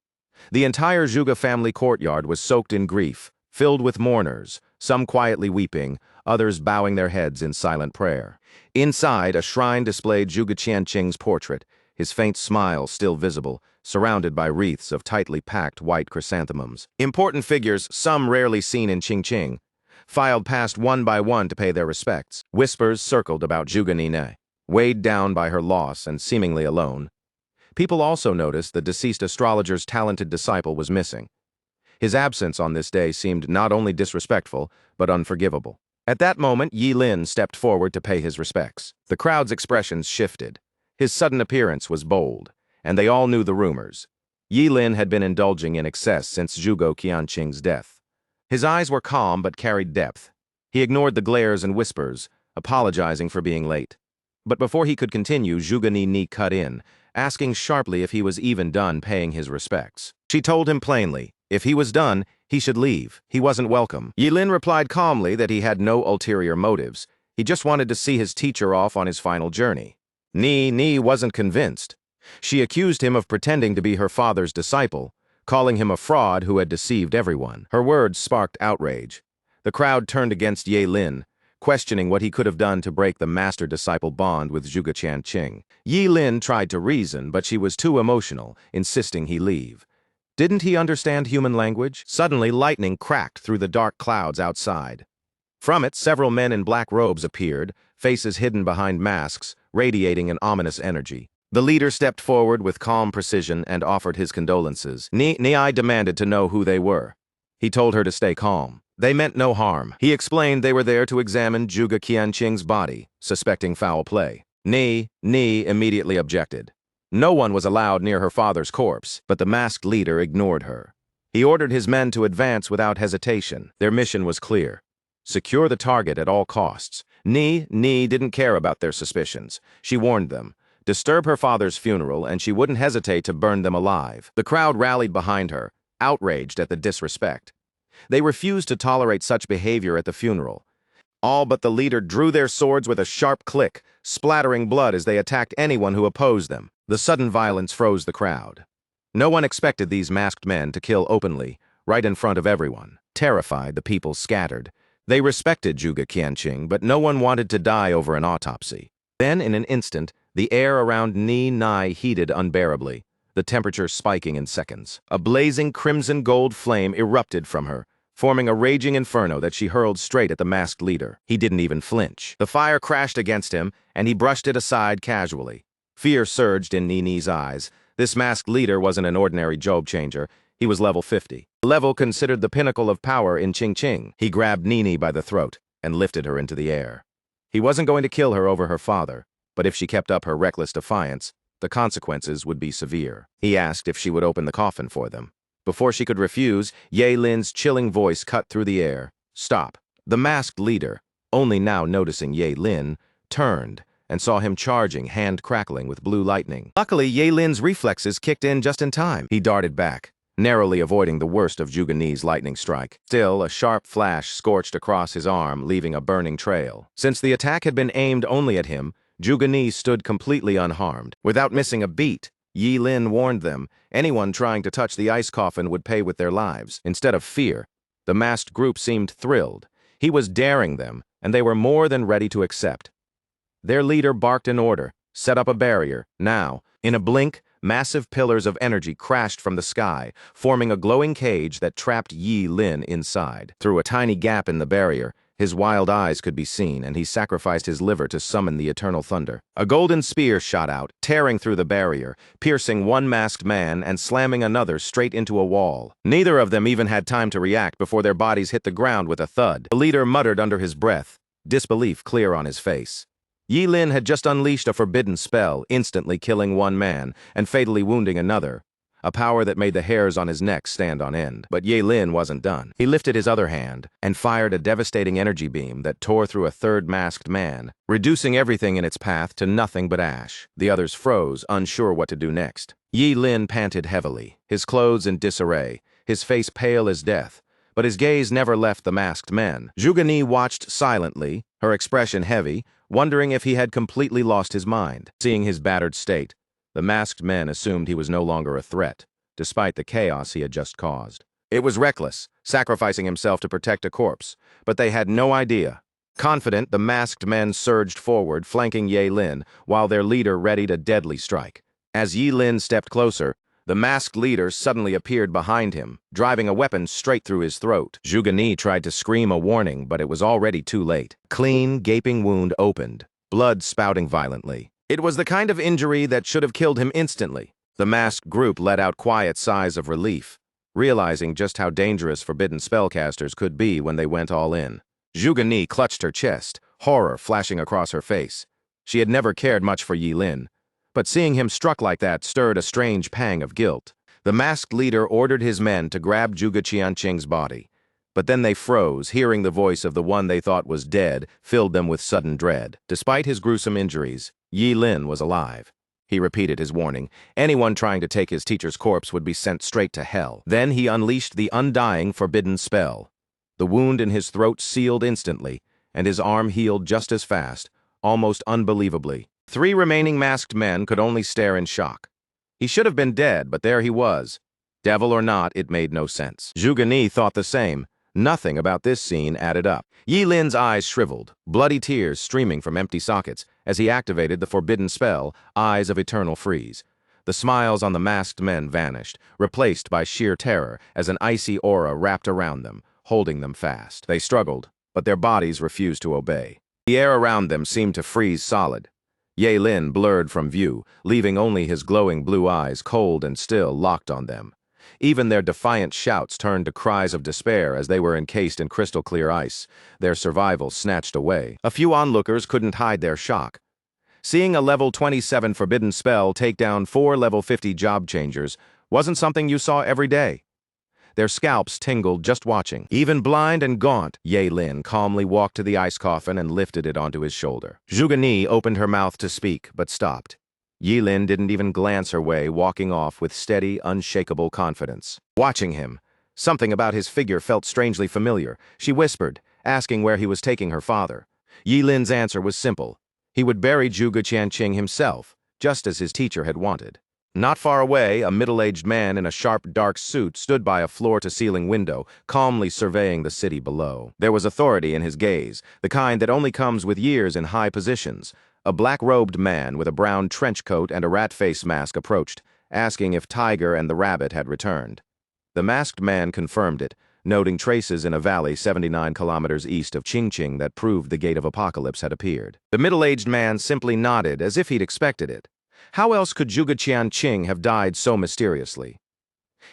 The entire Zhuge family courtyard was soaked in grief, filled with mourners, some quietly weeping, others bowing their heads in silent prayer. Inside, a shrine displayed Zhuge Qianqing's portrait, his faint smile still visible, surrounded by wreaths of tightly packed white chrysanthemums. Important figures, some rarely seen in Qingqing, filed past one by one to pay their respects. Whispers circled about Zhuge Nini, weighed down by her loss and seemingly alone. People also noticed the deceased astrologer's talented disciple was missing. His absence on this day seemed not only disrespectful, but unforgivable. At that moment, Yi Lin stepped forward to pay his respects. The crowd's expressions shifted. His sudden appearance was bold, and they all knew the rumors. Yi Lin had been indulging in excess since Zhuge Qianqing's death. His eyes were calm but carried depth. He ignored the glares and whispers, apologizing for being late. But before he could continue, Zhuge Nini cut in, asking sharply if he was even done paying his respects. She told him plainly, if he was done, he should leave. He wasn't welcome. Yi Lin replied calmly that he had no ulterior motives. He just wanted to see his teacher off on his final journey. Ni wasn't convinced. She accused him of pretending to be her father's disciple, calling him a fraud who had deceived everyone. Her words sparked outrage. The crowd turned against Ye Lin, questioning what he could have done to break the master-disciple bond with Zhuge Qianqing. Ye Lin tried to reason, but she was too emotional, insisting he leave. Didn't he understand human language? Suddenly, lightning cracked through the dark clouds outside. From it, several men in black robes appeared, faces hidden behind masks, radiating an ominous energy. The leader stepped forward with calm precision and offered his condolences. Ni demanded to know who they were. He told her to stay calm. They meant no harm. He explained they were there to examine Zhuge Qianqing's body, suspecting foul play. Ni immediately objected. No one was allowed near her father's corpse, but the masked leader ignored her. He ordered his men to advance without hesitation. Their mission was clear: secure the target at all costs. Ni didn't care about their suspicions. She warned them. Disturb her father's funeral, and she wouldn't hesitate to burn them alive. The crowd rallied behind her, outraged at the disrespect. They refused to tolerate such behavior at the funeral. All but the leader drew their swords with a sharp click, splattering blood as they attacked anyone who opposed them. The sudden violence froze the crowd. No one expected these masked men to kill openly, right in front of everyone. Terrified, the people scattered. They respected Zhuge Qianqing, but no one wanted to die over an autopsy. Then, in an instant, the air around Ni heated unbearably, the temperature spiking in seconds. A blazing crimson gold flame erupted from her, forming a raging inferno that she hurled straight at the masked leader. He didn't even flinch. The fire crashed against him, and he brushed it aside casually. Fear surged in Ni's eyes. This masked leader wasn't an ordinary job changer. He was level 50. A level considered the pinnacle of power in Qingqing. He grabbed Ni by the throat and lifted her into the air. He wasn't going to kill her over her father, but if she kept up her reckless defiance, the consequences would be severe. He asked if she would open the coffin for them. Before she could refuse, Ye Lin's chilling voice cut through the air. Stop. The masked leader, only now noticing Ye Lin, turned and saw him charging, hand crackling with blue lightning. Luckily, Ye Lin's reflexes kicked in just in time. He darted back, narrowly avoiding the worst of Zhuge Ni's lightning strike. Still, a sharp flash scorched across his arm, leaving a burning trail. Since the attack had been aimed only at him, Zhuge Ni stood completely unharmed. Without missing a beat, Ye Lin warned them, anyone trying to touch the ice coffin would pay with their lives. Instead of fear, the masked group seemed thrilled. He was daring them, and they were more than ready to accept. Their leader barked an order, set up a barrier. Now, in a blink, massive pillars of energy crashed from the sky, forming a glowing cage that trapped Ye Lin inside. Through a tiny gap in the barrier, his wild eyes could be seen, and he sacrificed his liver to summon the eternal thunder. A golden spear shot out, tearing through the barrier, piercing one masked man and slamming another straight into a wall. Neither of them even had time to react before their bodies hit the ground with a thud. The leader muttered under his breath, disbelief clear on his face. Ye Lin had just unleashed a forbidden spell, instantly killing one man and fatally wounding another, a power that made the hairs on his neck stand on end. But Ye Lin wasn't done. He lifted his other hand and fired a devastating energy beam that tore through a third masked man, reducing everything in its path to nothing but ash. The others froze, unsure what to do next. Ye Lin panted heavily, his clothes in disarray, his face pale as death, but his gaze never left the masked men. Zhuge Ni watched silently, her expression heavy, wondering if he had completely lost his mind. Seeing his battered state, the masked men assumed he was no longer a threat, despite the chaos he had just caused. It was reckless, sacrificing himself to protect a corpse, but they had no idea. Confident, the masked men surged forward, flanking Ye Lin, while their leader readied a deadly strike. As Ye Lin stepped closer, the masked leader suddenly appeared behind him, driving a weapon straight through his throat. Zhuge Ni tried to scream a warning, but it was already too late. Clean, gaping wound opened, blood spouting violently. It was the kind of injury that should have killed him instantly. The masked group let out quiet sighs of relief, realizing just how dangerous forbidden spellcasters could be when they went all in. Zhuge Ni clutched her chest, horror flashing across her face. She had never cared much for Ye Lin, but seeing him struck like that stirred a strange pang of guilt. The masked leader ordered his men to grab Zhuge Qianqing's body, but then they froze, hearing the voice of the one they thought was dead filled them with sudden dread. Despite his gruesome injuries, Ye Lin was alive. He repeated his warning. Anyone trying to take his teacher's corpse would be sent straight to hell. Then he unleashed the undying forbidden spell. The wound in his throat sealed instantly, and his arm healed just as fast, almost unbelievably. 3 remaining masked men could only stare in shock. He should have been dead, but there he was. Devil or not, it made no sense. Zhuge Ni thought the same. Nothing about this scene added up. Yi Lin's eyes shriveled, bloody tears streaming from empty sockets, as he activated the forbidden spell, Eyes of Eternal Freeze. The smiles on the masked men vanished, replaced by sheer terror as an icy aura wrapped around them, holding them fast. They struggled, but their bodies refused to obey. The air around them seemed to freeze solid. Ye Lin blurred from view, leaving only his glowing blue eyes cold and still locked on them. Even their defiant shouts turned to cries of despair as they were encased in crystal-clear ice, their survival snatched away. A few onlookers couldn't hide their shock. Seeing a level 27 forbidden spell take down 4 level 50 job changers wasn't something you saw every day. Their scalps tingled just watching. Even blind and gaunt, Ye Lin calmly walked to the ice coffin and lifted it onto his shoulder. Zhuge Ni opened her mouth to speak, but stopped. Yi Lin didn't even glance her way, walking off with steady, unshakable confidence. Watching him, something about his figure felt strangely familiar. She whispered, asking where he was taking her father. Yi Lin's answer was simple. He would bury Zhuge Qianqing himself, just as his teacher had wanted. Not far away, a middle-aged man in a sharp, dark suit stood by a floor-to-ceiling window, calmly surveying the city below. There was authority in his gaze, the kind that only comes with years in high positions. A black-robed man with a brown trench coat and a rat face mask approached, asking if Tiger and the rabbit had returned. The masked man confirmed it, noting traces in a valley 79 kilometers east of Qingqing that proved the Gate of Apocalypse had appeared. The middle-aged man simply nodded as if he'd expected it. How else could Zhuge Qianqing have died so mysteriously?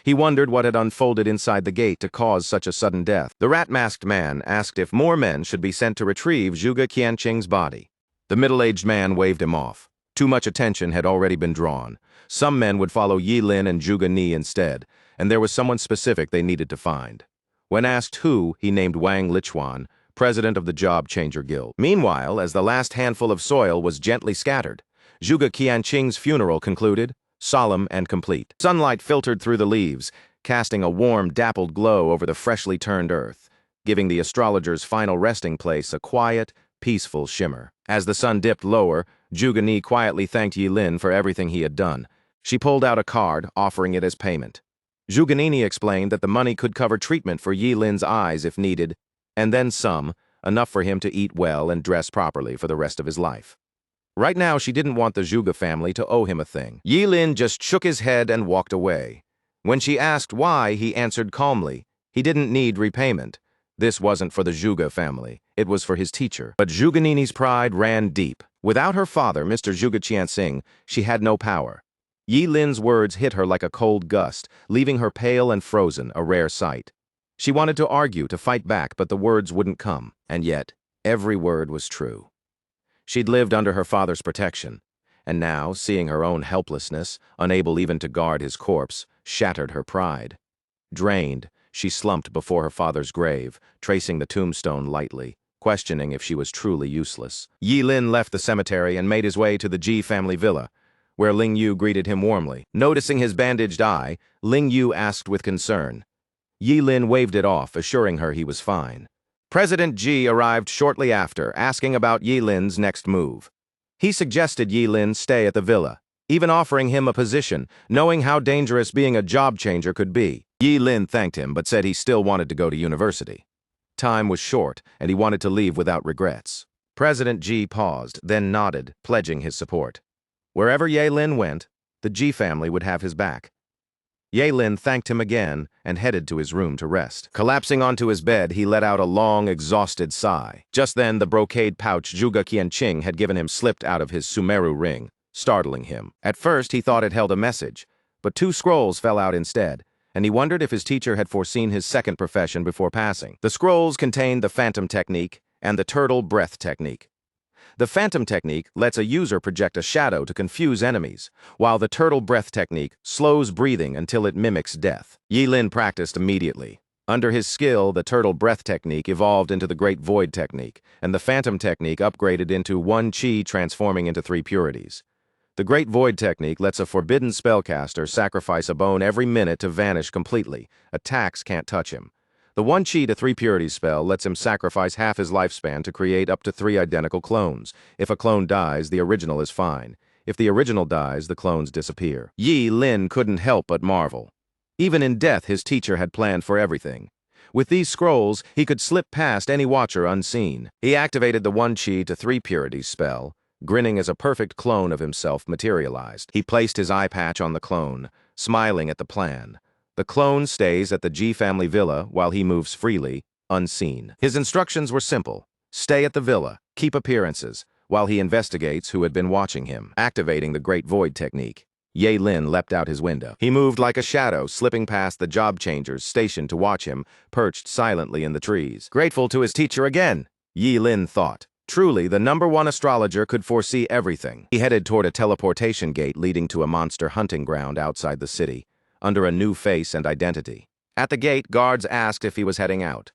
He wondered what had unfolded inside the gate to cause such a sudden death. The rat-masked man asked if more men should be sent to retrieve Zhuge Qianqing's body. The middle-aged man waved him off. Too much attention had already been drawn. Some men would follow Yi Lin and Zhuge Ni instead, and there was someone specific they needed to find. When asked who, he named Wang Lichuan, president of the Job Changer Guild. Meanwhile, as the last handful of soil was gently scattered, Zhuge Qianqing's funeral concluded, solemn and complete. Sunlight filtered through the leaves, casting a warm, dappled glow over the freshly turned earth, giving the astrologer's final resting place a quiet, peaceful shimmer. As the sun dipped lower, Zhuge Ni quietly thanked Yi Lin for everything he had done. She pulled out a card, offering it as payment. Zhuge Ni explained that the money could cover treatment for Yi Lin's eyes if needed, and then some, enough for him to eat well and dress properly for the rest of his life. Right now, she didn't want the Zhuge family to owe him a thing. Yi Lin just shook his head and walked away. When she asked why, he answered calmly, he didn't need repayment. This wasn't for the Zhuge family. It was for his teacher. But Zhuge Ni's pride ran deep. Without her father, Mr. Zhuge Qianqing, she had no power. Yi Lin's words hit her like a cold gust, leaving her pale and frozen, a rare sight. She wanted to argue, to fight back, but the words wouldn't come. And yet, every word was true. She'd lived under her father's protection, and now, seeing her own helplessness, unable even to guard his corpse, shattered her pride. Drained, she slumped before her father's grave, tracing the tombstone lightly, questioning if she was truly useless. Yi Lin left the cemetery and made his way to the Ji family villa, where Ling Yu greeted him warmly. Noticing his bandaged eye, Ling Yu asked with concern. Yi Lin waved it off, assuring her he was fine. President Ji arrived shortly after, asking about Yi Lin's next move. He suggested Yi Lin stay at the villa, even offering him a position, knowing how dangerous being a job changer could be. Yi Lin thanked him, but said he still wanted to go to university. Time was short, and he wanted to leave without regrets. President Ji paused, then nodded, pledging his support. Wherever Yi Lin went, the Ji family would have his back. Yi Lin thanked him again and headed to his room to rest. Collapsing onto his bed, he let out a long, exhausted sigh. Just then, the brocade pouch Zhuge Qianqing had given him slipped out of his Sumeru ring, startling him. At first, he thought it held a message, but 2 scrolls fell out instead, and he wondered if his teacher had foreseen his second profession before passing. The scrolls contained the Phantom Technique and the Turtle Breath Technique. The Phantom Technique lets a user project a shadow to confuse enemies, while the Turtle Breath Technique slows breathing until it mimics death. Yi Lin practiced immediately. Under his skill, the Turtle Breath Technique evolved into the Great Void Technique, and the Phantom Technique upgraded into 1 Qi transforming into 3 purities. The Great Void Technique lets a forbidden spellcaster sacrifice a bone every minute to vanish completely. Attacks can't touch him. The 1 chi to 3 purities spell lets him sacrifice half his lifespan to create up to 3 identical clones. If a clone dies, the original is fine. If the original dies, the clones disappear. Yi Lin couldn't help but marvel. Even in death, his teacher had planned for everything. With these scrolls, he could slip past any watcher unseen. He activated the 1 chi to 3 purities spell, grinning as a perfect clone of himself materialized. He placed his eye patch on the clone, smiling at the plan. The clone stays at the G family villa while he moves freely, unseen. His instructions were simple. Stay at the villa, keep appearances, while he investigates who had been watching him. Activating the Great Void technique, Ye Lin leapt out his window. He moved like a shadow, slipping past the job changers stationed to watch him, perched silently in the trees. Grateful to his teacher again, Ye Lin thought. Truly, the #1 astrologer could foresee everything. He headed toward a teleportation gate leading to a monster hunting ground outside the city, under a new face and identity. At the gate, guards asked if he was heading out.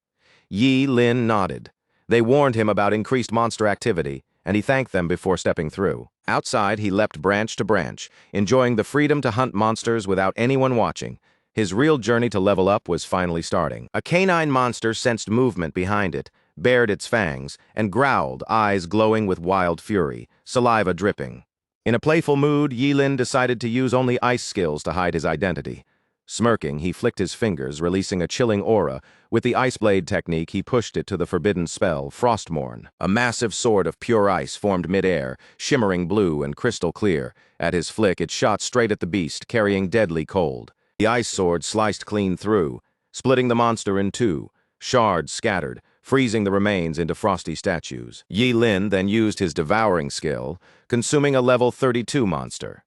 Ye Lin nodded. They warned him about increased monster activity, and he thanked them before stepping through. Outside, he leapt branch to branch, enjoying the freedom to hunt monsters without anyone watching. His real journey to level up was finally starting. A canine monster sensed movement behind it, bared its fangs, and growled, eyes glowing with wild fury, saliva dripping. In a playful mood, Yi Lin decided to use only ice skills to hide his identity. Smirking, he flicked his fingers, releasing a chilling aura. With the Ice Blade technique, he pushed it to the forbidden spell, Frostmourne. A massive sword of pure ice formed mid-air, shimmering blue and crystal clear. At his flick, it shot straight at the beast, carrying deadly cold. The ice sword sliced clean through, splitting the monster in two. Shards scattered, freezing the remains into frosty statues. Yi Lin then used his devouring skill, consuming a level 32 monster.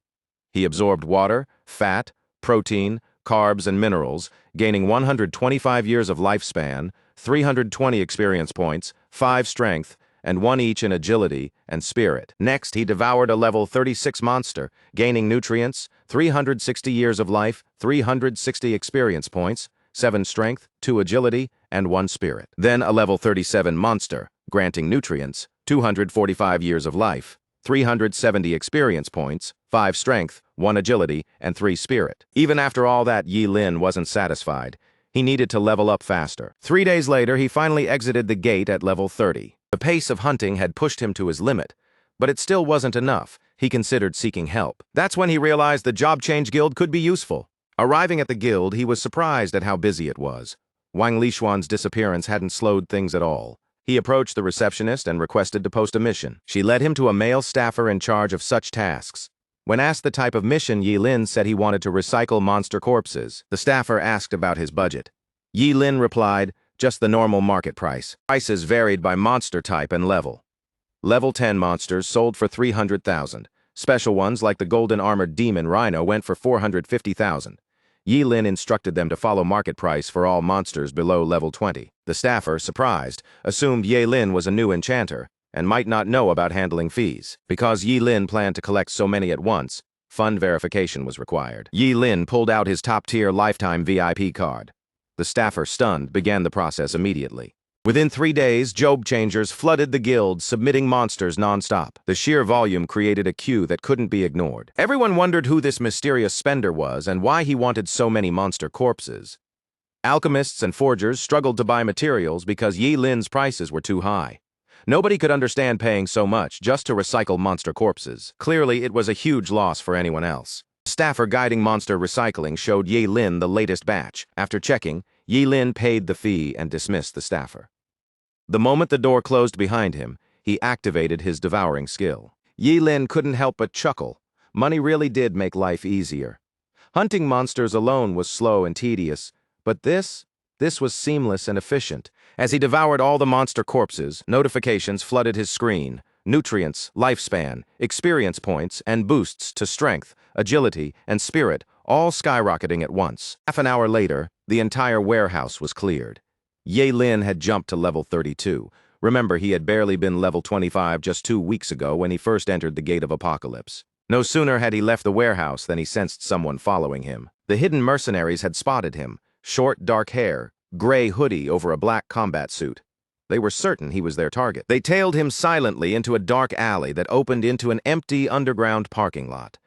He absorbed water, fat, protein, carbs, and minerals, gaining 125 years of lifespan, 320 experience points, 5 strength, and 1 each in agility and spirit. Next, he devoured a level 36 monster, gaining nutrients, 360 years of life, 360 experience points, 7 strength, 2 agility, and 1 spirit. Then a level 37 monster, granting nutrients, 245 years of life, 370 experience points, 5 strength, 1 agility, and 3 spirit. Even after all that, Yi Lin wasn't satisfied. He needed to level up faster. 3 days later, he finally exited the gate at level 30. The pace of hunting had pushed him to his limit, but it still wasn't enough. He considered seeking help. That's when he realized the Job Change Guild could be useful. Arriving at the guild, he was surprised at how busy it was. Wang Lishuan's disappearance hadn't slowed things at all. He approached the receptionist and requested to post a mission. She led him to a male staffer in charge of such tasks. When asked the type of mission, Yi Lin said he wanted to recycle monster corpses. The staffer asked about his budget. Yi Lin replied, just the normal market price. Prices varied by monster type and level. Level 10 monsters sold for 300,000. Special ones like the golden armored demon rhino went for 450,000. Yi Lin instructed them to follow market price for all monsters below level 20. The staffer, surprised, assumed Yi Lin was a new enchanter and might not know about handling fees. Because Yi Lin planned to collect so many at once, fund verification was required. Yi Lin pulled out his top-tier lifetime VIP card. The staffer, stunned, began the process immediately. Within 3 days, Job Changers flooded the guild, submitting monsters non-stop. The sheer volume created a queue that couldn't be ignored. Everyone wondered who this mysterious spender was and why he wanted so many monster corpses. Alchemists and forgers struggled to buy materials because Yi Lin's prices were too high. Nobody could understand paying so much just to recycle monster corpses. Clearly, it was a huge loss for anyone else. The staffer guiding monster recycling showed Yi Lin the latest batch. After checking, Yi Lin paid the fee and dismissed the staffer. The moment the door closed behind him, he activated his devouring skill. Yi Lin couldn't help but chuckle. Money really did make life easier. Hunting monsters alone was slow and tedious, but this was seamless and efficient. As he devoured all the monster corpses, notifications flooded his screen. Nutrients, lifespan, experience points, and boosts to strength, agility, and spirit, all skyrocketing at once. Half an hour later, the entire warehouse was cleared. Yi Lin had jumped to level 32. Remember, he had barely been level 25 just 2 weeks ago when he first entered the Gate of Apocalypse. No sooner had he left the warehouse than he sensed someone following him. The hidden mercenaries had spotted him. Short, dark hair, gray hoodie over a black combat suit. They were certain he was their target. They tailed him silently into a dark alley that opened into an empty underground parking lot.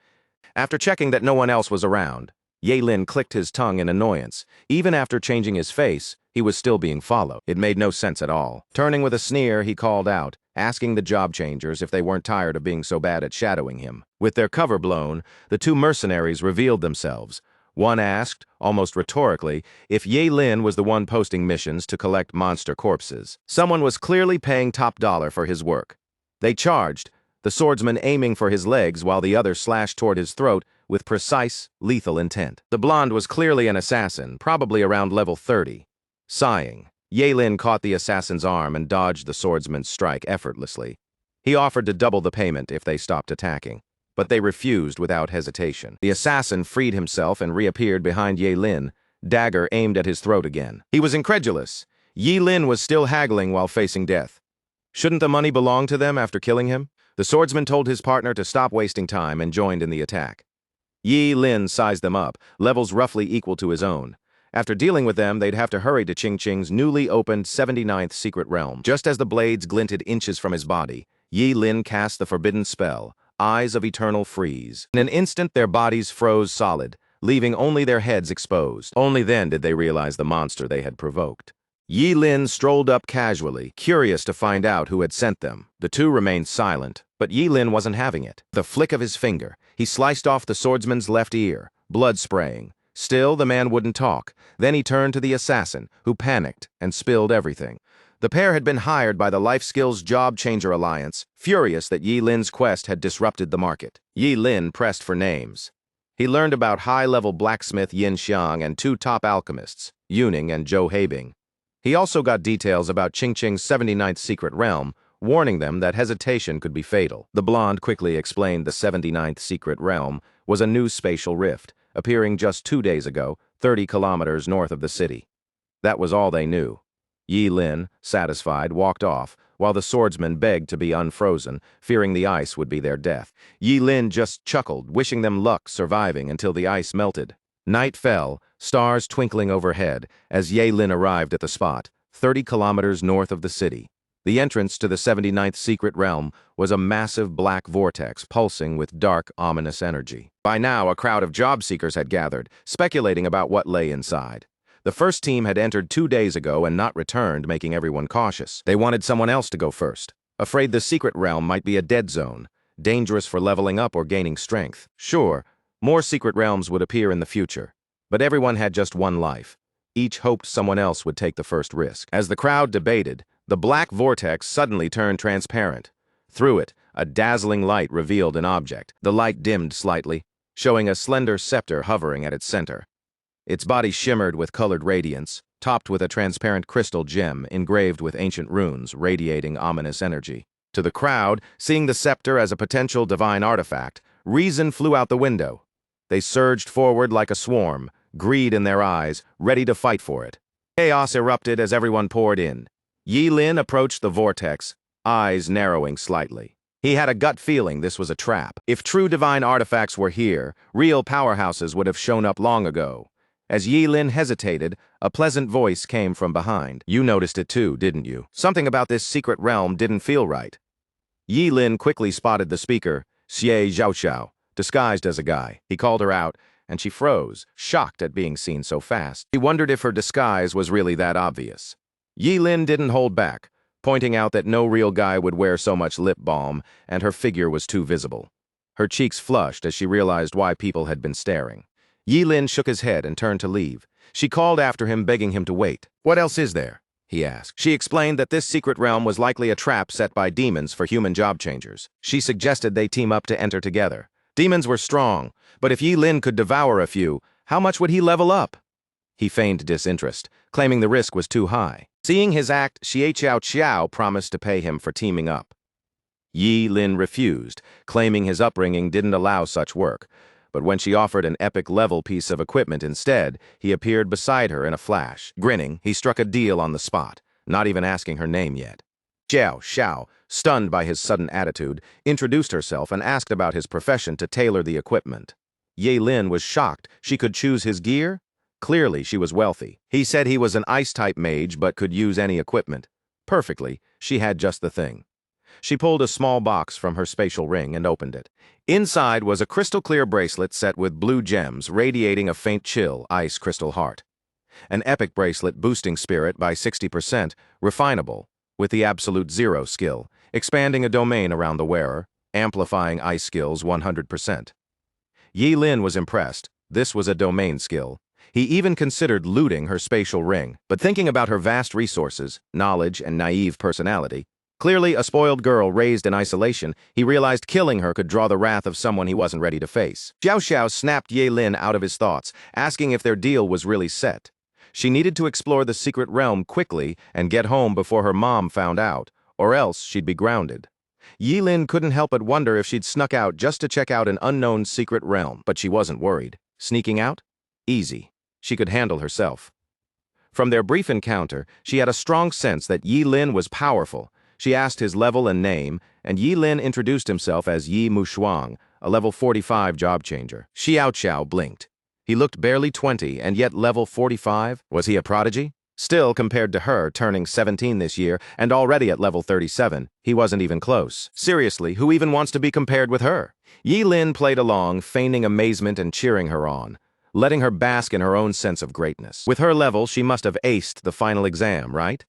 After checking that no one else was around, Yi Lin clicked his tongue in annoyance. Even after changing his face, He was still being followed. It made no sense at all. Turning with a sneer, he called out, asking the job changers if they weren't tired of being so bad at shadowing him. With their cover blown, the two mercenaries revealed themselves. One asked, almost rhetorically, if Ye Lin was the one posting missions to collect monster corpses. Someone was clearly paying top dollar for his work. They charged, the swordsman aiming for his legs while the other slashed toward his throat with precise, lethal intent. The blonde was clearly an assassin, probably around level 30. Sighing, Ye Lin caught the assassin's arm and dodged the swordsman's strike effortlessly. He offered to double the payment if they stopped attacking, but they refused without hesitation. The assassin freed himself and reappeared behind Ye Lin, dagger aimed at his throat again. He was incredulous. Ye Lin was still haggling while facing death. Shouldn't the money belong to them after killing him? The swordsman told his partner to stop wasting time and joined in the attack. Ye Lin sized them up, levels roughly equal to his own. After dealing with them, they'd have to hurry to Ching Ching's newly opened 79th secret realm. Just as the blades glinted inches from his body, Ye Lin cast the forbidden spell, Eyes of Eternal Freeze. In an instant, their bodies froze solid, leaving only their heads exposed. Only then did they realize the monster they had provoked. Ye Lin strolled up casually, curious to find out who had sent them. The two remained silent, but Ye Lin wasn't having it. With a flick of his finger, he sliced off the swordsman's left ear, blood spraying. Still, the man wouldn't talk. Then he turned to the assassin, who panicked and spilled everything. The pair had been hired by the Life Skills Job Changer Alliance, furious that Ye Lin's quest had disrupted the market. Ye Lin pressed for names. He learned about high-level blacksmith Yin Xiang and two top alchemists, Yuning and Zhou Heibing. He also got details about Ching Ching's 79th secret realm, warning them that hesitation could be fatal. The blonde quickly explained the 79th secret realm was a new spatial rift, appearing just 2 days ago, 30 kilometers north of the city. That was all they knew. Ye Lin, satisfied, walked off, while the swordsman begged to be unfrozen, fearing the ice would be their death. Ye Lin just chuckled, wishing them luck surviving until the ice melted. Night fell, stars twinkling overhead, as Ye Lin arrived at the spot, 30 kilometers north of the city. The entrance to the 79th secret realm was a massive black vortex pulsing with dark, ominous energy. By now, a crowd of job seekers had gathered, speculating about what lay inside. The first team had entered 2 days ago and not returned, making everyone cautious. They wanted someone else to go first, afraid the secret realm might be a dead zone, dangerous for leveling up or gaining strength. Sure, more secret realms would appear in the future, but everyone had just one life. Each hoped someone else would take the first risk. As the crowd debated, the black vortex suddenly turned transparent. Through it, a dazzling light revealed an object. The light dimmed slightly, showing a slender scepter hovering at its center. Its body shimmered with colored radiance, topped with a transparent crystal gem engraved with ancient runes radiating ominous energy. To the crowd, seeing the scepter as a potential divine artifact, reason flew out the window. They surged forward like a swarm, greed in their eyes, ready to fight for it. Chaos erupted as everyone poured in. Ye Lin approached the vortex, eyes narrowing slightly. He had a gut feeling this was a trap. If true divine artifacts were here, real powerhouses would have shown up long ago. As Ye Lin hesitated, a pleasant voice came from behind. You noticed it too, didn't you? Something about this secret realm didn't feel right. Ye Lin quickly spotted the speaker, Xie Zhaoxiao, disguised as a guy. He called her out, and she froze, shocked at being seen so fast. She wondered if her disguise was really that obvious. Ye Lin didn't hold back, pointing out that no real guy would wear so much lip balm, and her figure was too visible. Her cheeks flushed as she realized why people had been staring. Ye Lin shook his head and turned to leave. She called after him, begging him to wait. What else is there? He asked. She explained that this secret realm was likely a trap set by demons for human job changers. She suggested they team up to enter together. Demons were strong, but if Ye Lin could devour a few, how much would he level up? He feigned disinterest, claiming the risk was too high. Seeing his act, Xie Qiao promised to pay him for teaming up. Ye Lin refused, claiming his upbringing didn't allow such work. But when she offered an epic-level piece of equipment instead, he appeared beside her in a flash. Grinning, he struck a deal on the spot, not even asking her name yet. Xiao, stunned by his sudden attitude, introduced herself and asked about his profession to tailor the equipment. Ye Lin was shocked she could choose his gear. Clearly, she was wealthy. He said he was an ice-type mage but could use any equipment. Perfectly, she had just the thing. She pulled a small box from her spatial ring and opened it. Inside was a crystal-clear bracelet set with blue gems radiating a faint chill, ice crystal heart. An epic bracelet boosting spirit by 60%, refinable, with the absolute zero skill, expanding a domain around the wearer, amplifying ice skills 100%. Yi Lin was impressed. This was a domain skill. He even considered looting her spatial ring, but thinking about her vast resources, knowledge, and naive personality, clearly a spoiled girl raised in isolation, he realized killing her could draw the wrath of someone he wasn't ready to face. Xiao Xiao snapped Yi Lin out of his thoughts, asking if their deal was really set. She needed to explore the secret realm quickly and get home before her mom found out, or else she'd be grounded. Yi Lin couldn't help but wonder if she'd snuck out just to check out an unknown secret realm, but she wasn't worried. Sneaking out? Easy. She could handle herself. From their brief encounter, she had a strong sense that Yi Lin was powerful. She asked his level and name, and Yi Lin introduced himself as Yi Mushuang, a level 45 job changer. Xiao Xiao blinked. He looked barely 20 and yet level 45? Was he a prodigy? Still, compared to her, turning 17 this year and already at level 37, he wasn't even close. Seriously, who even wants to be compared with her? Yi Lin played along, feigning amazement and cheering her on, letting her bask in her own sense of greatness. With her level, she must have aced the final exam, right?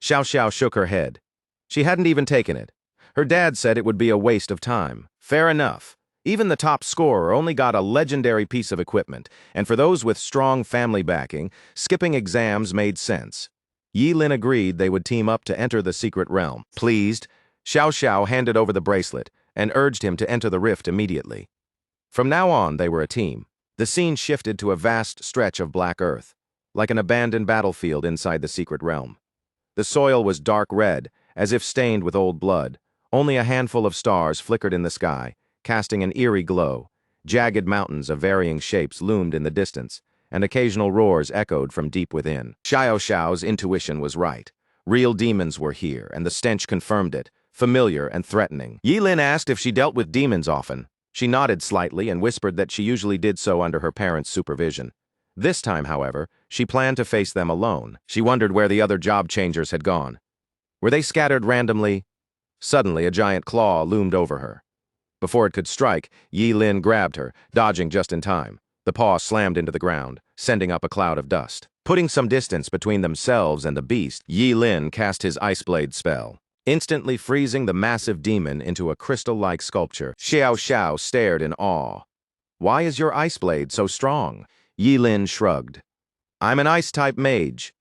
Xiao Xiao shook her head. She hadn't even taken it. Her dad said it would be a waste of time. Fair enough. Even the top scorer only got a legendary piece of equipment, and for those with strong family backing, skipping exams made sense. Yi Lin agreed they would team up to enter the secret realm. Pleased, Xiao Xiao handed over the bracelet and urged him to enter the rift immediately. From now on, they were a team. The scene shifted to a vast stretch of black earth, like an abandoned battlefield inside the secret realm. The soil was dark red, as if stained with old blood. Only a handful of stars flickered in the sky, casting an eerie glow. Jagged mountains of varying shapes loomed in the distance, and occasional roars echoed from deep within. Xiao Xiao's intuition was right. Real demons were here, and the stench confirmed it, familiar and threatening. Yi Lin asked if she dealt with demons often. She nodded slightly and whispered that she usually did so under her parents' supervision. This time, however, she planned to face them alone. She wondered where the other job changers had gone. Were they scattered randomly? Suddenly, a giant claw loomed over her. Before it could strike, Yi Lin grabbed her, dodging just in time. The paw slammed into the ground, sending up a cloud of dust. Putting some distance between themselves and the beast, Yi Lin cast his Ice Blade spell, instantly freezing the massive demon into a crystal-like sculpture. Xiao Xiao stared in awe. "Why is your Ice Blade so strong?" Yi Lin shrugged. "I'm an Ice-type mage.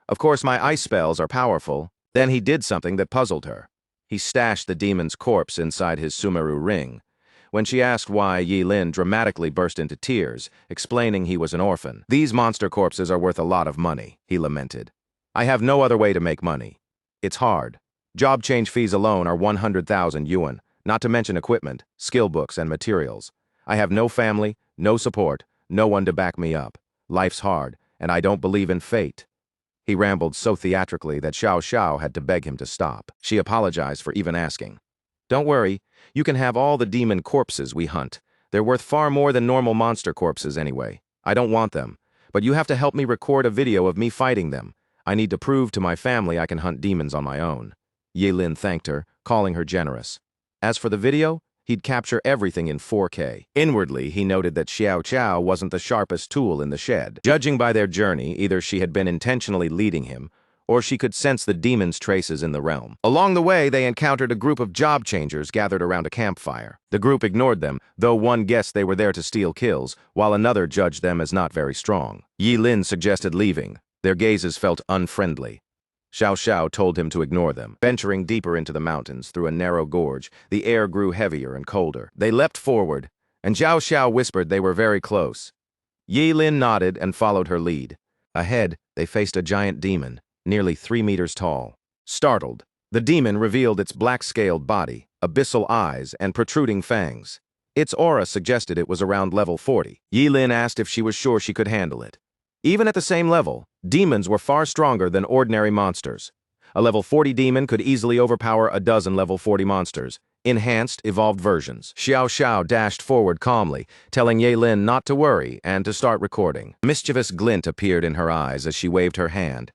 Of course, my ice spells are powerful." Then he did something that puzzled her. He stashed the demon's corpse inside his Sumeru ring. When she asked why, Yi Lin dramatically burst into tears, explaining he was an orphan. "These monster corpses are worth a lot of money," he lamented. "I have no other way to make money. It's hard. Job change fees alone are 100,000 yuan, not to mention equipment, skill books, and materials. I have no family, no support, no one to back me up. Life's hard, and I don't believe in fate." He rambled so theatrically that Xiao Xiao had to beg him to stop. She apologized for even asking. "Don't worry, you can have all the demon corpses we hunt. They're worth far more than normal monster corpses anyway. I don't want them, but you have to help me record a video of me fighting them. I need to prove to my family I can hunt demons on my own." Yi Lin thanked her, calling her generous. As for the video, he'd capture everything in 4K. Inwardly, he noted that Xiao Xiao wasn't the sharpest tool in the shed. Judging by their journey, either she had been intentionally leading him, or she could sense the demon's traces in the realm. Along the way, they encountered a group of job changers gathered around a campfire. The group ignored them, though one guessed they were there to steal kills, while another judged them as not very strong. Yi Lin suggested leaving. Their gazes felt unfriendly. Xiao Xiao told him to ignore them. Venturing deeper into the mountains through a narrow gorge, the air grew heavier and colder. They leapt forward, and Xiao Xiao whispered they were very close. Yi Lin nodded and followed her lead. Ahead, they faced a giant demon, nearly 3 meters tall. Startled, the demon revealed its black-scaled body, abyssal eyes, and protruding fangs. Its aura suggested it was around level 40. Yi Lin asked if she was sure she could handle it. Even at the same level, demons were far stronger than ordinary monsters. A level 40 demon could easily overpower a dozen level 40 monsters, enhanced, evolved versions. Xiao Xiao dashed forward calmly, telling Yi Lin not to worry and to start recording. A mischievous glint appeared in her eyes as she waved her hand.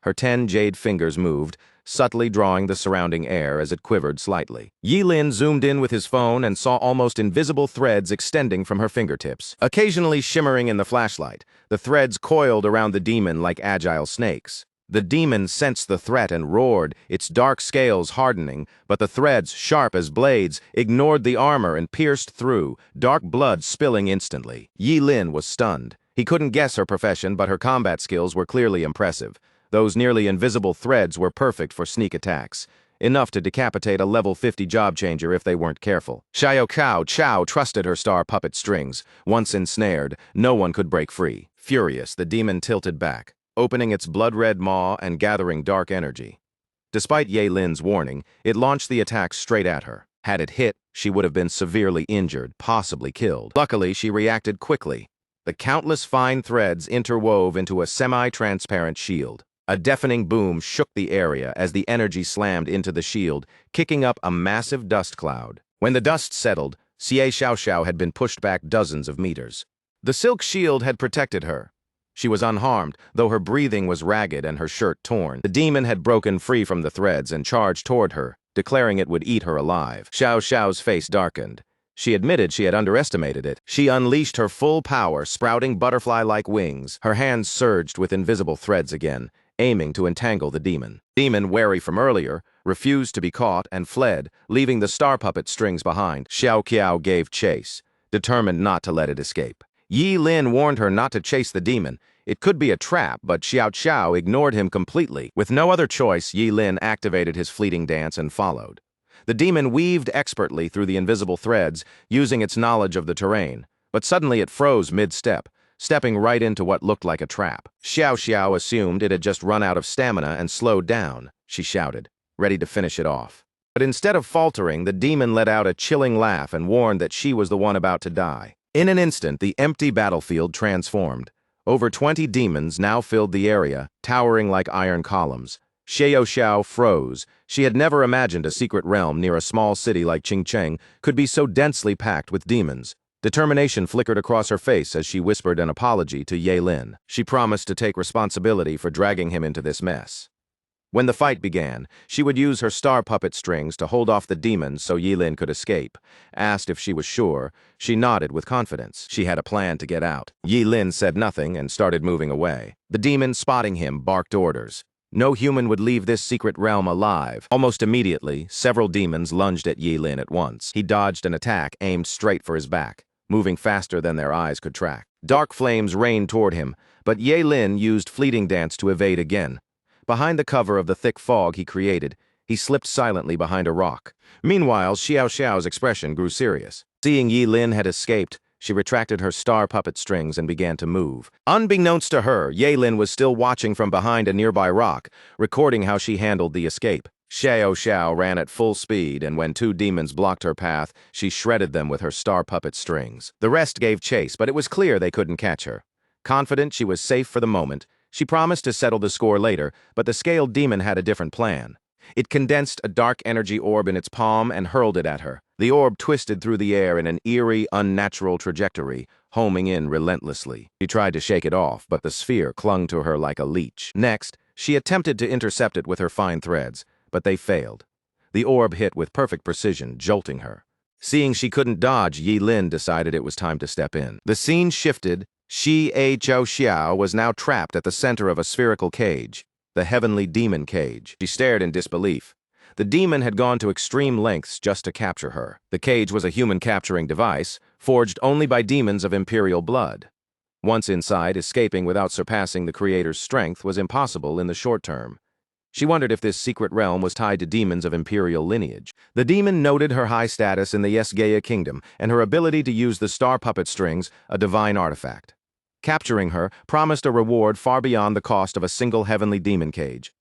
Her 10 jade fingers moved, subtly drawing the surrounding air as it quivered slightly. Yi Lin zoomed in with his phone and saw almost invisible threads extending from her fingertips. Occasionally shimmering in the flashlight, the threads coiled around the demon like agile snakes. The demon sensed the threat and roared, its dark scales hardening, but the threads, sharp as blades, ignored the armor and pierced through, dark blood spilling instantly. Yi Lin was stunned. He couldn't guess her profession, but her combat skills were clearly impressive. Those nearly invisible threads were perfect for sneak attacks, enough to decapitate a level 50 job changer if they weren't careful. Xiao Chao trusted her star puppet strings. Once ensnared, no one could break free. Furious, the demon tilted back, opening its blood-red maw and gathering dark energy. Despite Yi Lin's warning, it launched the attack straight at her. Had it hit, she would have been severely injured, possibly killed. Luckily, she reacted quickly. The countless fine threads interwove into a semi-transparent shield. A deafening boom shook the area as the energy slammed into the shield, kicking up a massive dust cloud. When the dust settled, Xie Xiaoxiao had been pushed back dozens of meters. The silk shield had protected her. She was unharmed, though her breathing was ragged and her shirt torn. The demon had broken free from the threads and charged toward her, declaring it would eat her alive. Xiao Xiao's face darkened. She admitted she had underestimated it. She unleashed her full power, sprouting butterfly-like wings. Her hands surged with invisible threads again, aiming to entangle the demon. Demon, wary from earlier, refused to be caught and fled, leaving the star puppet strings behind. Xiao Qiao gave chase, determined not to let it escape. Yi Lin warned her not to chase the demon. It could be a trap, but Xiao Qiao ignored him completely. With no other choice, Yi Lin activated his fleeting dance and followed. The demon weaved expertly through the invisible threads, using its knowledge of the terrain. But suddenly it froze mid-step, stepping right into what looked like a trap. Xiao Xiao assumed it had just run out of stamina and slowed down, she shouted, ready to finish it off. But instead of faltering, the demon let out a chilling laugh and warned that she was the one about to die. In an instant, the empty battlefield transformed. Over 20 demons now filled the area, towering like iron columns. Xiao Xiao froze. She had never imagined a secret realm near a small city like Qingcheng could be so densely packed with demons. Determination flickered across her face as she whispered an apology to Yi Lin. She promised to take responsibility for dragging him into this mess. When the fight began, she would use her star puppet strings to hold off the demons so Yi Lin could escape. Asked if she was sure, she nodded with confidence. She had a plan to get out. Yi Lin said nothing and started moving away. The demon, spotting him, barked orders. No human would leave this secret realm alive. Almost immediately, several demons lunged at Yi Lin at once. He dodged an attack aimed straight for his back, moving faster than their eyes could track. Dark flames rained toward him, but Yi Lin used fleeting dance to evade again. Behind the cover of the thick fog he created, he slipped silently behind a rock. Meanwhile, Xiao Xiao's expression grew serious. Seeing Yi Lin had escaped, she retracted her star puppet strings and began to move. Unbeknownst to her, Yi Lin was still watching from behind a nearby rock, recording how she handled the escape. Xiao Xiao ran at full speed, and when two demons blocked her path, she shredded them with her star puppet strings. The rest gave chase, but it was clear they couldn't catch her. Confident she was safe for the moment, she promised to settle the score later, but the scaled demon had a different plan. It condensed a dark energy orb in its palm and hurled it at her. The orb twisted through the air in an eerie, unnatural trajectory, homing in relentlessly. She tried to shake it off, but the sphere clung to her like a leech. Next, she attempted to intercept it with her fine threads, but they failed. The orb hit with perfect precision, jolting her. Seeing she couldn't dodge, Yi Lin decided it was time to step in. The scene shifted. Xie Xiao was now trapped at the center of a spherical cage, the heavenly demon cage. She stared in disbelief. The demon had gone to extreme lengths just to capture her. The cage was a human-capturing device, forged only by demons of imperial blood. Once inside, escaping without surpassing the creator's strength was impossible in the short term. She wondered if this secret realm was tied to demons of imperial lineage. The demon noted her high status in the Esgaya kingdom and her ability to use the star puppet strings, a divine artifact. Capturing her promised a reward far beyond the cost of a single heavenly demon cage.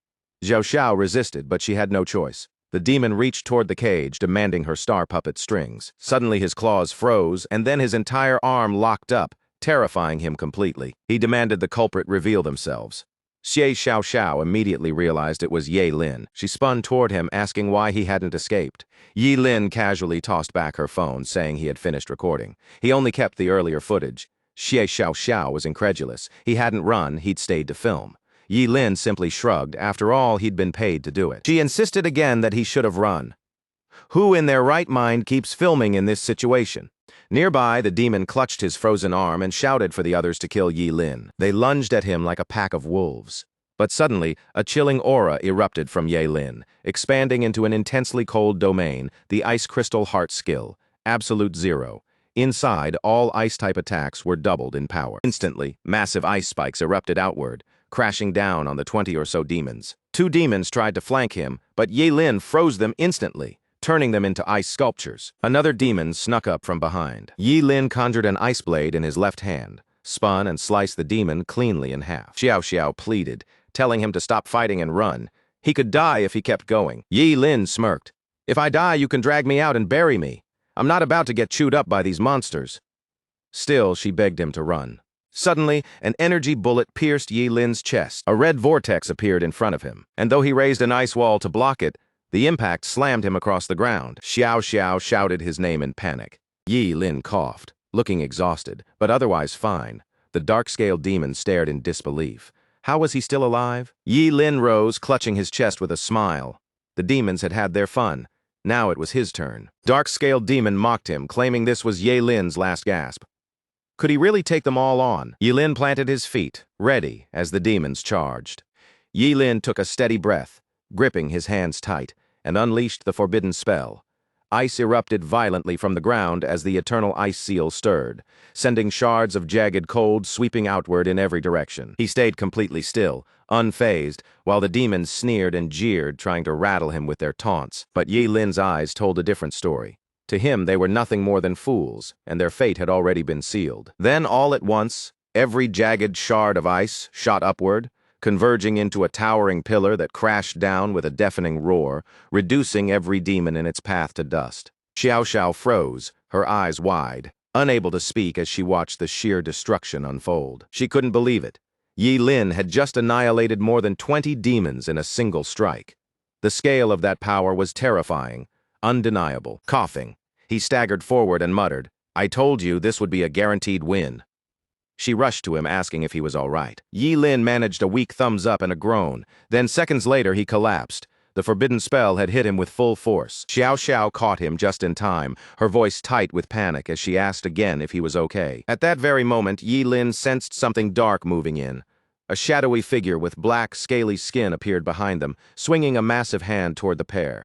Xiao Xiao resisted, but she had no choice. The demon reached toward the cage, demanding her star puppet strings. Suddenly his claws froze, and then his entire arm locked up, terrifying him completely. He demanded the culprit reveal themselves. Xie Xiao immediately realized it was Yi Lin. She spun toward him, asking why he hadn't escaped. Yi Lin casually tossed back her phone, saying he had finished recording. He only kept the earlier footage. Xie Xiao was incredulous. He hadn't run, he'd stayed to film. Yi Lin simply shrugged. After all, he'd been paid to do it. She insisted again that he should have run. Who in their right mind keeps filming in this situation? Nearby, the demon clutched his frozen arm and shouted for the others to kill Yi Lin. They lunged at him like a pack of wolves. But suddenly, a chilling aura erupted from Yi Lin, expanding into an intensely cold domain, the Ice Crystal Heart skill, Absolute Zero. Inside, all ice-type attacks were doubled in power. Instantly, massive ice spikes erupted outward, crashing down on the 20 or so demons. 2 demons tried to flank him, but Yi Lin froze them instantly, turning them into ice sculptures. Another demon snuck up from behind. Yi Lin conjured an ice blade in his left hand, spun and sliced the demon cleanly in half. Xiao Xiao pleaded, telling him to stop fighting and run. He could die if he kept going. Yi Lin smirked. "If I die, you can drag me out and bury me. I'm not about to get chewed up by these monsters." Still, she begged him to run. Suddenly, an energy bullet pierced Yi Lin's chest. A red vortex appeared in front of him, and though he raised an ice wall to block it, the impact slammed him across the ground. Xiao Xiao shouted his name in panic. Yi Lin coughed, looking exhausted, but otherwise fine. The dark-scaled demon stared in disbelief. How was he still alive? Yi Lin rose, clutching his chest with a smile. The demons had had their fun. Now it was his turn. Dark-scaled demon mocked him, claiming this was Yi Lin's last gasp. Could he really take them all on? Yi Lin planted his feet, ready as the demons charged. Yi Lin took a steady breath, gripping his hands tight, and unleashed the forbidden spell. Ice erupted violently from the ground as the eternal ice seal stirred, sending shards of jagged cold sweeping outward in every direction. He stayed completely still, unfazed, while the demons sneered and jeered, trying to rattle him with their taunts. But Yi Lin's eyes told a different story. To him, they were nothing more than fools, and their fate had already been sealed. Then, all at once, every jagged shard of ice shot upward, converging into a towering pillar that crashed down with a deafening roar, reducing every demon in its path to dust. Xiao Xiao froze, her eyes wide, unable to speak as she watched the sheer destruction unfold. She couldn't believe it. Yi Lin had just annihilated more than 20 demons in a single strike. The scale of that power was terrifying, undeniable. Coughing, he staggered forward and muttered, "I told you this would be a guaranteed win." She rushed to him, asking if he was all right. Yi Lin managed a weak thumbs up and a groan. Then seconds later, he collapsed. The forbidden spell had hit him with full force. Xiao Xiao caught him just in time, her voice tight with panic as she asked again if he was okay. At that very moment, Yi Lin sensed something dark moving in. A shadowy figure with black, scaly skin appeared behind them, swinging a massive hand toward the pair.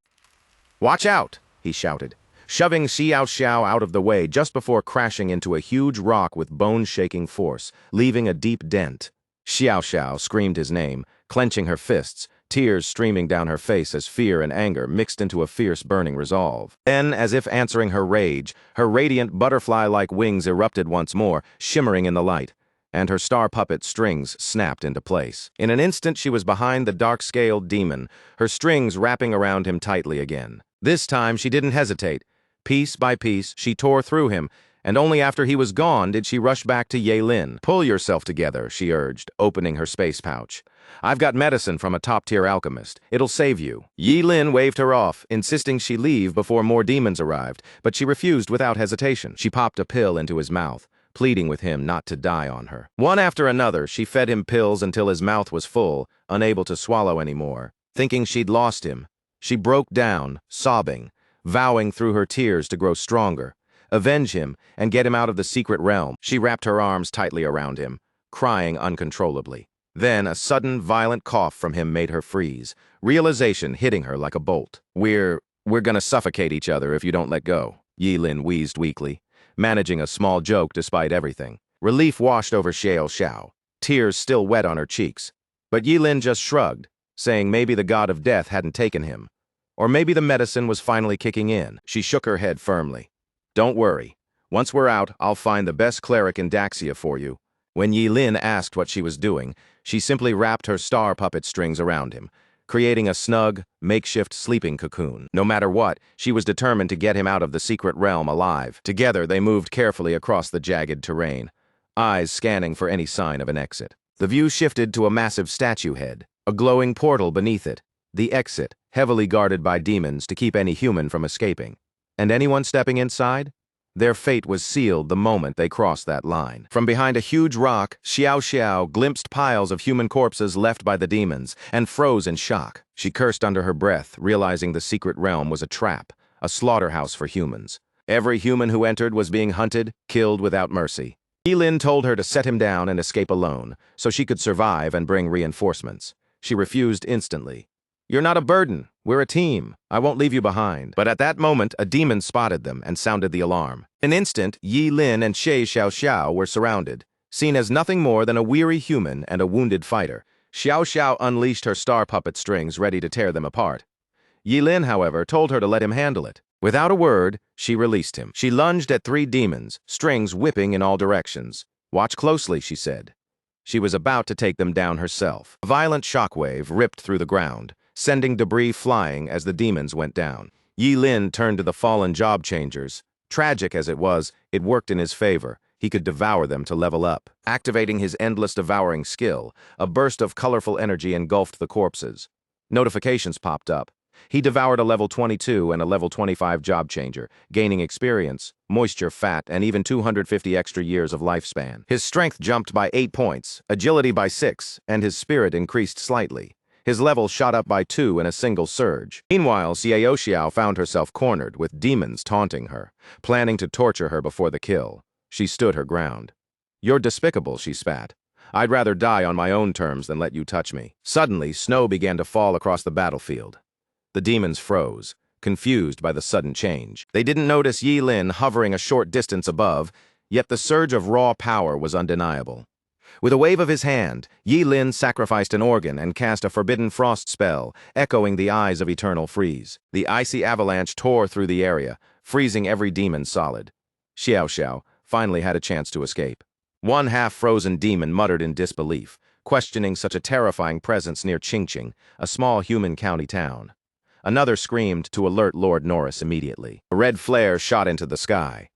"Watch out!" he shouted, shoving Xiao Xiao out of the way just before crashing into a huge rock with bone-shaking force, leaving a deep dent. Xiao Xiao screamed his name, clenching her fists, tears streaming down her face as fear and anger mixed into a fierce burning resolve. Then, as if answering her rage, her radiant butterfly-like wings erupted once more, shimmering in the light, and her star puppet strings snapped into place. In an instant she was behind the dark-scaled demon, her strings wrapping around him tightly again. This time she didn't hesitate. Piece by piece, she tore through him, and only after he was gone did she rush back to Yi Lin. "Pull yourself together," she urged, opening her space pouch. "I've got medicine from a top-tier alchemist. It'll save you." Yi Lin waved her off, insisting she leave before more demons arrived, but she refused without hesitation. She popped a pill into his mouth, pleading with him not to die on her. One after another, she fed him pills until his mouth was full, unable to swallow anymore. Thinking she'd lost him, she broke down, sobbing, vowing through her tears to grow stronger, avenge him, and get him out of the secret realm. She wrapped her arms tightly around him, crying uncontrollably. Then a sudden, violent cough from him made her freeze, realization hitting her like a bolt. We're gonna suffocate each other if you don't let go," Yi Lin wheezed weakly, managing a small joke despite everything. Relief washed over Xiao Xiao, tears still wet on her cheeks. But Yi Lin just shrugged, saying maybe the god of death hadn't taken him. Or maybe the medicine was finally kicking in. She shook her head firmly. "Don't worry. Once we're out, I'll find the best cleric in Daxia for you." When Yi Lin asked what she was doing, she simply wrapped her star puppet strings around him, creating a snug, makeshift sleeping cocoon. No matter what, she was determined to get him out of the secret realm alive. Together, they moved carefully across the jagged terrain, eyes scanning for any sign of an exit. The view shifted to a massive statue head, a glowing portal beneath it, the exit, heavily guarded by demons to keep any human from escaping. And anyone stepping inside? Their fate was sealed the moment they crossed that line. From behind a huge rock, Xiao Xiao glimpsed piles of human corpses left by the demons and froze in shock. She cursed under her breath, realizing the secret realm was a trap, a slaughterhouse for humans. Every human who entered was being hunted, killed without mercy. Yilin told her to set him down and escape alone, so she could survive and bring reinforcements. She refused instantly. "You're not a burden. We're a team. I won't leave you behind." But at that moment, a demon spotted them and sounded the alarm. In an instant, Yilin and Xiao Xiao were surrounded, seen as nothing more than a weary human and a wounded fighter. Xiao Xiao unleashed her star puppet strings, ready to tear them apart. Yilin, however, told her to let him handle it. Without a word, she released him. She lunged at 3 demons, strings whipping in all directions. "Watch closely," she said. She was about to take them down herself. A violent shockwave ripped through the ground, sending debris flying as the demons went down. Yilin turned to the fallen job changers. Tragic as it was, it worked in his favor. He could devour them to level up. Activating his endless devouring skill, a burst of colorful energy engulfed the corpses. Notifications popped up. He devoured a level 22 and a level 25 job changer, gaining experience, moisture, fat, and even 250 extra years of lifespan. His strength jumped by 8 points, agility by 6, and his spirit increased slightly. His level shot up by 2 in a single surge. Meanwhile, Xiao Xiao found herself cornered, with demons taunting her, planning to torture her before the kill. She stood her ground. "You're despicable," she spat. "I'd rather die on my own terms than let you touch me." Suddenly, snow began to fall across the battlefield. The demons froze, confused by the sudden change. They didn't notice Yilin hovering a short distance above, yet the surge of raw power was undeniable. With a wave of his hand, Yilin sacrificed an organ and cast a forbidden frost spell, echoing the eyes of eternal freeze. The icy avalanche tore through the area, freezing every demon solid. Xiao Xiao finally had a chance to escape. One half-frozen demon muttered in disbelief, questioning such a terrifying presence near Qingqing, a small human county town. Another screamed to alert Lord Norris immediately. A red flare shot into the sky.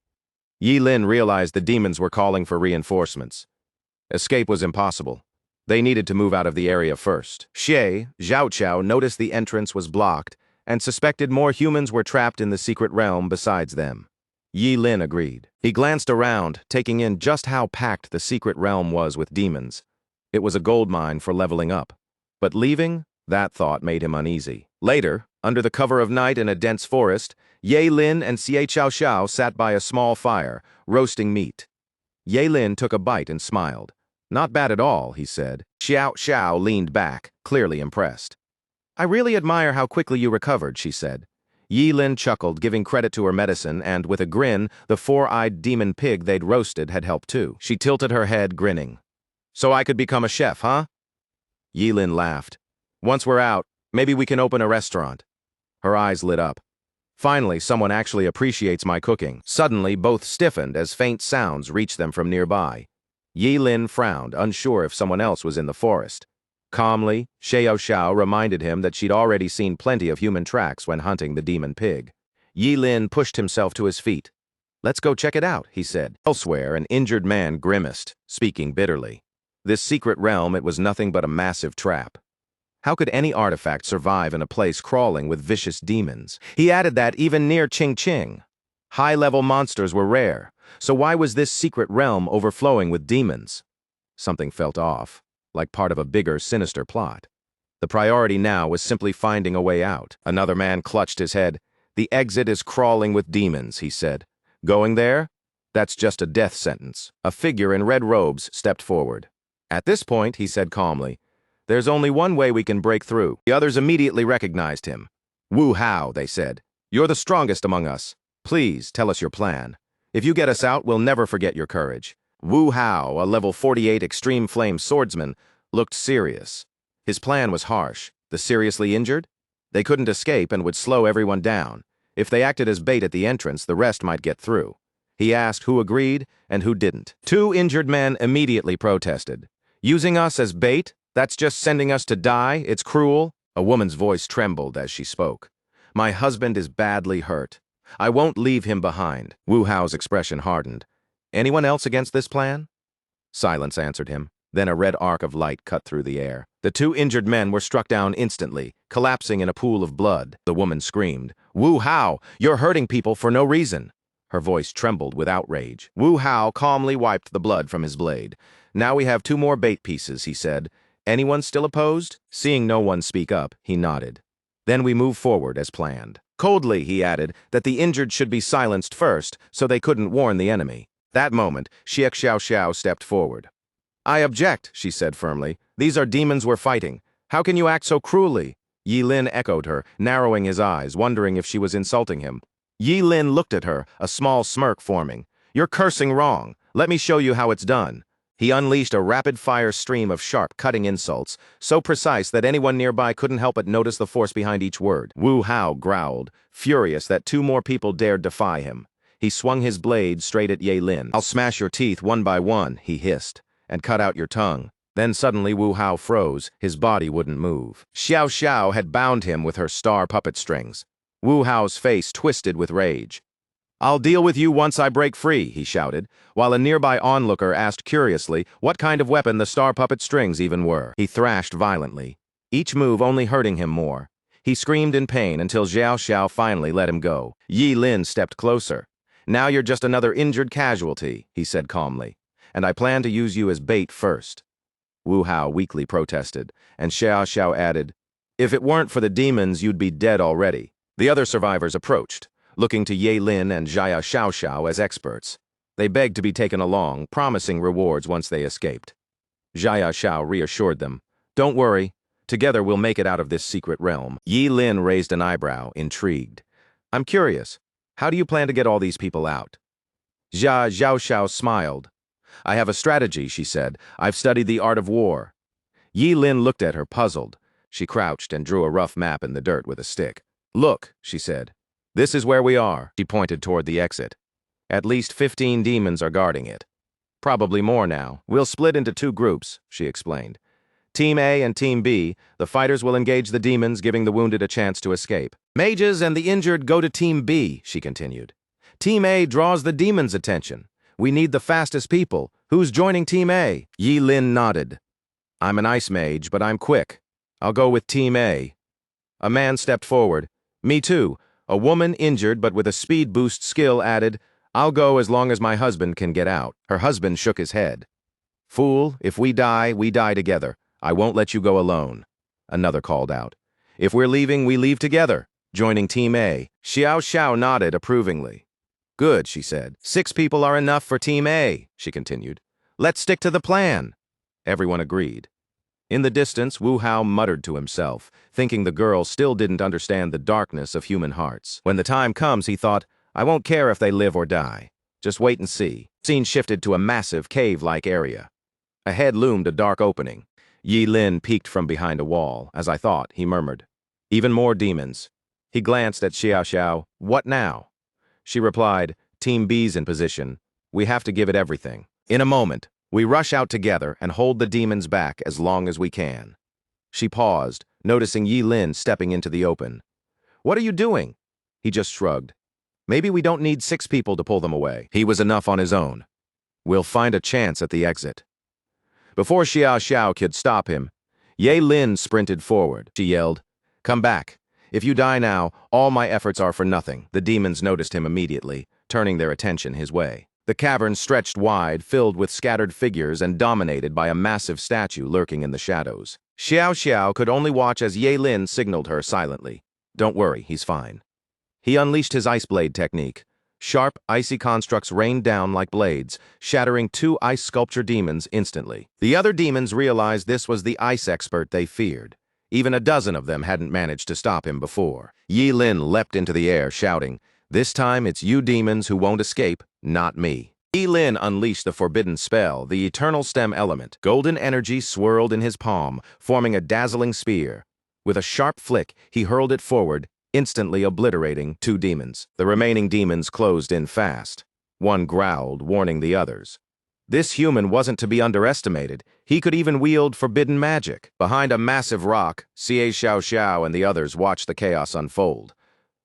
Yilin realized the demons were calling for reinforcements. Escape was impossible. They needed to move out of the area first. Xiao Xiao noticed the entrance was blocked and suspected more humans were trapped in the secret realm besides them. Yilin agreed. He glanced around, taking in just how packed the secret realm was with demons. It was a goldmine for leveling up. But leaving, that thought made him uneasy. Later, under the cover of night in a dense forest, Yilin and Xiao Xiao sat by a small fire, roasting meat. Yilin took a bite and smiled. "Not bad at all," he said. Xiao Xiao leaned back, clearly impressed. "I really admire how quickly you recovered," she said. Yilin chuckled, giving credit to her medicine, and with a grin, the 4-eyed demon pig they'd roasted had helped too. She tilted her head, grinning. "So I could become a chef, huh?" Yilin laughed. "Once we're out, maybe we can open a restaurant." Her eyes lit up. "Finally, someone actually appreciates my cooking." Suddenly, both stiffened as faint sounds reached them from nearby. Yilin frowned, unsure if someone else was in the forest. Calmly, Xiao Xiao reminded him that she'd already seen plenty of human tracks when hunting the demon pig. Yilin pushed himself to his feet. "Let's go check it out," he said. Elsewhere, an injured man grimaced, speaking bitterly. This secret realm, it was nothing but a massive trap. How could any artifact survive in a place crawling with vicious demons? He added that even near Qingqing, high-level monsters were rare, so why was this secret realm overflowing with demons? Something felt off, like part of a bigger, sinister plot. The priority now was simply finding a way out. Another man clutched his head. "The exit is crawling with demons," he said. "Going there? That's just a death sentence." A figure in red robes stepped forward. "At this point," he said calmly, "there's only one way we can break through." The others immediately recognized him. "Wu Hao," they said. "You're the strongest among us. Please, tell us your plan. If you get us out, we'll never forget your courage." Wu Hao, a level 48 extreme flame swordsman, looked serious. His plan was harsh. The seriously injured? They couldn't escape and would slow everyone down. If they acted as bait at the entrance, the rest might get through. He asked who agreed and who didn't. 2 injured men immediately protested. "Using us as bait? That's just sending us to die. It's cruel." A woman's voice trembled as she spoke. "My husband is badly hurt. I won't leave him behind." Wu Hao's expression hardened. "Anyone else against this plan?" Silence answered him. Then a red arc of light cut through the air. The 2 injured men were struck down instantly, collapsing in a pool of blood. The woman screamed, "Wu Hao, you're hurting people for no reason." Her voice trembled with outrage. Wu Hao calmly wiped the blood from his blade. Now we have 2 more bait pieces, he said. Anyone still opposed? Seeing no one speak up, he nodded. Then we move forward as planned. Coldly, he added that the injured should be silenced first so they couldn't warn the enemy. That moment, Xie Xiao stepped forward. I object, she said firmly. These are demons we're fighting. How can you act so cruelly? Yi Lin echoed her, narrowing his eyes, wondering if she was insulting him. Yi Lin looked at her, a small smirk forming. You're cursing wrong. Let me show you how it's done. He unleashed a rapid-fire stream of sharp, cutting insults, so precise that anyone nearby couldn't help but notice the force behind each word. Wu Hao growled, furious that 2 more people dared defy him. He swung his blade straight at Yi Lin. I'll smash your teeth one by one, he hissed, and cut out your tongue. Then suddenly Wu Hao froze, his body wouldn't move. Xiao Xiao had bound him with her star puppet strings. Wu Hao's face twisted with rage. I'll deal with you once I break free, he shouted, while a nearby onlooker asked curiously what kind of weapon the star puppet strings even were. He thrashed violently, each move only hurting him more. He screamed in pain until Xiao Xiao finally let him go. Yi Lin stepped closer. Now you're just another injured casualty, he said calmly, and I plan to use you as bait first. Wu Hao weakly protested, and Xiao Xiao added, if it weren't for the demons, you'd be dead already. The other survivors approached, looking to Yi Lin and Jia Xiao as experts. They begged to be taken along, promising rewards once they escaped. Jia Xiao reassured them, don't worry, together we'll make it out of this secret realm. Yi Lin raised an eyebrow, intrigued. I'm curious, how do you plan to get all these people out? Jia Xiao smiled. I have a strategy, she said. I've studied the art of war. Yi Lin looked at her, puzzled. She crouched and drew a rough map in the dirt with a stick. Look, she said. This is where we are. She pointed toward the exit. At least 15 demons are guarding it. Probably more now. We'll split into 2 groups, she explained. Team A and Team B, the fighters will engage the demons, giving the wounded a chance to escape. Mages and the injured go to Team B, she continued. Team A draws the demons' attention. We need the fastest people. Who's joining Team A? Yi Lin nodded. I'm an ice mage, but I'm quick. I'll go with Team A. A man stepped forward. Me too. A woman injured but with a speed boost skill added, I'll go as long as my husband can get out. Her husband shook his head. Fool, if we die together. I won't let you go alone. Another called out. If we're leaving, we leave together. Joining Team A. Xiao Xiao nodded approvingly. Good, she said. 6 people are enough for Team A, she continued. Let's stick to the plan. Everyone agreed. In the distance, Wu Hao muttered to himself, thinking the girl still didn't understand the darkness of human hearts. When the time comes, he thought, I won't care if they live or die. Just wait and see. Scene shifted to a massive cave-like area. Ahead loomed a dark opening. Yi Lin peeked from behind a wall. As I thought, he murmured. Even more demons. He glanced at Xiao Xiao. What now? She replied, Team B's in position. We have to give it everything. In a moment, we rush out together and hold the demons back as long as we can. She paused, noticing Yi Lin stepping into the open. What are you doing? He just shrugged. Maybe we don't need 6 people to pull them away. He was enough on his own. We'll find a chance at the exit. Before Xiao Xiao could stop him, Yi Lin sprinted forward. She yelled, Come back. If you die now, all my efforts are for nothing. The demons noticed him immediately, turning their attention his way. The cavern stretched wide, filled with scattered figures and dominated by a massive statue lurking in the shadows. Xiao Xiao could only watch as Yi Lin signaled her silently. Don't worry, he's fine. He unleashed his ice blade technique. Sharp, icy constructs rained down like blades, shattering 2 ice sculpture demons instantly. The other demons realized this was the ice expert they feared. Even a dozen of them hadn't managed to stop him before. Yi Lin leapt into the air, shouting, This time it's you demons who won't escape, not me. Yi Lin unleashed the forbidden spell, the eternal stem element. Golden energy swirled in his palm, forming a dazzling spear. With a sharp flick, he hurled it forward, instantly obliterating 2 demons. The remaining demons closed in fast. One growled, warning the others. This human wasn't to be underestimated. He could even wield forbidden magic. Behind a massive rock, Xie Xiao and the others watched the chaos unfold.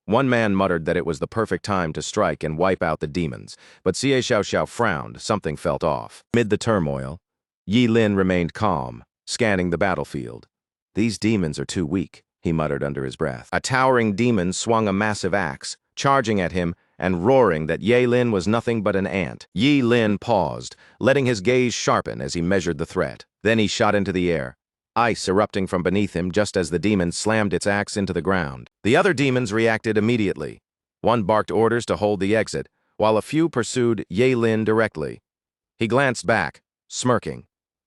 One man muttered that it was the perfect time to strike and wipe out the demons, but Xie Xiao frowned, something felt off. Amid the turmoil, Yi Lin remained calm, scanning the battlefield. These demons are too weak, he muttered under his breath. A towering demon swung a massive axe, charging at him and roaring that Ye Lin was nothing but an ant. Yi Lin paused, letting his gaze sharpen as he measured the threat. Then he shot into the air, ice erupting from beneath him just as the demon slammed its axe into the ground. The other demons reacted immediately. One barked orders to hold the exit, while a few pursued Ye Lin directly. He glanced back, smirking.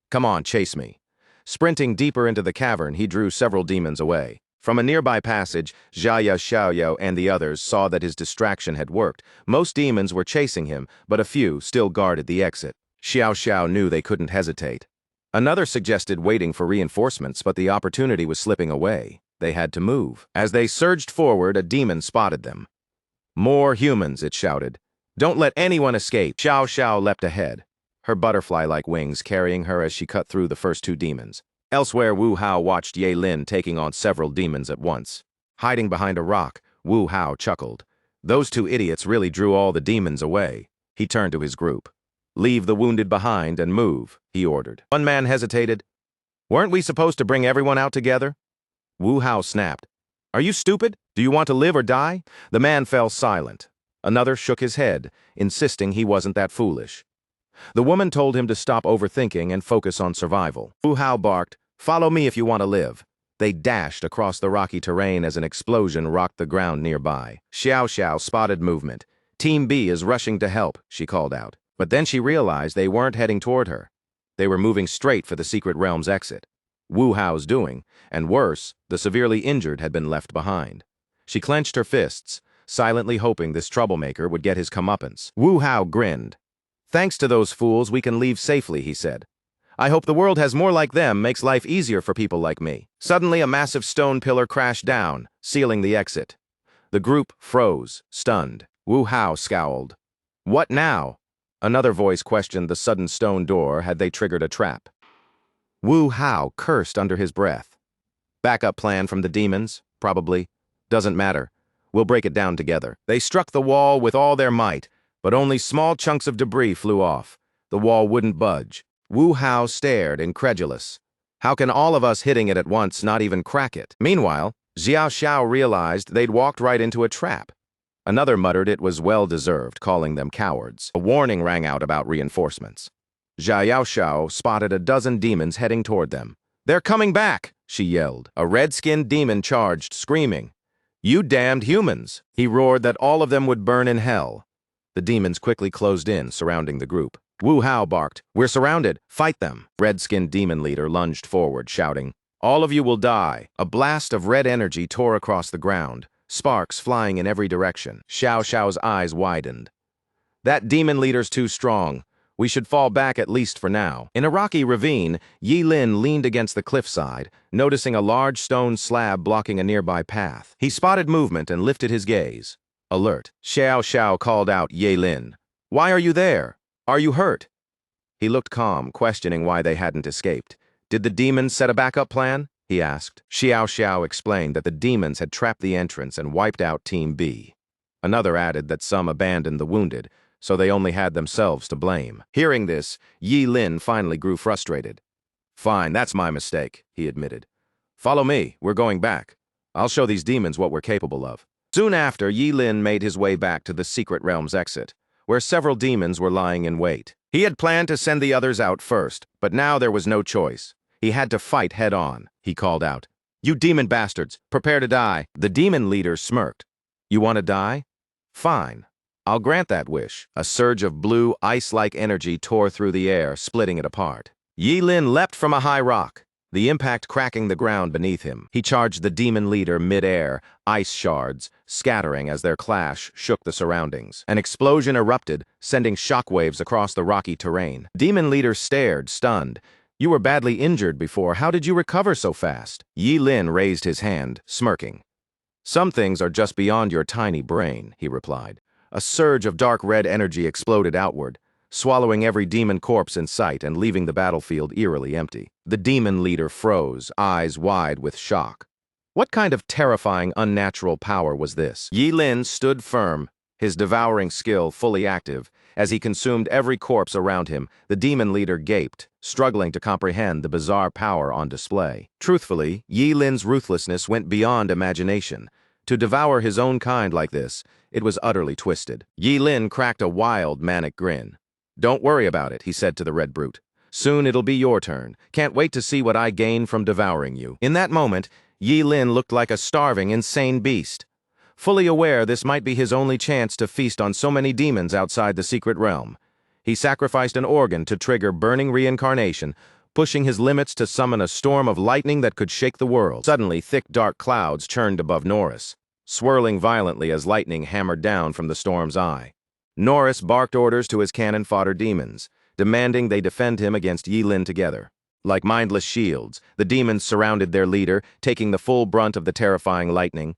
"Come on, chase me." Sprinting deeper into the cavern, he drew several demons away. From a nearby passage, Jia Xiaoyao and the others saw that his distraction had worked. Most demons were chasing him, but a few still guarded the exit. Xiao Xiao knew they couldn't hesitate. Another suggested waiting for reinforcements, but the opportunity was slipping away. They had to move. As they surged forward, a demon spotted them. "More humans," it shouted. "Don't let anyone escape." Xiao Xiao leapt ahead, her butterfly-like wings carrying her as she cut through the first two demons. Elsewhere, Wu Hao watched Ye Lin taking on several demons at once. Hiding behind a rock, Wu Hao chuckled. Those two idiots really drew all the demons away. He turned to his group. "Leave the wounded behind and move," he ordered. One man hesitated. "Weren't we supposed to bring everyone out together?" Wu Hao snapped. "Are you stupid? Do you want to live or die?" The man fell silent. Another shook his head, insisting he wasn't that foolish. The woman told him to stop overthinking and focus on survival. Wu Hao barked, "Follow me if you want to live." They dashed across the rocky terrain as an explosion rocked the ground nearby. Xiao Xiao spotted movement. "Team B is rushing to help," she called out. But then she realized they weren't heading toward her. They were moving straight for the secret realm's exit. Wu Hao's doing, and worse, the severely injured had been left behind. She clenched her fists, silently hoping this troublemaker would get his comeuppance. Wu Hao grinned. "Thanks to those fools, we can leave safely," he said. "I hope the world has more like them, makes life easier for people like me." Suddenly, a massive stone pillar crashed down, sealing the exit. The group froze, stunned. Wu Hao scowled. "What now?" Another voice questioned the sudden stone door. Had they triggered a trap? Wu Hao cursed under his breath. "Backup plan from the demons? Probably. Doesn't matter. We'll break it down together." They struck the wall with all their might, but only small chunks of debris flew off. The wall wouldn't budge. Wu Hao stared, incredulous. How can all of us hitting it at once not even crack it? Meanwhile, Xiao Xiao realized they'd walked right into a trap. Another muttered it was well-deserved, calling them cowards. A warning rang out about reinforcements. Xiao Xiao spotted a dozen demons heading toward them. "They're coming back!" she yelled. A red-skinned demon charged, screaming. "You damned humans!" He roared that all of them would burn in hell. The demons quickly closed in, surrounding the group. Wu Hao barked, "We're surrounded! Fight them!" Red-skinned demon leader lunged forward, shouting, "All of you will die!" A blast of red energy tore across the ground, sparks flying in every direction. Xiao Xiao's eyes widened. "That demon leader's too strong. We should fall back at least for now." In a rocky ravine, Yi Lin leaned against the cliffside, noticing a large stone slab blocking a nearby path. He spotted movement and lifted his gaze. Alert. Xiao Xiao called out Ye Lin. "Why are you there? Are you hurt?" He looked calm, questioning why they hadn't escaped. "Did the demons set a backup plan?" he asked. Xiao Xiao explained that the demons had trapped the entrance and wiped out Team B. Another added that some abandoned the wounded, so they only had themselves to blame. Hearing this, Yi Lin finally grew frustrated. "Fine, that's my mistake," he admitted. "Follow me, we're going back. I'll show these demons what we're capable of." Soon after, Yi Lin made his way back to the secret realm's exit, where several demons were lying in wait. He had planned to send the others out first, but now there was no choice. He had to fight head-on. He called out, "You demon bastards, prepare to die." The demon leader smirked. "You want to die? Fine. I'll grant that wish." A surge of blue, ice-like energy tore through the air, splitting it apart. Yi Lin leapt from a high rock, the impact cracking the ground beneath him. He charged the demon leader mid-air, ice shards scattering as their clash shook the surroundings. An explosion erupted, sending shockwaves across the rocky terrain. Demon leader stared, stunned. "You were badly injured before. How did you recover so fast?" Yi Lin raised his hand, smirking. "Some things are just beyond your tiny brain," he replied. A surge of dark red energy exploded outward, swallowing every demon corpse in sight and leaving the battlefield eerily empty. The demon leader froze, eyes wide with shock. What kind of terrifying, unnatural power was this? Yi Lin stood firm, his devouring skill fully active. As he consumed every corpse around him, the demon leader gaped, struggling to comprehend the bizarre power on display. Truthfully, Yi Lin's ruthlessness went beyond imagination. To devour his own kind like this, it was utterly twisted. Yi Lin cracked a wild, manic grin. "Don't worry about it," he said to the red brute. "Soon it'll be your turn. Can't wait to see what I gain from devouring you." In that moment, Yi Lin looked like a starving, insane beast. Fully aware this might be his only chance to feast on so many demons outside the secret realm, he sacrificed an organ to trigger burning reincarnation, pushing his limits to summon a storm of lightning that could shake the world. Suddenly, thick dark clouds churned above Norris, swirling violently as lightning hammered down from the storm's eye. Norris barked orders to his cannon fodder demons, demanding they defend him against Yi Lin together. Like mindless shields, the demons surrounded their leader, taking the full brunt of the terrifying lightning.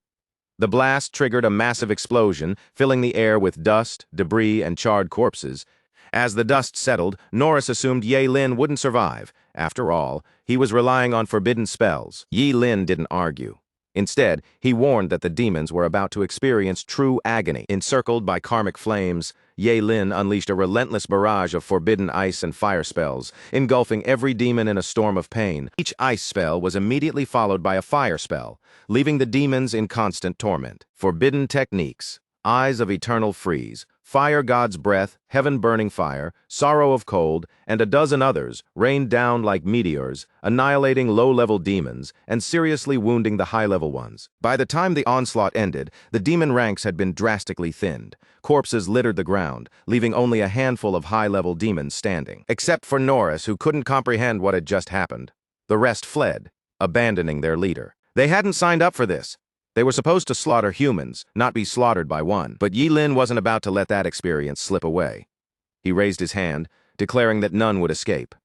The blast triggered a massive explosion, filling the air with dust, debris, and charred corpses. As the dust settled, Norris assumed Yi Lin wouldn't survive. After all, he was relying on forbidden spells. Yi Lin didn't argue. Instead, he warned that the demons were about to experience true agony. Encircled by karmic flames, Yi Lin unleashed a relentless barrage of forbidden ice and fire spells, engulfing every demon in a storm of pain. Each ice spell was immediately followed by a fire spell, leaving the demons in constant torment. Forbidden techniques: eyes of eternal freeze, fire god's breath, heaven burning fire, sorrow of cold, and a dozen others rained down like meteors, annihilating low-level demons and seriously wounding the high-level ones. By the time the onslaught ended, the demon ranks had been drastically thinned. Corpses littered the ground, leaving only a handful of high-level demons standing. Except for Norris, who couldn't comprehend what had just happened. The rest fled, abandoning their leader. They hadn't signed up for this. They were supposed to slaughter humans, not be slaughtered by one. But Yi Lin wasn't about to let that experience slip away. He raised his hand, declaring that none would escape.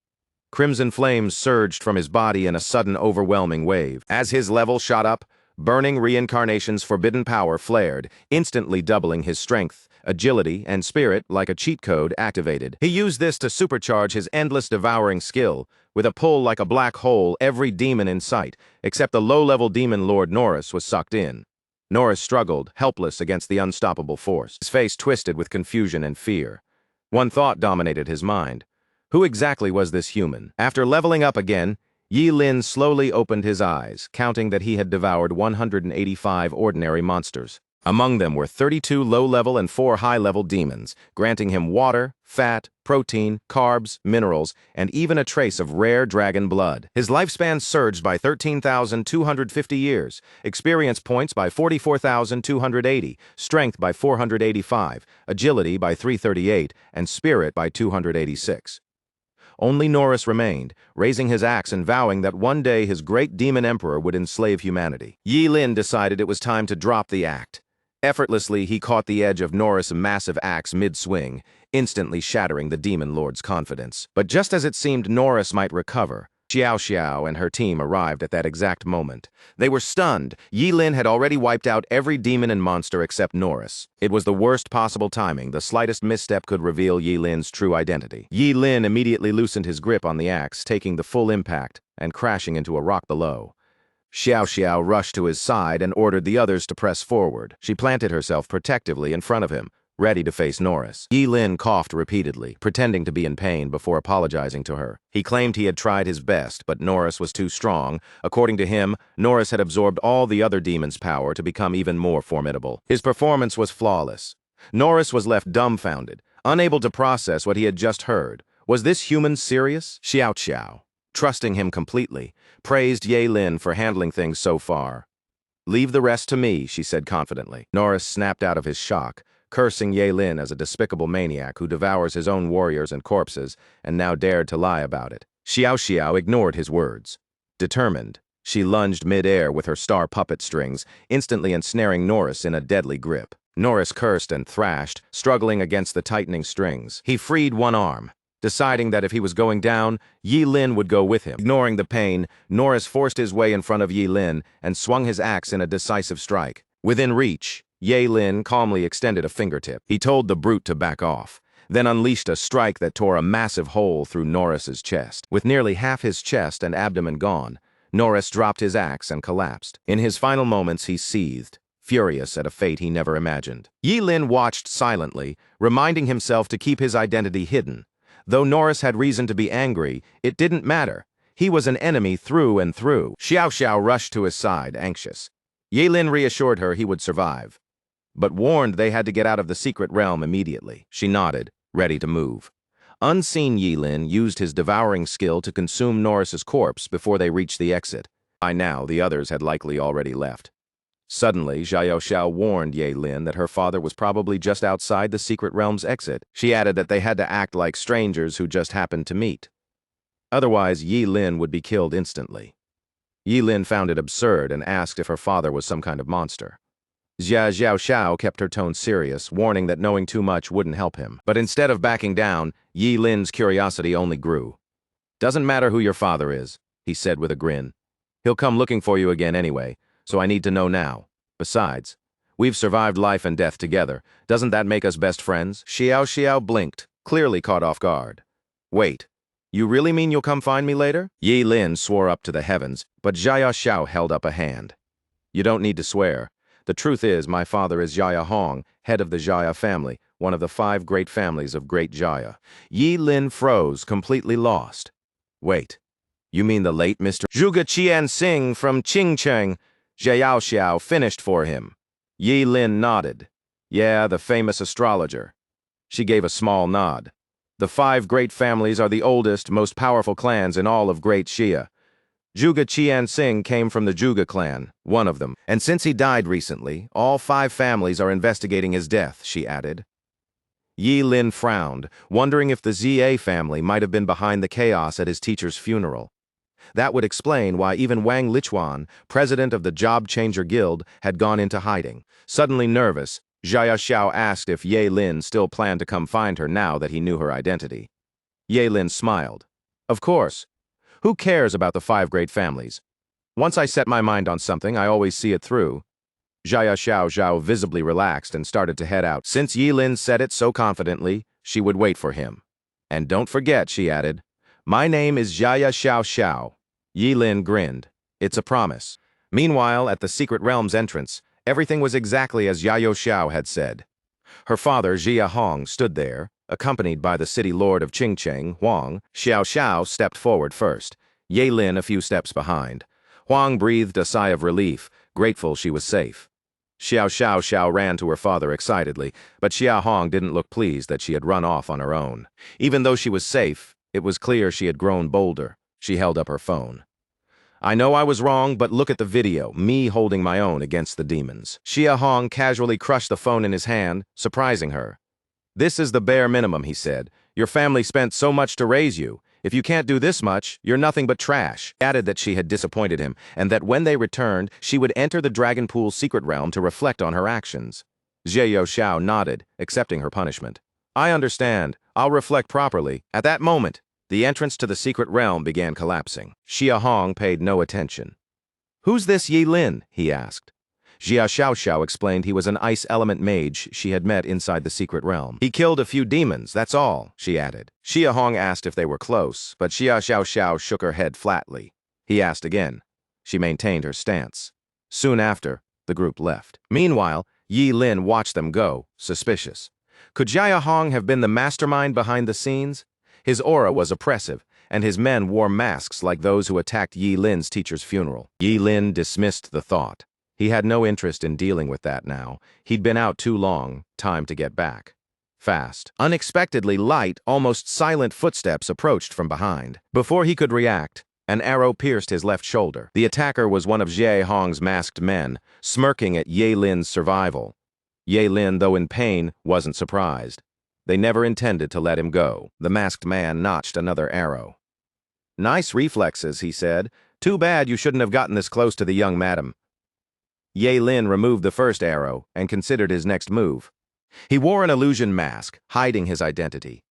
Crimson flames surged from his body in a sudden, overwhelming wave. As his level shot up, burning reincarnation's forbidden power flared, instantly doubling his strength, agility, and spirit like a cheat code activated. He used this to supercharge his endless devouring skill. With a pull like a black hole, every demon in sight, except the low-level demon Lord Norris, was sucked in. Norris struggled, helpless against the unstoppable force. His face twisted with confusion and fear. One thought dominated his mind. Who exactly was this human? After leveling up again, Yi Lin slowly opened his eyes, counting that he had devoured 185 ordinary monsters. Among them were 32 low-level and 4 high-level demons, granting him water, fat, protein, carbs, minerals, and even a trace of rare dragon blood. His lifespan surged by 13,250 years, experience points by 44,280, strength by 485, agility by 338, and spirit by 286. Only Norris remained, raising his axe and vowing that one day his great demon emperor would enslave humanity. Yi Lin decided it was time to drop the act. Effortlessly, he caught the edge of Norris' massive axe mid-swing, instantly shattering the demon lord's confidence. But just as it seemed Norris might recover, Xiao Xiao and her team arrived at that exact moment. They were stunned. Yi Lin had already wiped out every demon and monster except Norris. It was the worst possible timing. The slightest misstep could reveal Yi Lin's true identity. Yi Lin immediately loosened his grip on the axe, taking the full impact and crashing into a rock below. Xiao Xiao rushed to his side and ordered the others to press forward. She planted herself protectively in front of him, ready to face Norris. Yi Lin coughed repeatedly, pretending to be in pain before apologizing to her. He claimed he had tried his best, but Norris was too strong. According to him, Norris had absorbed all the other demons' power to become even more formidable. His performance was flawless. Norris was left dumbfounded, unable to process what he had just heard. Was this human serious? Xiao Xiao, trusting him completely, praised Yi Lin for handling things so far. "Leave the rest to me," she said confidently. Norris snapped out of his shock, cursing Yi Lin as a despicable maniac who devours his own warriors and corpses, and now dared to lie about it. Xiao Xiao ignored his words. Determined, she lunged mid-air with her star puppet strings, instantly ensnaring Norris in a deadly grip. Norris cursed and thrashed, struggling against the tightening strings. He freed one arm, deciding that if he was going down, Yi Lin would go with him. Ignoring the pain, Norris forced his way in front of Yi Lin and swung his axe in a decisive strike. Within reach, Yi Lin calmly extended a fingertip. He told the brute to back off, then unleashed a strike that tore a massive hole through Norris's chest. With nearly half his chest and abdomen gone, Norris dropped his axe and collapsed. In his final moments, he seethed, furious at a fate he never imagined. Yi Lin watched silently, reminding himself to keep his identity hidden. Though Norris had reason to be angry, it didn't matter. He was an enemy through and through. Xiao Xiao rushed to his side, anxious. Ye Lin reassured her he would survive, but warned they had to get out of the secret realm immediately. She nodded, ready to move. Unseen Yi Lin used his devouring skill to consume Norris's corpse before they reached the exit. By now, the others had likely already left. Suddenly, Xiao Xiao warned Ye Lin that her father was probably just outside the secret realm's exit. She added that they had to act like strangers who just happened to meet. Otherwise, Yi Lin would be killed instantly. Yi Lin found it absurd and asked if her father was some kind of monster. Xiao Xiao kept her tone serious, warning that knowing too much wouldn't help him. But instead of backing down, Yi Lin's curiosity only grew. "Doesn't matter who your father is," he said with a grin. "He'll come looking for you again anyway, so I need to know now. Besides, we've survived life and death together. Doesn't that make us best friends?" Xiao Xiao blinked, clearly caught off guard. "Wait, you really mean you'll come find me later?" Yi Lin swore up to the heavens, but Xiao Xiao held up a hand. "You don't need to swear. The truth is, my father is Jaya Hong, head of the Jaya family, one of the 5 great families of Great Jaya." Yi Lin froze, completely lost. "Wait, you mean the late Mr. Zhuge Qianxing from Qingcheng?" Xiao Xiao finished for him. Yi Lin nodded. "Yeah, the famous astrologer." She gave a small nod. "The 5 great families are the oldest, most powerful clans in all of Great Xia. Zhuge Qianxing came from the Zhuge clan, one of them, and since he died recently, all 5 families are investigating his death," she added. Yi Lin frowned, wondering if the Zia family might have been behind the chaos at his teacher's funeral. That would explain why even Wang Lichuan, president of the Job Changer Guild, had gone into hiding. Suddenly nervous, Xiao Xiao asked if Ye Lin still planned to come find her now that he knew her identity. Ye Lin smiled. "Of course. Who cares about the 5 great families? Once I set my mind on something, I always see it through." Xiao Xiao visibly relaxed and started to head out. Since Yi Lin said it so confidently, she would wait for him. "And don't forget," she added, "my name is Xiao. Yi Lin grinned. "It's a promise." Meanwhile, at the secret realm's entrance, everything was exactly as Xiao Xiao had said. Her father, Jia Hong, stood there, accompanied by the city lord of Qingcheng, Huang. Xiao Xiao stepped forward first, Ye Lin a few steps behind. Huang breathed a sigh of relief, grateful she was safe. Xiao Xiao ran to her father excitedly, but Xia Hong didn't look pleased that she had run off on her own. Even though she was safe, it was clear she had grown bolder. She held up her phone. "I know I was wrong, but look at the video, me holding my own against the demons." Xia Hong casually crushed the phone in his hand, surprising her. "This is the bare minimum," he said. "Your family spent so much to raise you. If you can't do this much, you're nothing but trash." He added that she had disappointed him, and that when they returned, she would enter the Dragon Pool's secret realm to reflect on her actions. Xiao Xiao nodded, accepting her punishment. "I understand. I'll reflect properly." At that moment, the entrance to the secret realm began collapsing. Xia Hong paid no attention. "Who's this Yi Lin?" he asked. Xiao explained he was an ice element mage she had met inside the secret realm. "He killed a few demons, that's all," she added. Xia Hong asked if they were close, but Xiao shook her head flatly. He asked again. She maintained her stance. Soon after, the group left. Meanwhile, Yi Lin watched them go, suspicious. Could Xia Hong have been the mastermind behind the scenes? His aura was oppressive, and his men wore masks like those who attacked Yi Lin's teacher's funeral. Yi Lin dismissed the thought. He had no interest in dealing with that now. He'd been out too long, time to get back. Fast, unexpectedly light, almost silent footsteps approached from behind. Before he could react, an arrow pierced his left shoulder. The attacker was one of Xie Hong's masked men, smirking at Ye Lin's survival. Ye Lin, though in pain, wasn't surprised. They never intended to let him go. The masked man notched another arrow. "Nice reflexes," he said. "Too bad you shouldn't have gotten this close to the young madam." Ye Lin removed the first arrow and considered his next move. He wore an illusion mask, hiding his identity.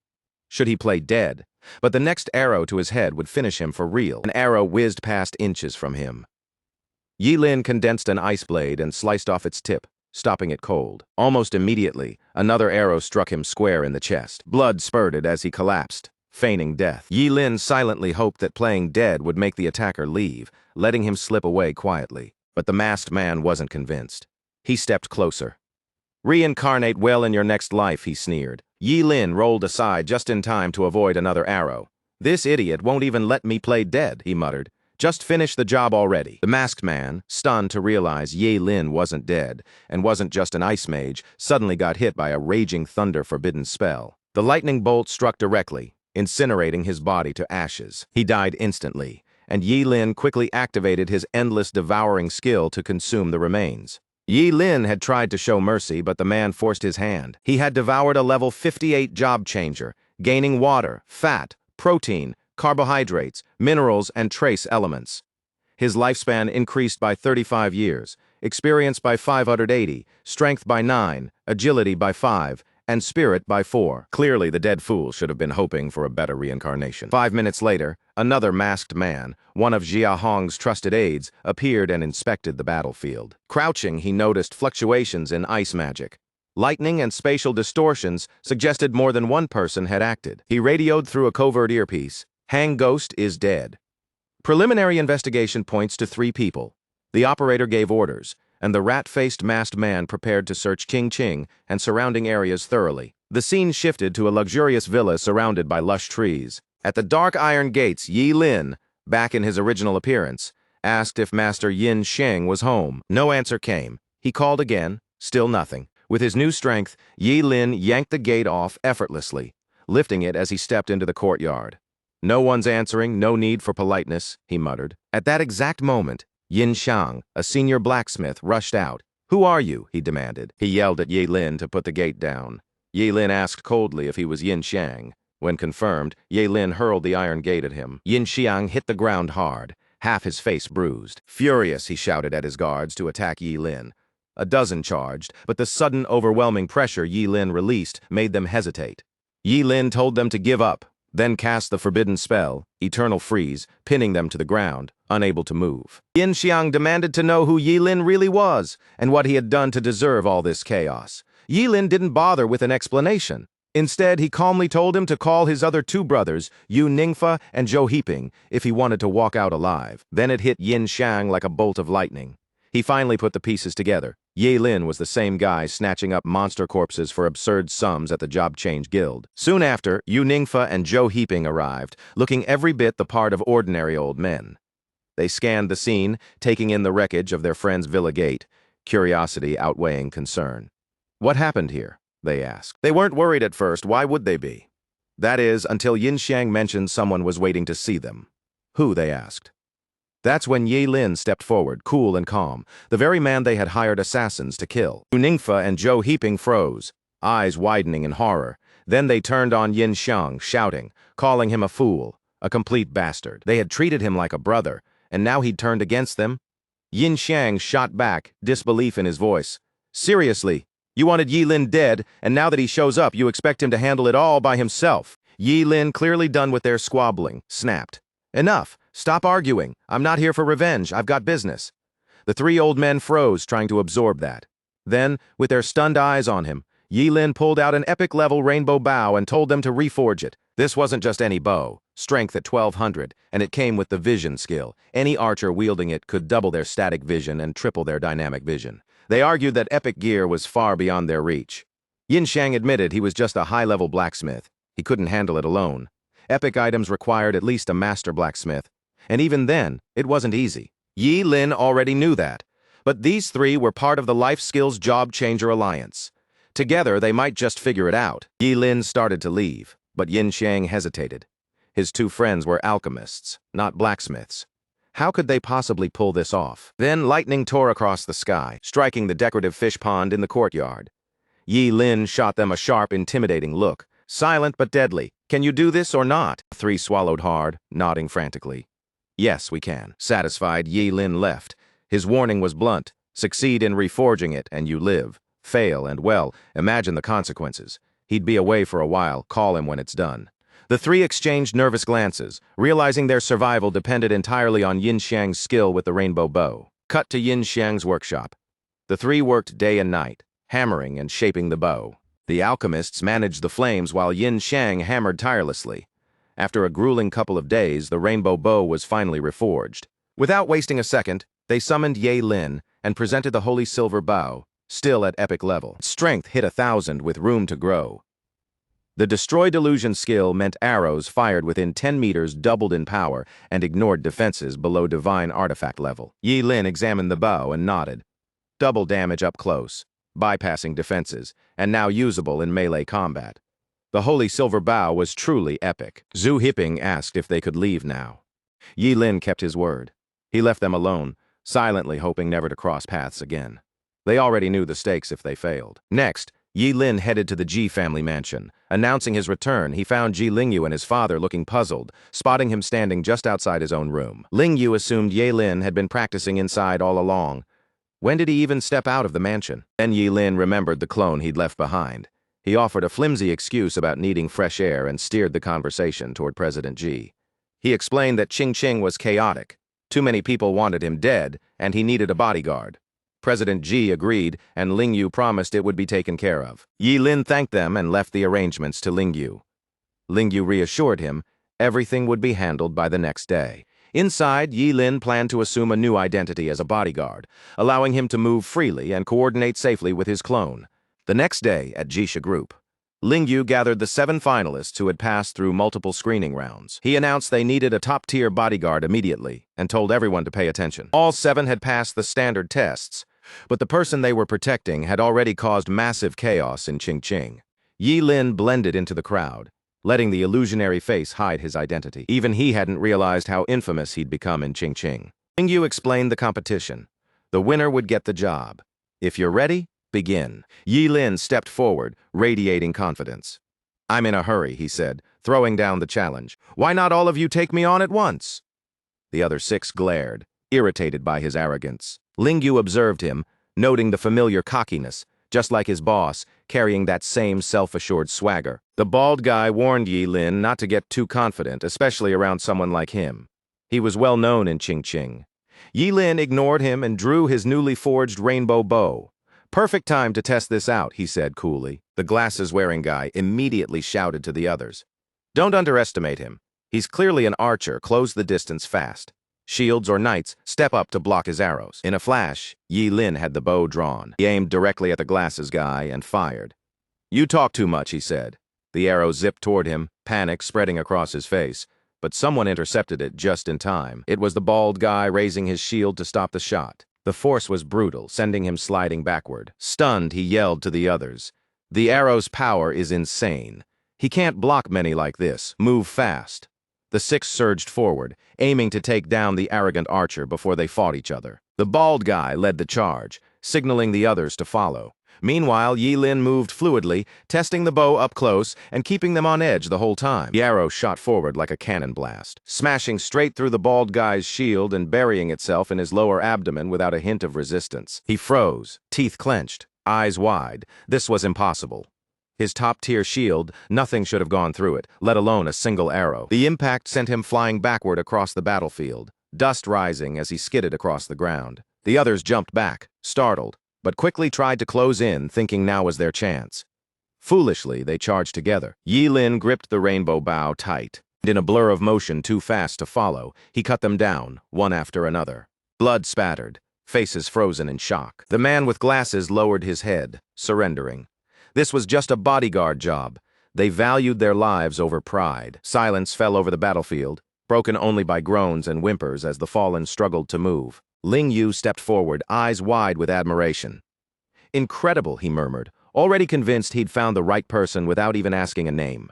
Should he play dead? But the next arrow to his head would finish him for real. An arrow whizzed past inches from him. Yi Lin condensed an ice blade and sliced off its tip, stopping it cold. Almost immediately, another arrow struck him square in the chest. Blood spurted as he collapsed, feigning death. Yi Lin silently hoped that playing dead would make the attacker leave, letting him slip away quietly. But the masked man wasn't convinced. He stepped closer. "Reincarnate well in your next life," he sneered. Yi Lin rolled aside just in time to avoid another arrow. "This idiot won't even let me play dead," he muttered. Just finish the job already. The masked man, stunned to realize Ye Lin wasn't dead and wasn't just an ice mage, suddenly got hit by a raging thunder-forbidden spell. The lightning bolt struck directly, incinerating his body to ashes. He died instantly, and Ye Lin quickly activated his endless devouring skill to consume the remains. Ye Lin had tried to show mercy, but the man forced his hand. He had devoured a level 58 job changer, gaining water, fat, protein, carbohydrates, minerals, and trace elements. His lifespan increased by 35 years, experience by 580, strength by 9, agility by 5, and spirit by 4. Clearly, the dead fool should have been hoping for a better reincarnation. 5 minutes later, another masked man, one of Jia Hong's trusted aides, appeared and inspected the battlefield. Crouching, he noticed fluctuations in ice magic. Lightning and spatial distortions suggested more than one person had acted. He radioed through a covert earpiece, "Hang Ghost is dead." Preliminary investigation points to 3 people. The operator gave orders, and the rat-faced masked man prepared to search Qingqing and surrounding areas thoroughly. The scene shifted to a luxurious villa surrounded by lush trees. At the dark iron gates, Ye Lin, back in his original appearance, asked if Master Yin Sheng was home. No answer came. He called again, still nothing. With his new strength, Ye Lin yanked the gate off effortlessly, lifting it as he stepped into the courtyard. "No one's answering, no need for politeness," he muttered. At that exact moment, Yin Xiang, a senior blacksmith, rushed out. "Who are you?" he demanded. He yelled at Ye Lin to put the gate down. Ye Lin asked coldly if he was Yin Xiang. When confirmed, Ye Lin hurled the iron gate at him. Yin Xiang hit the ground hard, half his face bruised. Furious, he shouted at his guards to attack Ye Lin. A dozen charged, but the sudden, overwhelming pressure Ye Lin released made them hesitate. Ye Lin told them to give up, then cast the forbidden spell, Eternal Freeze, pinning them to the ground, unable to move. Yin Xiang demanded to know who Ye Lin really was, and what he had done to deserve all this chaos. Ye Lin didn't bother with an explanation. Instead, he calmly told him to call his other 2 brothers, Yu Ningfa and Zhou Heaping, if he wanted to walk out alive. Then it hit Yin Xiang like a bolt of lightning. He finally put the pieces together. Ye Lin was the same guy snatching up monster corpses for absurd sums at the Job Change Guild. Soon after, Yu Ningfa and Zhou Heaping arrived, looking every bit the part of ordinary old men. They scanned the scene, taking in the wreckage of their friend's villa gate, curiosity outweighing concern. "What happened here?" they asked. They weren't worried at first. Why would they be? That is, until Yin Xiang mentioned someone was waiting to see them. Who, they asked. That's when Ye Lin stepped forward, cool and calm, the very man they had hired assassins to kill. Yu Ningfa and Zhou Heaping froze, eyes widening in horror. Then they turned on Yin Xiang, shouting, calling him a fool, a complete bastard. They had treated him like a brother, and now he'd turned against them? Yin Xiang shot back, disbelief in his voice. "Seriously, you wanted Ye Lin dead, and now that he shows up, you expect him to handle it all by himself." Ye Lin, clearly done with their squabbling, snapped. "Enough. Stop arguing. I'm not here for revenge. I've got business." The 3 old men froze, trying to absorb that. Then, with their stunned eyes on him, Ye Lin pulled out an epic-level rainbow bow and told them to reforge it. This wasn't just any bow, strength at 1200, and it came with the vision skill. Any archer wielding it could double their static vision and triple their dynamic vision. They argued that epic gear was far beyond their reach. Yin Xiang admitted he was just a high-level blacksmith. He couldn't handle it alone. Epic items required at least a master blacksmith. And even then, it wasn't easy. Ye Lin already knew that. But these 3 were part of the Life Skills Job Changer Alliance. Together, they might just figure it out. Ye Lin started to leave, but Yin Xiang hesitated. His 2 friends were alchemists, not blacksmiths. How could they possibly pull this off? Then lightning tore across the sky, striking the decorative fish pond in the courtyard. Ye Lin shot them a sharp, intimidating look. Silent but deadly. "Can you do this or not?" 3 swallowed hard, nodding frantically. "Yes, we can." Satisfied, Ye Lin left. His warning was blunt. Succeed in reforging it, and you live. Fail, and well, imagine the consequences. He'd be away for a while. Call him when it's done. The 3 exchanged nervous glances, realizing their survival depended entirely on Yin Xiang's skill with the rainbow bow. Cut to Yin Xiang's workshop. The 3 worked day and night, hammering and shaping the bow. The alchemists managed the flames while Yin Xiang hammered tirelessly. After a grueling couple of days, the rainbow bow was finally reforged. Without wasting a second, they summoned Ye Lin and presented the holy silver bow, still at epic level. Strength hit 1000 with room to grow. The Destroy Delusion skill meant arrows fired within 10 meters doubled in power and ignored defenses below divine artifact level. Yi Lin examined the bow and nodded. Double damage up close, bypassing defenses, and now usable in melee combat. The Holy Silver Bow was truly epic. Zhu Hiping asked if they could leave now. Yi Lin kept his word. He left them alone, silently hoping never to cross paths again. They already knew the stakes if they failed. Next, Yi Lin headed to the Ji family mansion. Announcing his return, he found Ji Lingyu and his father looking puzzled, spotting him standing just outside his own room. Lingyu assumed Yi Lin had been practicing inside all along. When did he even step out of the mansion? Then Yi Lin remembered the clone he'd left behind. He offered a flimsy excuse about needing fresh air and steered the conversation toward President Ji. He explained that Qingqing was chaotic. Too many people wanted him dead, and he needed a bodyguard. President Ji agreed, and Lingyu promised it would be taken care of. Yi Lin thanked them and left the arrangements to Lingyu. Lingyu reassured him everything would be handled by the next day. Inside, Yi Lin planned to assume a new identity as a bodyguard, allowing him to move freely and coordinate safely with his clone. The next day, at Jisha Group, Lingyu gathered the 7 finalists who had passed through multiple screening rounds. He announced they needed a top-tier bodyguard immediately and told everyone to pay attention. All 7 had passed the standard tests, but the person they were protecting had already caused massive chaos in Qingqing. Yi Lin blended into the crowd, letting the illusionary face hide his identity. Even he hadn't realized how infamous he'd become in Qingqing. Lingyu explained the competition. The winner would get the job. If you're ready, begin. Yi Lin stepped forward, radiating confidence. I'm in a hurry, he said, throwing down the challenge. Why not all of you take me on at once? The other 6 glared, irritated by his arrogance. Lingyu observed him, noting the familiar cockiness, just like his boss, carrying that same self-assured swagger. The bald guy warned Yi Lin not to get too confident, especially around someone like him. He was well known in Qingqing. Yi Lin ignored him and drew his newly forged rainbow bow. Perfect time to test this out, he said coolly. The glasses-wearing guy immediately shouted to the others. Don't underestimate him. He's clearly an archer, close the distance fast. Shields or knights step up to block his arrows. In a flash, Yi Lin had the bow drawn. He aimed directly at the glasses guy and fired. You talk too much, he said. The arrow zipped toward him, panic spreading across his face, but someone intercepted it just in time. It was the bald guy raising his shield to stop the shot. The force was brutal, sending him sliding backward. Stunned, he yelled to the others. The arrow's power is insane. He can't block many like this. Move fast. The 6 surged forward, aiming to take down the arrogant archer before they fought each other. The bald guy led the charge, signaling the others to follow. Meanwhile, Yi Lin moved fluidly, testing the bow up close and keeping them on edge the whole time. The arrow shot forward like a cannon blast, smashing straight through the bald guy's shield and burying itself in his lower abdomen without a hint of resistance. He froze, teeth clenched, eyes wide. This was impossible. His top-tier shield, nothing should have gone through it, let alone a single arrow. The impact sent him flying backward across the battlefield, dust rising as he skidded across the ground. The others jumped back, startled, but quickly tried to close in, thinking now was their chance. Foolishly, they charged together. Yi Lin gripped the rainbow bow tight. In a blur of motion too fast to follow, he cut them down, one after another. Blood spattered, faces frozen in shock. The man with glasses lowered his head, surrendering. This was just a bodyguard job. They valued their lives over pride. Silence fell over the battlefield, broken only by groans and whimpers as the fallen struggled to move. Lingyu stepped forward, eyes wide with admiration. Incredible, he murmured, already convinced he'd found the right person without even asking a name.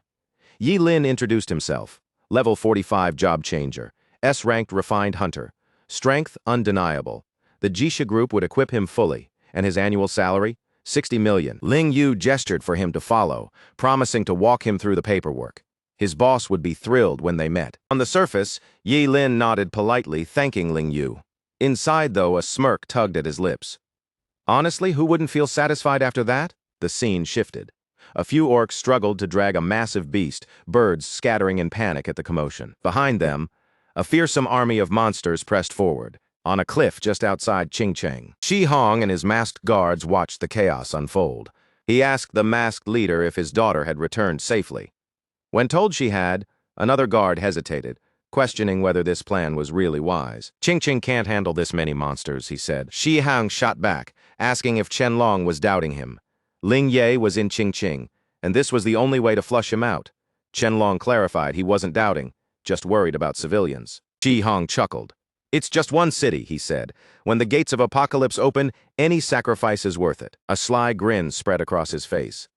Yi Lin introduced himself. Level 45 job changer. S-ranked refined hunter. Strength undeniable. The Jisha Group would equip him fully, and his annual salary? 60 million. Lingyu gestured for him to follow, promising to walk him through the paperwork. His boss would be thrilled when they met. On the surface, Yi Lin nodded politely, thanking Lingyu. Inside, though, a smirk tugged at his lips. Honestly, who wouldn't feel satisfied after that? The scene shifted. A few orcs struggled to drag a massive beast, birds scattering in panic at the commotion. Behind them, a fearsome army of monsters pressed forward. On a cliff just outside Qingqing, Shi Hong and his masked guards watched the chaos unfold. He asked the masked leader if his daughter had returned safely. When told she had, another guard hesitated, questioning whether this plan was really wise. Qingqing can't handle this many monsters, he said. Shi Hong shot back, asking if Chen Long was doubting him. Ling Ye was in Qingqing, and this was the only way to flush him out. Qianlong clarified he wasn't doubting, just worried about civilians. Ji Hong chuckled. "It's just one city," he said. "When the gates of apocalypse open, any sacrifice is worth it." A sly grin spread across his face.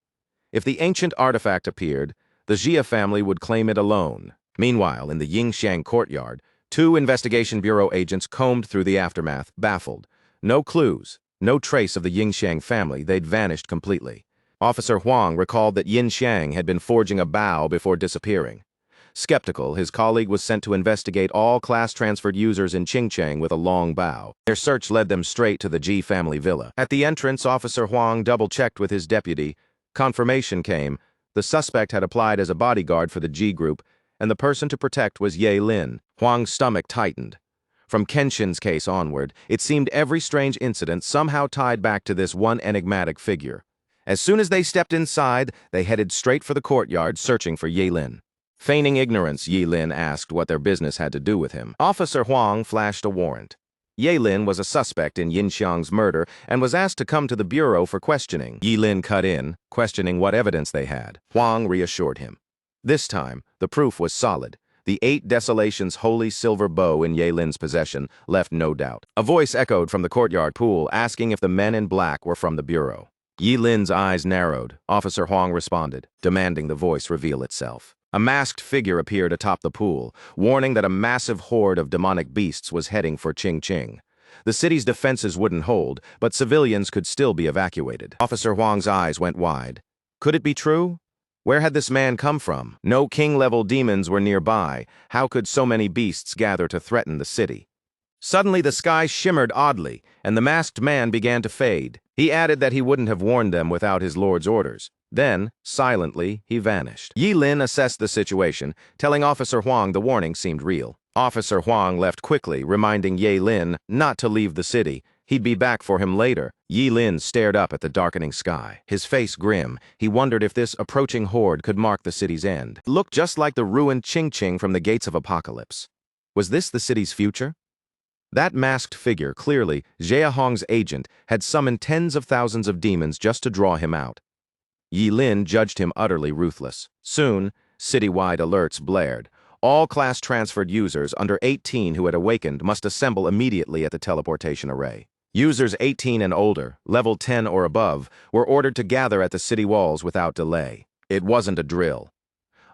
If the ancient artifact appeared, the Jia family would claim it alone. Meanwhile, in the Yingxiang courtyard, 2 Investigation Bureau agents combed through the aftermath, baffled. No clues, no trace of the Yingxiang family, they'd vanished completely. Officer Huang recalled that Yin Xiang had been forging a bow before disappearing. Skeptical, his colleague was sent to investigate all class-transferred users in Qingcheng with a long bow. Their search led them straight to the Ji family villa. At the entrance, Officer Huang double-checked with his deputy. Confirmation came. The suspect had applied as a bodyguard for the Ji group, and the person to protect was Ye Lin. Huang's stomach tightened. From Kenshin's case onward, it seemed every strange incident somehow tied back to this one enigmatic figure. As soon as they stepped inside, they headed straight for the courtyard, searching for Ye Lin. Feigning ignorance, Ye Lin asked what their business had to do with him. Officer Huang flashed a warrant. Ye Lin was a suspect in Yin Xiang's murder and was asked to come to the bureau for questioning. Ye Lin cut in, questioning what evidence they had. Huang reassured him. This time, the proof was solid. The 8 Desolations holy silver bow in Ye Lin's possession left no doubt. A voice echoed from the courtyard pool, asking if the men in black were from the bureau. Ye Lin's eyes narrowed. Officer Huang responded, demanding the voice reveal itself. A masked figure appeared atop the pool, warning that a massive horde of demonic beasts was heading for Qingcheng. The city's defenses wouldn't hold, but civilians could still be evacuated. Officer Huang's eyes went wide. Could it be true? Where had this man come from? No king-level demons were nearby. How could so many beasts gather to threaten the city? Suddenly the sky shimmered oddly, and the masked man began to fade. He added that he wouldn't have warned them without his lord's orders. Then, silently, he vanished. Ye Lin assessed the situation, telling Officer Huang the warning seemed real. Officer Huang left quickly, reminding Ye Lin not to leave the city. He'd be back for him later. Ye Lin stared up at the darkening sky. His face grim, he wondered if this approaching horde could mark the city's end. It looked just like the ruined Qingcheng from the gates of apocalypse. Was this the city's future? That masked figure, clearly Jia Hong's agent, had summoned tens of thousands of demons just to draw him out. Ye Lin judged him utterly ruthless. Soon, citywide alerts blared. All class-transferred users under 18 who had awakened must assemble immediately at the teleportation array. Users 18 and older, level 10 or above, were ordered to gather at the city walls without delay. It wasn't a drill.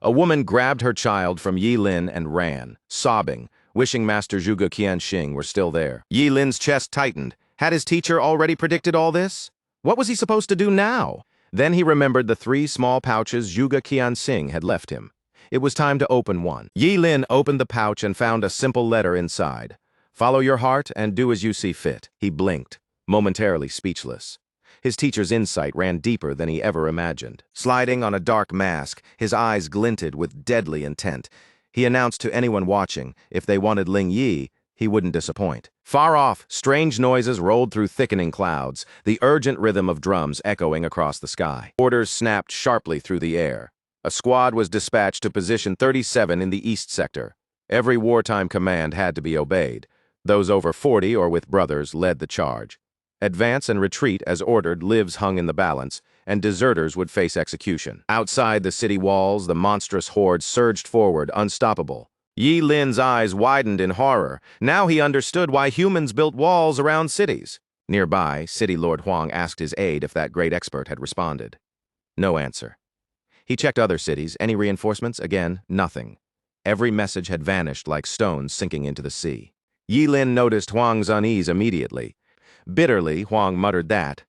A woman grabbed her child from Ye Lin and ran, sobbing, wishing Master Zhuge Qianxing were still there. Ye Lin's chest tightened. Had his teacher already predicted all this? What was he supposed to do now? Then he remembered the 3 small pouches Zhuge Qianxing had left him. It was time to open one. Ye Lin opened the pouch and found a simple letter inside. Follow your heart and do as you see fit. He blinked, momentarily speechless. His teacher's insight ran deeper than he ever imagined. Sliding on a dark mask, his eyes glinted with deadly intent. He announced to anyone watching, if they wanted Ling Yi, he wouldn't disappoint. Far off, strange noises rolled through thickening clouds, the urgent rhythm of drums echoing across the sky. Orders snapped sharply through the air. A squad was dispatched to position 37 in the east sector. Every wartime command had to be obeyed. Those over 40 or with brothers led the charge. Advance and retreat as ordered, lives hung in the balance, and deserters would face execution. Outside the city walls, the monstrous horde surged forward, unstoppable. Ye Lin's eyes widened in horror. Now he understood why humans built walls around cities. Nearby, City Lord Huang asked his aide if that great expert had responded. No answer. He checked other cities. Any reinforcements? Again, nothing. Every message had vanished like stones sinking into the sea. Ye Lin noticed Huang's unease immediately. Bitterly, Huang muttered that,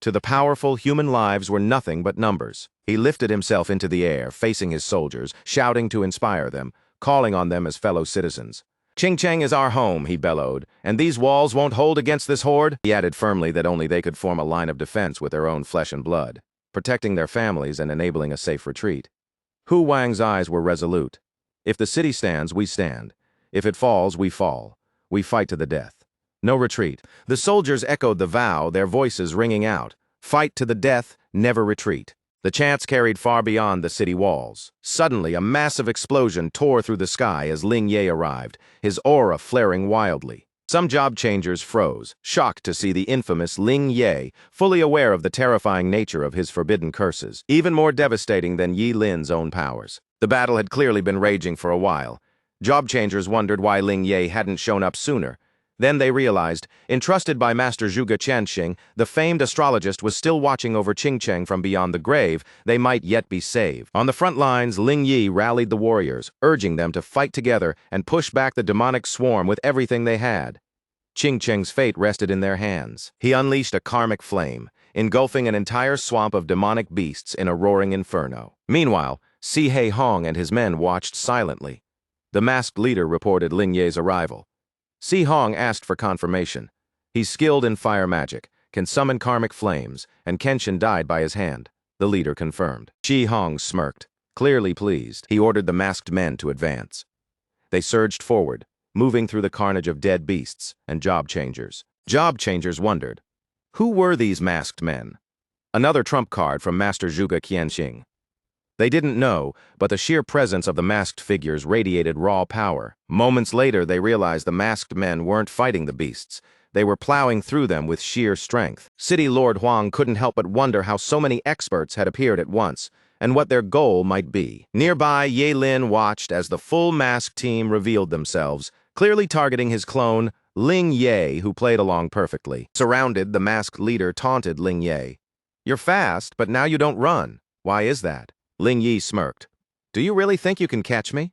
to the powerful, human lives were nothing but numbers. He lifted himself into the air, facing his soldiers, shouting to inspire them, calling on them as fellow citizens. Qingcheng is our home, he bellowed, and these walls won't hold against this horde. He added firmly that only they could form a line of defense with their own flesh and blood, protecting their families and enabling a safe retreat. Hu Wang's eyes were resolute. If the city stands, we stand. If it falls, we fall. We fight to the death. No retreat. The soldiers echoed the vow, their voices ringing out. Fight to the death, never retreat. The chants carried far beyond the city walls. Suddenly, a massive explosion tore through the sky as Ling Ye arrived, his aura flaring wildly. Some job changers froze, shocked to see the infamous Ling Ye, fully aware of the terrifying nature of his forbidden curses, even more devastating than Yi Lin's own powers. The battle had clearly been raging for a while. Job changers wondered why Ling Ye hadn't shown up sooner. Then they realized, entrusted by Master Zhuge Qianxing, the famed astrologist was still watching over Qingcheng from beyond the grave. They might yet be saved. On the front lines, Ling Yi rallied the warriors, urging them to fight together and push back the demonic swarm with everything they had. Qingcheng's fate rested in their hands. He unleashed a karmic flame, engulfing an entire swamp of demonic beasts in a roaring inferno. Meanwhile, Si Hei Hong and his men watched silently. The masked leader reported Ling Ye's arrival. Si Hong asked for confirmation. He's skilled in fire magic, can summon karmic flames, and Kenshin died by his hand. The leader confirmed. Si Hong smirked, clearly pleased. He ordered the masked men to advance. They surged forward, moving through the carnage of dead beasts and job changers. Job changers wondered, who were these masked men? Another trump card from Master Zhuge Qianxing. They didn't know, but the sheer presence of the masked figures radiated raw power. Moments later, they realized the masked men weren't fighting the beasts. They were plowing through them with sheer strength. City Lord Huang couldn't help but wonder how so many experts had appeared at once, and what their goal might be. Nearby, Ye Lin watched as the full masked team revealed themselves, clearly targeting his clone, Ling Ye, who played along perfectly. Surrounded, the masked leader taunted Ling Ye. "You're fast, but now you don't run. Why is that?" Ling Yi smirked. "Do you really think you can catch me?"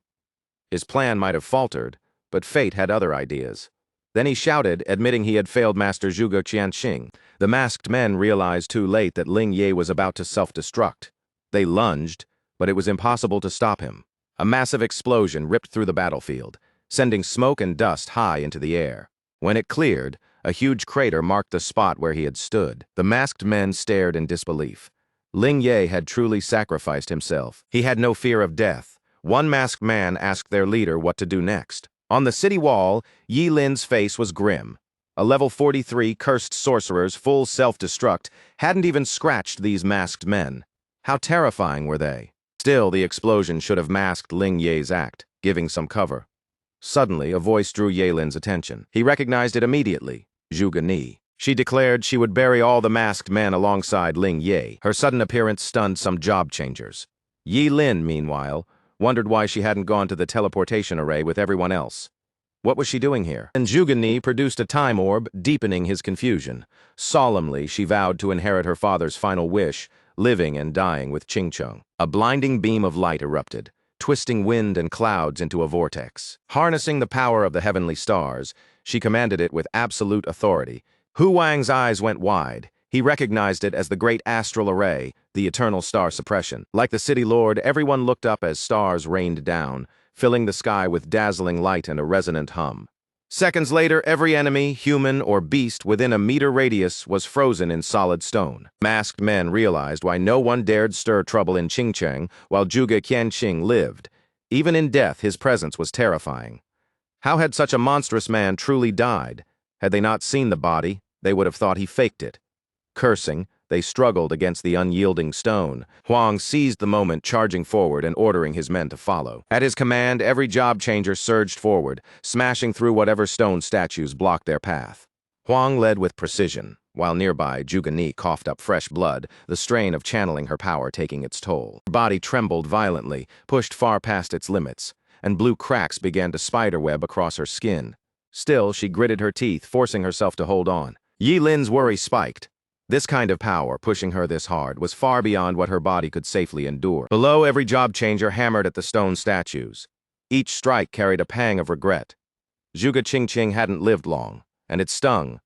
His plan might have faltered, but fate had other ideas. Then he shouted, admitting he had failed Master Zhuge Qianxing. The masked men realized too late that Ling Ye was about to self-destruct. They lunged, but it was impossible to stop him. A massive explosion ripped through the battlefield, sending smoke and dust high into the air. When it cleared, a huge crater marked the spot where he had stood. The masked men stared in disbelief. Ling Ye had truly sacrificed himself. He had no fear of death. One masked man asked their leader what to do next. On the city wall, Yi Lin's face was grim. A level 43 cursed sorcerer's full self-destruct hadn't even scratched these masked men. How terrifying were they? Still, the explosion should have masked Ling Ye's act, giving some cover. Suddenly, a voice drew Ye Lin's attention. He recognized it immediately. Zhuge Ni. She declared she would bury all the masked men alongside Ling Ye. Her sudden appearance stunned some job changers. Yi Lin, meanwhile, wondered why she hadn't gone to the teleportation array with everyone else. What was she doing here? And Zhuge Ni produced a time orb, deepening his confusion. Solemnly, she vowed to inherit her father's final wish, living and dying with Qingcheng. A blinding beam of light erupted, twisting wind and clouds into a vortex. Harnessing the power of the heavenly stars, she commanded it with absolute authority. Hu Wang's eyes went wide. He recognized it as the great astral array, the eternal star suppression. Like the city lord, everyone looked up as stars rained down, filling the sky with dazzling light and a resonant hum. Seconds later, every enemy, human or beast within a meter radius was frozen in solid stone. Masked men realized why no one dared stir trouble in Qingcheng while Zhuge Qianxing lived. Even in death, his presence was terrifying. How had such a monstrous man truly died? Had they not seen the body, they would have thought he faked it. Cursing, they struggled against the unyielding stone. Huang seized the moment, charging forward and ordering his men to follow. At his command, every job changer surged forward, smashing through whatever stone statues blocked their path. Huang led with precision, while nearby Zhuge Ni coughed up fresh blood, the strain of channeling her power taking its toll. Her body trembled violently, pushed far past its limits, and blue cracks began to spiderweb across her skin. Still, she gritted her teeth, forcing herself to hold on. Yi Lin's worry spiked. This kind of power, pushing her this hard, was far beyond what her body could safely endure. Below, every job changer hammered at the stone statues. Each strike carried a pang of regret. Zhuge Qingqing hadn't lived long, and it stung.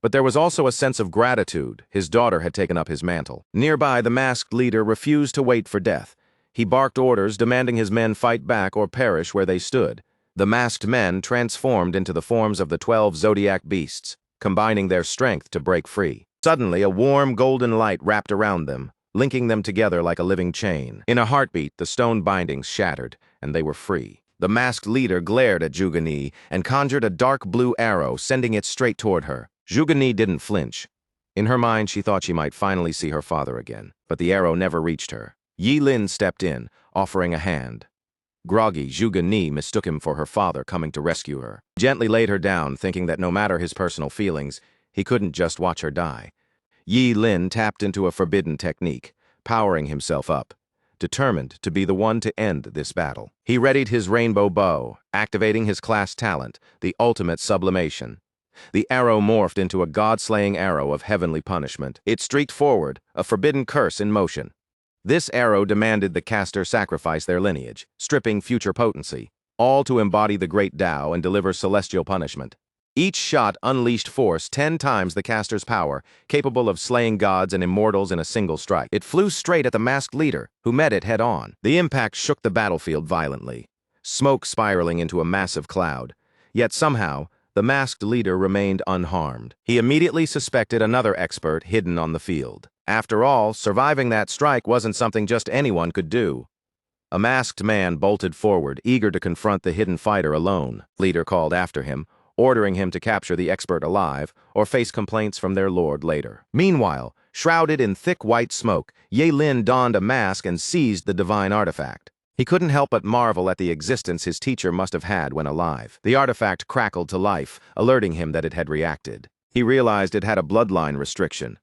But there was also a sense of gratitude. His daughter had taken up his mantle. Nearby, the masked leader refused to wait for death. He barked orders, demanding his men fight back or perish where they stood. The masked men transformed into the forms of the 12 zodiac beasts, combining their strength to break free. Suddenly, a warm golden light wrapped around them, linking them together like a living chain. In a heartbeat, the stone bindings shattered, and they were free. The masked leader glared at Zhuge Ni and conjured a dark blue arrow, sending it straight toward her. Zhuge Ni didn't flinch. In her mind, she thought she might finally see her father again, but the arrow never reached her. Yi Lin stepped in, offering a hand. Groggy, Zhuge Ni mistook him for her father coming to rescue her. He gently laid her down, thinking that no matter his personal feelings, he couldn't just watch her die. Yi Lin tapped into a forbidden technique, powering himself up, determined to be the one to end this battle. He readied his rainbow bow, activating his class talent, the ultimate sublimation. The arrow morphed into a god-slaying arrow of heavenly punishment. It streaked forward, a forbidden curse in motion. This arrow demanded the caster sacrifice their lineage, stripping future potency, all to embody the great Tao and deliver celestial punishment. Each shot unleashed force 10 times the caster's power, capable of slaying gods and immortals in a single strike. It flew straight at the masked leader, who met it head-on. The impact shook the battlefield violently, smoke spiraling into a massive cloud. Yet somehow, the masked leader remained unharmed. He immediately suspected another expert hidden on the field. After all, surviving that strike wasn't something just anyone could do. A masked man bolted forward, eager to confront the hidden fighter alone. Leader called after him, ordering him to capture the expert alive or face complaints from their lord later. Meanwhile, shrouded in thick white smoke, Ye Lin donned a mask and seized the divine artifact. He couldn't help but marvel at the existence his teacher must have had when alive. The artifact crackled to life, alerting him that it had reacted. He realized it had a bloodline restriction.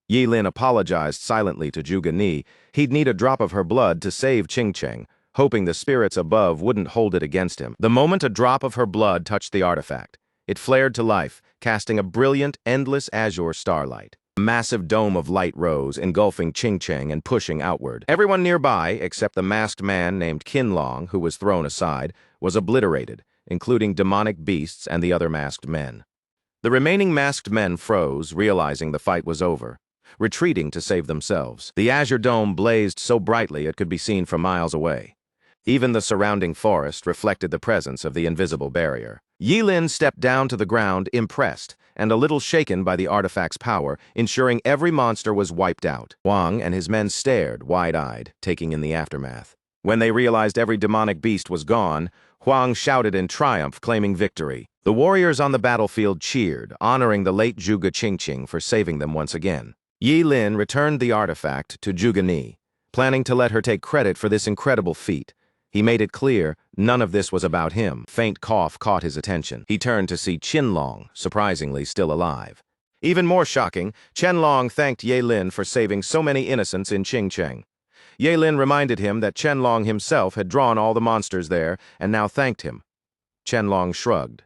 Yi Lin apologized silently to Zhuge Ni. He'd need a drop of her blood to save Qing Cheng, hoping the spirits above wouldn't hold it against him. The moment a drop of her blood touched the artifact, it flared to life, casting a brilliant, endless azure starlight. A massive dome of light rose, engulfing Qing Cheng and pushing outward. Everyone nearby, except the masked man named Qinlong, who was thrown aside, was obliterated, including demonic beasts and the other masked men. The remaining masked men froze, realizing the fight was over, retreating to save themselves. The azure dome blazed so brightly it could be seen from miles away. Even the surrounding forest reflected the presence of the invisible barrier. Yi Lin stepped down to the ground, impressed, and a little shaken by the artifact's power, ensuring every monster was wiped out. Huang and his men stared, wide-eyed, taking in the aftermath. When they realized every demonic beast was gone, Huang shouted in triumph, claiming victory. The warriors on the battlefield cheered, honoring the late Zhuge Qingqing for saving them once again. Yi Lin returned the artifact to Zhuge Ni, planning to let her take credit for this incredible feat. He made it clear none of this was about him. Faint cough caught his attention. He turned to see Qinlong, surprisingly still alive. Even more shocking, Qianlong thanked Ye Lin for saving so many innocents in Qingcheng. Ye Lin reminded him that Qianlong himself had drawn all the monsters there and now thanked him. Qianlong shrugged.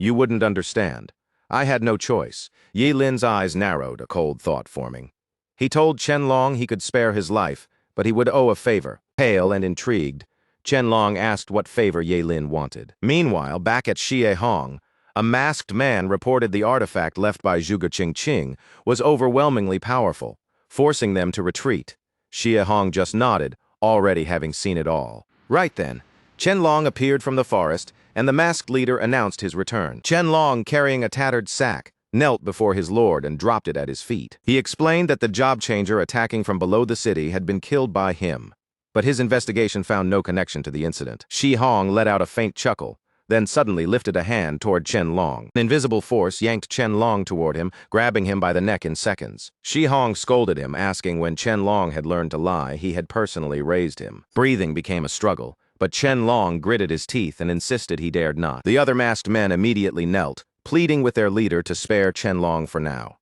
"You wouldn't understand. I had no choice." Ye Lin's eyes narrowed, a cold thought forming. He told Qianlong he could spare his life, but he would owe a favor. Pale and intrigued, Qianlong asked what favor Ye Lin wanted. Meanwhile, back at Xie Hong, a masked man reported the artifact left by Zhuge Qingqing was overwhelmingly powerful, forcing them to retreat. Xie Hong just nodded, already having seen it all. Right then, Qianlong appeared from the forest, and the masked leader announced his return. Qianlong, carrying a tattered sack, knelt before his lord and dropped it at his feet. He explained that the job changer attacking from below the city had been killed by him, but his investigation found no connection to the incident. Xie Hong let out a faint chuckle, then suddenly lifted a hand toward Qianlong. An invisible force yanked Qianlong toward him, grabbing him by the neck in seconds. Xie Hong scolded him, asking when Qianlong had learned to lie. He had personally raised him. Breathing became a struggle, but Qianlong gritted his teeth and insisted he dared not. The other masked men immediately knelt, pleading with their leader to spare Qianlong for now.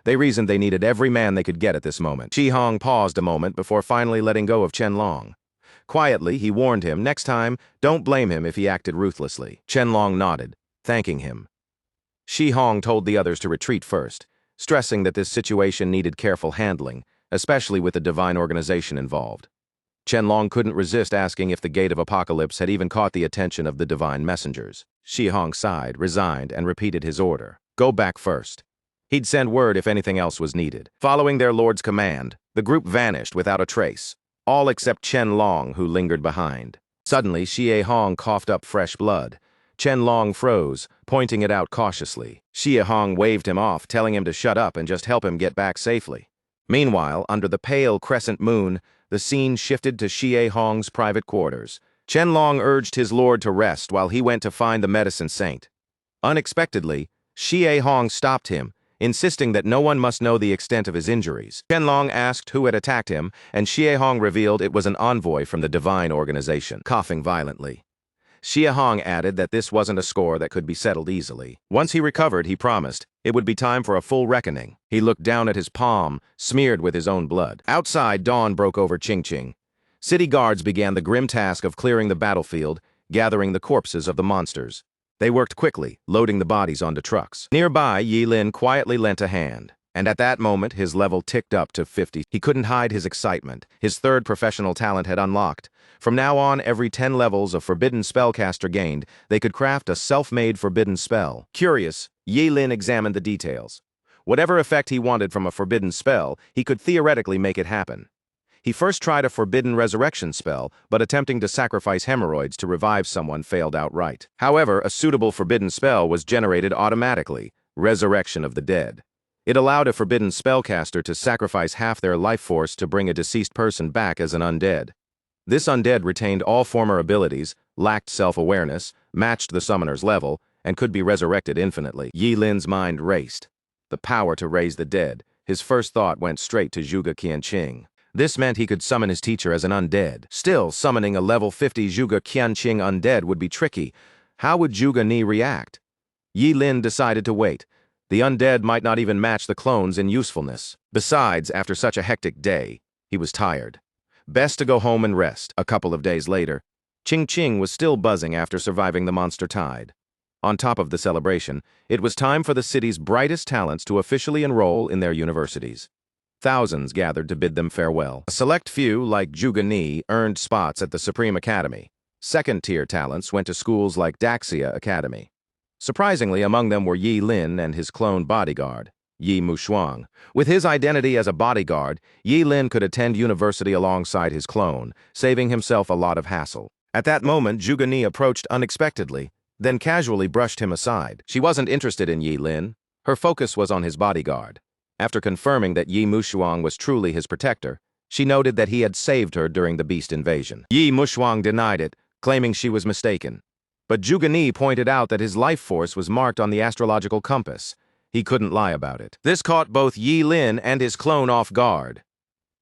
They reasoned they needed every man they could get at this moment. Xie Hong paused a moment before finally letting go of Qianlong. Quietly, he warned him, next time, don't blame him if he acted ruthlessly. Qianlong nodded, thanking him. Xie Hong told the others to retreat first, stressing that this situation needed careful handling, especially with the divine organization involved. Qianlong couldn't resist asking if the Gate of Apocalypse had even caught the attention of the divine messengers. Xie Hong sighed, resigned, and repeated his order. Go back first. He'd send word if anything else was needed. Following their lord's command, the group vanished without a trace, all except Qianlong, who lingered behind. Suddenly, Xie Hong coughed up fresh blood. Qianlong froze, pointing it out cautiously. Xie Hong waved him off, telling him to shut up and just help him get back safely. Meanwhile, under the pale crescent moon, the scene shifted to Xie Hong's private quarters. Qianlong urged his lord to rest while he went to find the medicine saint. Unexpectedly, Xie Hong stopped him, insisting that no one must know the extent of his injuries. Qianlong asked who had attacked him, and Xie Hong revealed it was an envoy from the Divine Organization, coughing violently. Xie Hong added that this wasn't a score that could be settled easily. Once he recovered, he promised, it would be time for a full reckoning. He looked down at his palm, smeared with his own blood. Outside, dawn broke over Qingqing. City guards began the grim task of clearing the battlefield, gathering the corpses of the monsters. They worked quickly, loading the bodies onto trucks. Nearby, Yi Lin quietly lent a hand, and at that moment his level ticked up to 50. He couldn't hide his excitement. His third professional talent had unlocked. From now on, every 10 levels a forbidden spellcaster gained, they could craft a self-made forbidden spell. Curious, Yi Lin examined the details. Whatever effect he wanted from a forbidden spell, he could theoretically make it happen. He first tried a forbidden resurrection spell, but attempting to sacrifice hemorrhoids to revive someone failed outright. However, a suitable forbidden spell was generated automatically, Resurrection of the Dead. It allowed a forbidden spellcaster to sacrifice half their life force to bring a deceased person back as an undead. This undead retained all former abilities, lacked self-awareness, matched the summoner's level, and could be resurrected infinitely. Yi Lin's mind raced. The power to raise the dead. His first thought went straight to Zhuge Qianqing. This meant he could summon his teacher as an undead. Still, summoning a level 50 Zhuge Qianqing undead would be tricky. How would Zhuge Ni react? Yi Lin decided to wait. The undead might not even match the clones in usefulness. Besides, after such a hectic day, he was tired. Best to go home and rest. A couple of days later, Qingqing was still buzzing after surviving the monster tide. On top of the celebration, it was time for the city's brightest talents to officially enroll in their universities. Thousands gathered to bid them farewell. A select few, like Zhuge Ni, earned spots at the Supreme Academy. Second-tier talents went to schools like Daxia Academy. Surprisingly, among them were Yi Lin and his clone bodyguard, Yi Mushuang. With his identity as a bodyguard, Yi Lin could attend university alongside his clone, saving himself a lot of hassle. At that moment, Zhuge Ni approached unexpectedly, then casually brushed him aside. She wasn't interested in Yi Lin. Her focus was on his bodyguard. After confirming that Yi Mushuang was truly his protector, she noted that he had saved her during the beast invasion. Yi Mushuang denied it, claiming she was mistaken. But Zhuge Ni pointed out that his life force was marked on the astrological compass. He couldn't lie about it. This caught both Yi Lin and his clone off guard.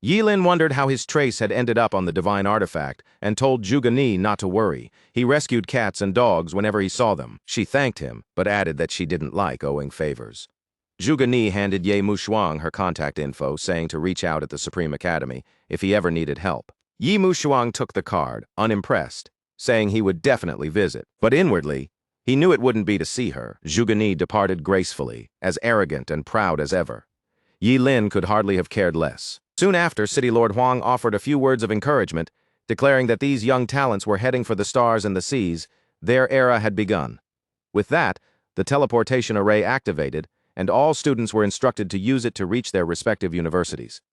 Yi Lin wondered how his trace had ended up on the divine artifact and told Zhuge Ni not to worry. He rescued cats and dogs whenever he saw them. She thanked him, but added that she didn't like owing favors. Zhuge Ni handed Yi Mushuang her contact info, saying to reach out at the Supreme Academy if he ever needed help. Yi Mushuang took the card, unimpressed, saying he would definitely visit. But inwardly, he knew it wouldn't be to see her. Zhuge Ni departed gracefully, as arrogant and proud as ever. Yi Lin could hardly have cared less. Soon after, City Lord Huang offered a few words of encouragement, declaring that these young talents were heading for the stars and the seas. Their era had begun. With that, the teleportation array activated, and all students were instructed to use it to reach their respective universities.